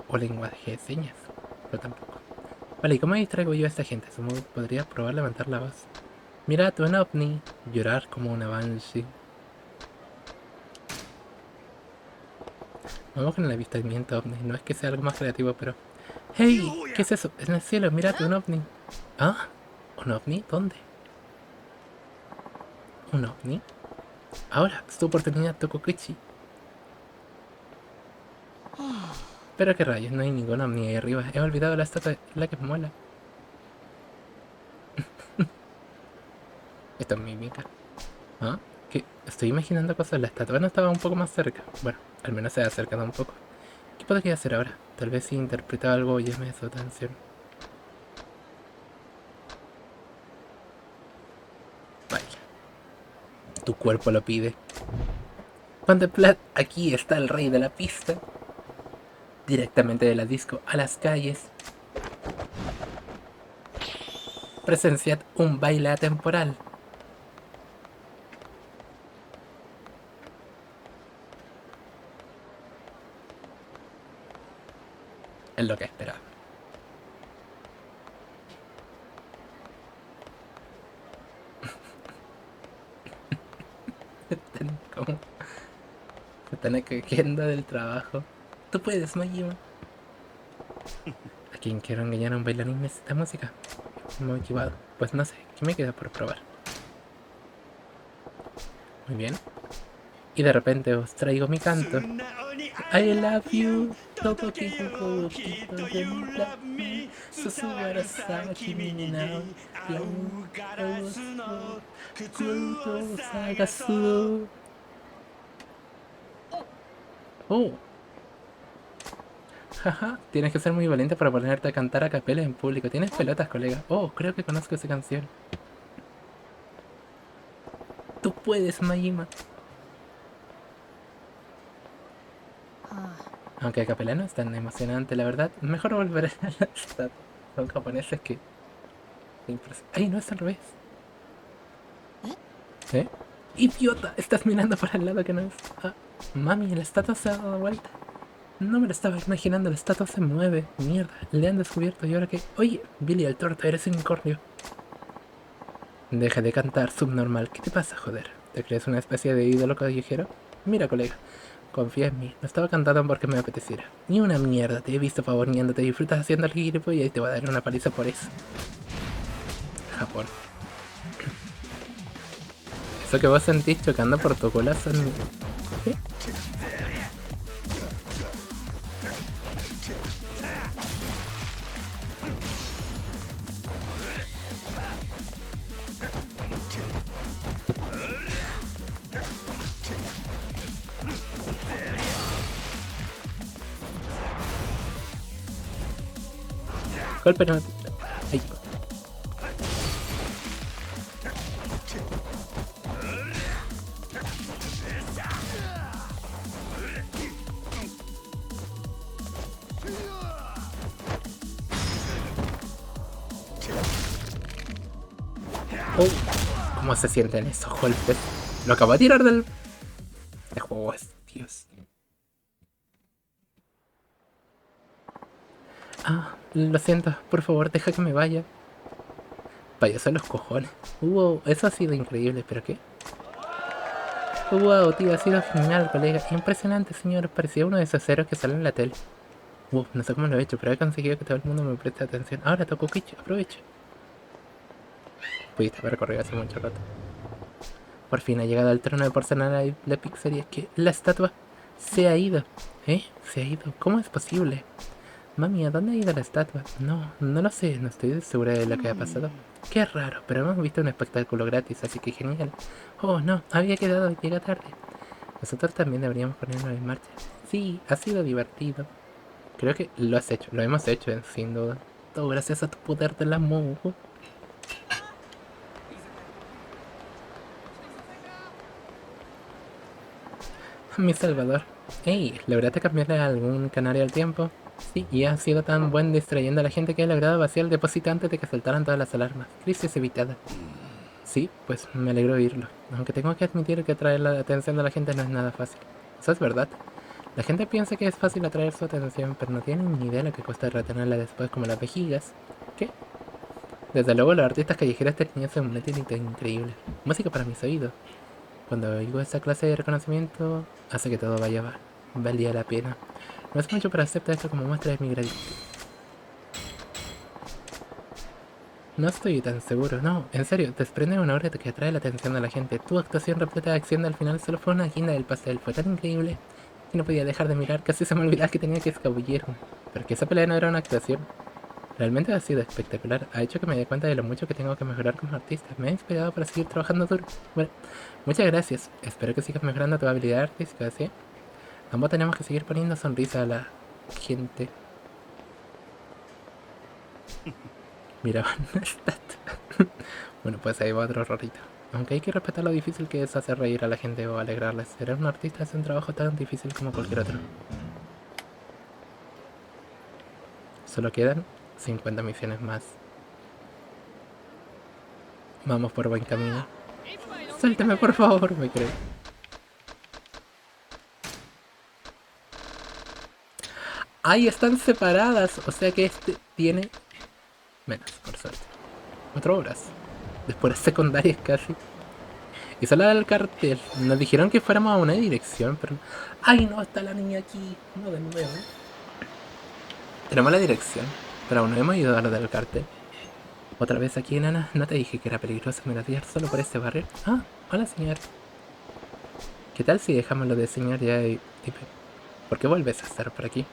O lenguaje de señas. Pero tampoco. Vale, ¿y cómo distraigo yo a esta gente? Supongo que podría probar levantar la voz. Mira tú en ovni. Llorar como una banshee. Vamos con el avistamiento ovni. No es que sea algo más creativo, pero... ¡Hey! ¿Qué es eso? En el cielo, mira tú un ovni. ¿Ah? ¿Un ovni? ¿Dónde? ¿Un ovni? Ahora, es tu oportunidad, Tokukichi. Pero qué rayos, no hay ningún ovni ahí arriba. He olvidado la estatua, la que me mola. Esto es mímica. ¿Ah? ¿Qué? Estoy imaginando cosas. La estatua no estaba un poco más cerca. Bueno, al menos se ha acercado un poco. ¿Qué podría hacer ahora? Tal vez si interpretaba algo llame su atención. Vaya. Tu cuerpo lo pide. Contemplad, aquí está el rey de la pista. Directamente de la disco a las calles. Presenciad un baile atemporal. Es lo que esperaba. ¿Cómo? Se están quejando del trabajo. Tú puedes, Majima. ¿A quién quiero engañar a un bailarín necesita música? Me he equivocado. Pues no sé, ¿qué me queda por probar? Muy bien. Y de repente os traigo mi canto. I love you. Oh. Jaja, tienes que ser muy valiente para ponerte a cantar a capela en público. Tienes pelotas, colega. Oh, creo que conozco esa canción. Tú puedes, Majima. Aunque a capela no es tan emocionante, la verdad. Mejor volver a la estatua. Son japoneses que... ¡Ay, no es al revés! ¿Eh? ¡Idiota! Estás mirando para el lado que no es... Ah, mami, la estatua se ha dado vuelta. No me lo estaba imaginando, la estatua se mueve. Mierda, le han descubierto y ahora que... Oye, Billy el torto, eres un unicornio. Deja de cantar, subnormal. ¿Qué te pasa, joder? ¿Te crees una especie de ídolo callejero? Mira, colega, confía en mí. No estaba cantando porque me apeteciera. Ni una mierda, te he visto pavoneándote. Disfrutas haciendo el gilipollas y te voy a dar una paliza por eso. Japón. Eso que vos sentís chocando por tu cola son... ¿Qué? Golpe no... Ahí. Oh, ¿cómo se sienten esos golpes? Lo acabo de tirar del... de juego, Dios. Ah, lo siento, por favor, deja que me vaya. Payaso los cojones. Wow, eso ha sido increíble, ¿pero qué? Wow, tío, ha sido genial, colega. Impresionante, señor. Parecía uno de esos héroes que salen en la tele. No sé cómo lo he hecho, pero he conseguido que todo el mundo me preste atención. Ahora toco Kichi, aprovecho. Pudiste haber corrido hace mucho rato. Por fin ha llegado al trono de porcelana de la pizzería. Es que la estatua se ha ido. ¿Eh? Se ha ido. ¿Cómo es posible? Mami, ¿a dónde ha ido la estatua? No lo sé, no estoy segura de lo que ha pasado. Qué raro, pero hemos visto un espectáculo gratis, así que genial. Oh, no, había quedado, llega tarde. Nosotros también deberíamos ponernos en marcha. Sí, ha sido divertido. Creo que lo has hecho, lo hemos hecho, sin duda. Todo gracias a tu poder del amor. Mi Salvador. Hey, ¿lograste cambiarle a algún canario al tiempo? Sí, y has sido tan buen distrayendo a la gente que he logrado vaciar el depósito antes de que saltaran todas las alarmas. Crisis evitada. Sí, pues me alegro oírlo. Aunque tengo que admitir que atraer la atención de la gente no es nada fácil. Eso es verdad. La gente piensa que es fácil atraer su atención, pero no tienen ni idea de lo que cuesta retenerla después, como las vejigas. ¿Qué? Desde luego los artistas callejeros tenían un método increíble. Música para mis oídos. Cuando oigo esa clase de reconocimiento, hace que todo valía la pena. No es mucho, pero acepta esto como muestra de mi gratitud. No estoy tan seguro, no, en serio, desprende una obra que atrae la atención de la gente. Tu actuación repleta de acción al final solo fue una guinda del pastel, fue tan increíble que no podía dejar de mirar, casi se me olvidaba que tenía que escabullirme. Pero que esa pelea no era una actuación. Realmente ha sido espectacular, ha hecho que me dé cuenta de lo mucho que tengo que mejorar como artista, me ha inspirado para seguir trabajando duro. Bueno, muchas gracias, espero que sigas mejorando tu habilidad artística, ¿sí? Ambos tenemos que seguir poniendo sonrisa a la gente. Miraban la estatua. Bueno, pues ahí va otro rorrito. Aunque hay que respetar lo difícil que es hacer reír a la gente o alegrarles. Ser un artista es un trabajo tan difícil como cualquier otro. Solo quedan 50 misiones más. Vamos por buen camino. Suélteme por favor, me creo. ¡Ay, están separadas! O sea que este tiene menos, por suerte. 4 horas. Después secundarias casi. Y solo del cartel. Nos dijeron que fuéramos a una dirección, pero... ¡Ay, no! Está la niña aquí. No, de nuevo. Tenemos la dirección, pero aún no hemos ido a lo del cartel. Otra vez aquí, nana. No te dije que era peligroso merodear solo por este barrio. Ah, hola, señor. ¿Qué tal si dejamos lo de señor ya y... ¿Por qué vuelves a estar por aquí?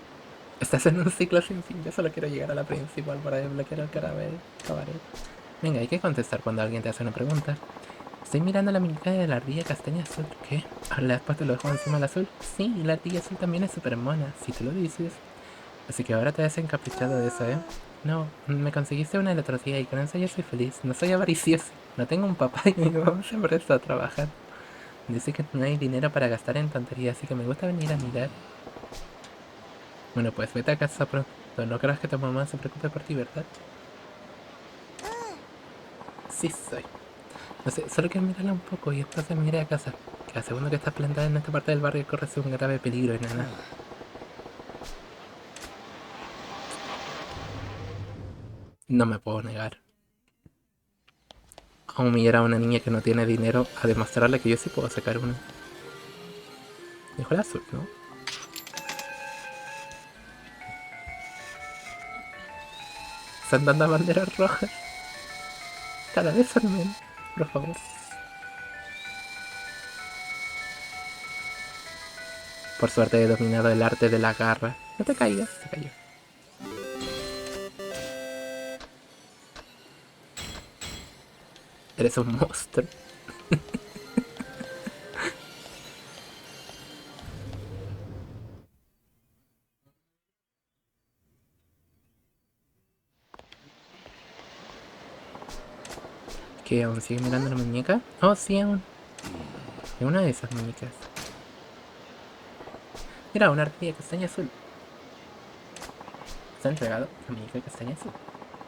Estás en un ciclo sin fin. Yo solo quiero llegar a la principal para desbloquear el cabaret. Venga, hay que contestar cuando alguien te hace una pregunta. Estoy mirando la muñeca de la ardilla castaña azul. ¿Qué? ¿Le has puesto los ojos encima del azul? Sí, la ardilla azul también es súper mona, si tú lo dices. Así que ahora te has encaprichado de eso, ¿eh? No, me conseguiste una el otro día y con eso yo soy feliz. No soy avaricioso. No tengo un papá y mi mamá siempre está a trabajar. Dice que no hay dinero para gastar en tonterías, así que me gusta venir a mirar. Bueno, pues vete a casa pronto. No creas que tu mamá se preocupe por ti, ¿verdad? Sí soy. No sé, solo quiero mirarla un poco y entonces me iré a casa. Cada segundo que estás plantada en esta parte del barrio corres un grave peligro, enana. No me puedo negar a humillar a una niña que no tiene dinero, a demostrarle que yo sí puedo sacar uno. Dijo el azul, ¿no? Están dando banderas rojas. Cada vez son menos, por favor. Por suerte he dominado el arte de la garra. No te caigas, se cayó. Eres un monstruo. ¿Qué? ¿Aún sigue mirando la muñeca? Oh, sí, aún. Es una de esas muñecas. Mira, una ardilla castaña azul. ¿Se ha entregado la muñeca castaña azul?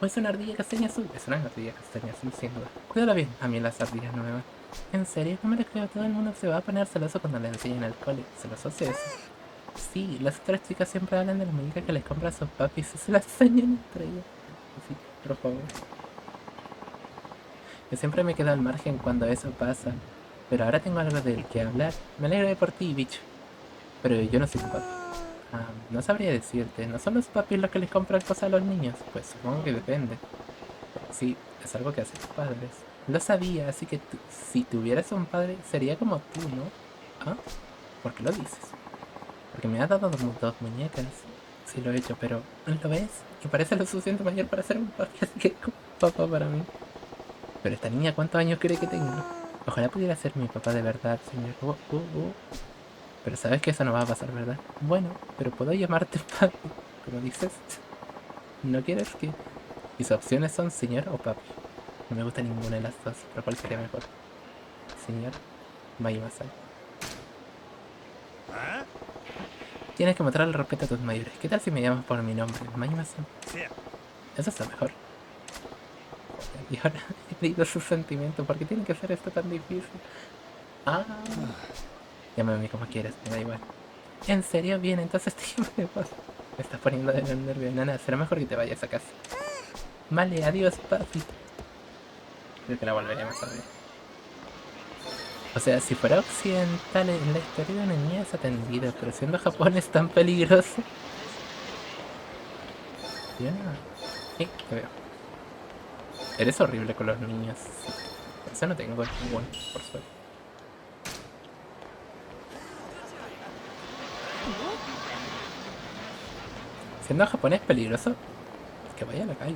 ¿O es una ardilla castaña azul? Es una ardilla castaña azul, sin duda. Cuídala bien. A mí las ardillas no me van. ¿En serio? No me lo creo. Todo el mundo se va a poner celoso cuando le enseñan al cole. ¿Celoso hace eso? Sí, las otras chicas siempre hablan de la muñeca que les compra a sus papis y se las enseñan entre ellas. Así que, por favor. Yo siempre me quedo al margen cuando eso pasa. Pero ahora tengo algo del que hablar. Me alegro de por ti, bicho. Pero yo no soy tu papi. No sabría decirte. ¿No son los papis los que les compran cosas a los niños? Pues supongo que depende. Sí, es algo que hacen tus padres. Lo sabía, así que si tuvieras un padre, sería como tú, ¿no? ¿Ah? ¿Por qué lo dices? Porque me has dado dos muñecas. Sí lo he hecho, pero ¿lo ves? Me parece lo suficiente mayor para ser un papi, así que como papá para mí. Pero esta niña, ¿cuántos años cree que tengo? Ojalá pudiera ser mi papá de verdad, señor. Pero sabes que eso no va a pasar, ¿verdad? Bueno, pero puedo llamarte papi, como dices. ¿No quieres que...? Mis opciones son señor o papi. No me gusta ninguna de las dos, pero ¿cuál sería mejor? Señor, vaya más allá. Tienes que mostrar el respeto a tus mayores. ¿Qué tal si me llamas por mi nombre? Majima-san. Eso está mejor. Y ahora he leído sus sentimientos. ¿Por qué tiene que ser esto tan difícil? Ah. Llámame a mí como quieras, me da igual. ¿En serio? Bien, entonces te vas. Me estás poniendo de nervio, nana. Será mejor que te vayas a casa. Vale, adiós, papi. Creo que la volveremos a ver. O sea, si fuera occidental en la historia de una niña es atendida, pero siendo Japón es tan peligroso. Ya. Sí, te veo. Eres horrible con los niños. Eso no tengo ninguno, por suerte. Siendo japonés peligroso, es que vaya a la calle.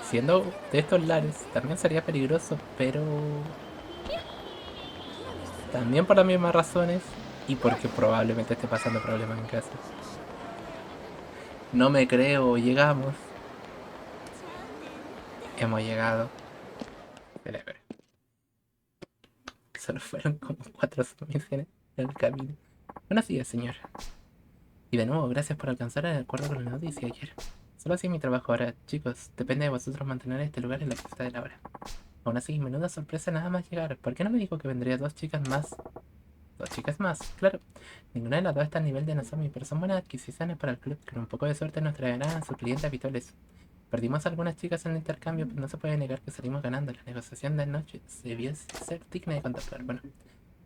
Siendo de estos lares, también sería peligroso, pero también por las mismas razones y porque probablemente esté pasando problemas en casa. No me creo, llegamos. Hemos llegado. Espera. Solo fueron como 4 sumisiones en el camino. Buenos días, señor. Y de nuevo, gracias por alcanzar el acuerdo con la noticia ayer. Solo así es mi trabajo ahora, chicos. Depende de vosotros mantener este lugar en la fiesta de la hora. Aún así, menuda sorpresa nada más llegar. ¿Por qué no me dijo que vendría 2 chicas más? 2 chicas más, claro. Ninguna de las 2 está al nivel de Nozomi, pero son buenas adquisiciones para el club. Con un poco de suerte nos traerán a sus clientes habituales. Perdimos a algunas chicas en el intercambio, pero no se puede negar que salimos ganando. La negociación de anoche debió ser digna de contemplar. Bueno,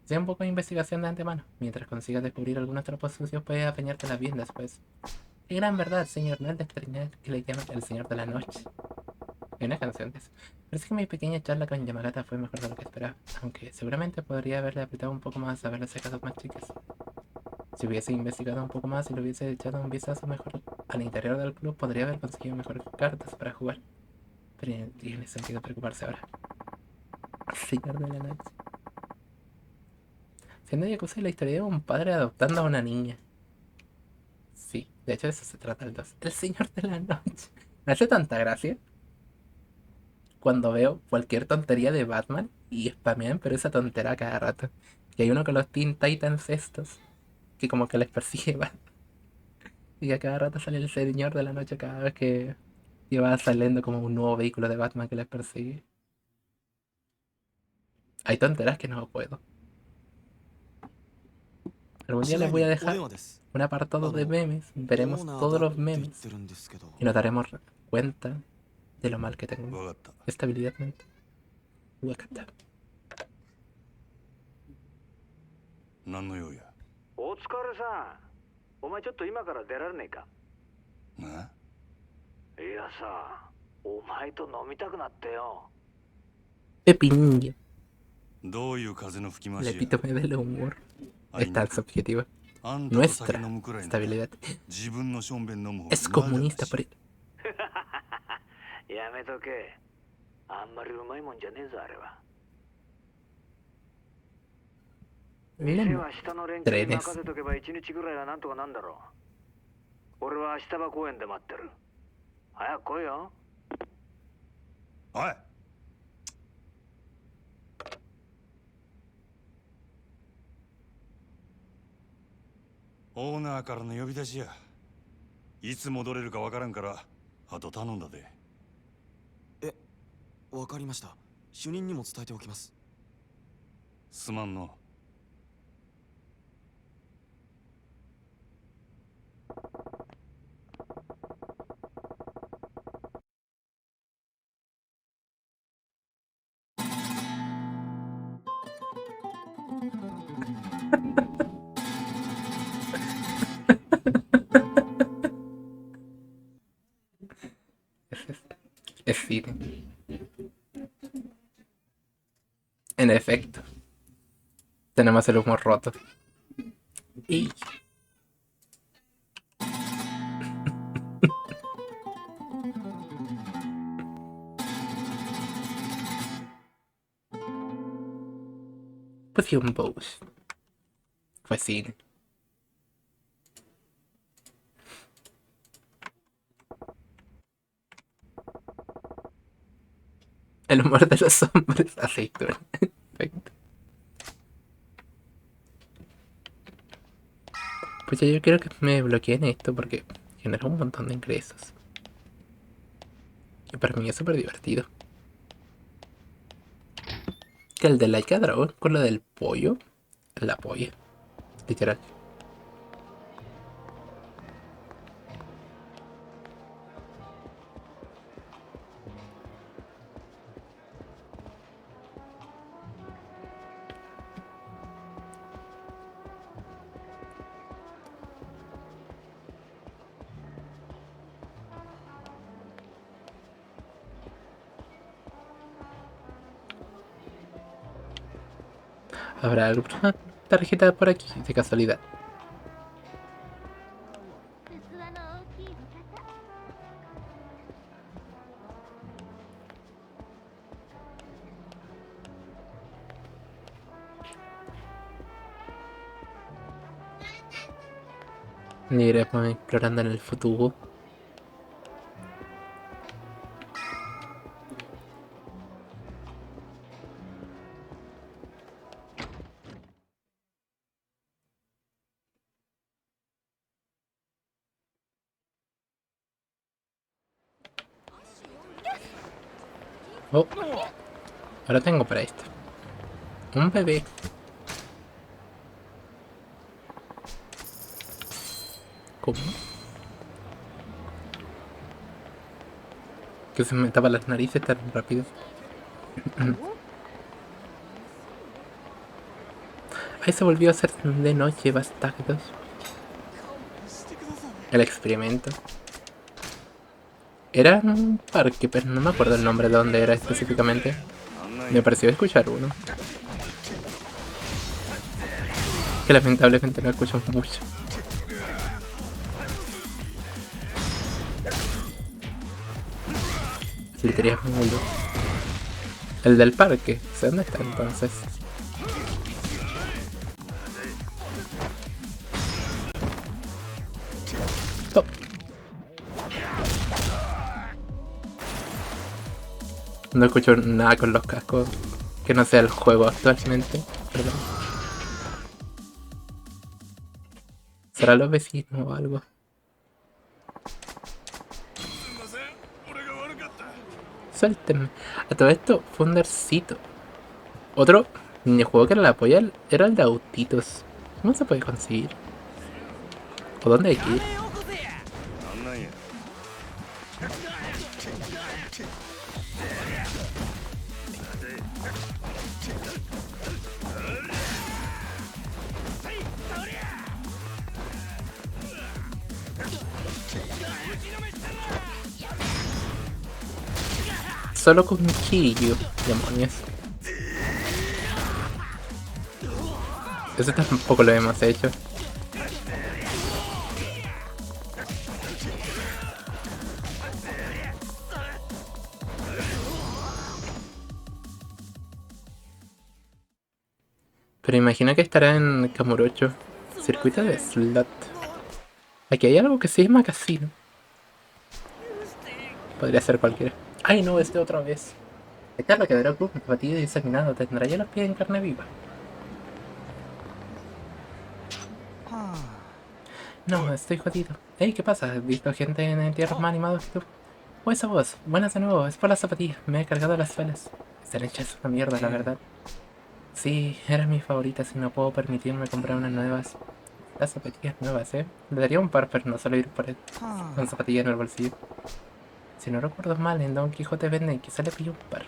sea un poco de investigación de antemano. Mientras consigas descubrir algunos trapos sucios, puedes apañártelas bien después. Qué gran verdad, señor. No es de extrañar que le llamen el señor de la noche. Hay una canción de eso. Parece que mi pequeña charla con Yamagata fue mejor de lo que esperaba. Aunque seguramente podría haberle apretado un poco más a ver las cosas más chicas. Si hubiese investigado un poco más y le hubiese echado un vistazo mejor al interior del club, podría haber conseguido mejores cartas para jugar. Pero tiene sentido preocuparse ahora. Señor de la noche. Siendo Yakuza la historia de un padre adoptando a una niña. Sí, de hecho de eso se trata el 2. El señor de la noche. Me hace tanta gracia cuando veo cualquier tontería de Batman y spamean, pero esa tontera a cada rato. Y hay uno con los Teen Titans estos, que como que les persigue Batman. Y a cada rato sale el señor de la noche cada vez que va saliendo como un nuevo vehículo de Batman que les persigue. Hay tonteras que no puedo. Algún día les voy a dejar un apartado de memes, veremos todos los memes y nos daremos cuenta de lo mal que tengo. Estabilidad mental. Wakata. 何の用や。お疲れさん。お前ちょっと今から出られねえか。いやさ、お前と飲みたくなってよ。 Pepinillo. どういう風の吹き回し El や。 epítome del humor. Es tan subjetiva. Nuestra estabilidad. 自分のしょんべん飲む方が Es comunista por やめとけ。あんまりうまいもんじゃねえぞあれは。店は下の連中に任せとけば1日ぐらいはなんとかなんだろう。俺は明日場公園で待ってる。早く来いよ。おい。オーナーからの呼び出しや。いつ戻れるかわからんから、あと頼んだで。わかりました。主任にも伝えておきます。すまんの。Es cine. En efecto. Tenemos el humor roto. Y... pues sí, un boss. Fue cine. El humor de los hombres aceituna. Perfecto. Pues ya yo quiero que me bloqueen esto porque genera un montón de ingresos. Y para mí es súper divertido. Que el de Like a Dragon con lo del pollo. La polla. Literal. ¿Habrá alguna tarjeta por aquí, de casualidad? Ni iremos explorando en el futuro. Oh, ahora tengo para esto. Un bebé. ¿Cómo? Que se me tapa las narices tan rápido. Ahí se volvió a hacer de noche, bastardos. El experimento. Era un parque, pero no me acuerdo el nombre de dónde era específicamente. Me pareció escuchar uno. Que lamentablemente no escucho mucho. Siltería Mundo. El del parque. ¿Sé dónde está entonces? Top. No escucho nada con los cascos que no sea el juego actualmente. Perdón. ¿Será los vecinos o algo? Suéltenme. A todo esto fue un Darcito. Otro minijuego que era la polla era el de autitos. ¿Cómo se puede conseguir? ¿O dónde hay que ir? Solo con Kiryu, demonios. Eso tampoco lo hemos hecho. Pero imagino que estará en Kamurocho. Circuito de slot. Aquí hay algo que se llama casino. Podría ser cualquiera. ¡Ay no! Otra vez. Esta es la que dará club batido y examinado. Tendrá ya los pies en carne viva. No, estoy jodido. Ey, ¿qué pasa? ¿Has visto gente en entierros más animados que tú? Oh, esa voz. Buenas de nuevo. Es por las zapatillas. Me he cargado las suelas. Están hechas una mierda, la verdad. Sí, eran mis favoritas y no puedo permitirme comprar unas nuevas. Las zapatillas nuevas, ¿eh? Le daría un par, pero no solo ir por él. Con zapatillas en el bolsillo. Si no recuerdo mal, en Don Quijote venden, quizá le pillo un par.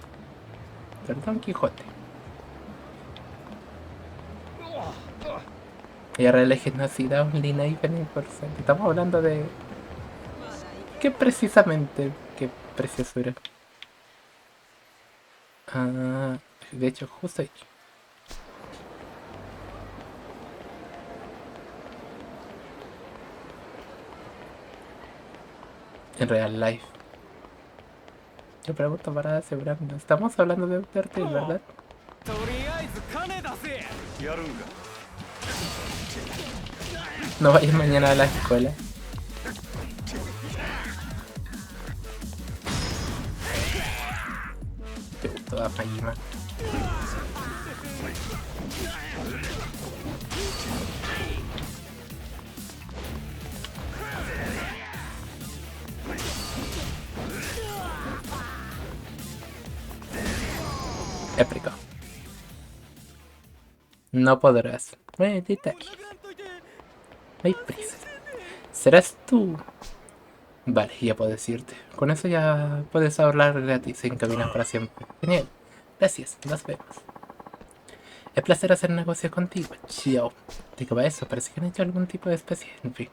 Pero Don Quijote. Y ahora elegí nacida only 9%. Estamos hablando de... ¿Qué precisamente? ¿Qué preciosura? Ah, de hecho, justo ahí. En real life. Yo pregunto para asegurarme. Estamos hablando de Undertale, ¿verdad? No vayas mañana a la escuela. Te gustó a Majima. Épico. No podrás. Maldita. Hay prisa. ¿Serás tú? Vale, ya puedes irte. Con eso ya puedes hablar gratis en cabinas para siempre. Genial. Gracias, nos vemos. Es placer hacer negocios contigo. Chao. Digo, para eso, parece que han hecho algún tipo de especie. En fin.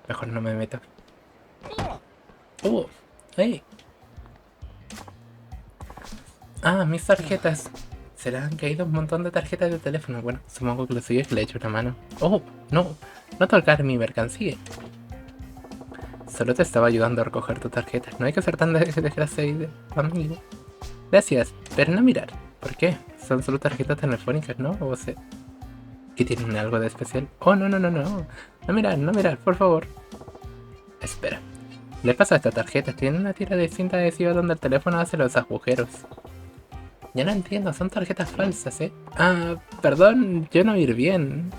Mejor no me meto. Hey. Ah, mis tarjetas. Se le han caído un montón de tarjetas de teléfono. Bueno, supongo que lo suyo es que le echo una mano. Oh, no. No tocar mi mercancía. Solo te estaba ayudando a recoger tu tarjeta. No hay que ser tan desgraciado, amigo. Gracias, pero no mirar. ¿Por qué? Son solo tarjetas telefónicas, ¿no? O sea, ¿que tienen algo de especial? Oh, no. No mirar, por favor. Espera. Le pasa a esta tarjeta. Tiene una tira de cinta adhesiva donde el teléfono hace los agujeros. Ya no entiendo, son tarjetas falsas, ¿eh? Ah, perdón, yo no ir bien.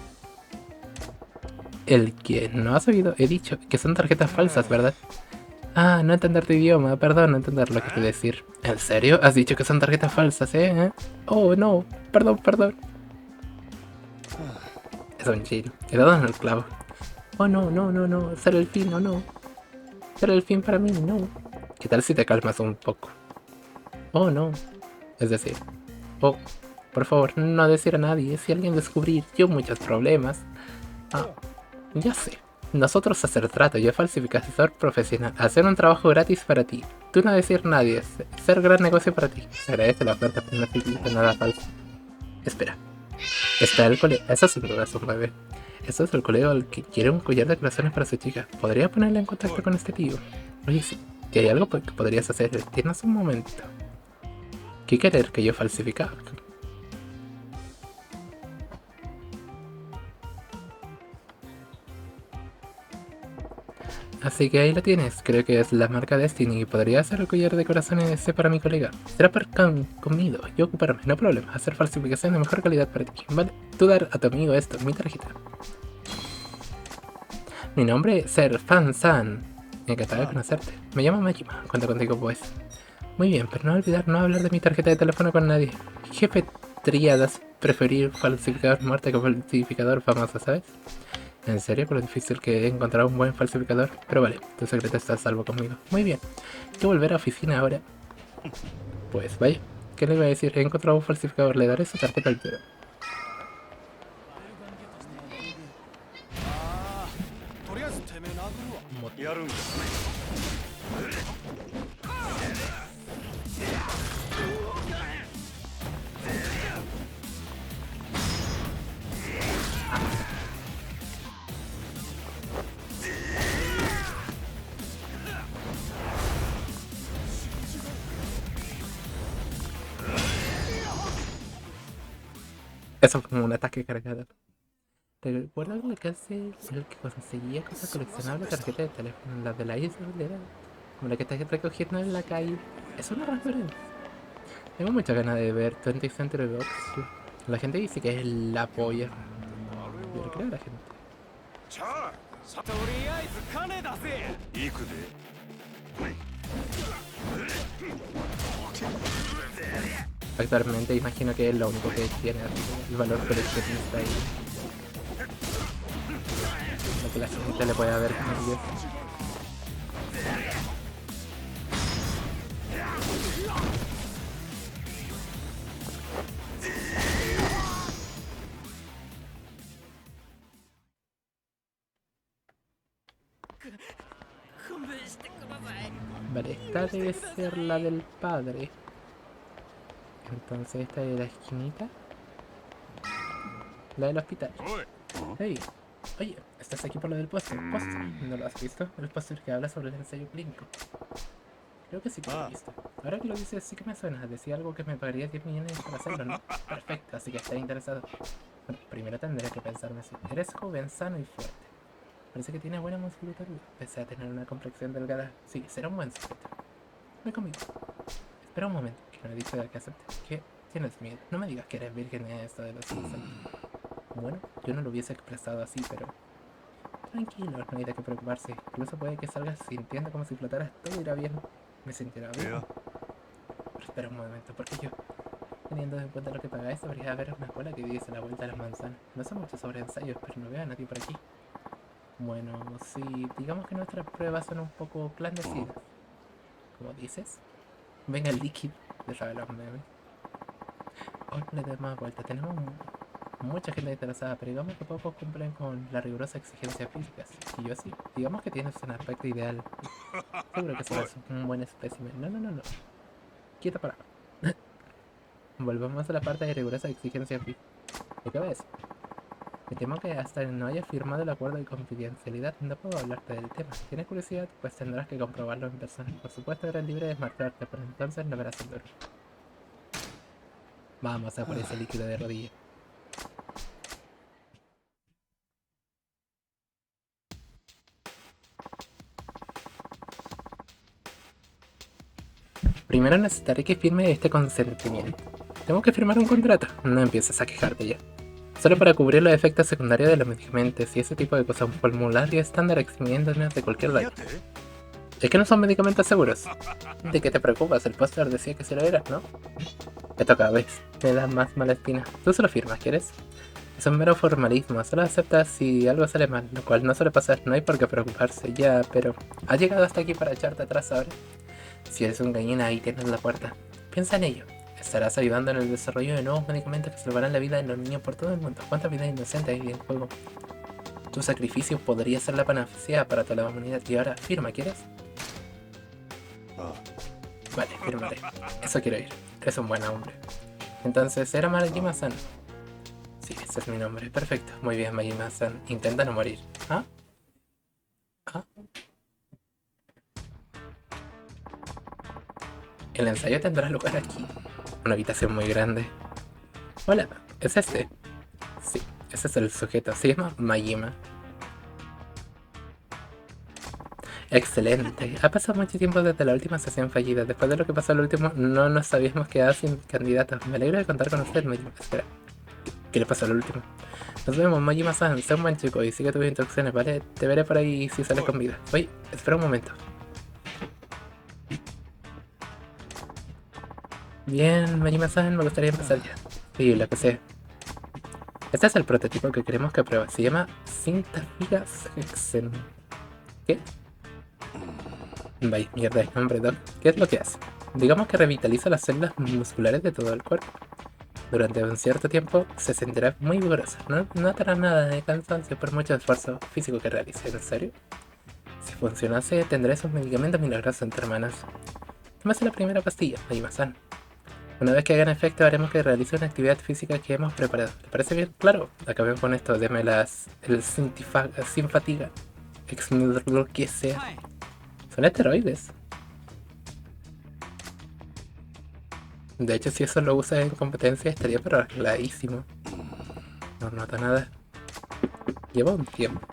El que no has oído, he dicho que son tarjetas falsas, ¿verdad? Ah, no entender tu idioma, perdón, no entender lo que te decir. ¿En serio? ¿Has dicho que son tarjetas falsas, eh? Oh, no, perdón. Es un chill, he dado en el clavo. Oh, no, será el fin, o no. Será el fin para mí, no. ¿Qué tal si te calmas un poco? Oh, no. Es decir, oh, por favor, no decir a nadie. Si alguien descubrir, yo muchos problemas. Ah, ya sé. Nosotros hacer trato, yo falsificador profesional. Hacer un trabajo gratis para ti. Tú no decir a nadie. Ser gran negocio para ti. Se agradece la oferta, pero no dice nada falso. Espera. Está el colega. Eso sin duda es un bebé. Eso es el colega el que quiere un collar de corazones para su chica. ¿Podría ponerle en contacto con este tío? Oye, sí. Que hay algo que podrías hacer. Tienes un momento. ¿Qué querer que yo falsificaba? Así que ahí lo tienes, creo que es la marca Destiny y podría hacer el collar de corazones ese para mi colega. Será conmigo, yo ocuparme, no problema, hacer falsificación de mejor calidad para ti. Vale, tú dar a tu amigo esto, mi tarjeta. Mi nombre es Serfan-san, encantado de conocerte. Me llamo Majima, cuento contigo pues. Muy bien, pero no olvidar no hablar de mi tarjeta de teléfono con nadie. Jefe Tríadas, preferir falsificador muerte que falsificador famoso, ¿sabes? En serio, con lo difícil que he encontrado un buen falsificador. Pero vale, tu secreto está a salvo conmigo. Muy bien, hay que volver a oficina ahora. Pues vaya, ¿qué le iba a decir? He encontrado un falsificador, le daré su tarjeta al tío. Eso fue como un ataque cargado. ¿Te recuerdas lo que hace el que conseguía cosas coleccionables, tarjeta de teléfono? La de la isla, era como la que estás recogiendo en la calle. Es una referencia. Tengo muchas ganas de ver 20th Century Box. La gente dice que es la polla. Yo le creo a la gente. Actualmente imagino que es lo único que tiene el valor coleccionista ahí. Lo que la gente le puede ver como Dios. Vale, esta debe ser la del padre. Entonces esta de la esquinita. La del hospital. Hey, oye, estás aquí por lo del póster. ¿No lo has visto? El póster que habla sobre el ensayo clínico. Creo que sí que lo he visto. Ahora que lo dices sí que me suena. Decía algo que me pagaría 10 millones para hacerlo, ¿no? Perfecto, así que está interesado. Bueno, primero tendré que pensarme así. Eres joven, sano y fuerte. Parece que tienes buena musculatura. Pese a tener una complexión delgada. Sí, será un buen sujeto. Ven conmigo. Espera un momento, que no he dicho que acepte. ¿Qué? Tienes miedo. No me digas que eres virgen en esto de los Simpsons. Bueno, yo no lo hubiese expresado así, pero... Tranquilo, no hay de qué preocuparse. Incluso puede que salgas sintiendo como si flotaras, todo irá bien. Me sentirá bien. Pero espera un momento, porque yo... Teniendo en cuenta lo que pagáis, debería haber una escuela que diese la vuelta a las manzanas. No sé mucho sobre ensayos, pero no veo a nadie por aquí. Bueno, sí, digamos que nuestras pruebas son un poco clandestinas. ¿Cómo dices? Venga el líquido, deja de los memes. Hoy le demos más vuelta. Tenemos mucha gente interesada, pero digamos que pocos cumplen con la rigurosa exigencia física. Y yo sí. Digamos que tienes un aspecto ideal. Seguro que serás un buen espécimen. No. Quieta para. Volvamos a la parte de rigurosa exigencia física. ¿De qué ves? Me temo que hasta no haya firmado el acuerdo de confidencialidad no puedo hablarte del tema. Si tienes curiosidad, pues tendrás que comprobarlo en persona. Por supuesto eres libre de marcharte, pero entonces no verás el duro. Vamos a por ese líquido de rodilla. Primero necesitaré que firme este consentimiento. Tengo que firmar un contrato. No empieces a quejarte ya. Solo para cubrir los efectos secundarios de los medicamentos y ese tipo de cosas. Un formulario estándar eximiéndonos de cualquier daño. Es que no son medicamentos seguros. ¿De qué te preocupas? El póster decía que sí lo era, ¿no? Te toca, ¿ves? Me da más mala espina. Tú solo firmas, ¿quieres? Es un mero formalismo. Solo aceptas si algo sale mal, lo cual no suele pasar. No hay por qué preocuparse ya, pero... ¿has llegado hasta aquí para echarte atrás ahora? Si eres un gallina, ahí tienes la puerta. Piensa en ello. Estarás ayudando en el desarrollo de nuevos medicamentos que salvarán la vida de los niños por todo el mundo. ¿Cuántas vidas inocentes hay en juego? Tu sacrificio podría ser la panacea para toda la humanidad. Y ahora, firma, ¿quieres? Vale, firmaré. Eso quiero ir. Eres un buen hombre. Entonces, ¿era Majima-san? Sí, ese es mi nombre. Perfecto. Muy bien, Majima-san. Intenta no morir. ¿Ah? ¿Ah? El ensayo tendrá lugar aquí. Una habitación muy grande. Hola, ¿es este? Sí, ese es el sujeto. Se llama Majima. Excelente. Ha pasado mucho tiempo desde la última sesión fallida. Después de lo que pasó al último, no nos habíamos quedado sin candidatos. Me alegro de contar con usted, Majima. Espera. ¿Qué le pasó al último? Nos vemos, Majima-san. Sé un buen chico y sigue tus instrucciones, ¿vale? Te veré por ahí si sale con vida. Oye, espera un momento. Bien, Majima-san, me gustaría empezar ya. Sí, lo que sea. Este es el prototipo que queremos que pruebe. Se llama Cintafigas Hexen. ¿Qué? Vaya, mierda de nombre, Doc. ¿Qué es lo que hace? Digamos que revitaliza las células musculares de todo el cuerpo. Durante un cierto tiempo se sentirá muy vigorosa. No notará nada de cansancio por mucho esfuerzo físico que realice. ¿En serio? Si funcionase, tendré esos medicamentos milagrosos entre manos. Tómase la primera pastilla, Majima-san. Una vez que hagan efecto, haremos que realice una actividad física que hemos preparado. ¿Le parece bien? Claro. Acabemos con esto. Deme el sin fatiga. Lo que sea. Son esteroides. De hecho, si eso lo usas en competencia, estaría pero arregladísimo. No nota nada. Lleva un tiempo.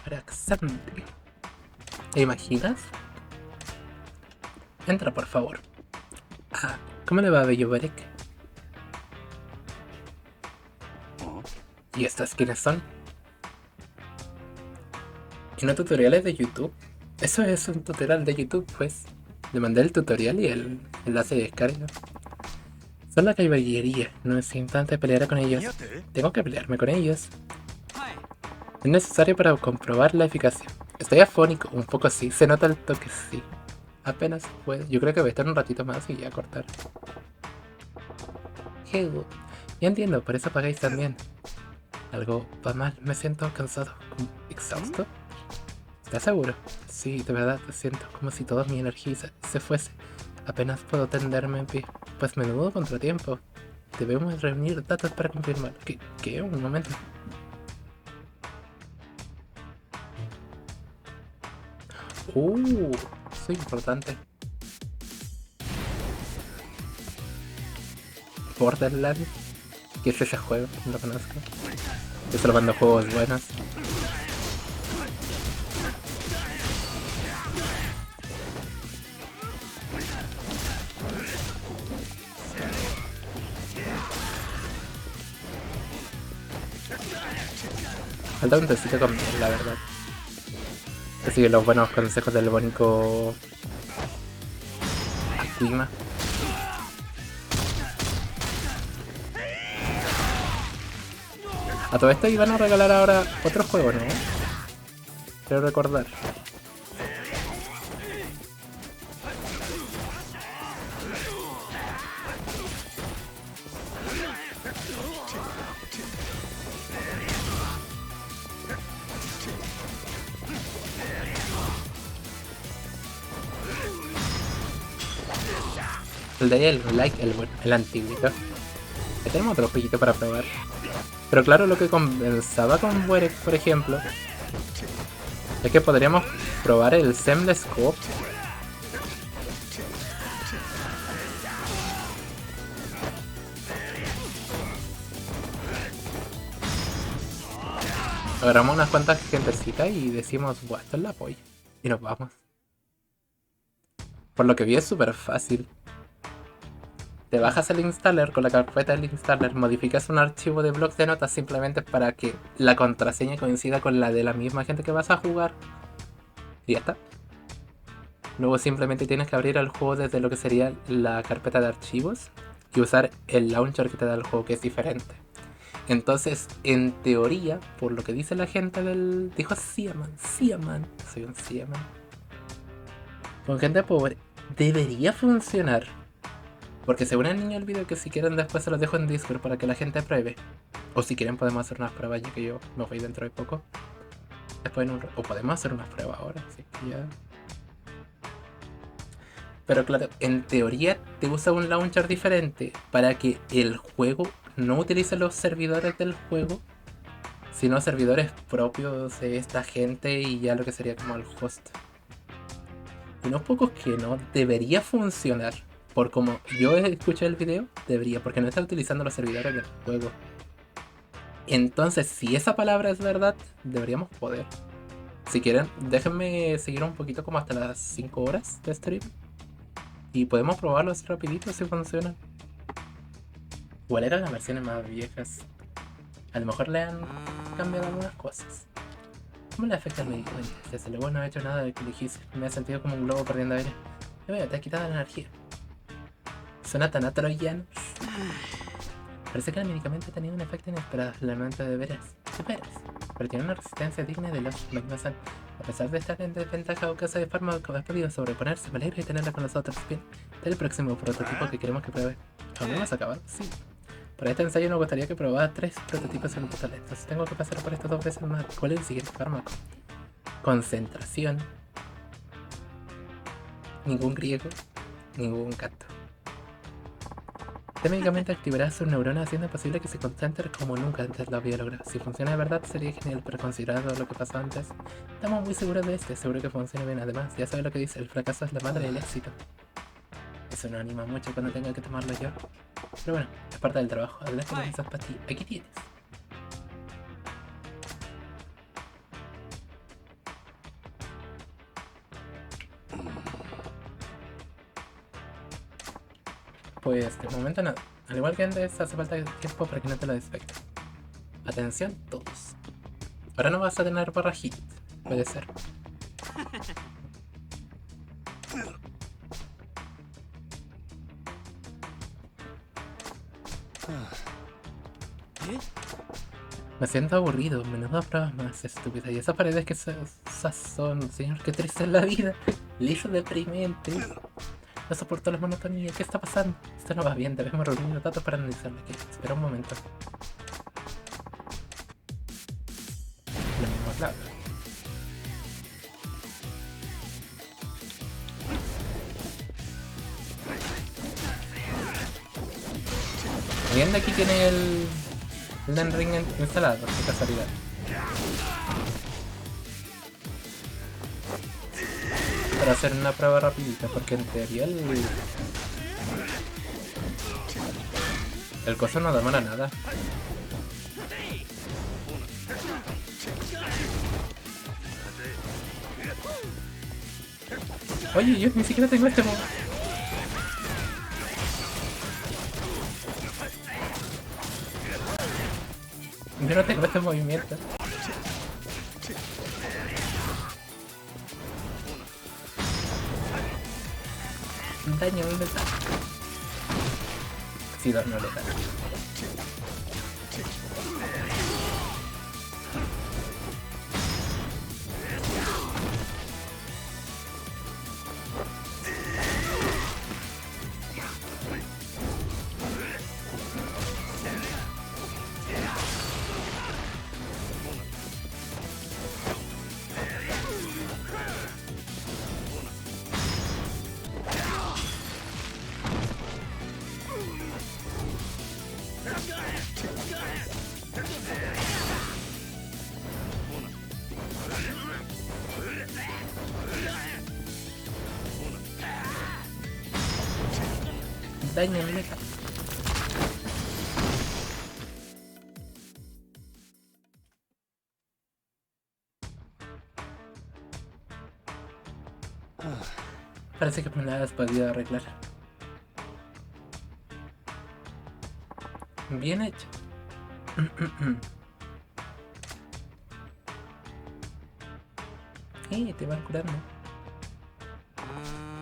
Relaxante. ¿Te imaginas? Entra, por favor. Ah, ¿cómo le va a Bello Berek? ¿Y estas quiénes son? ¿Y no tutoriales de YouTube? Eso es un tutorial de YouTube, pues. Le mandé el tutorial y el enlace de descarga. Son la caballería. No es importante pelear con ellos. Tengo que pelearme con ellos. Es necesario para comprobar la eficacia. Estoy afónico, un poco así. Se nota el toque, sí. Apenas puedo. Yo creo que voy a estar un ratito más y ya cortar. Ya entiendo, por eso pagáis también. Algo va mal, me siento cansado. ¿Exhausto? ¿Estás seguro? Sí, de verdad, siento como si toda mi energía se fuese. Apenas puedo tenderme en pie. Pues menudo contratiempo. Debemos reunir datos para confirmar. ¿Qué? Un momento. Eso es importante. Borderlands. ¿Qué es ese juego? No lo conozco. Yo solo mando juegos buenos. Falta un tecito con miel, la verdad. Que sigue los buenos consejos del bonito Aquima. A todo esto iban a regalar ahora otro juego, ¿no? Quiero recordar. El de él, el antiguito. Ya tenemos otro jueguito para probar. Pero claro, lo que compensaba con Werek, por ejemplo, es que podríamos probar el Seamless Scope. Agarramos unas cuantas gentecitas y decimos, bueno, esto es la polla. Y nos vamos. Por lo que vi es súper fácil. Te bajas el installer con la carpeta del installer, modificas un archivo de blocs de notas simplemente para que la contraseña coincida con la de la misma gente que vas a jugar. Y ya está. Luego simplemente tienes que abrir el juego desde lo que sería la carpeta de archivos y usar el launcher que te da el juego, que es diferente. Entonces, en teoría, por lo que dice la gente del... Dijo Siaman, soy un Siaman. Con gente pobre, debería funcionar. Porque según el niño del video, que si quieren después se los dejo en Discord para que la gente pruebe. O si quieren podemos hacer unas pruebas, ya que yo me voy dentro de poco. Después o podemos hacer unas pruebas ahora, así que ya. Pero claro, en teoría te usa un launcher diferente para que el juego no utilice los servidores del juego, sino servidores propios de esta gente y ya lo que sería como el host. Y no pocos que no, debería funcionar. Por como yo escuché el video, debería, porque no está utilizando los servidores del juego. Entonces, si esa palabra es verdad, deberíamos poder. Si quieren, déjenme seguir un poquito como hasta las 5 horas de stream. Y podemos probarlo así rapidito si funciona. ¿Cuál eran las versiones más viejas? A lo mejor le han cambiado algunas cosas. ¿Cómo le afecta al medicamento? Desde luego no ha hecho nada de que dijiste. Me he sentido como un globo perdiendo aire. Te ha quitado la energía. Suena tan atroyano. Parece que el medicamento tenía un efecto inesperado. Lamento de veras. Pero tiene una resistencia digna de los Magmasan. A pesar de estar en desventaja o casa de fármaco, has podido sobreponerse. Me alegro y tenerla con nosotros. Bien, este es el próximo prototipo que queremos que pruebe. ¿Aún no hemos acabado? Sí. Para este ensayo nos gustaría que probara 3 prototipos en total. Entonces tengo que pasar por esto 2 veces más. ¿Cuál es el siguiente fármaco? Concentración. Ningún griego. Ningún gato. Este medicamento activará sus neuronas haciendo posible que se concentren como nunca antes lo había logrado. Si funciona de verdad sería genial, pero considerando lo que pasó antes, estamos muy seguros de seguro que funciona bien. Además, ya sabes lo que dice, el fracaso es la madre del éxito. Eso no anima mucho cuando tenga que tomarlo yo. Pero bueno, es parte del trabajo. Hablas con esas pastillas. Aquí tienes. Pues de momento nada. Al igual que antes, hace falta tiempo para que no te lo despegue. Atención todos. Ahora no vas a tener barra hit. Puede ser. Me siento aburrido, menudo pruebas más estúpidas. Y esas paredes que esas son, señor, qué triste es la vida. Liso deprimente. No soporto la monotonía. ¿Qué está pasando? Esto no va bien, debemos reunir los datos para analizarlo aquí. Espera un momento. Lo mismo, claro. Alguien de aquí tiene el Elden Ring instalado, por casualidad. Para hacer una prueba rapidita, porque en teoría el coso no demora nada. Oye, yo ni siquiera tengo este modo. Yo no tengo este movimiento. Daño no letal. Sí, daño letal. Daño letal. Parece que me la has podido arreglar. Bien hecho. Te van curando.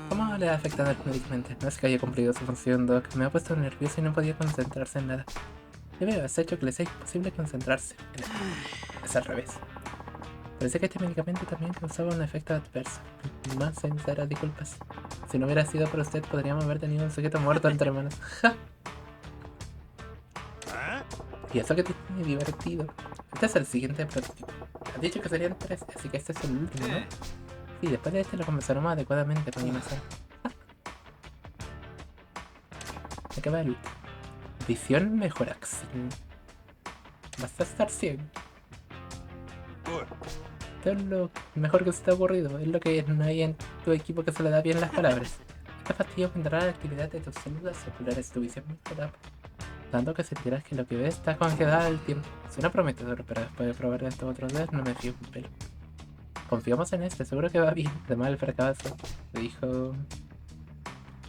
¿Cómo le ha afectado el medicamento? No es que haya cumplido su función, Doc. Me ha puesto nervioso y no podía concentrarse en nada. Ya veo, has hecho que le sea imposible concentrarse. Es al revés. Parece que este medicamento también causaba un efecto adverso. Más sinceras disculpas. Si no hubiera sido por usted, podríamos haber tenido un sujeto muerto entre manos. Y eso que tiene divertido. Este es el siguiente prototipo. Has dicho que serían 3, así que este es el último, ¿no? Sí, después de este lo comenzaremos adecuadamente con Inazan. ¿De qué va el último? Visión mejorax. Vas a estar ciego. Esto es lo mejor que se te ha ocurrido. Es lo que no hay en tu equipo que se le da bien las palabras. Este fastidio aumentará la actividad de tus células celulares. Tu visión mejorará, tanto que sentirás que lo que ves está congelado al tiempo. Suena prometedor, pero después de probar estos otros dos no me fío un pelo. Confiamos en este, seguro que va bien. Además el fracaso, dijo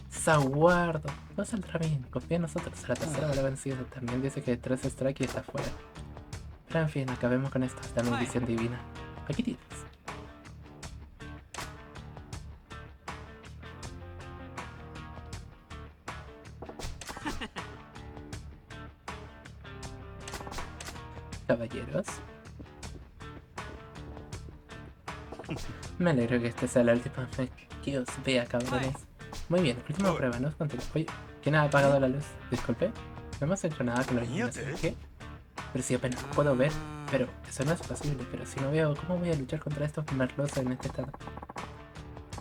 Saguardo. No saldrá bien, confía en nosotros. A la tercera va la vencida. También dice que 3 strike y está fuera. Pero en fin, acabemos con esto. Dame visión divina. Aquí tienes. Caballeros, me alegro que este sea la última vez que os vea, cabrones. Muy bien, última prueba, no os contéis. Oye, ¿quién ha apagado la luz? Disculpe, no hemos hecho nada con la iluminación. ¿Qué? Pero si apenas puedo ver, pero eso no es posible. Pero si no veo, ¿cómo voy a luchar contra estos merlos en este estado?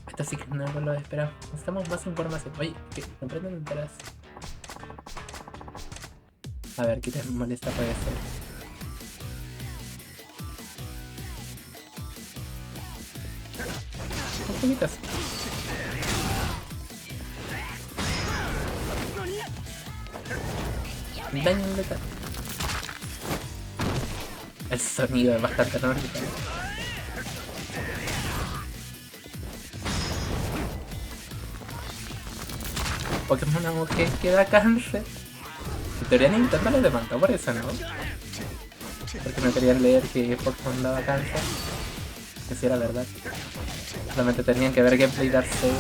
Esto sí que no lo esperaba. Necesitamos más información. Oye, ¿qué? ¿Me prenden detrás? A ver, ¿qué te molesta puede ser? Poquitas. Daño letal. El sonido es bastante anónimo. Pokémon una mujer que da cáncer. En teoría Nintendo lo demandó por eso, ¿no? Porque no querían leer que Pokémon daba cáncer. Que si era verdad. Solamente tenían que ver gameplay y darse.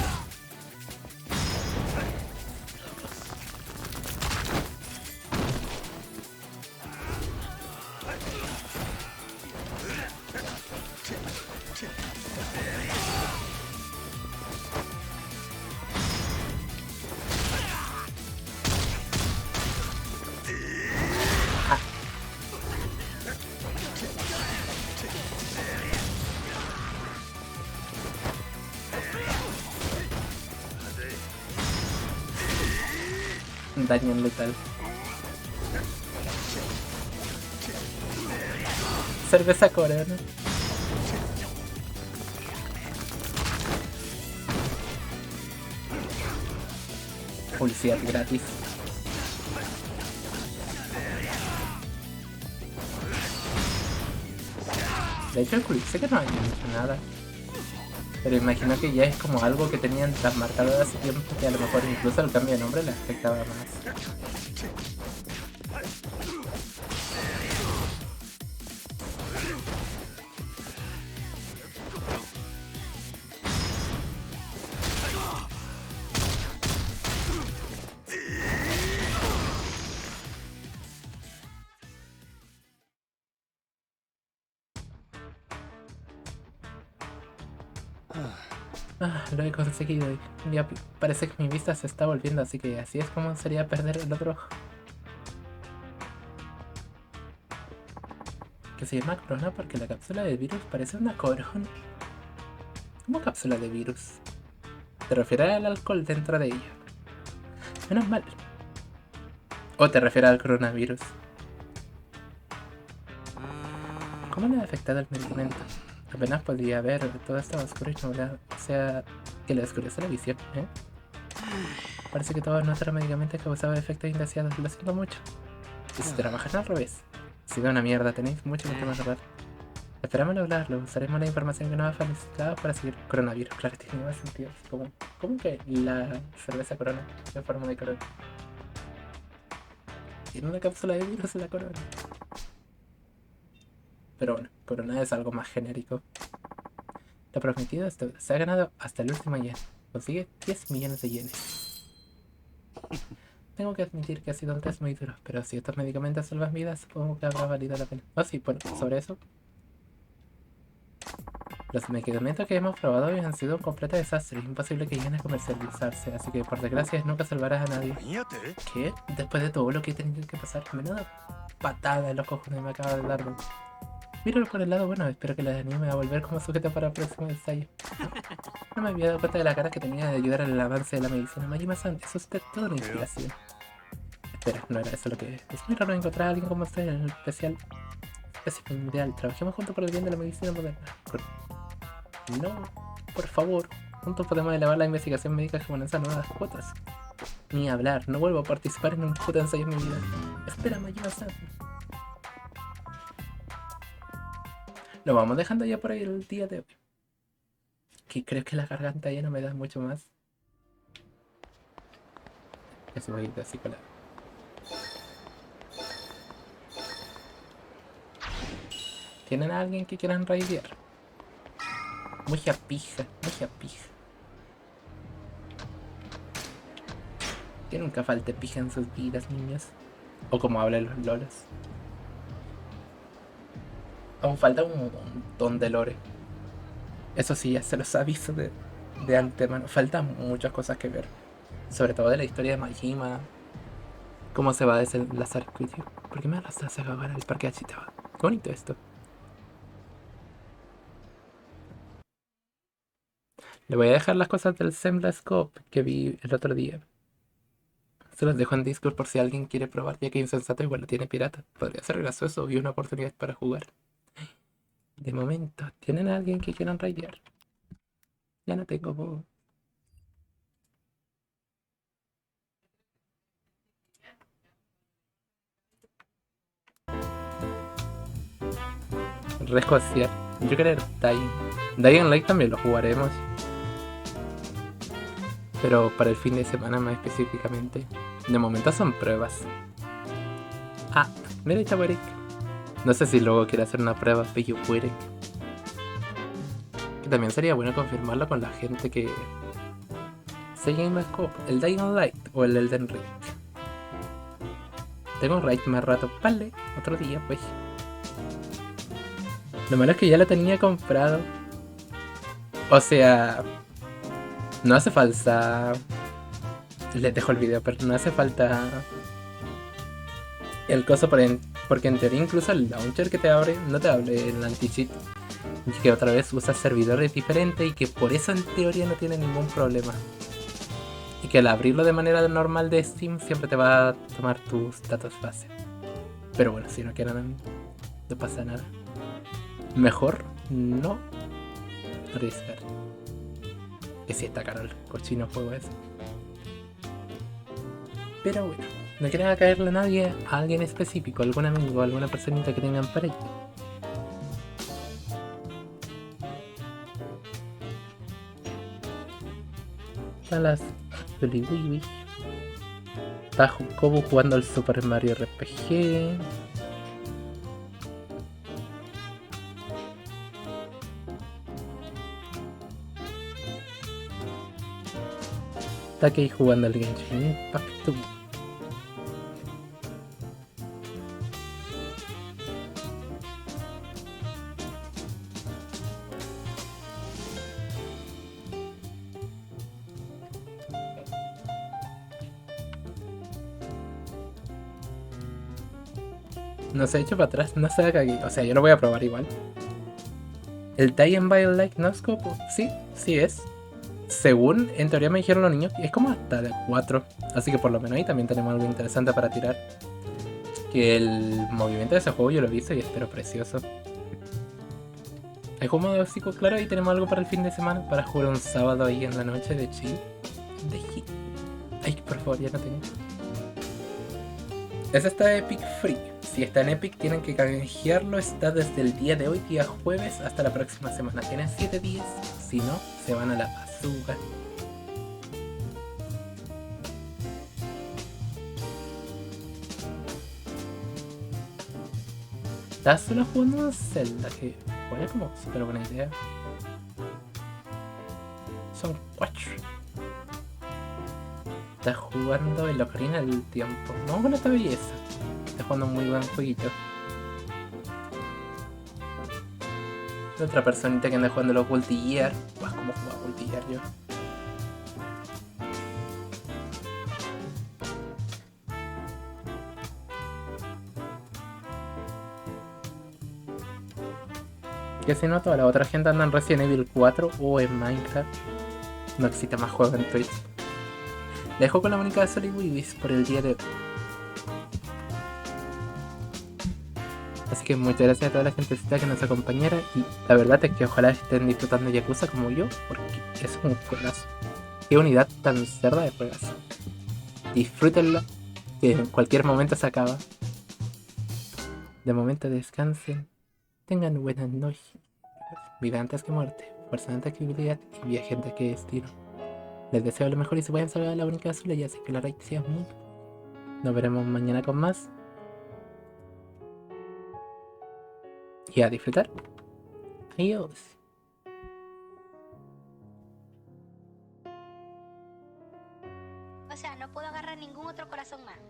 Daño letal. Cerveza Corona. Publicidad gratis. De hecho, sé que no hay mucho nada. Pero imagino que ya es como algo que tenían tan marcado de hace tiempo que a lo mejor incluso el cambio de nombre le afectaba más. Lo he conseguido. Ya parece que mi vista se está volviendo, así que así es como sería perder el otro ojo. Que se llama corona porque la cápsula de virus parece una corona. ¿Cómo cápsula de virus? ¿Te refieres al alcohol dentro de ella? Menos mal. ¿O te refieres al coronavirus? ¿Cómo le ha afectado el medicamento? Apenas podía ver, todo estaba oscuro y nublado. O sea, que le oscurece la visión, ¿eh? Parece que todos nuestros medicamentos causaban efectos indeseados. Lo siento mucho. Y si trabajan al revés. Ha sido una mierda, tenéis mucho que mejorar. Esperamos lograrlo. Usaremos la información que nos ha facilitado para seguir coronavirus. Claro, tiene más sentido. ¿Cómo que la cerveza corona en forma de corona? Tiene una cápsula de virus en la corona. Pero bueno, corona es algo más genérico. Lo prometido es deuda. Se ha ganado hasta el último yen. Consigue 10 millones de yenes. Tengo que admitir que ha sido un test muy duro, pero si estos medicamentos salvan vidas, supongo que habrá valido la pena. Oh sí, bueno, sobre eso. Los medicamentos que hemos probado hoy han sido un completo desastre. Es imposible que lleguen a comercializarse, así que por desgracia nunca salvarás a nadie. ¿Qué? Después de todo lo que he tenido que pasar, menuda patada en los cojones me acaba de dar. Míralo por el lado bueno, espero que les anime a volver como sujeto para el próximo ensayo. No me había dado cuenta de la cara que tenía de ayudar al avance de la medicina. Majima-san, es usted toda una inspiración. Espera, no era eso lo que es. Es muy raro encontrar a alguien como usted en el especie mundial. Trabajemos juntos por el bien de la medicina moderna. No, por favor. Juntos podemos elevar la investigación médica japonesa a nuevas cuotas. Ni hablar, no vuelvo a participar en un puto ensayo en mi vida. Espera, Majima-san. Lo vamos dejando ya por ahí el día de hoy. Que creo que la garganta ya no me da mucho más. Ese va a ir así con la... ¿Tienen a alguien que quieran raidear? Mucha pija, mucha pija. Que nunca falte pija en sus vidas, niños. O como hablan los lolos. Aún falta un montón de lore. Eso sí, ya se los aviso de antemano. Faltan muchas cosas que ver. Sobre todo de la historia de Majima. Cómo se va a desenlazar Kuju. ¿Por qué me arrastras a jugar al parque Achitaba? Qué bonito esto. Le voy a dejar las cosas del Sembla Scope que vi el otro día. Se los dejo en Discord por si alguien quiere probar, ya que Insensato igual lo tiene pirata. Podría ser gracioso y una oportunidad para jugar. De momento, ¿tienen a alguien que quieran raidear? Ya no tengo voz. Rescociar. Yo querer Dying Light también lo jugaremos. Pero para el fin de semana más específicamente. De momento son pruebas. Ah, mira, está Warwick. No sé si luego quiere hacer una prueba Peyu Warwick. Que también sería bueno confirmarlo con la gente que sigue en Scope, el Dying Light o el Elden Ring. Tengo un raid más rato, vale, otro día pues. Lo malo es que ya lo tenía comprado. O sea, no hace falta... Les dejo el video, pero no hace falta el coso porque en teoría incluso el launcher que te abre no te abre el anti-cheat. Y que otra vez usas servidores diferentes y que por eso en teoría no tiene ningún problema. Y que al abrirlo de manera normal de Steam siempre te va a tomar tus datos base. Pero bueno, si no quieren, no pasa nada. Mejor no arriesgar. Que si está caro el cochino juego ese. Pero bueno, no quieren caerle a nadie, a alguien específico, algún amigo, alguna personita que tengan para ello. Las Wiwi. Está Kobu jugando al Super Mario RPG. Takei jugando al Genshin Impact. No se ha hecho para atrás, no se haga aquí. O sea, yo lo voy a probar igual. El Die and Bio Like No Scope, sí, sí es. Según, en teoría me dijeron los niños, es como hasta de 4. Así que por lo menos ahí también tenemos algo interesante para tirar. Que el movimiento de ese juego yo lo he visto y espero precioso. El juego de hocico, claro, ahí tenemos algo para el fin de semana. Para jugar un sábado ahí en la noche de chill. Ay, por favor, ya no tengo. Ese está de Epic Free. Si está en Epic tienen que canjearlo. Está desde el día de hoy, día jueves, hasta la próxima semana. Tienen 7 días. Si no, se van a la bazooka. ¿Estás solo jugando un Zelda? Que fue como súper buena idea. Son 4. Está jugando el Ocarina del Tiempo. Vamos con esta belleza. Está jugando un muy buen jueguito. Otra personita que anda jugando los Multi-Gear. Pues como jugaba Multi-Gear yo. Que si no, toda la otra gente anda en Resident Evil 4 o en Minecraft. No existe más juego en Twitch. Dejo con la única de Soli Wiwis por el día de hoy. Así que muchas gracias a toda la gentecita que nos acompañara. Y la verdad es que ojalá estén disfrutando Yakuza como yo, porque es un juegazo. Qué unidad tan cerda de juegazo. Disfrútenlo, que en cualquier momento se acaba. De momento descansen. Tengan buenas noches. Vida antes que muerte, fuerza antes que habilidad y viaje antes que destino. Les deseo lo mejor y se vayan a salvar a la única azul y así que la raid sea muy. Nos veremos mañana con más. Y a disfrutar. Adiós. O sea, no puedo agarrar ningún otro corazón más.